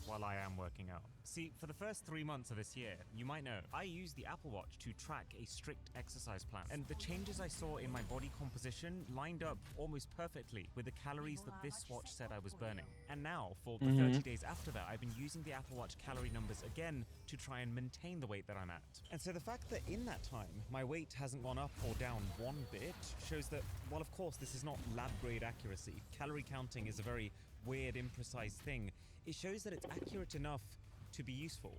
While I am working out. See, for the first 3 months of this year, you might know, I used the Apple Watch to track a strict exercise plan. And the changes I saw in my body composition lined up almost perfectly with the calories that this watch said I was burning. And now, for the 30 days after that, I've been using the Apple Watch calorie numbers again to try and maintain the weight that I'm at. And so the fact that in that time, my weight hasn't gone up or down one bit shows that, well, of course, this is not lab-grade accuracy. Calorie counting is a very weird, imprecise thing. It shows that it's accurate enough to be useful.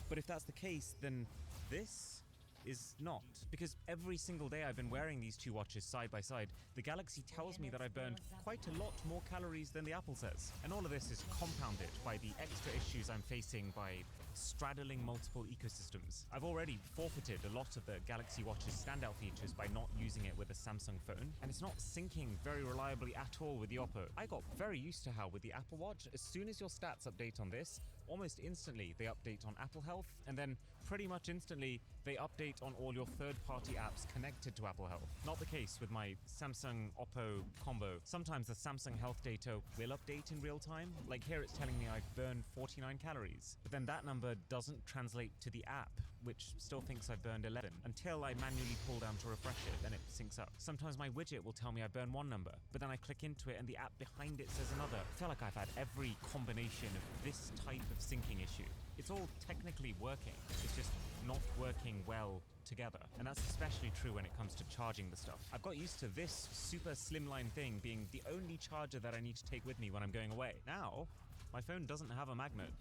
But if that's the case, then this is not. Because every single day I've been wearing these two watches side by side, the Galaxy tells me that I've burned quite a lot more calories than the Apple says. And all of this is compounded by the extra issues I'm facing by straddling multiple ecosystems. I've already forfeited a lot of the Galaxy Watch's standout features by not using it with a Samsung phone, and it's not syncing very reliably at all with the Oppo. I got very used to how with the Apple Watch, as soon as your stats update on this, almost instantly they update on Apple Health, and then pretty much instantly they update on all your third-party apps connected to Apple Health. Not the case with my Samsung Oppo combo. Sometimes the Samsung Health data will update in real time. Like here it's telling me I've burned 49 calories, but then that number doesn't translate to the app, which still thinks I've burned 11, until I manually pull down to refresh it, then it syncs up. Sometimes my widget will tell me I burned one number, but then I click into it and the app behind it says another. I feel like I've had every combination of this type of syncing issue. It's all technically working, it's just not working well together. And that's especially true when it comes to charging the stuff. I've got used to this super slimline thing being the only charger that I need to take with me when I'm going away. Now, my phone doesn't have a magnet.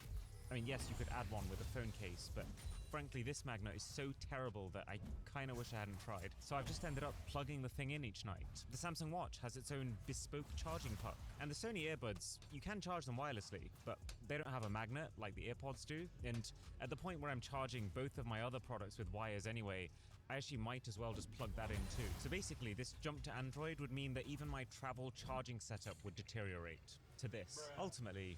I mean, yes, you could add one with a phone case, but frankly, this magnet is so terrible that I kind of wish I hadn't tried. So I've just ended up plugging the thing in each night. The Samsung Watch has its own bespoke charging puck. And the Sony earbuds, you can charge them wirelessly, but they don't have a magnet like the AirPods do. And at the point where I'm charging both of my other products with wires anyway, I actually might as well just plug that in too. So basically, this jump to Android would mean that even my travel charging setup would deteriorate to this. Ultimately,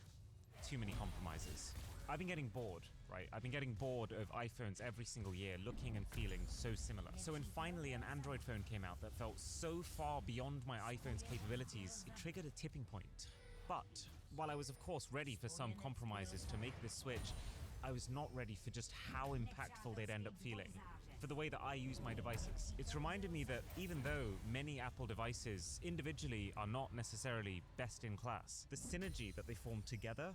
too many compromises. I've been getting bored, right? I've been getting bored of iPhones every single year, looking and feeling so similar. So when finally an Android phone came out that felt so far beyond my iPhone's capabilities, it triggered a tipping point. But while I was of course ready for some compromises to make this switch, I was not ready for just how impactful they'd end up feeling. For the way that I use my devices. It's reminded me that even though many Apple devices individually are not necessarily best in class, the synergy that they form together,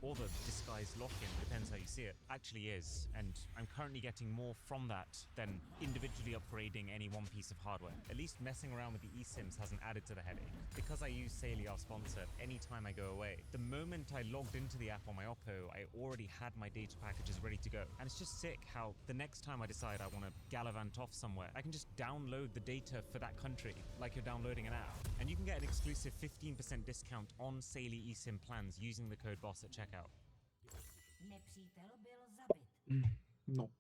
or the disguised lock-in, depends how you see it, actually is. And I'm currently getting more from that than individually upgrading any one piece of hardware. At least messing around with the eSIMs hasn't added to the headache. Because I use Saley, our sponsor, anytime I go away, the moment I logged into the app on my Oppo, I already had my data packages ready to go. And it's just sick how the next time I decide I want to gallivant off somewhere, I can just download the data for that country like you're downloading an app. And you can get an exclusive 15% discount on Saley eSIM plans using the code BOSS at checkout. No.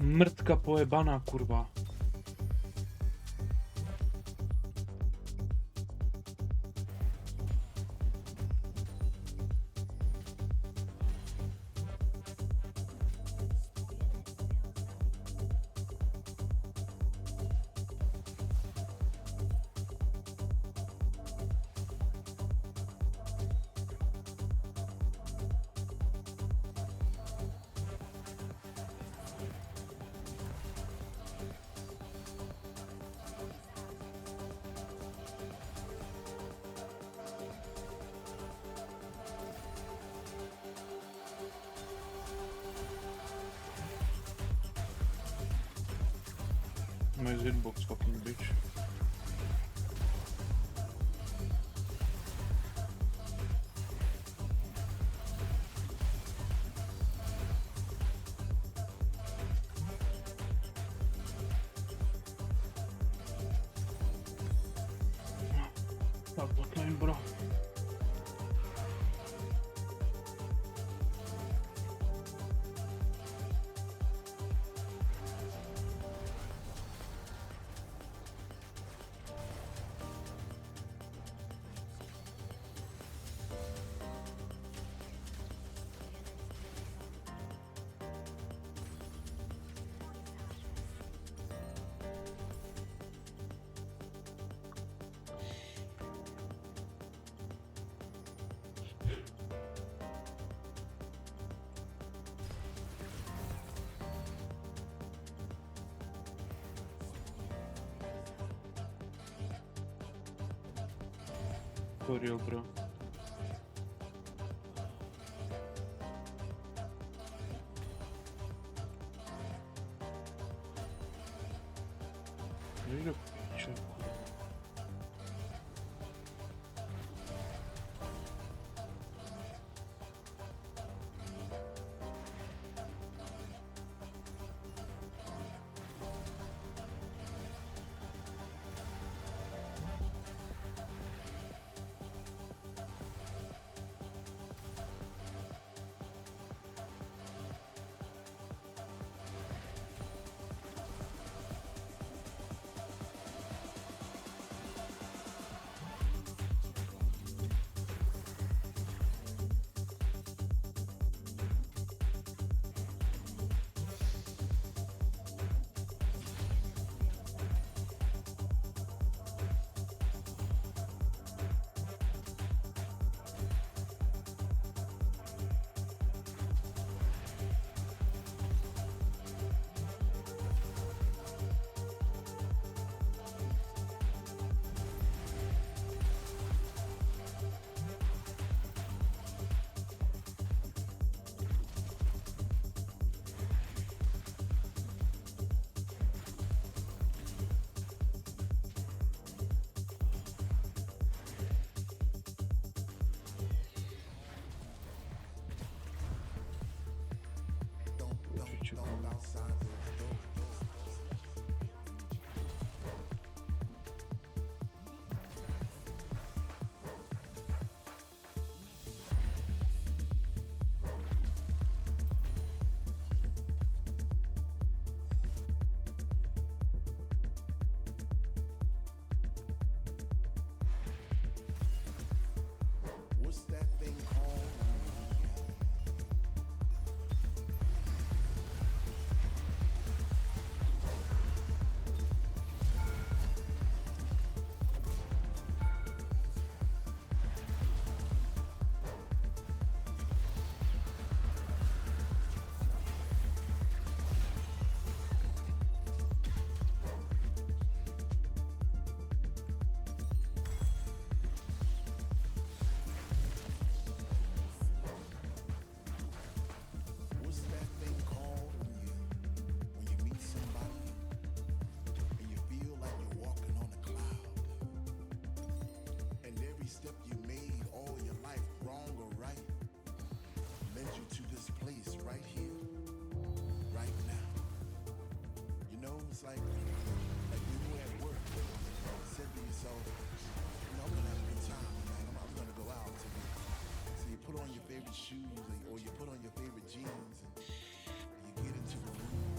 Mrtka pojebaná, kurva. Nice hitbox, fucking bitch. Fuck, bot lane, bro. For real, bro. Need a picture. What's that thing called? What's that thing called when you meet somebody and you feel like you're walking on a cloud, and every step you made all your life, wrong or right, led you to this place right here, right now. You know, it's like when you're at work, you said to yourself, you know, I'm gonna have a good time tonight. I'm gonna go out tonight. So you put on your favorite shoes or you put on your favorite jeans and you get into the room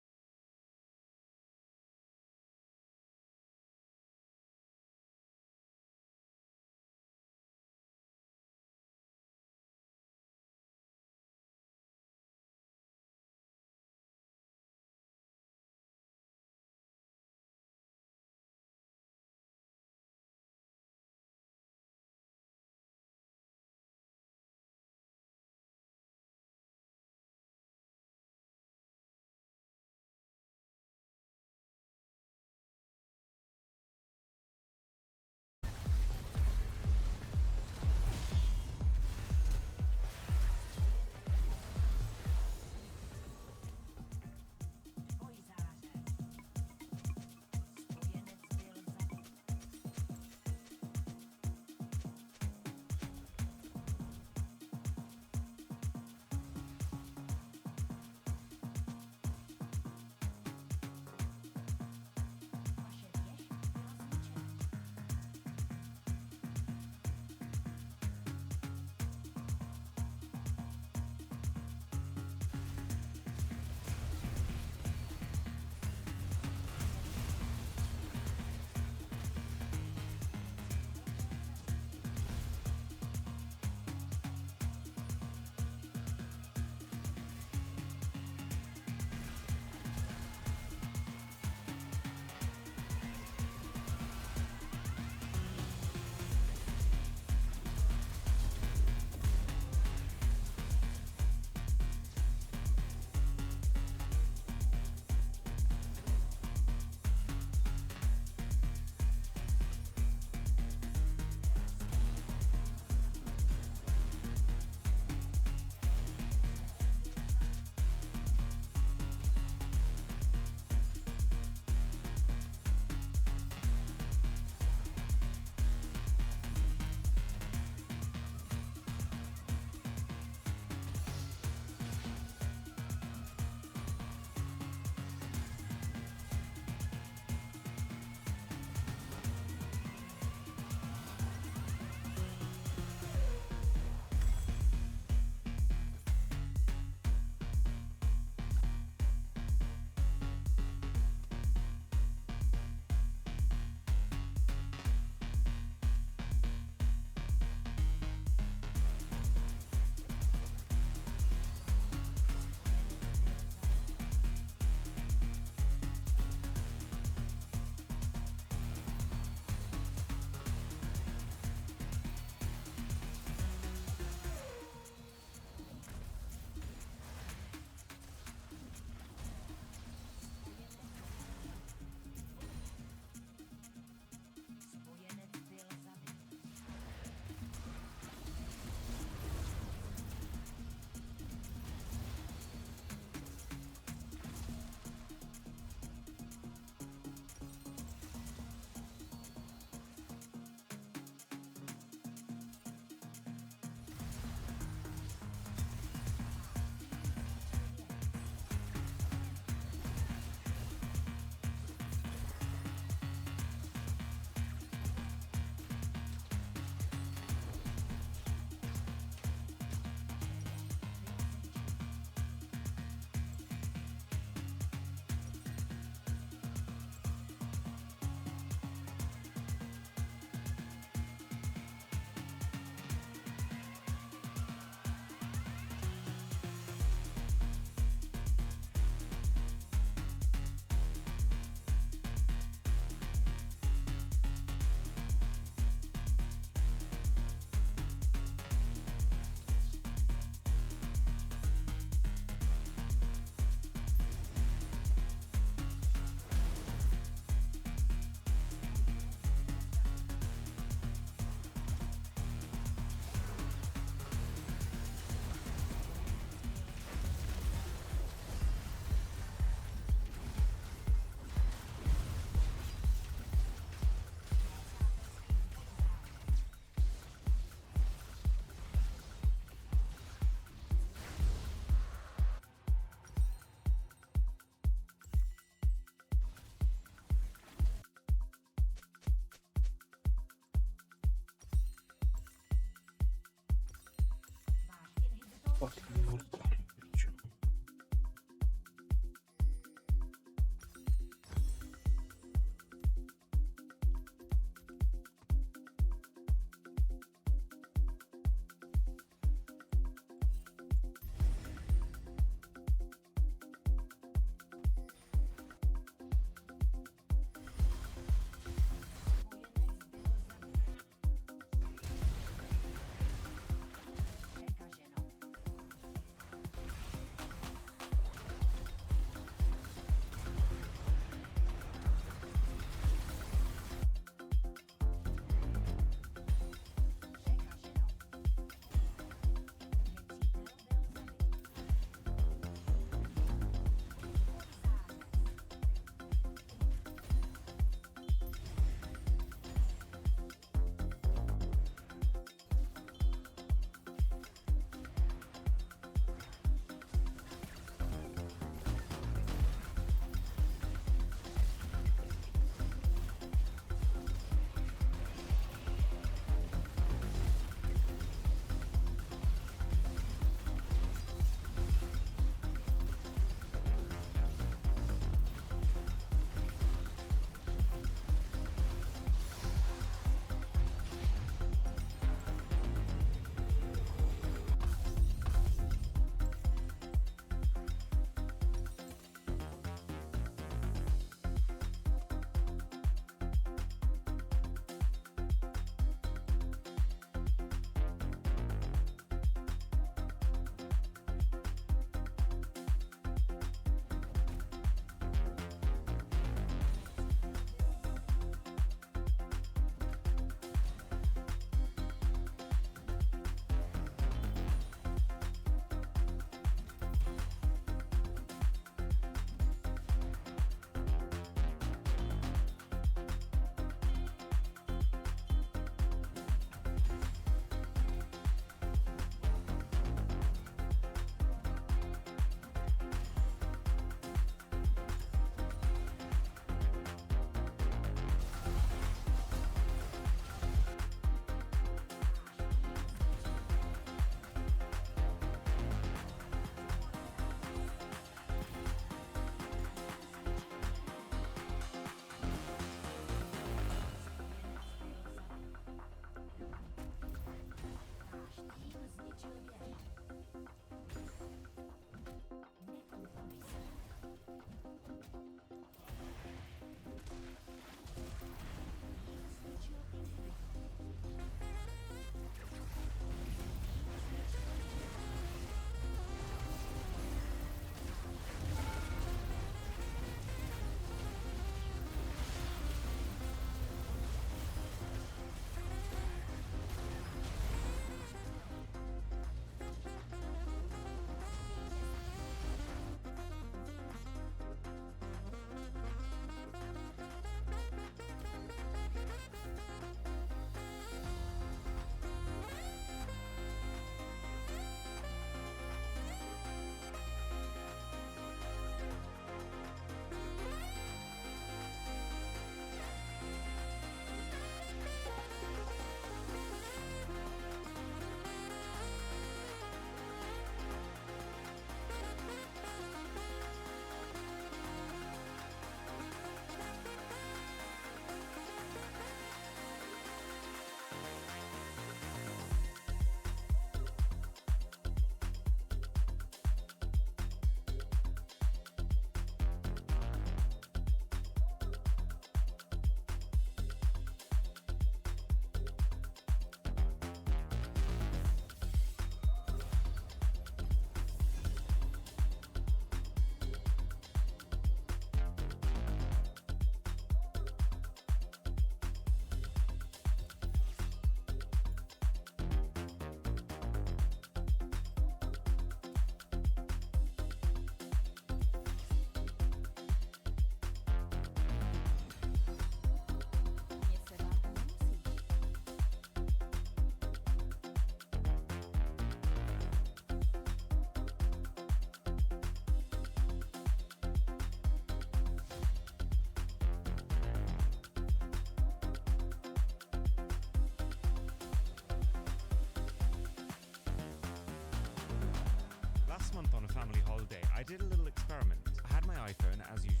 family holiday, I did a little experiment. I had my iPhone as usual.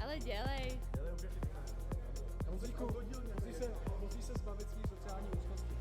Ale dělej. Musí se zbavit svý sociální úzkosti.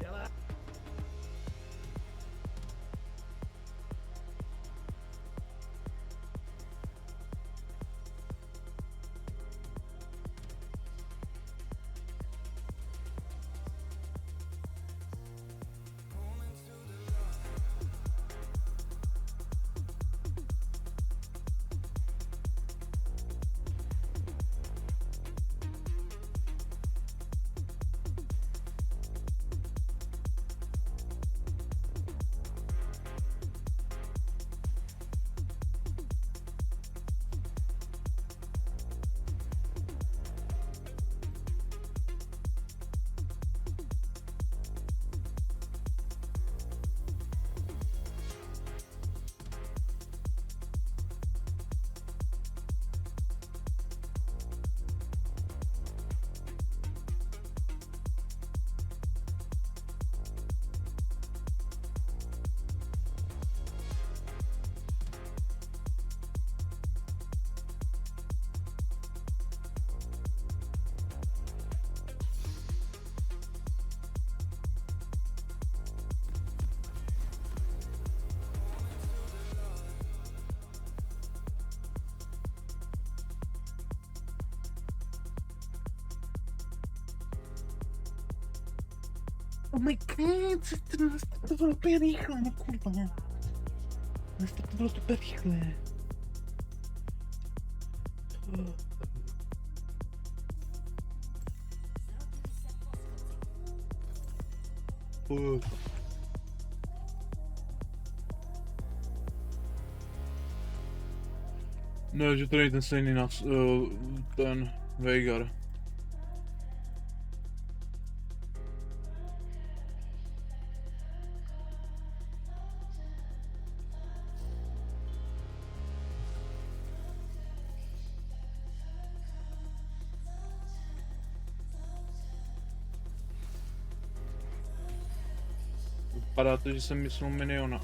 Oh my god, to bylo úplně rychle, no kurva. To bylo super rychle. Ne, že to není ten stejný nás, ten Veigar. Vypadá to, že jsem myslel Miniona.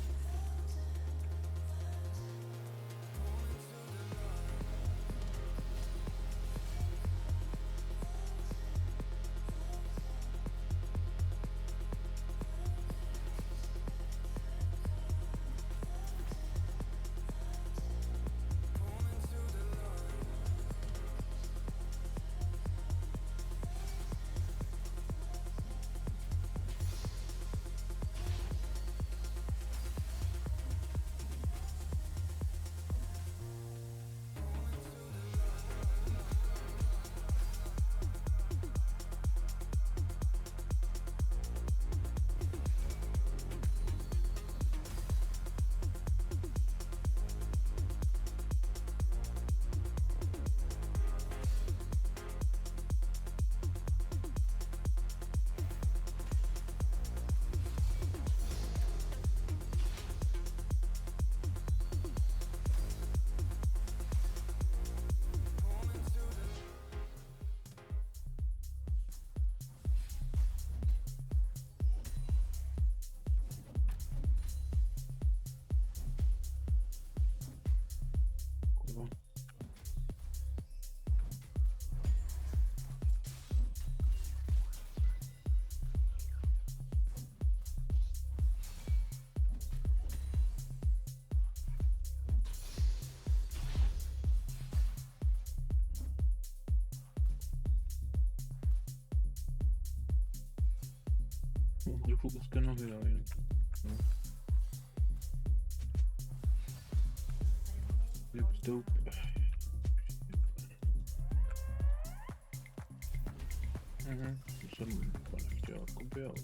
trochu úzké nohy, ale jinak. No. Lip dope. To jsem nechtěl jakoby, ale...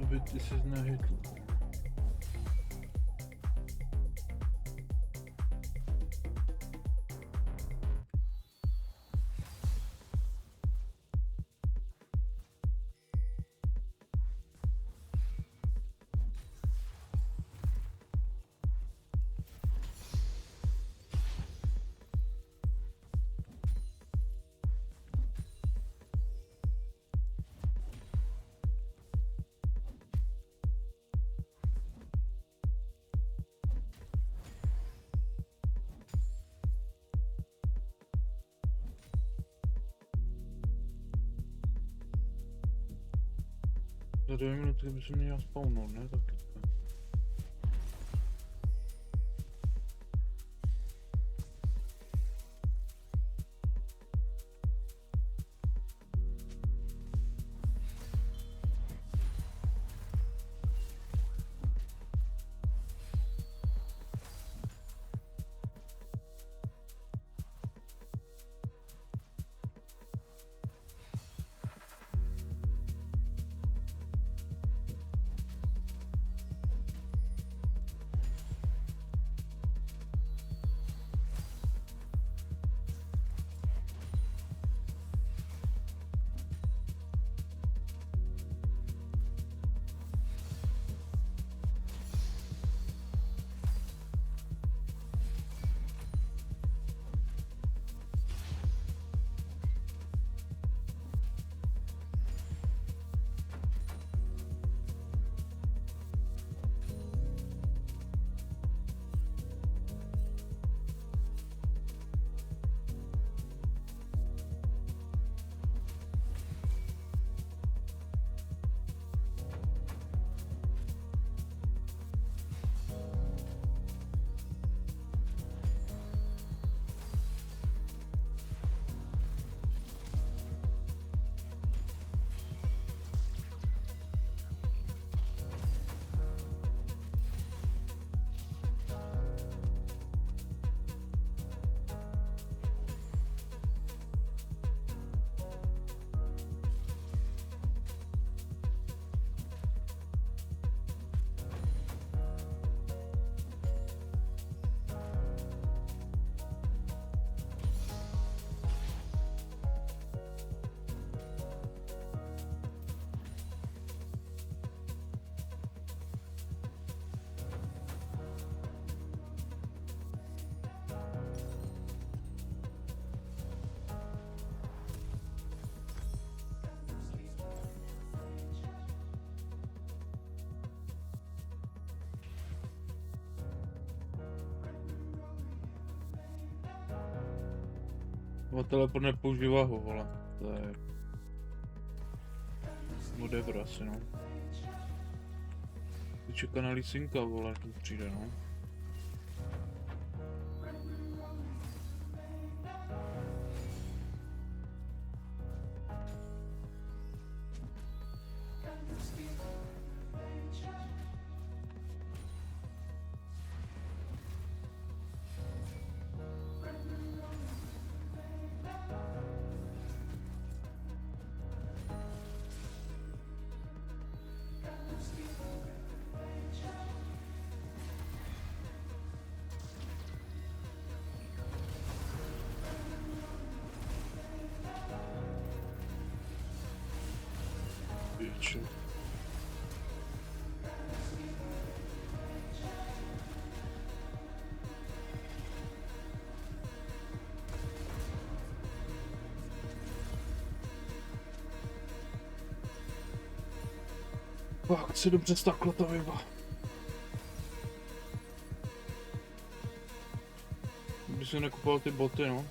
Aby ty se nehytl. Za 2 minuty by se měl spawnout, ne? Taky. Teleport nepoužívá ho, vole. To je... whatever asi, no. Čeká na Lisinka, vole, to přijde, no. Bitch. Fakt si dobře staklo to vyba. By si nekupoval ty boty, no.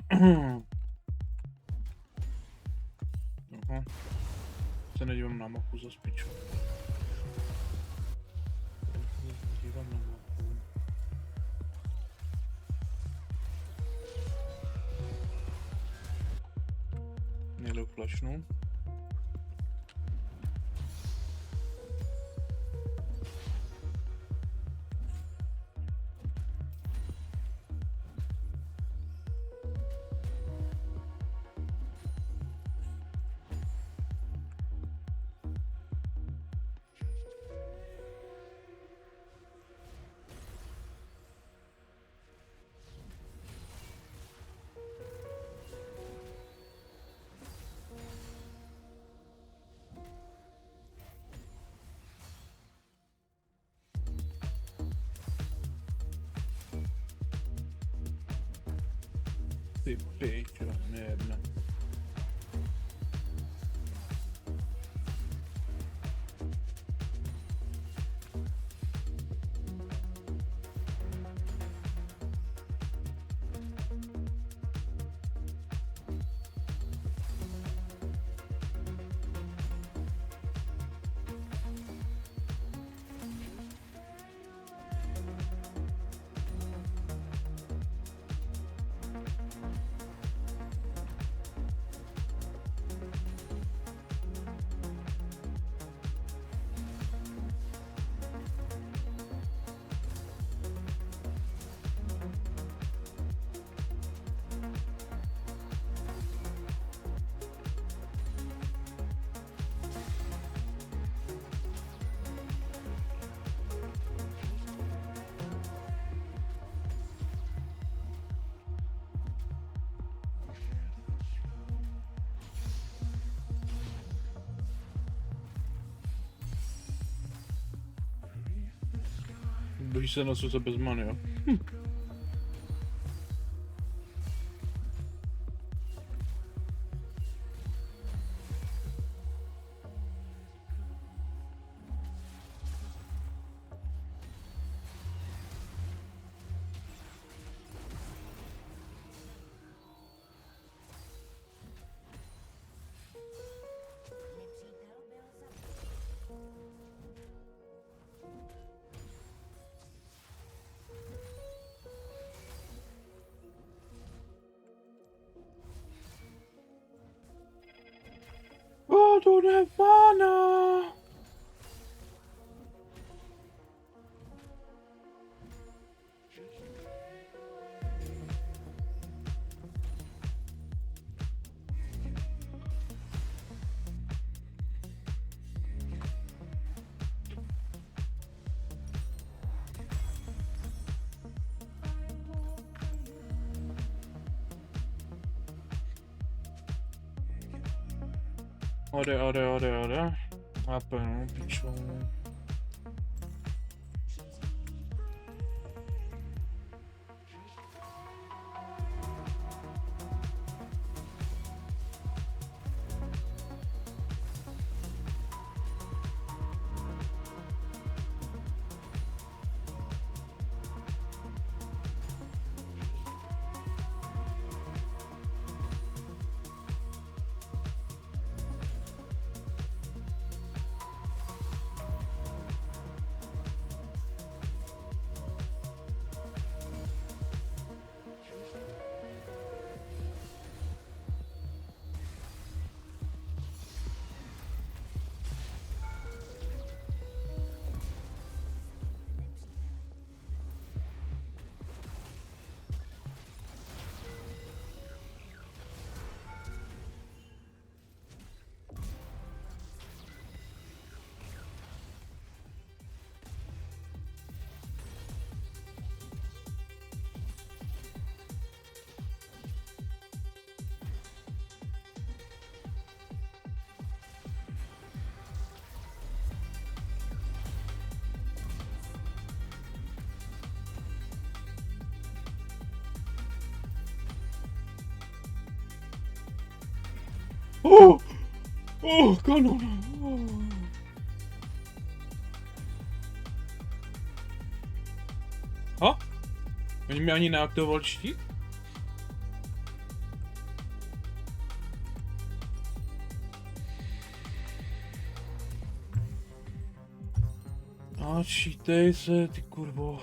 Aha. Se nedívám na mapu za piču. Dívám na mapu. Někdo flashnul. Ty pičo, nejedna. Bojíš se na suce bez many, jo? Ode. Apa, no, pičo. Kanon. Oni mi ani neaktivovali štít? Čítej se, ty kurvo.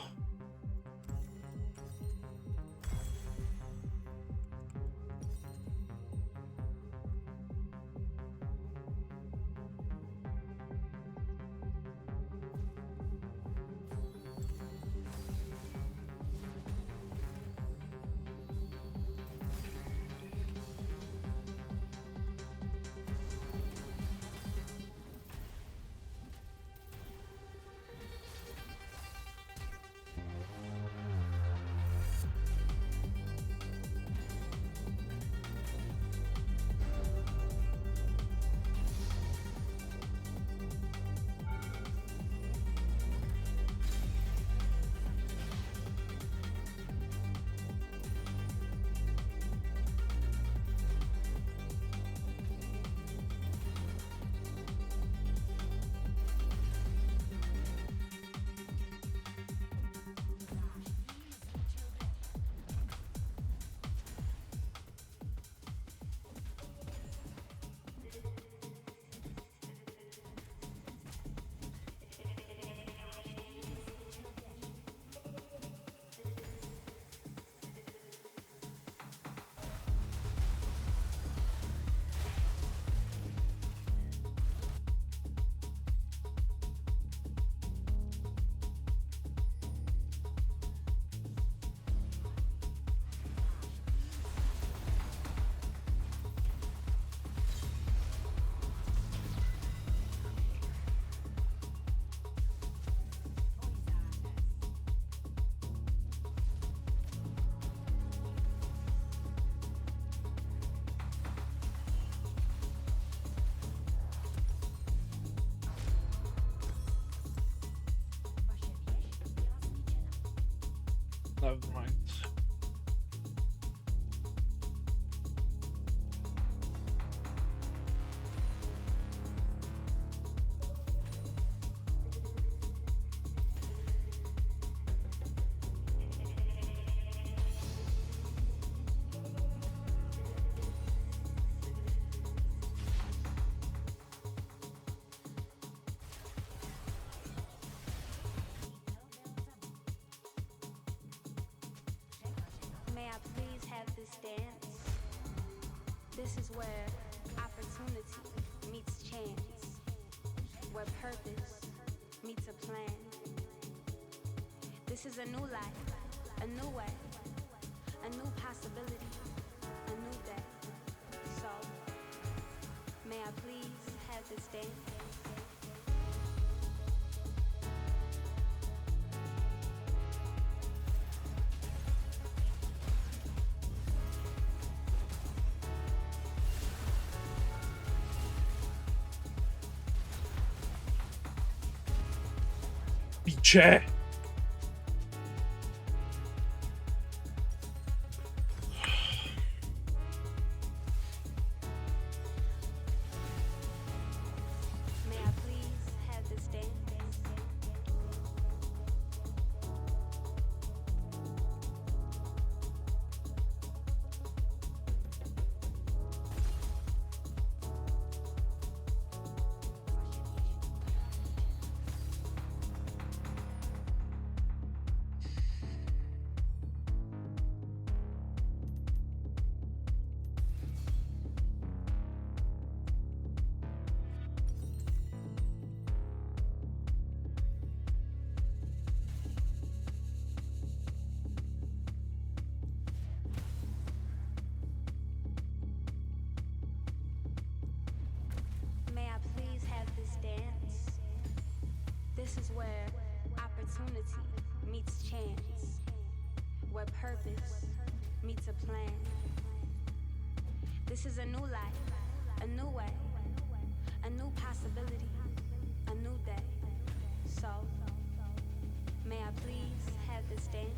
Never mind. May I please have this dance? This is where opportunity meets chance, where purpose meets a plan. This is a new life, a new way, a new possibility, a new day. So, may I please have this dance? Biche. May I please have this dance? May I please have this dance? This is where opportunity meets chance, where purpose meets a plan. This is a new life, a new way, a new possibility, a new day. So, may I please have this dance?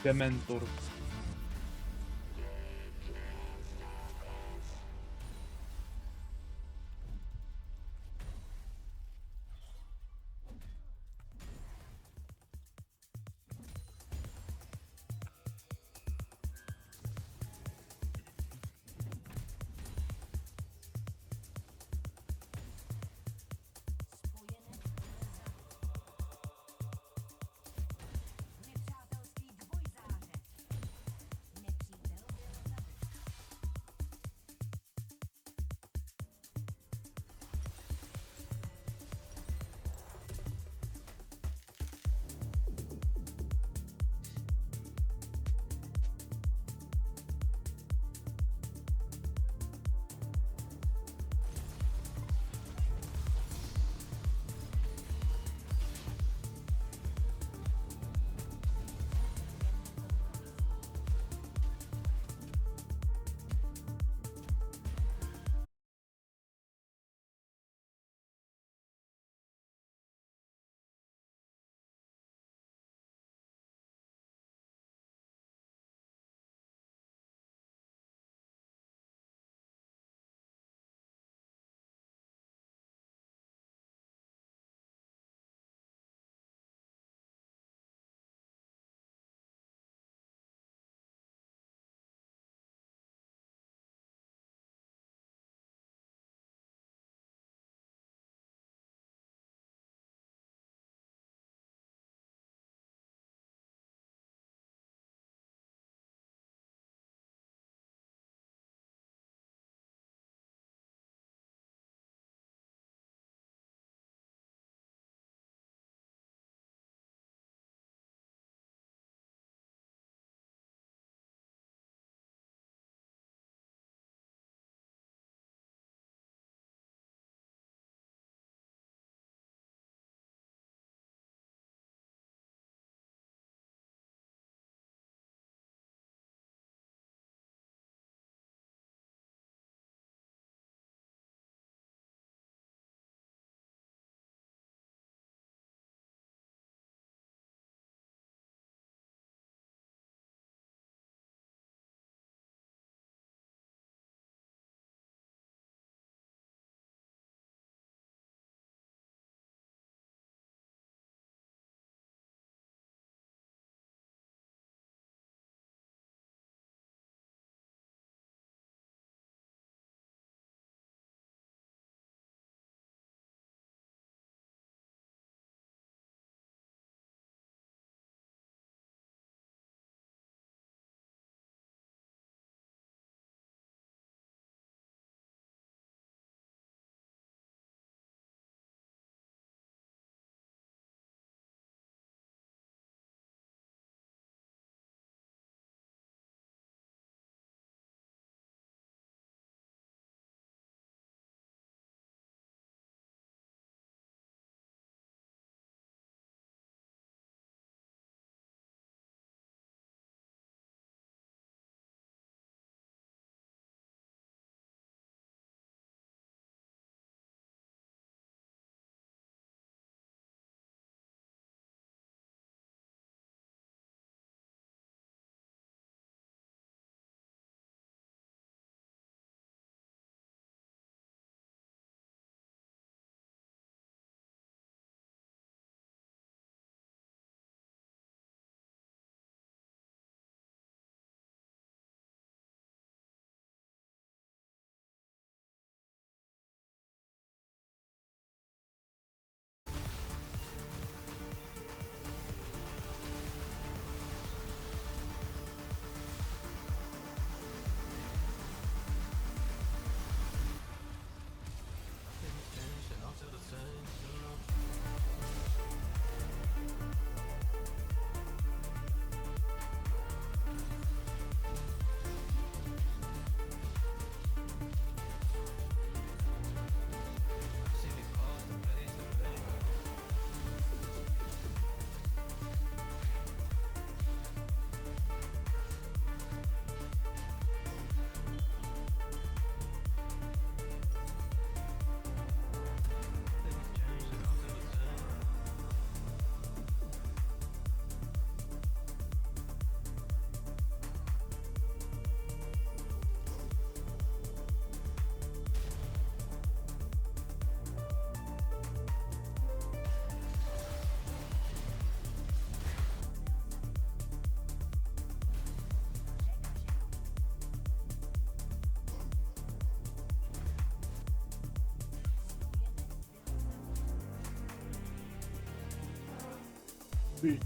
Dementor. big.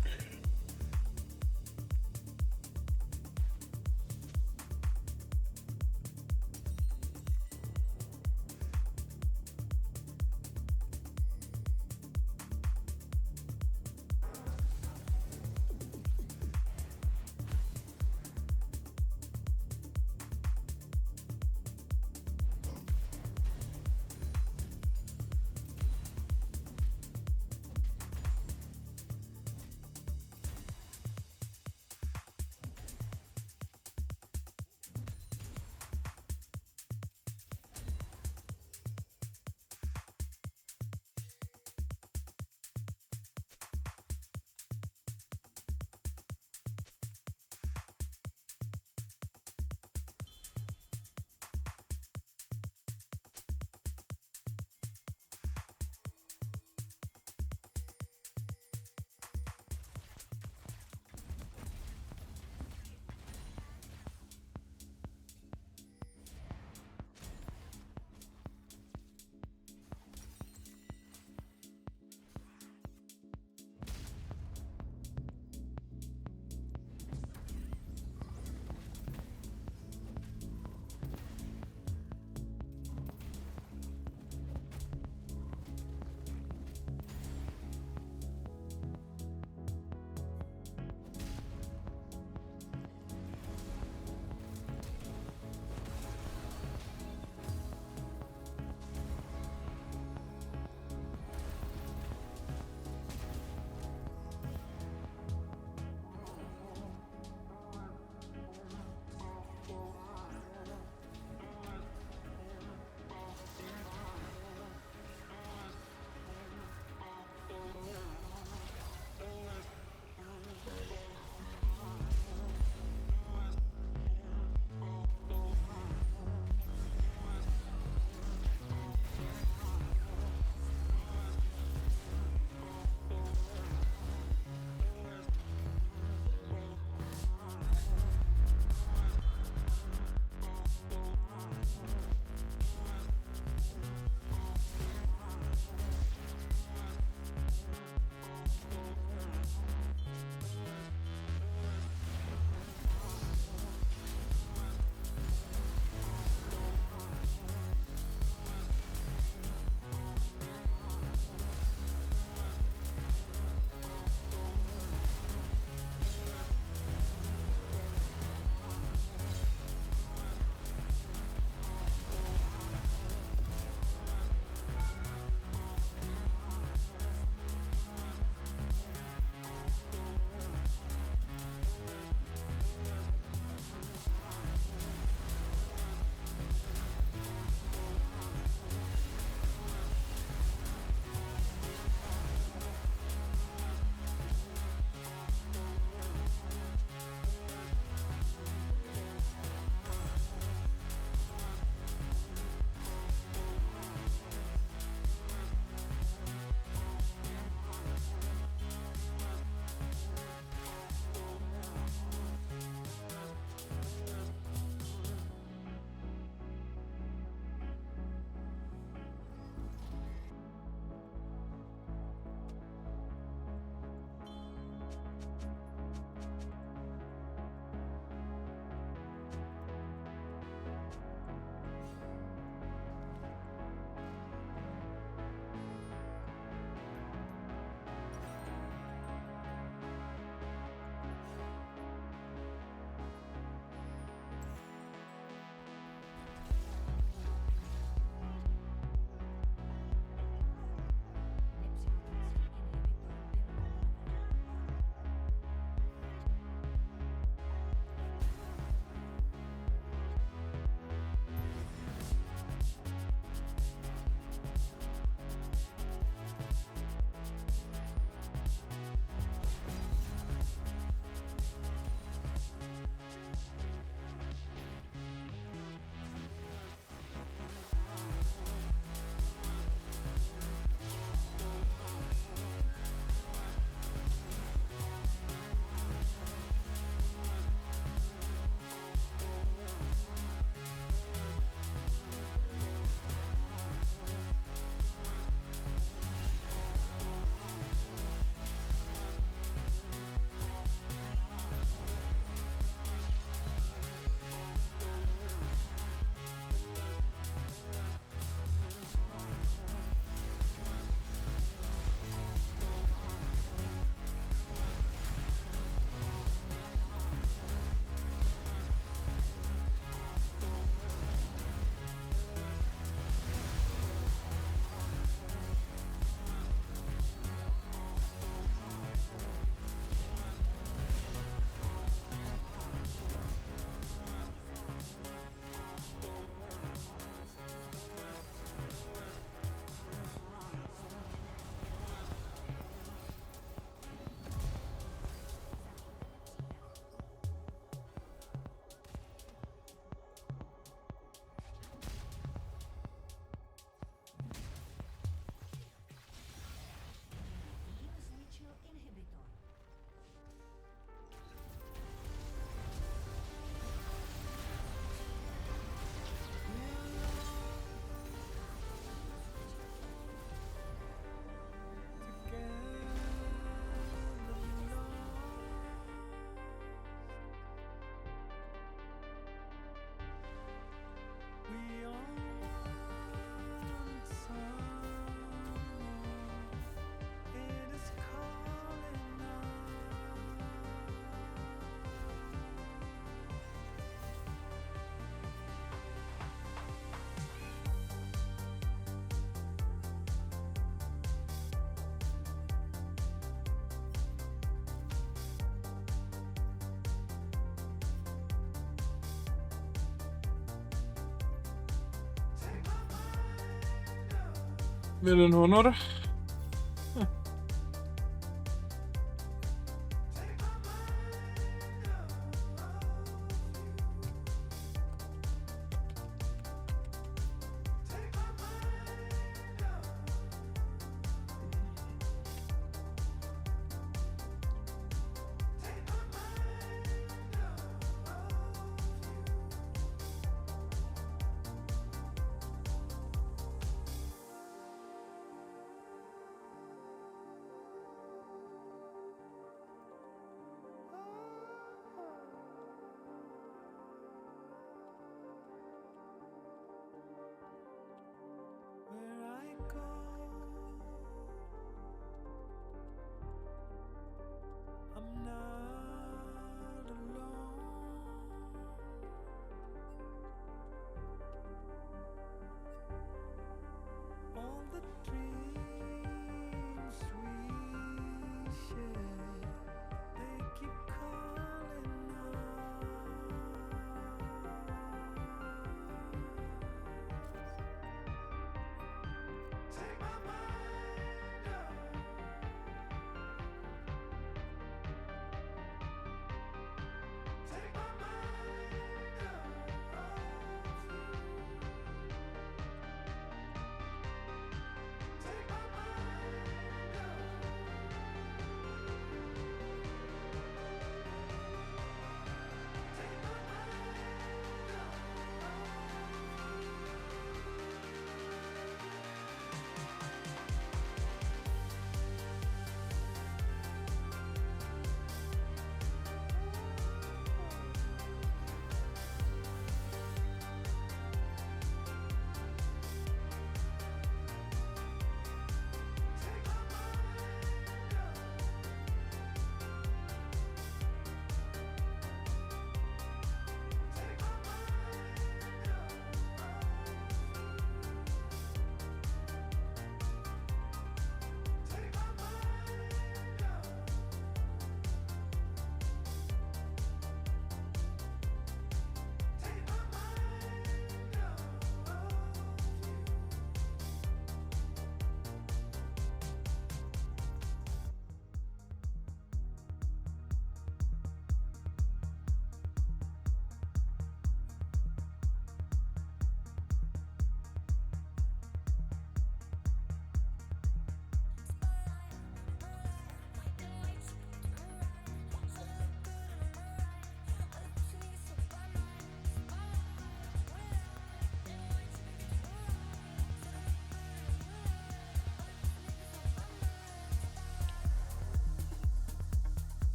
Med en honor.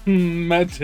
Matt.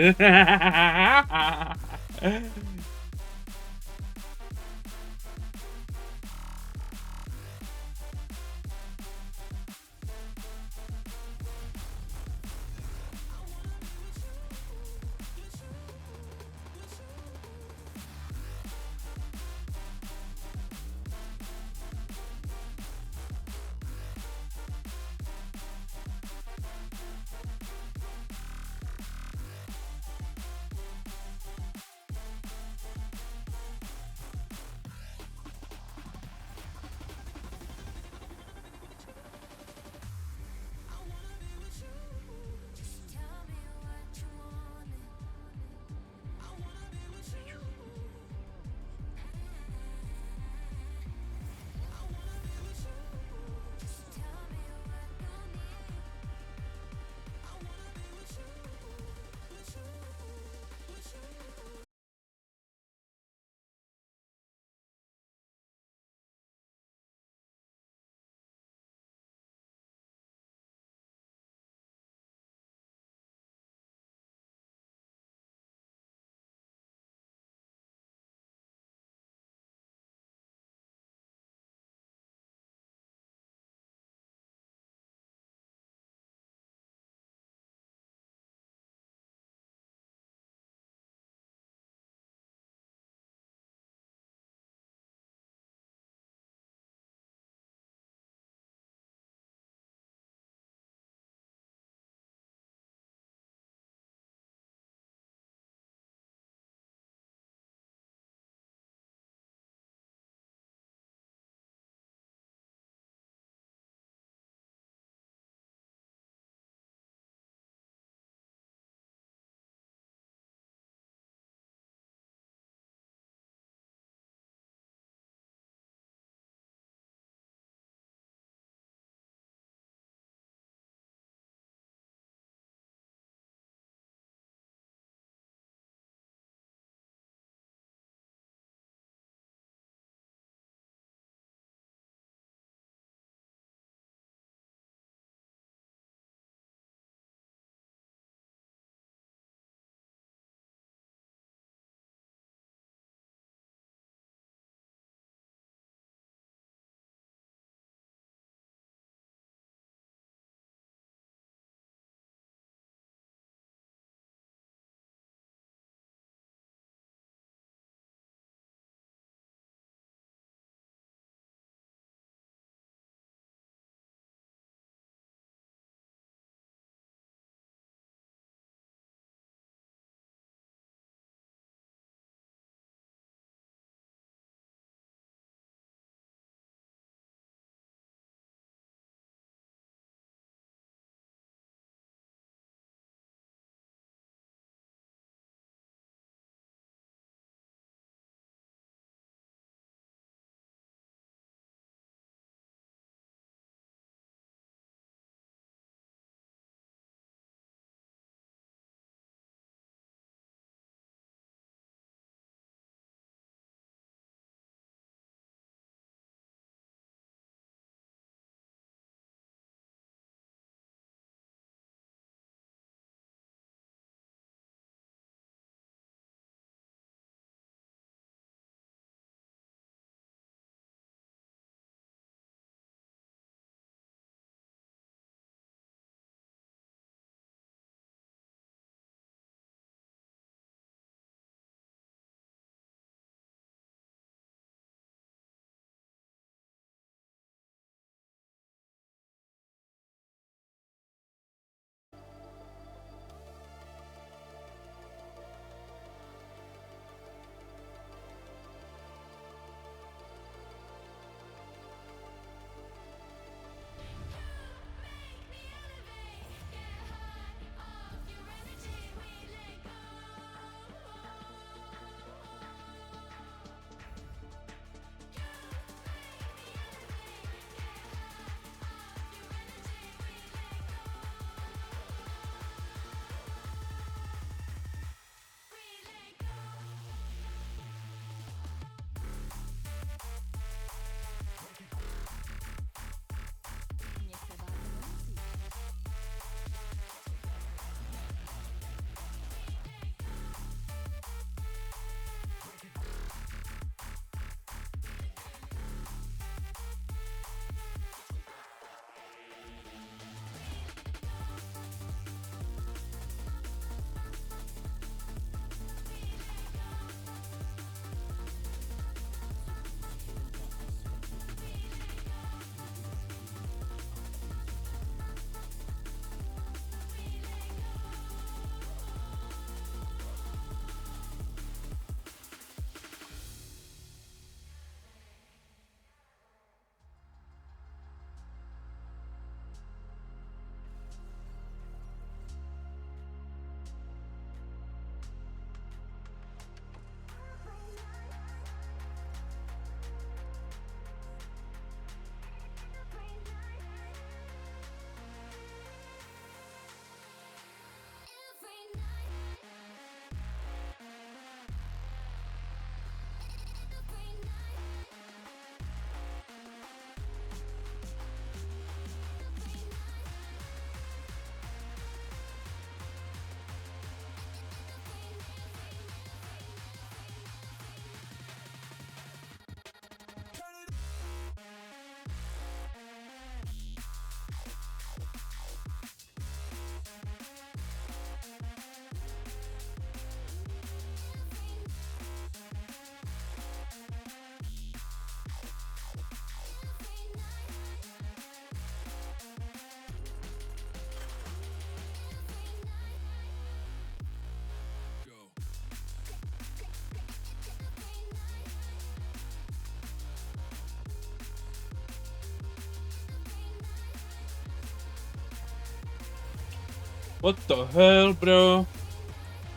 What the hell, bro?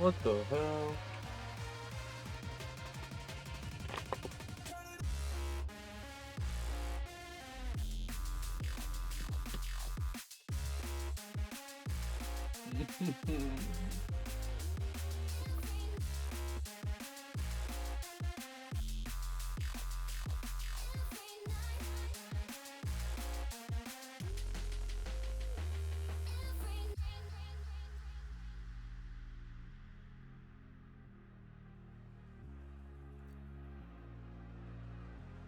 What the hell?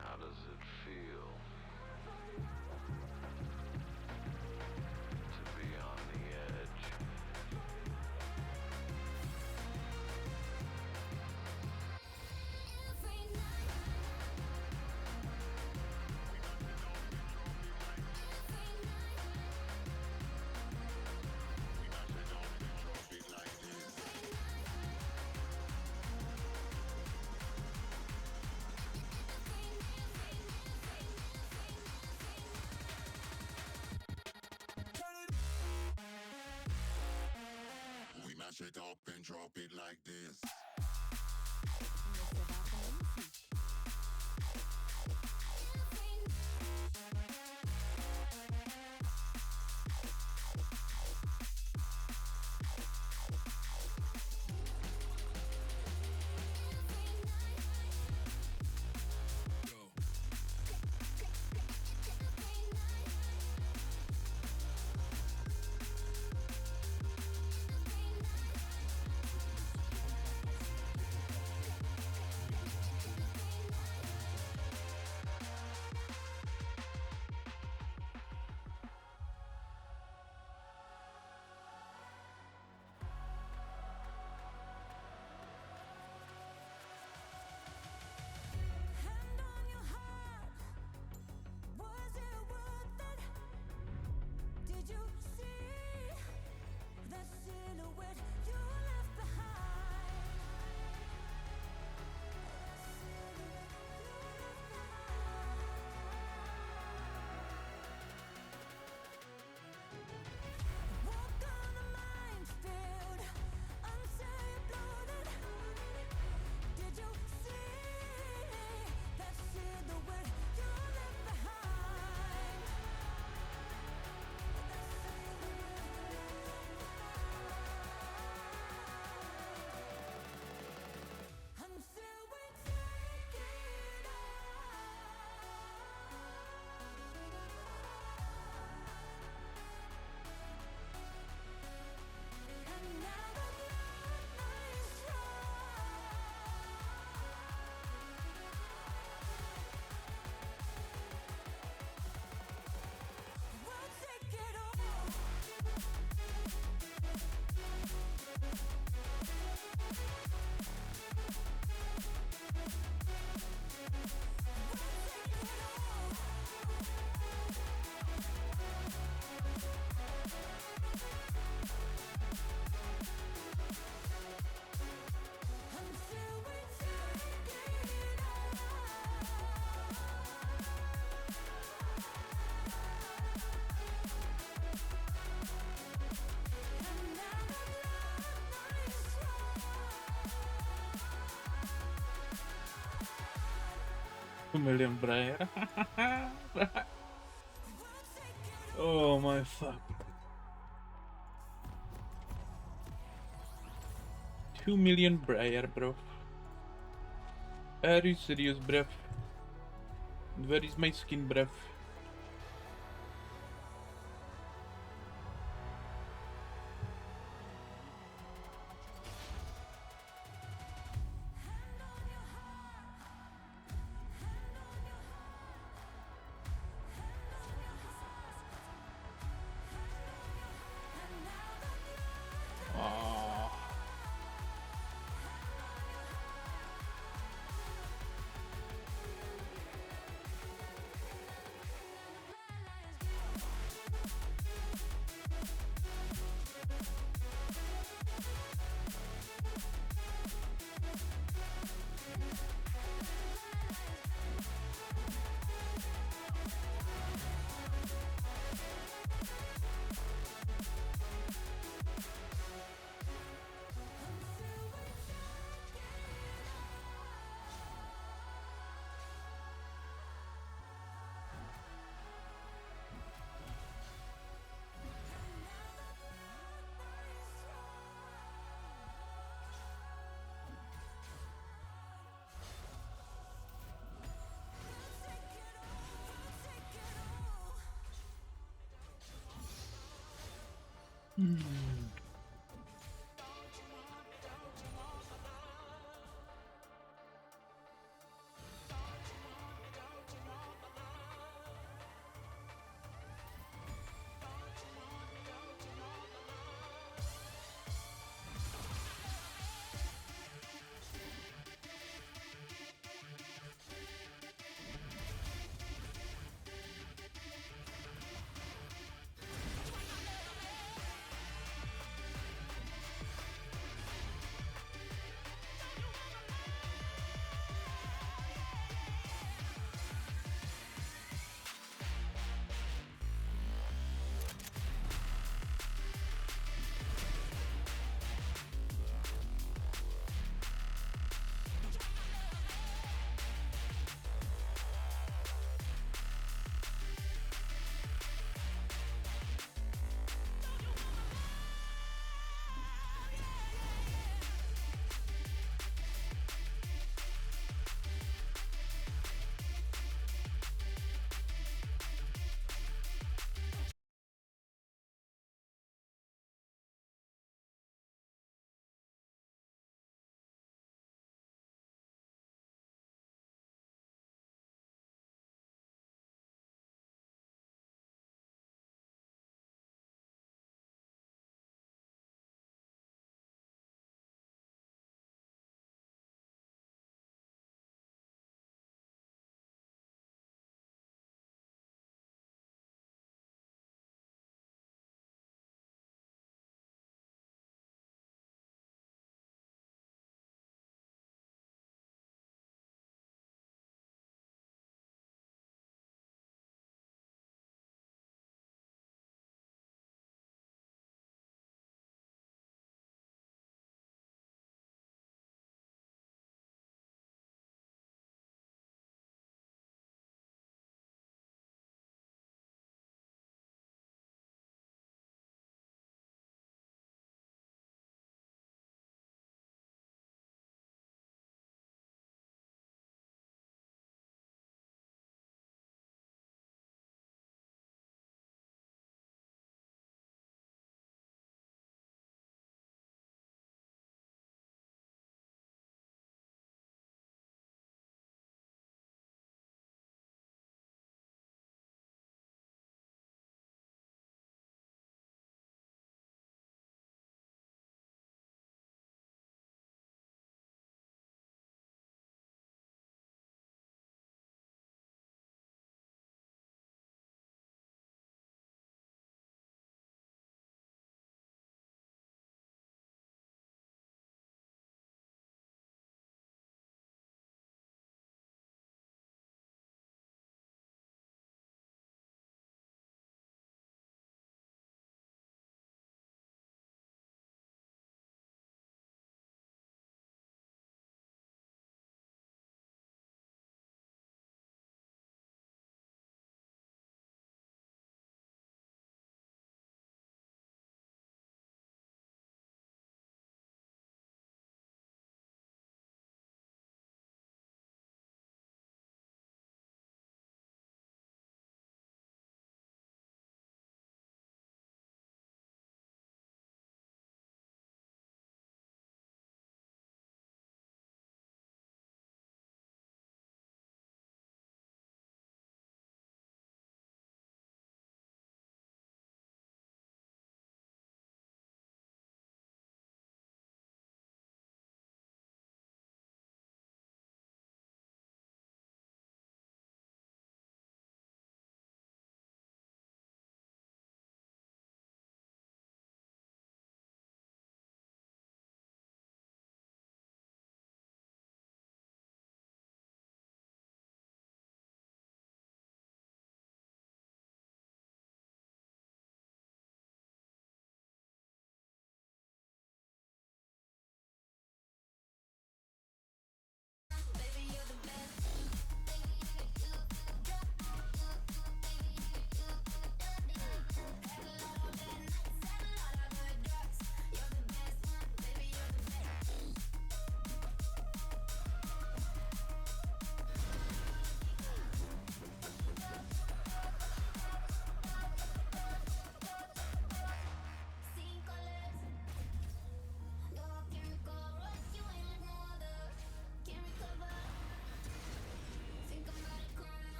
How does it feel to be on the edge? We match it up and drop it like this. $2 million, Brian. Oh my fuck. 2 million Briar, bro. Are you serious, bruv? Where is my skin, bruv?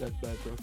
That's bad, bro.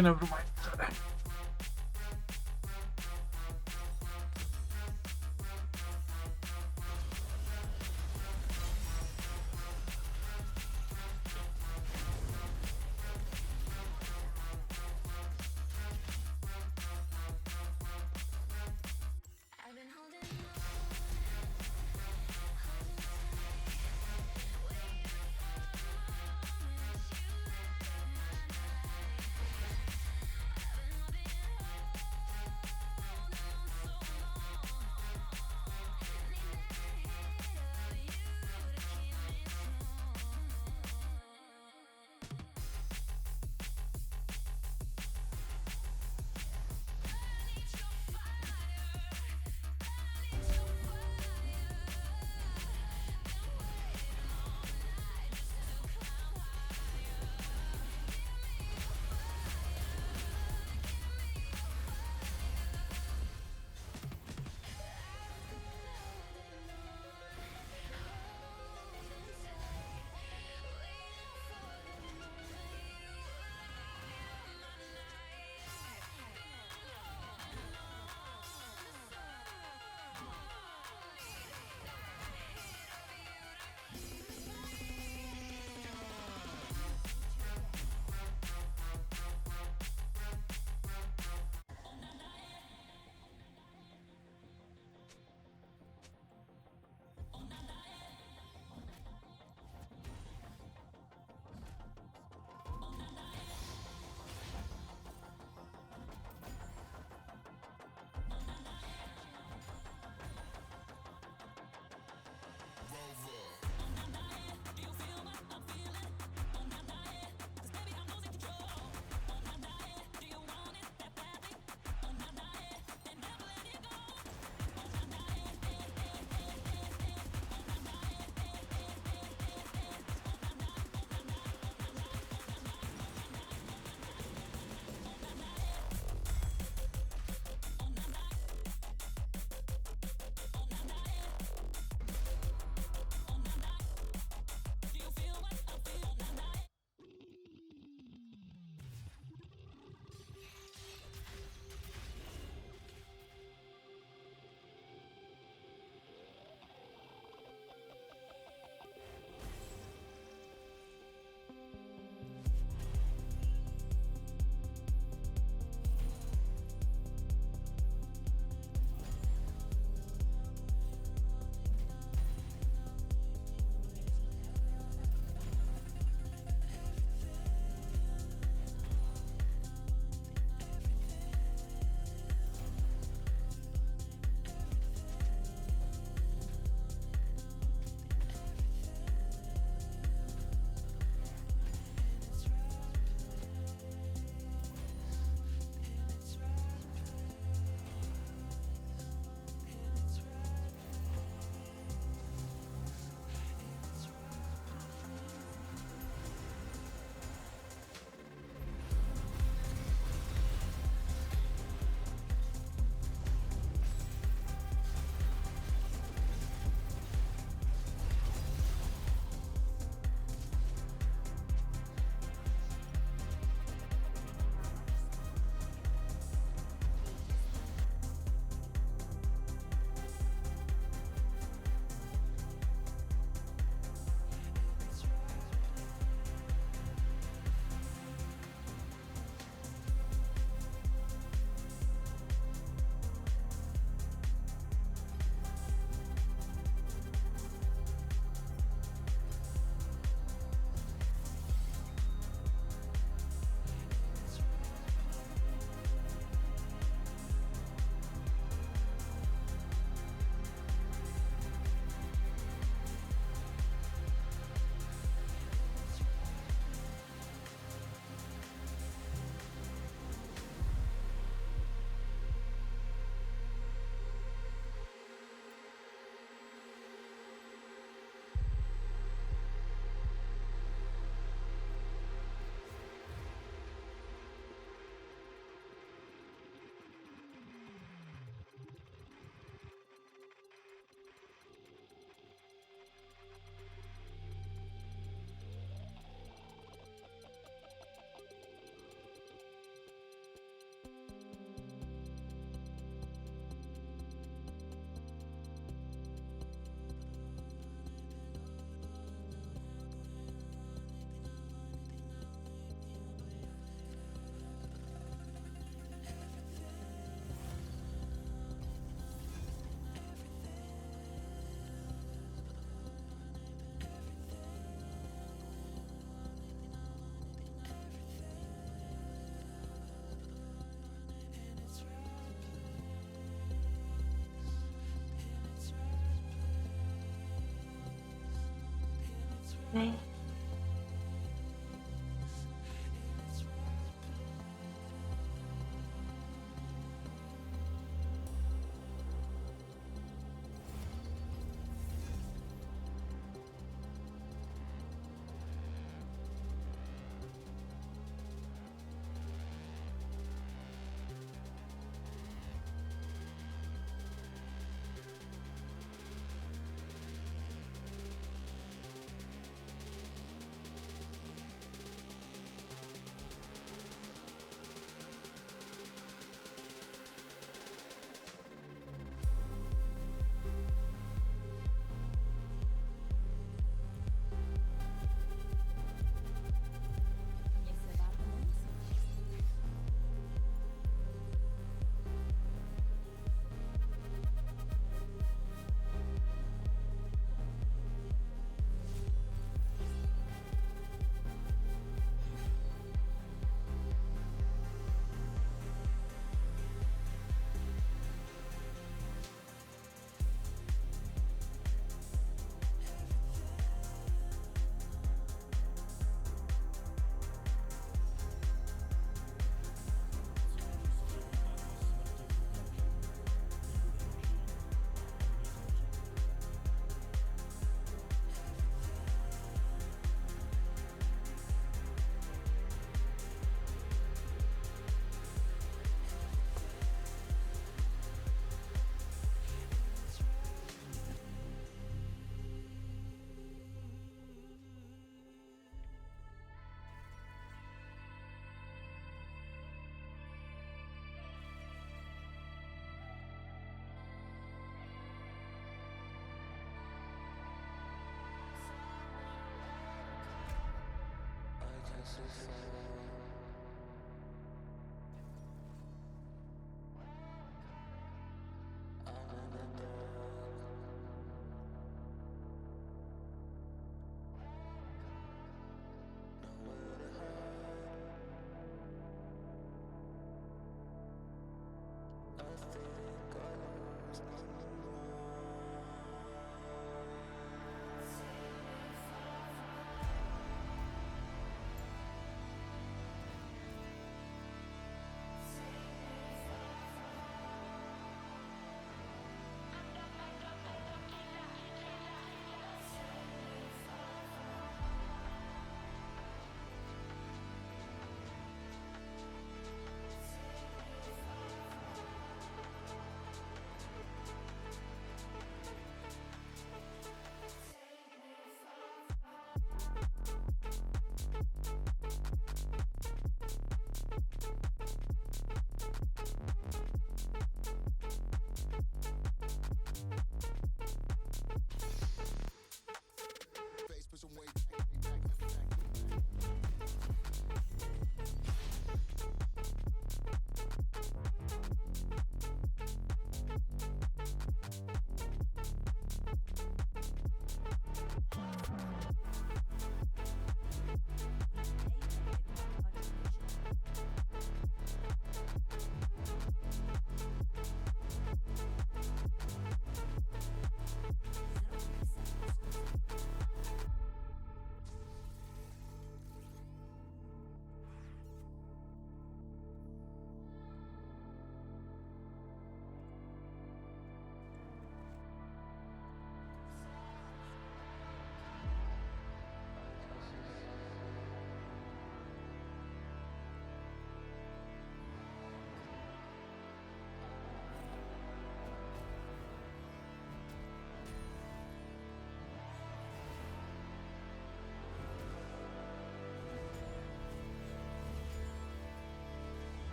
Never mind.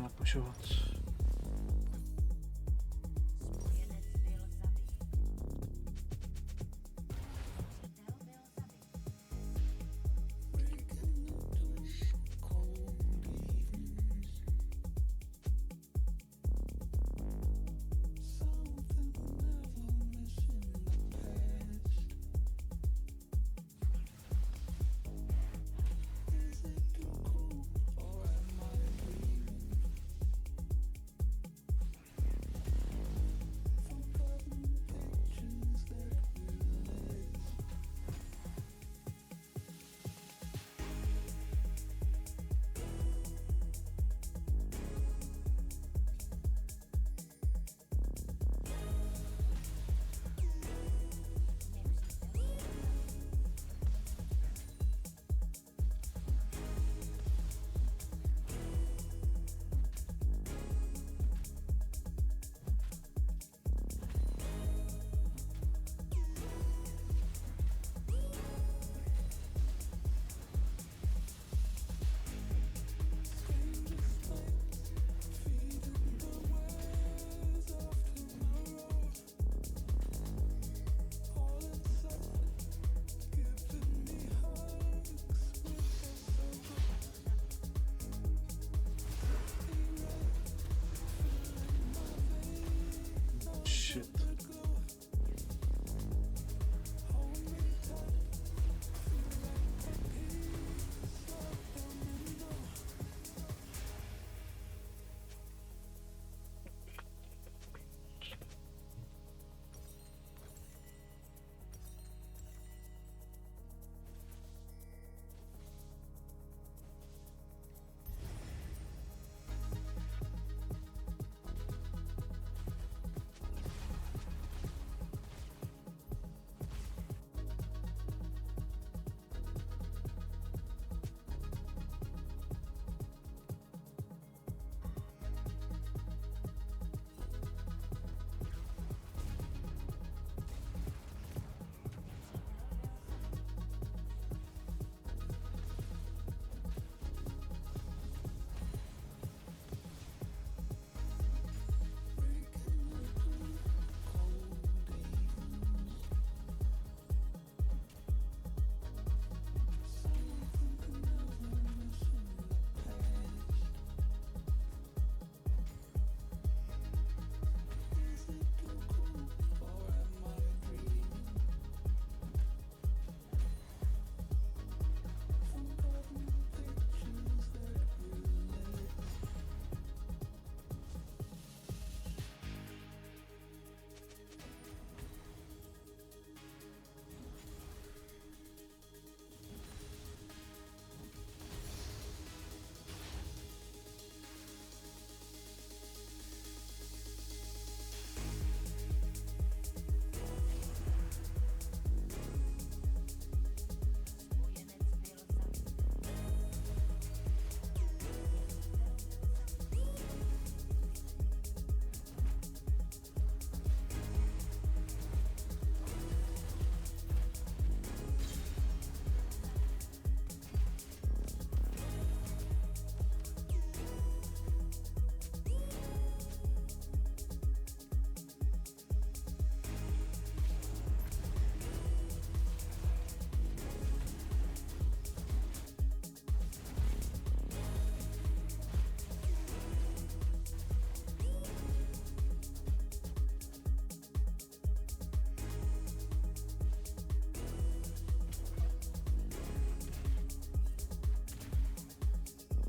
napušovat. Shit.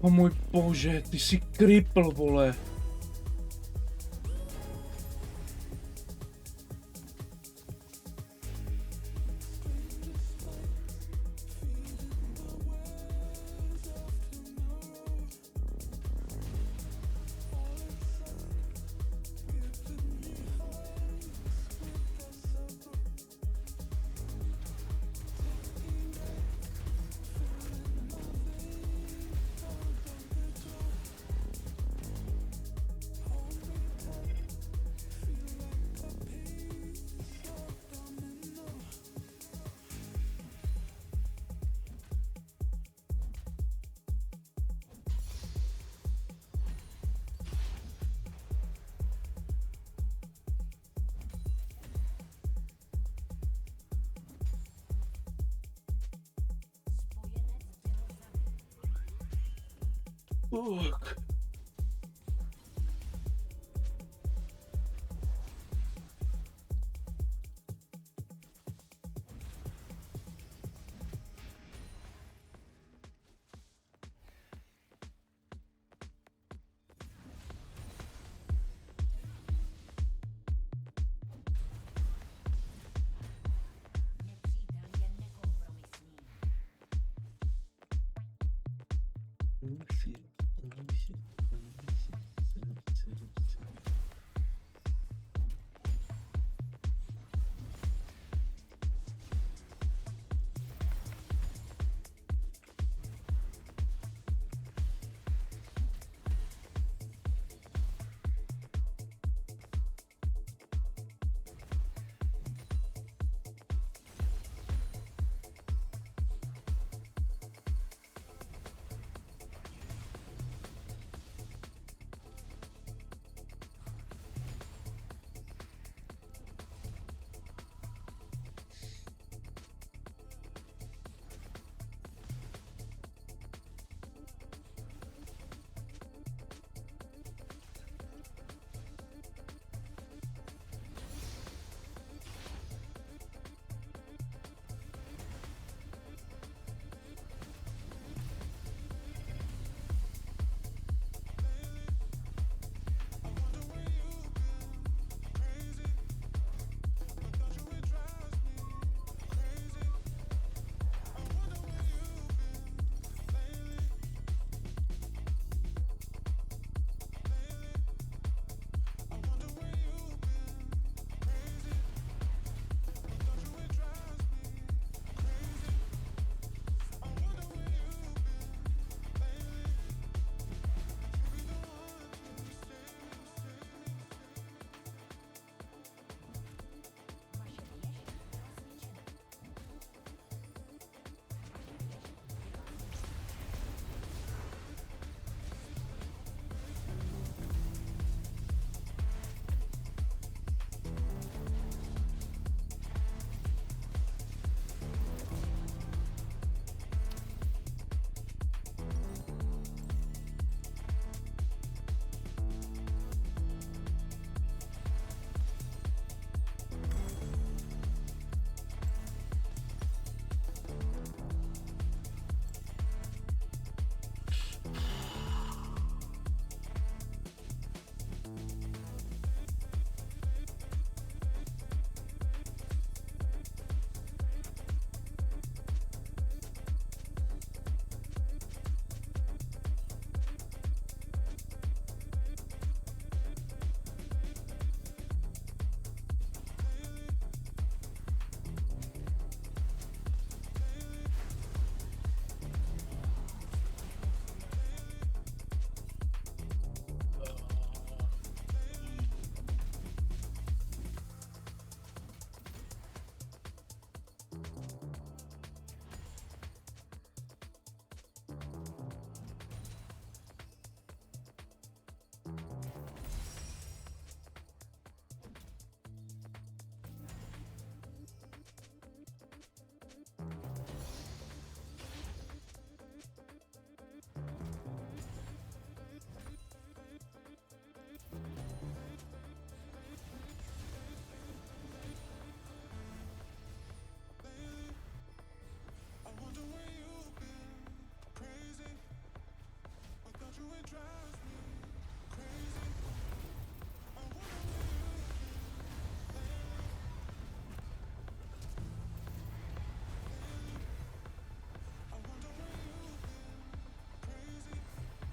O můj bože, ty jsi kripl, vole. Fuck.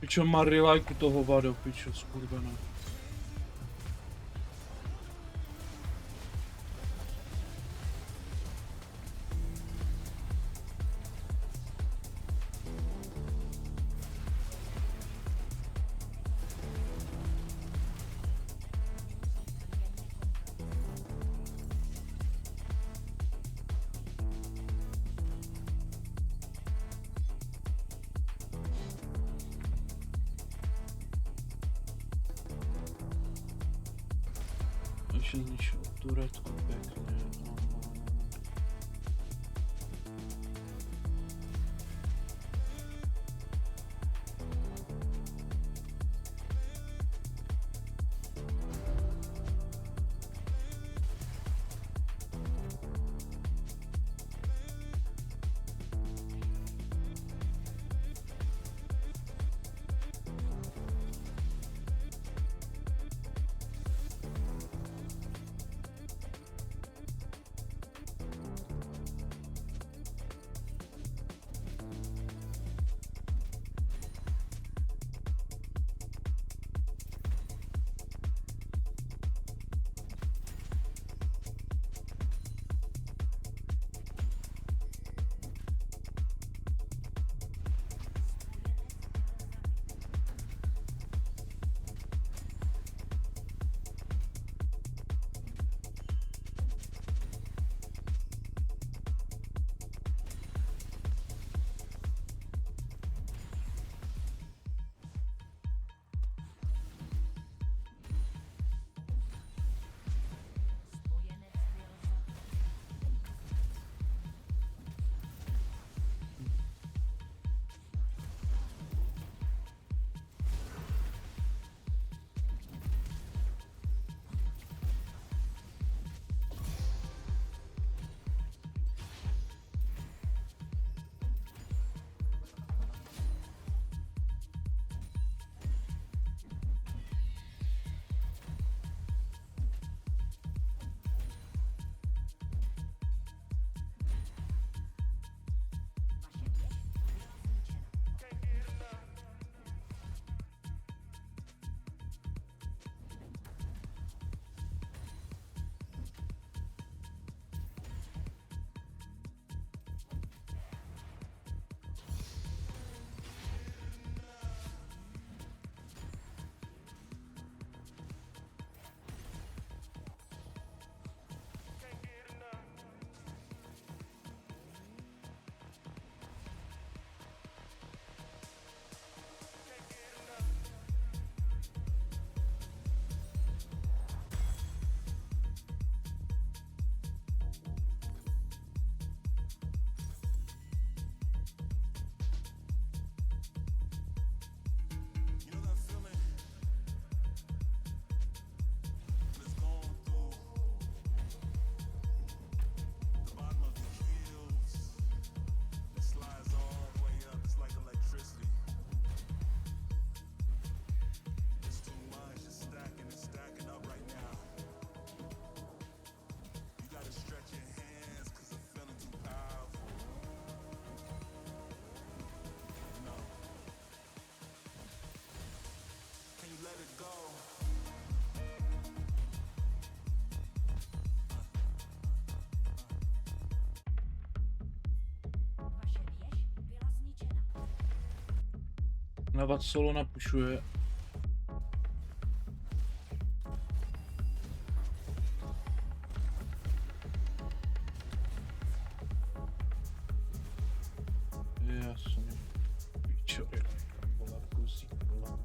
Pičo, Marilajku toho vado, pičo, skurvená. Že zničil Turecko pekne. Nawet solo napušuje. Jasně. Pičově. Vole, kusík, vole.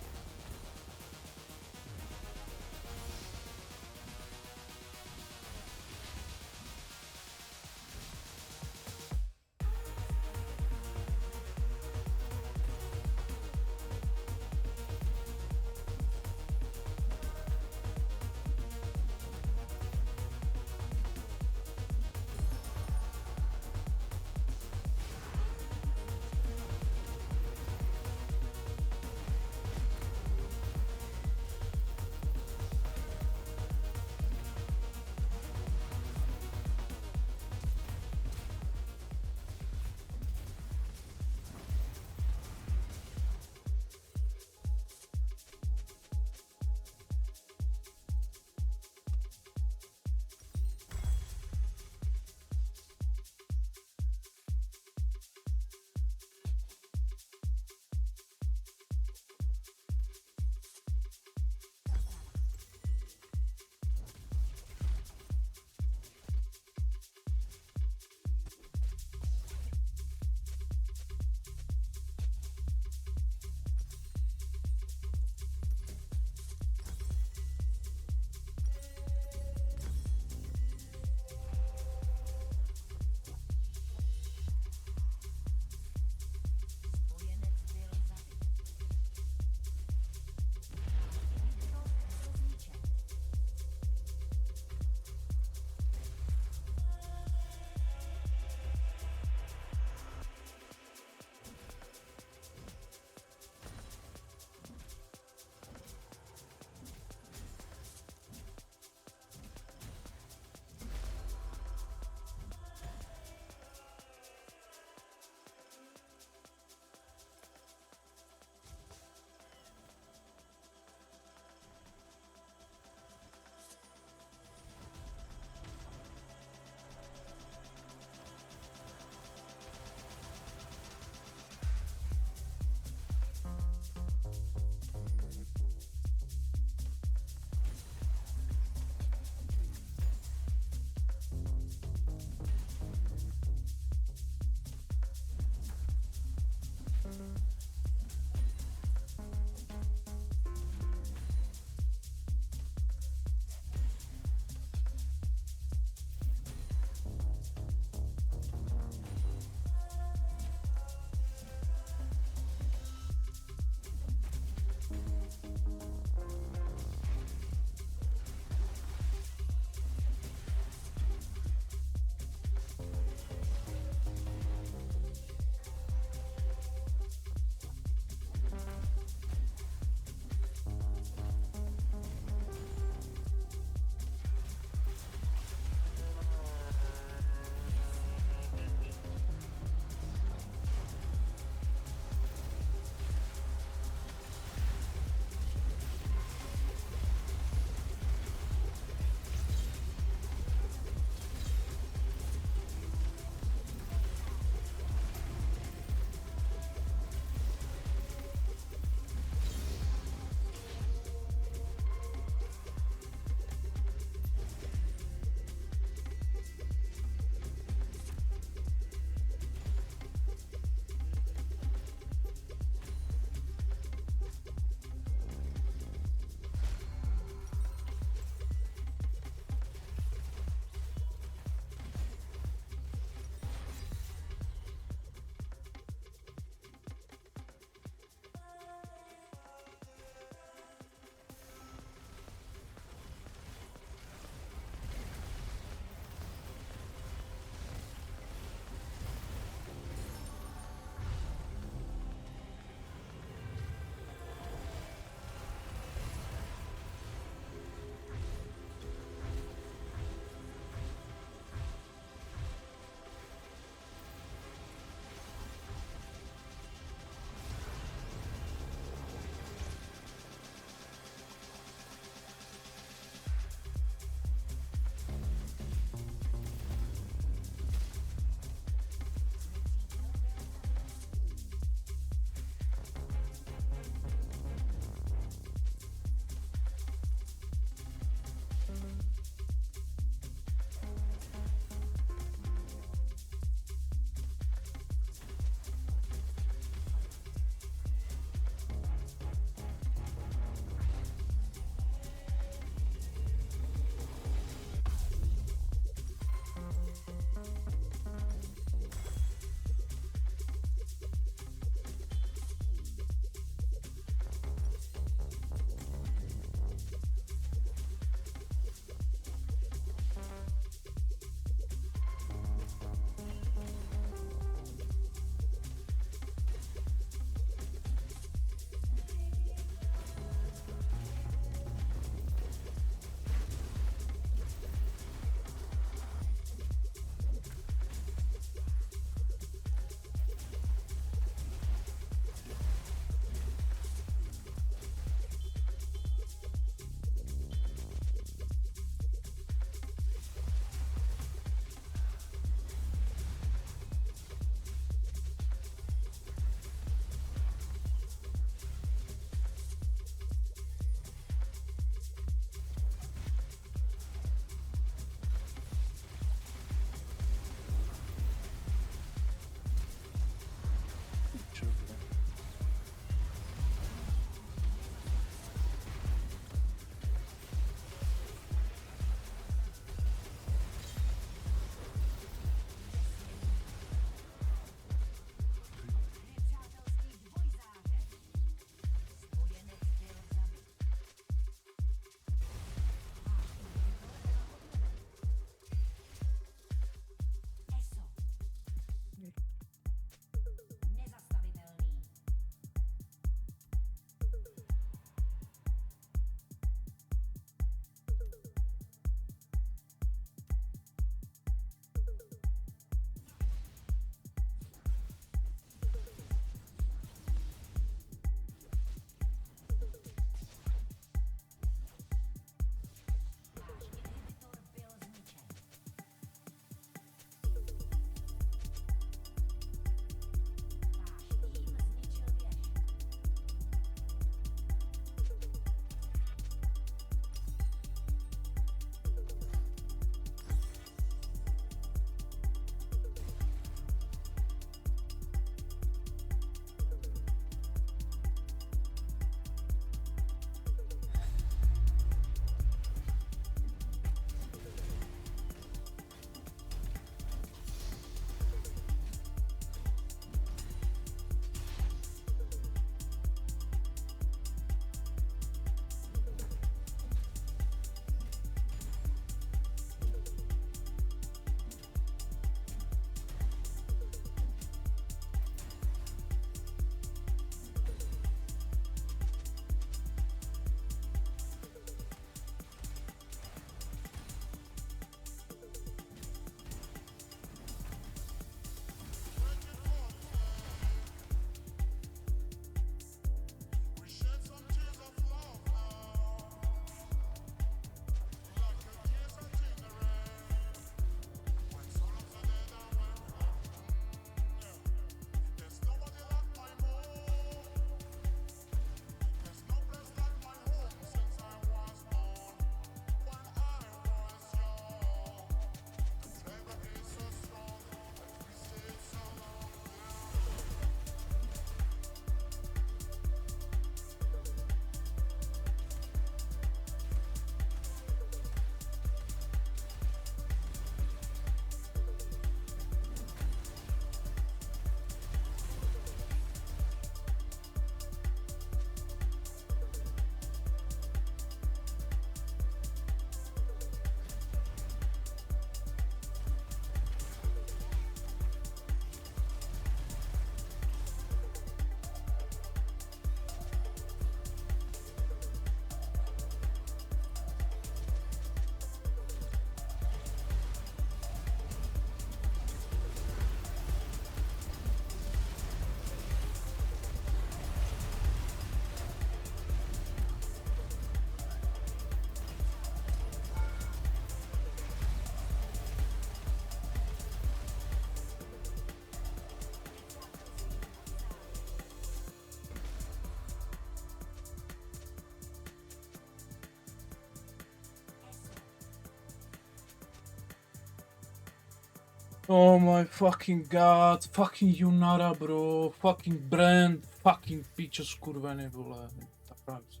Oh my fucking god, fucking Junara, bro, fucking brand, fucking pičo skurvený, vole, ta praxe.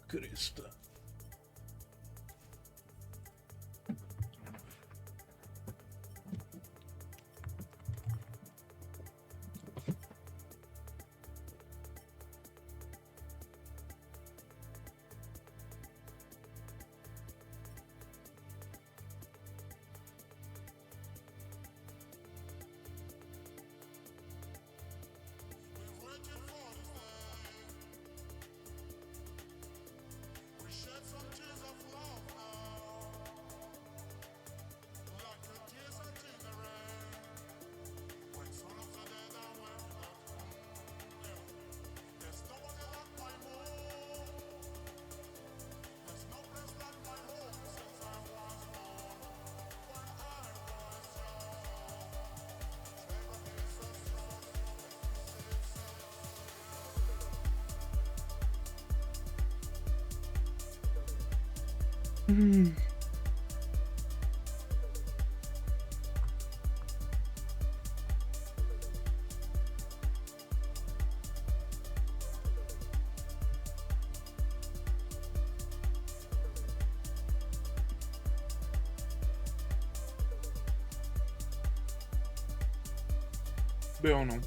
Kriste. Bylo no.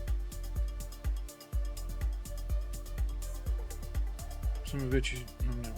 Jsem větší, no ne,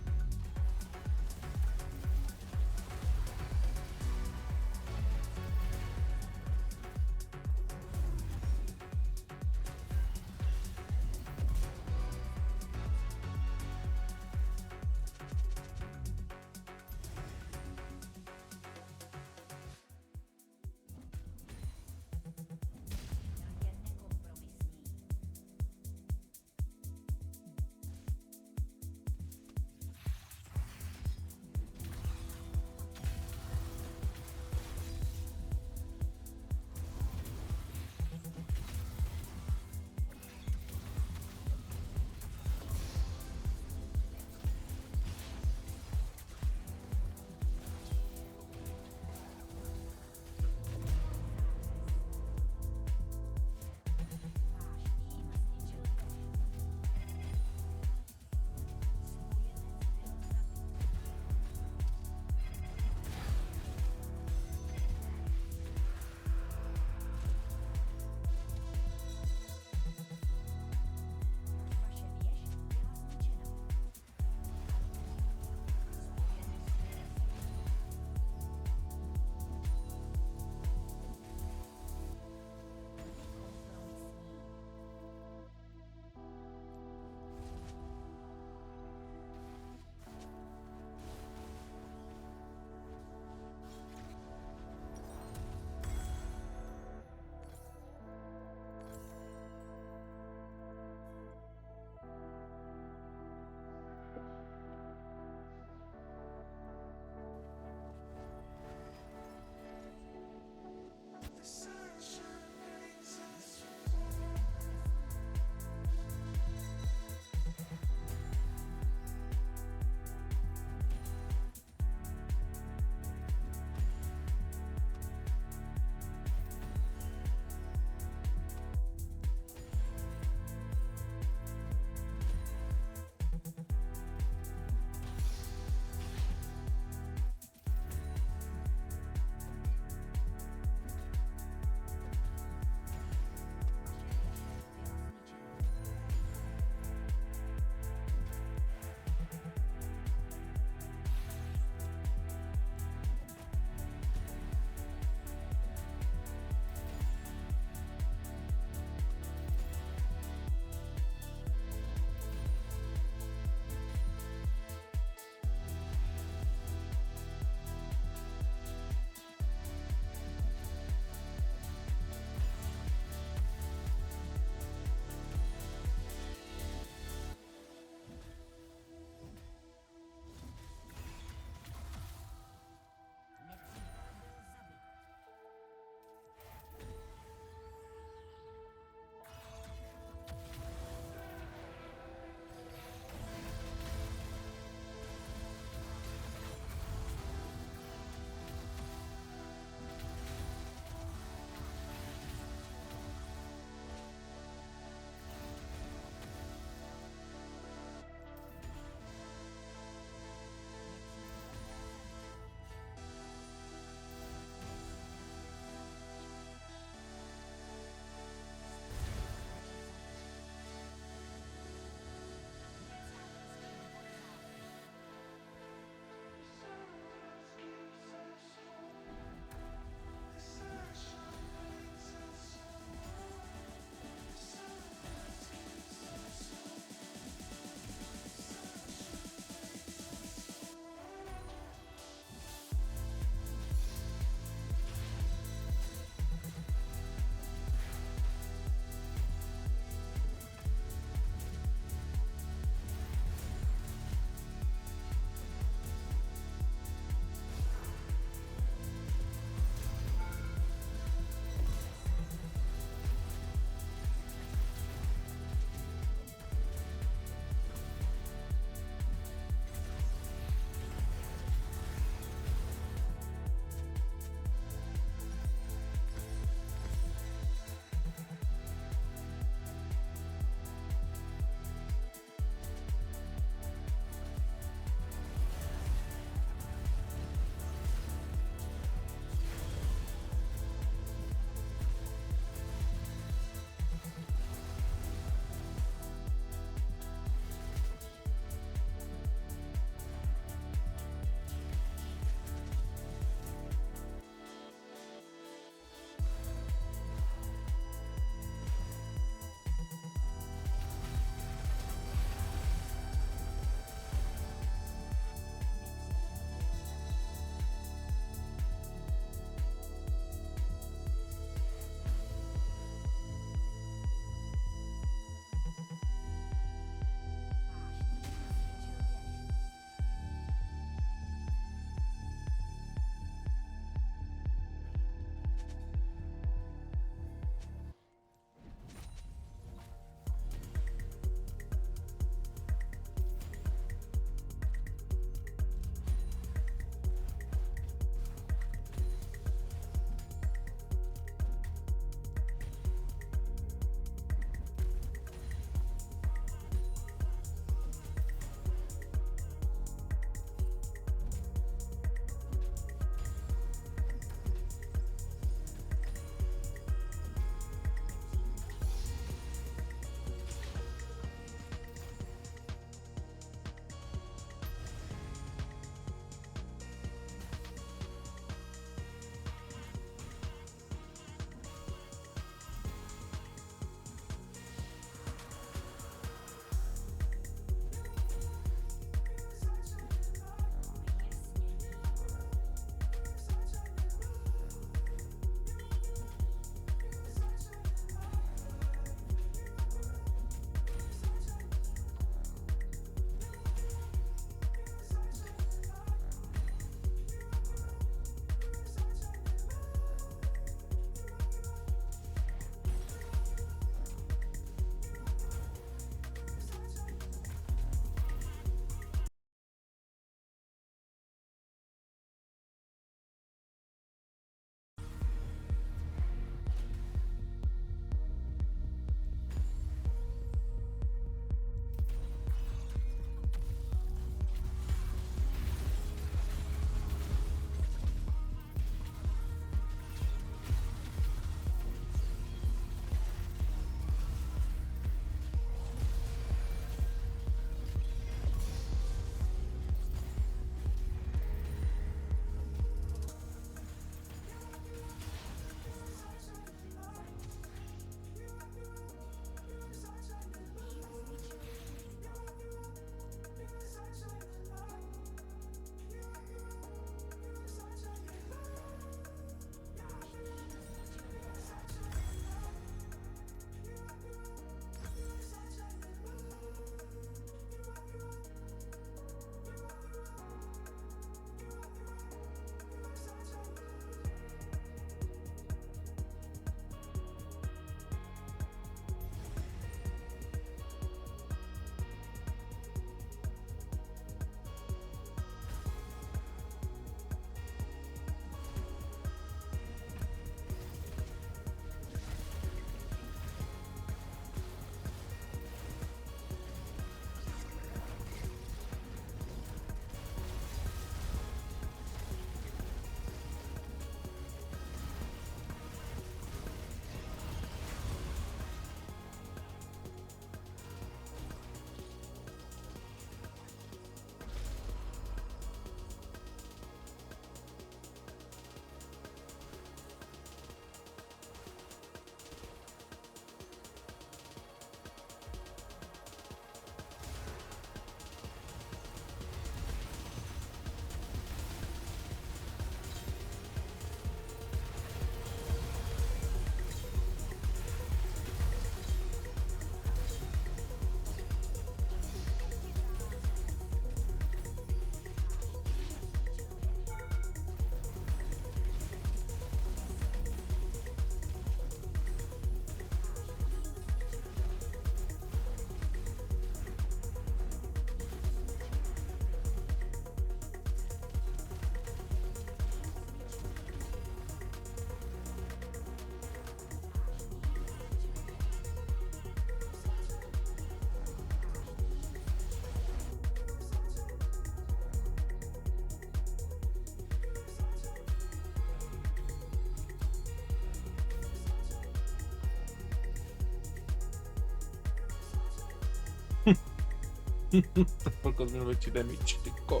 Tylko zmienić damage, tylko.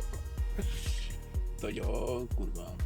To jo, kurwa.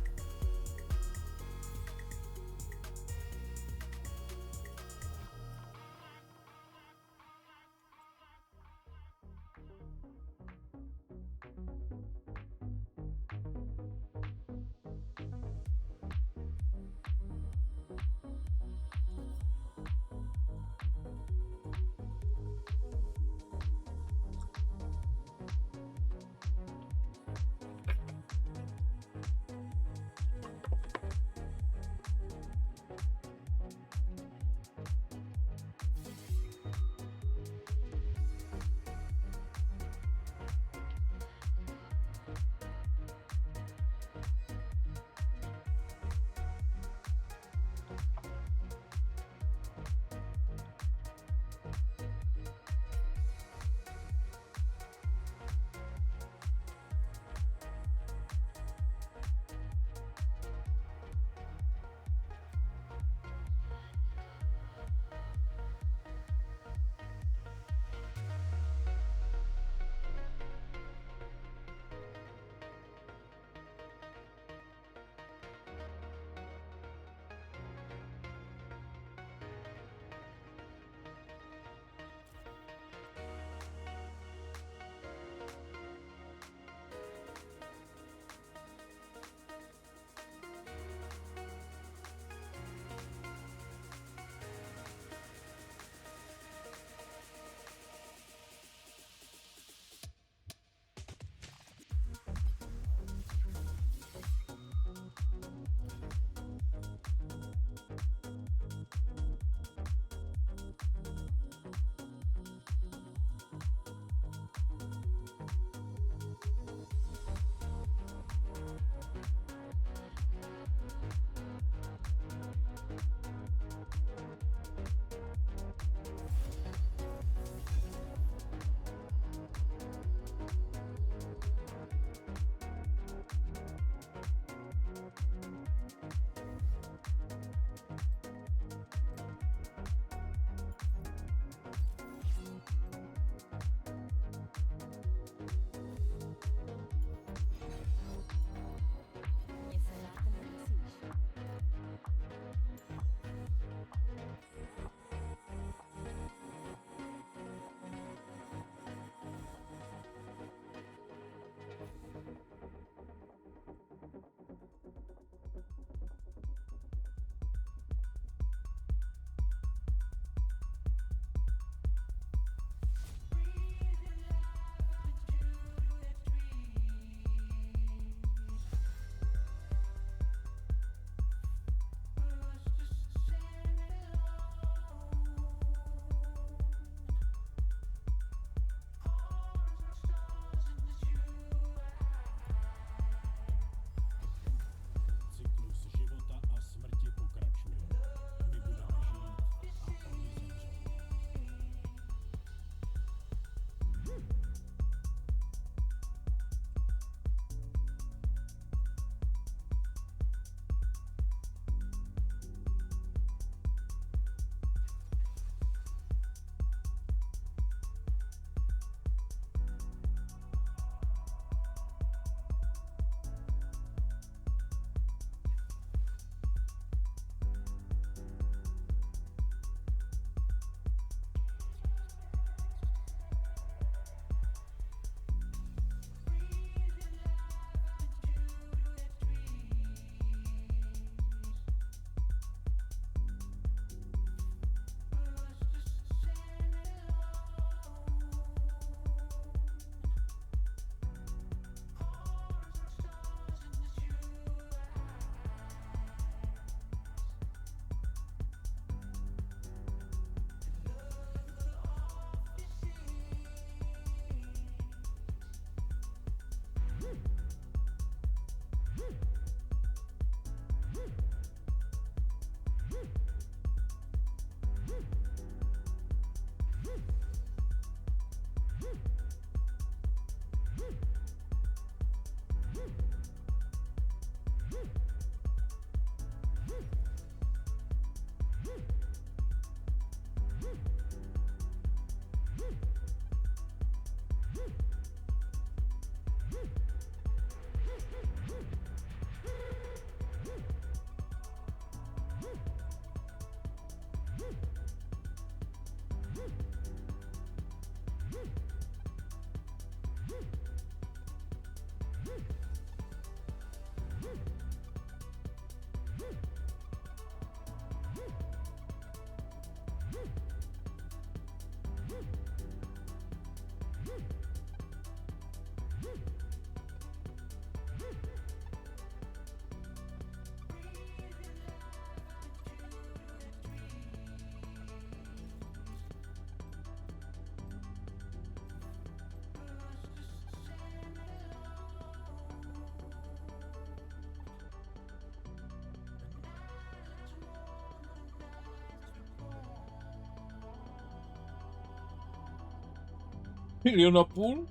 Miliona pulo.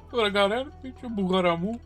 Agora, galera, deixa eu bugar a mão.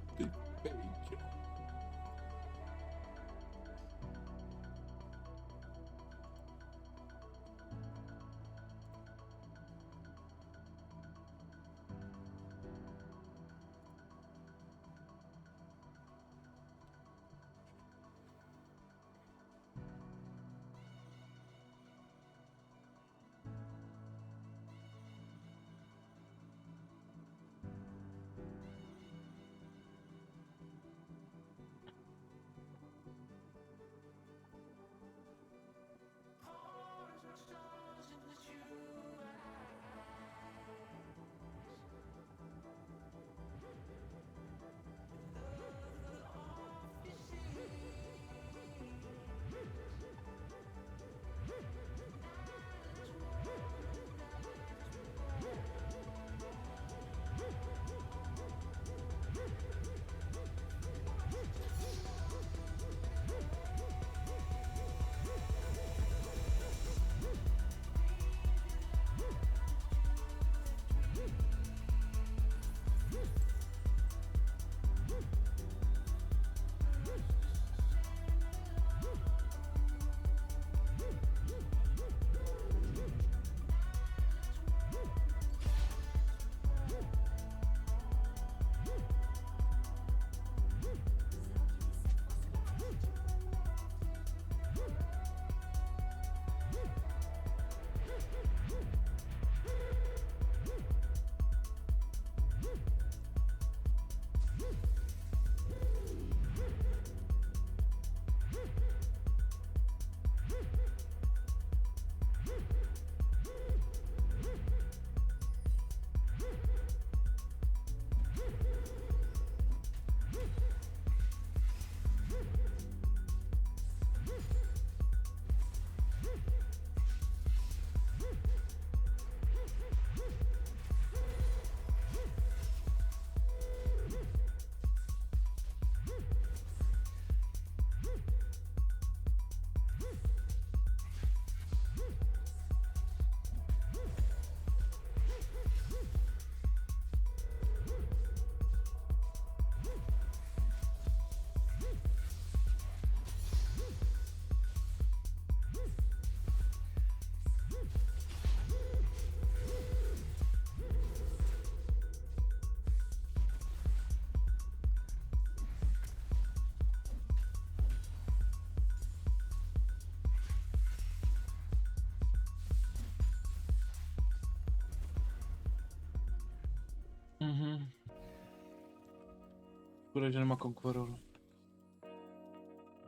Kurwa, że nie ma konkuroru.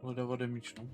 Wodę miczną.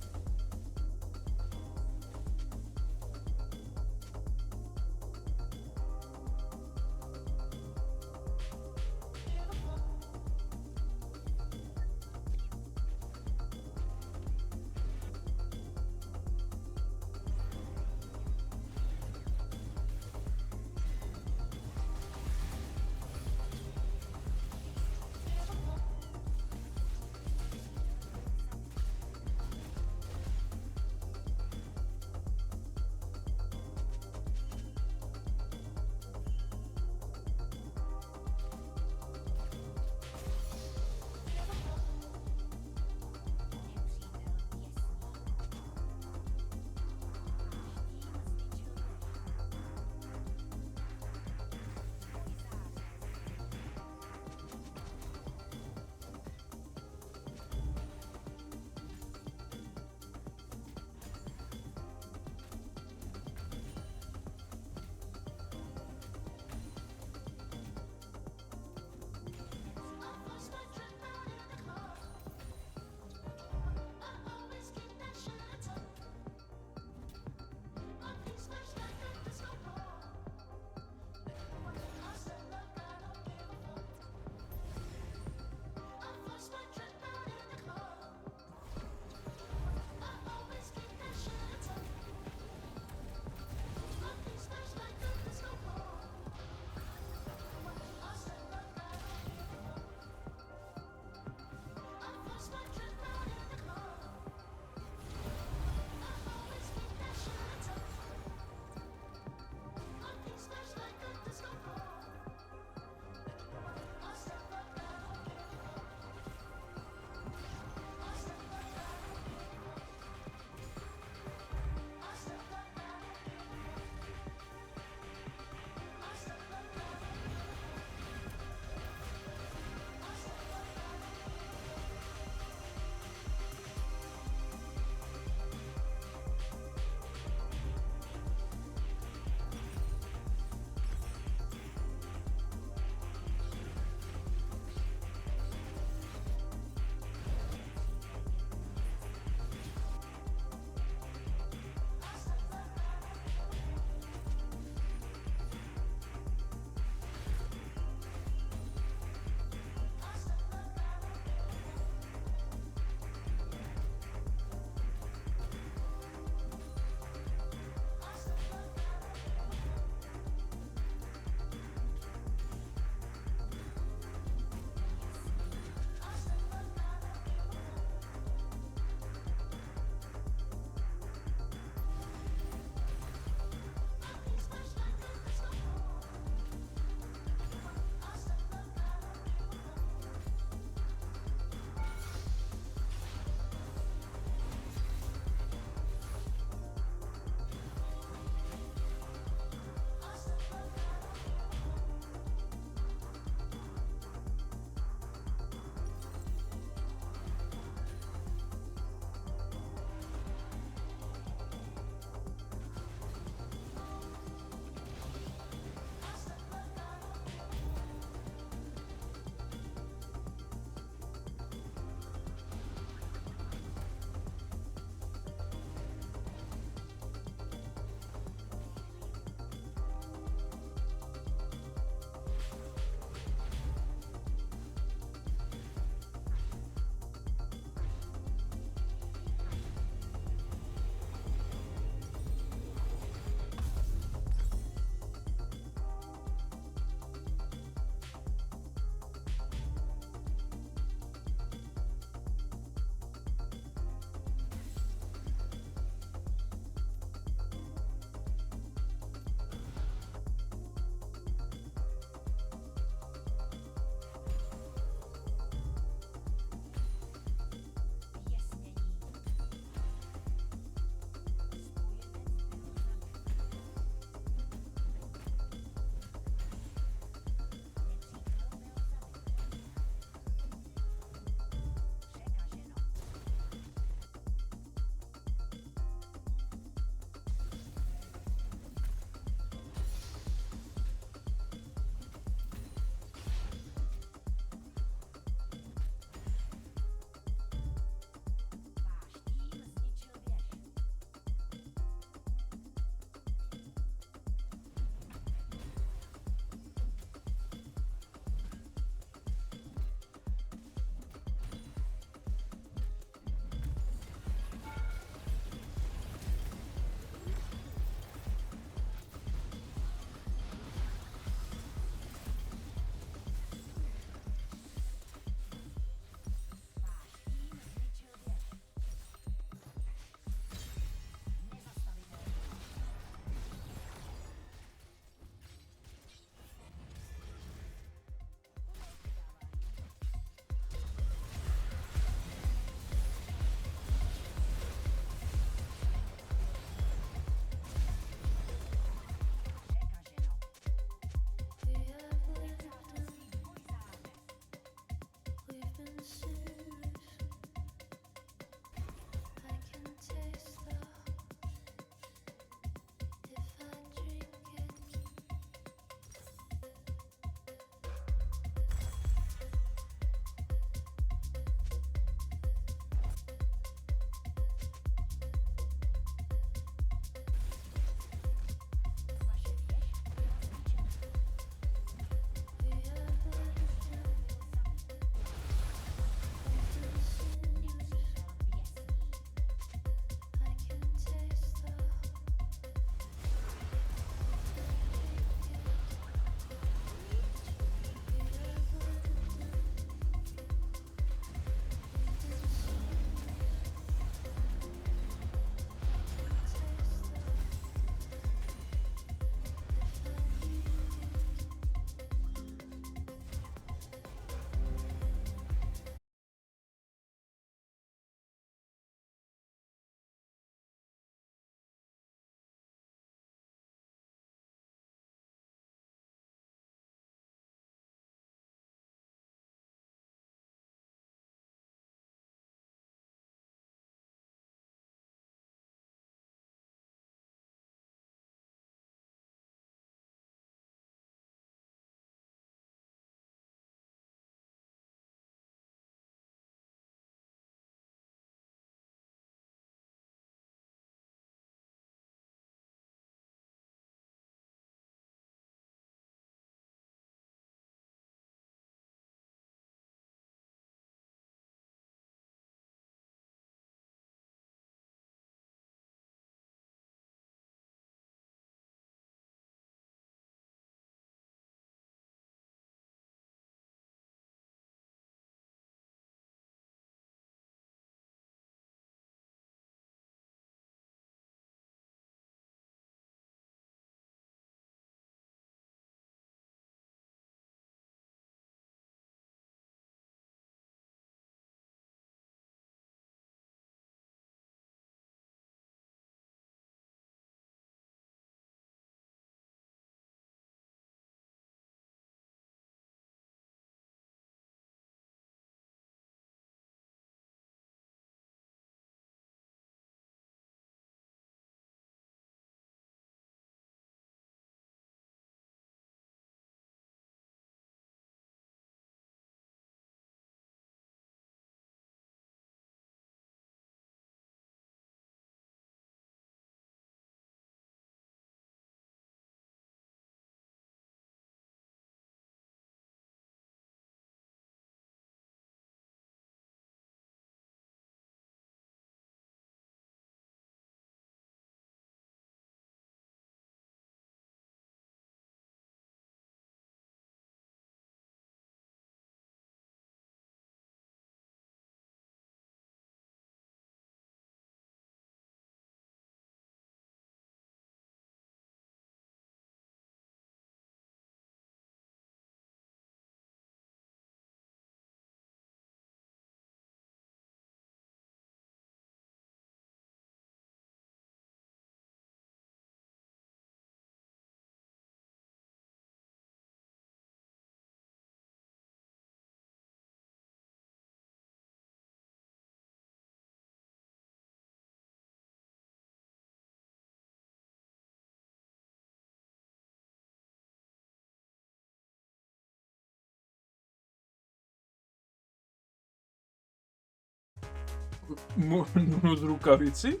z rukavici?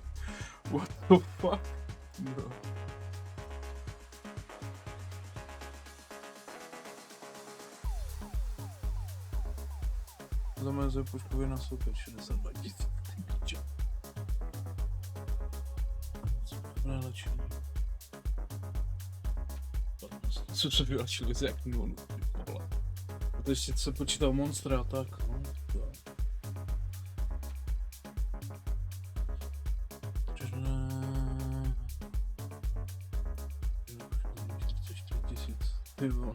What the fuck? Bro. Zamezuje poškově na sobě 62 000. Nejlepší. Co se vylačili z jak nulu, ty vole. A to ještě se počítal monstra a tak, no. Ty vole.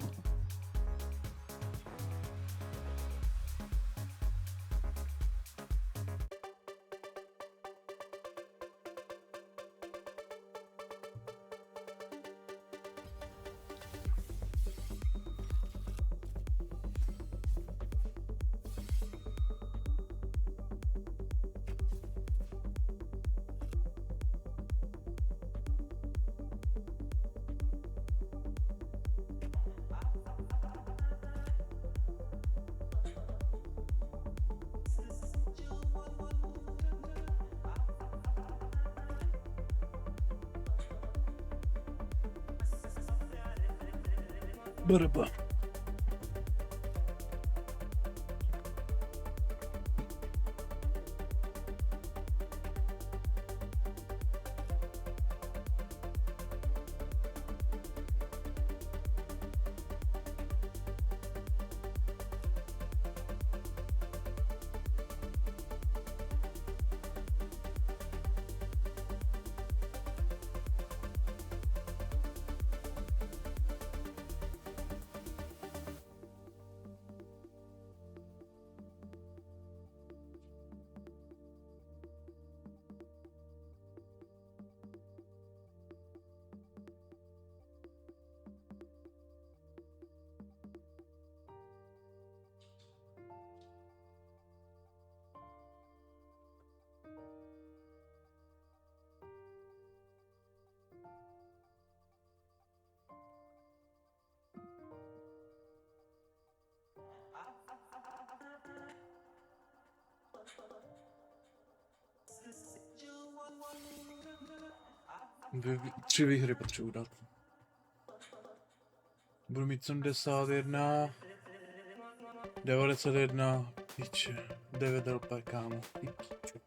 Barba. Tři výhry potřebuji dát. Budu mít 71, 91, píče, 9 LP, kámo. Píče.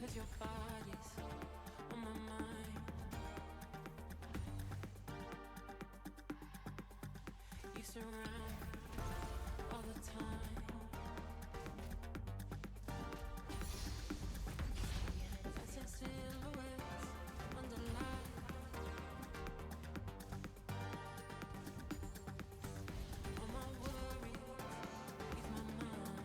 'cause your body's on my mind. You surround me all the time. Dancing silhouettes under light. All my worries leave my mind.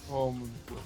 Oh my god.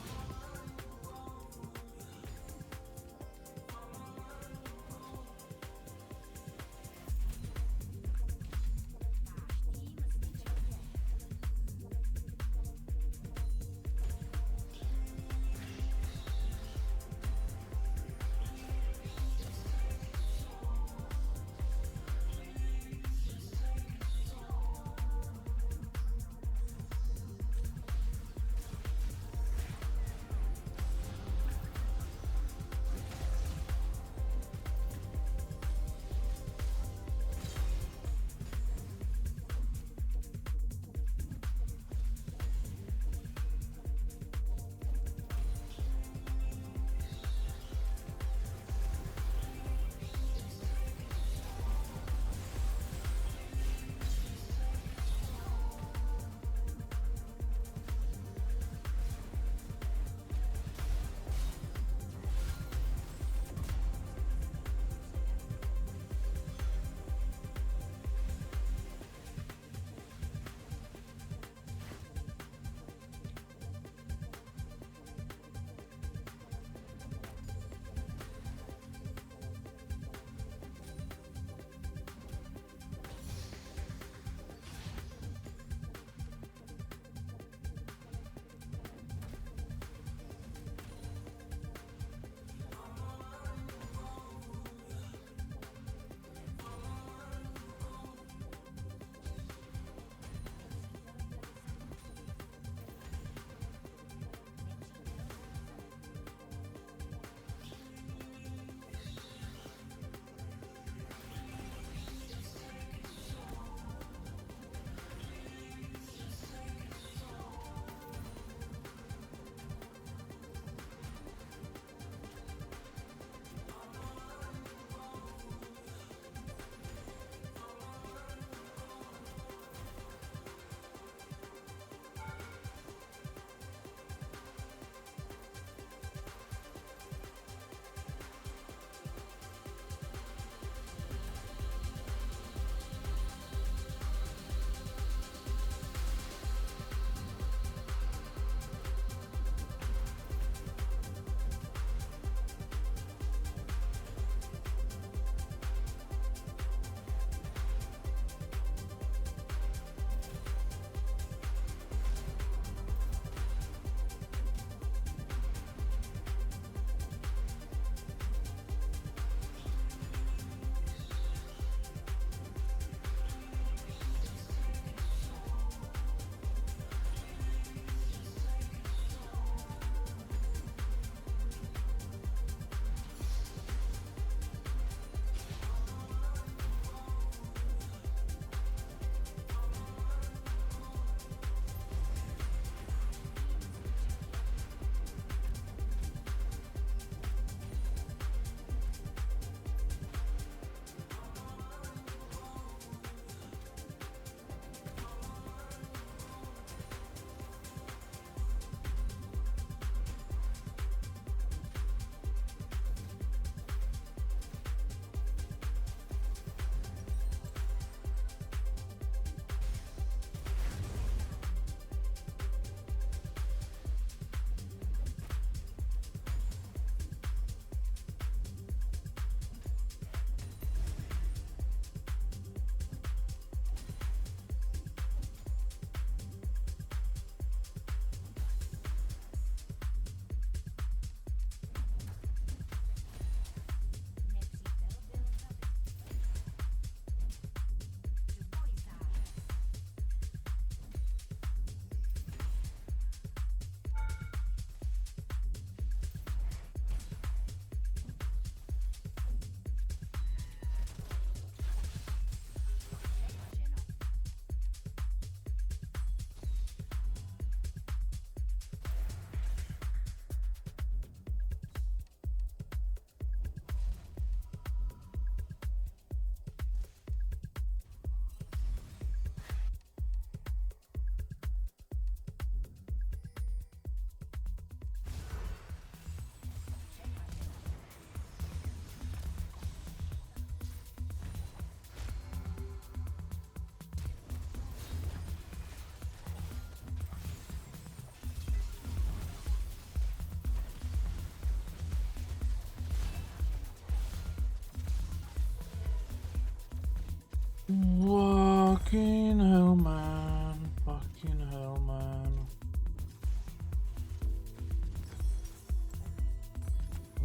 Fucking hell, man. Fucking hell, man.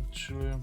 Actually.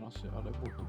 Nossa senhora, é burro.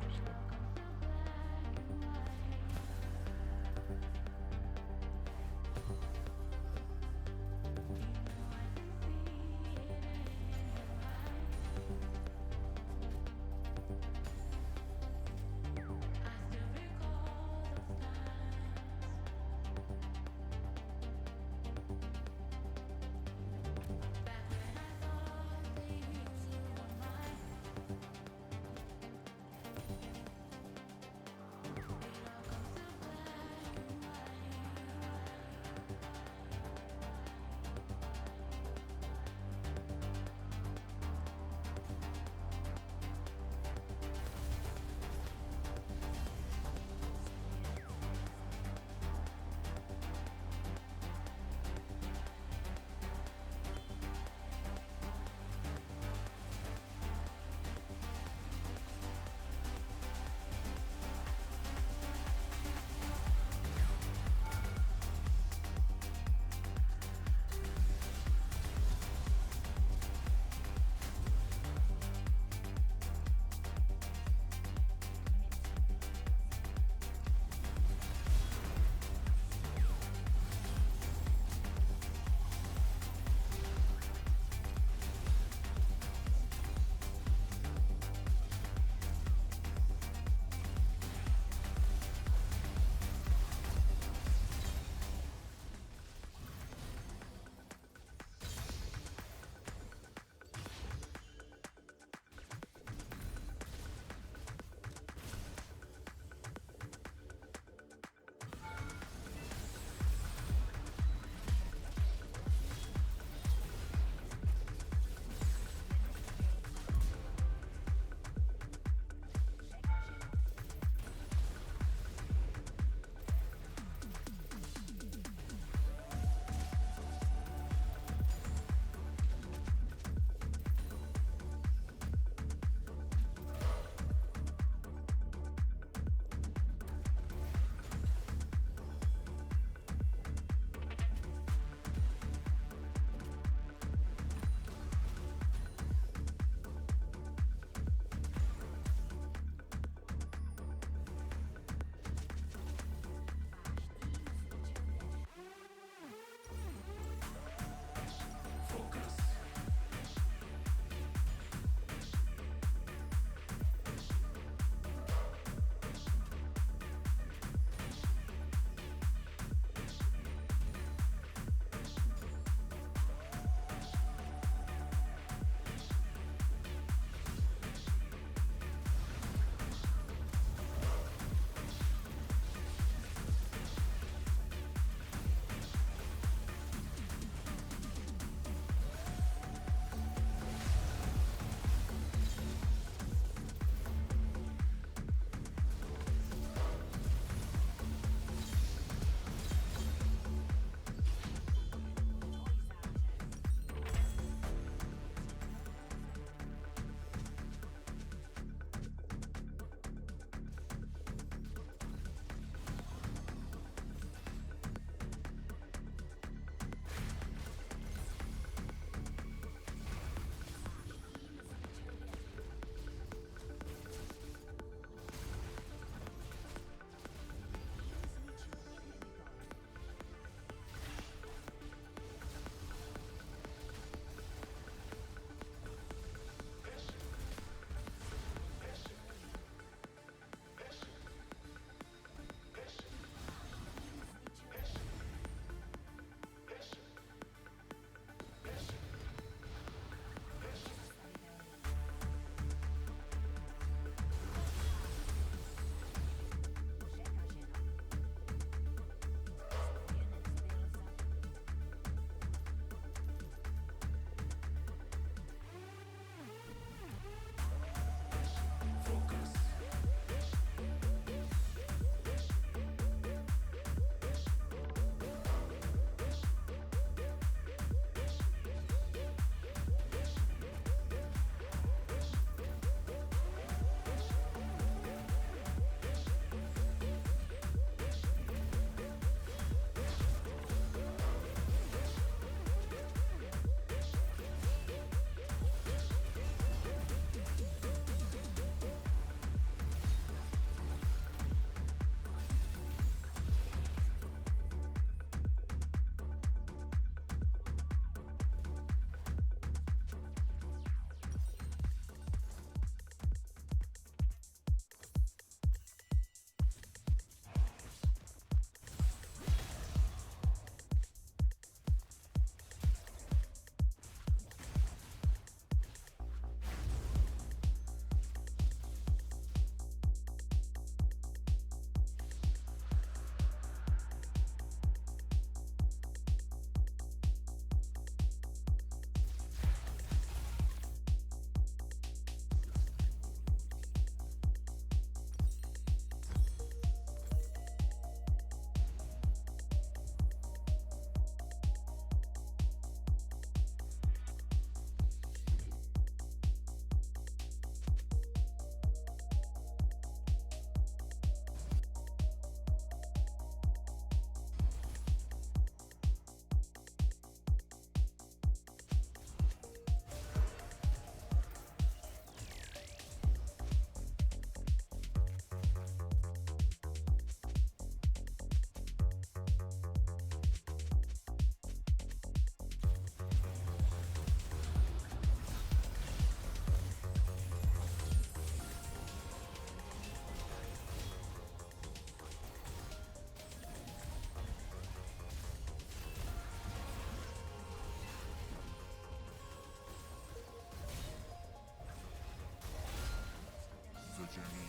journey,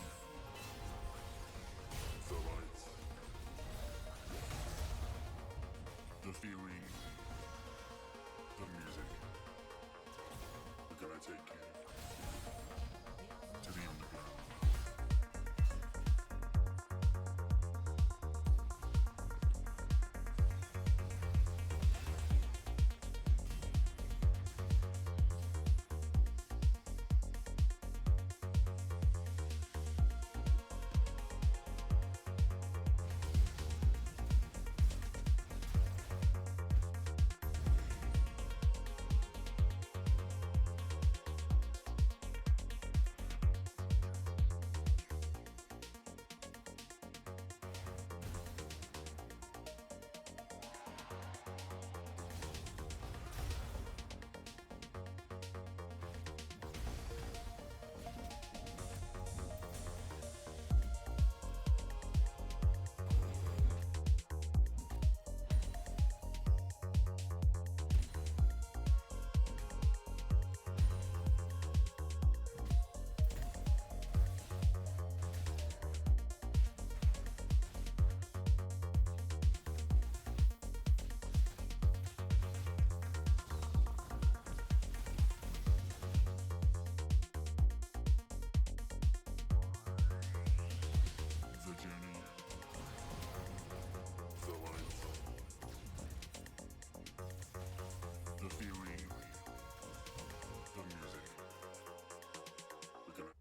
the lights, the feeling, the music. We're gonna take you to the underground. The journey, the lights, the feeling, the music. We're gonna.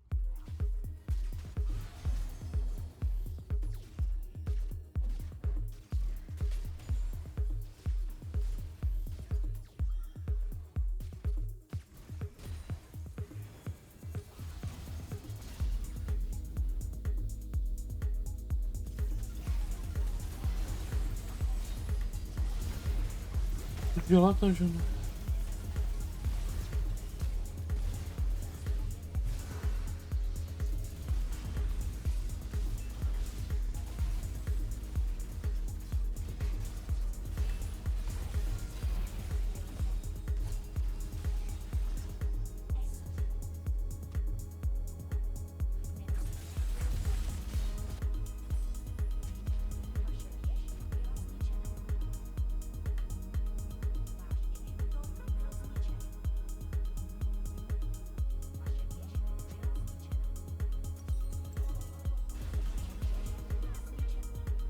Dělá to, že ne?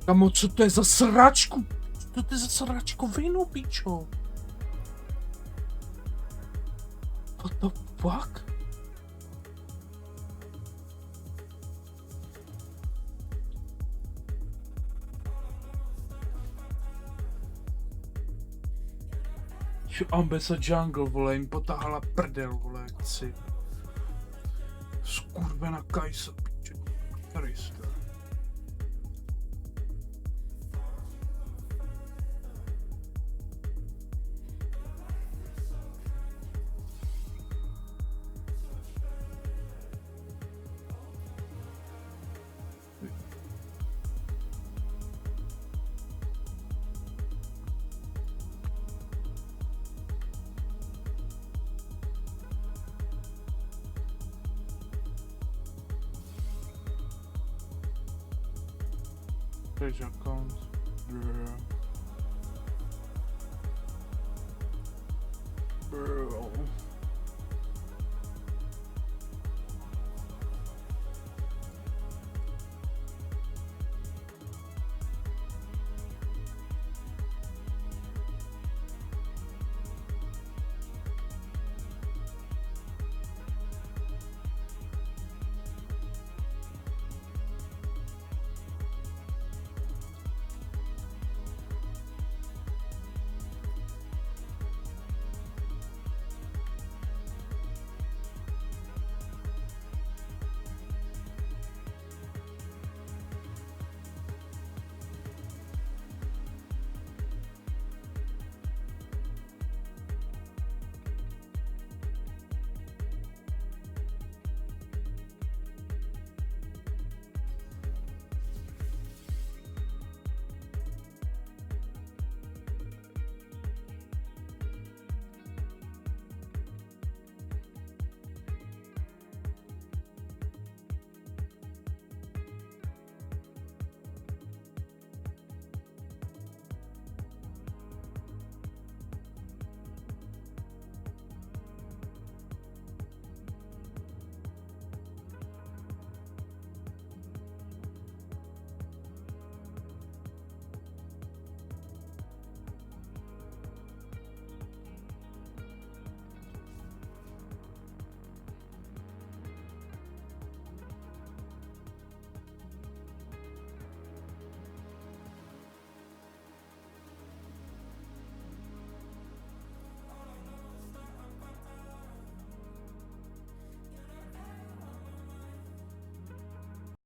Kamo, co to je za sračku? Co to je za sračkovinu, pičo? What the fuck? Ambessa Jungle, vole, jim potáhala prdel, vole, jak si. Skurvená Kajsa, pičo. Krista. Page account. Bro.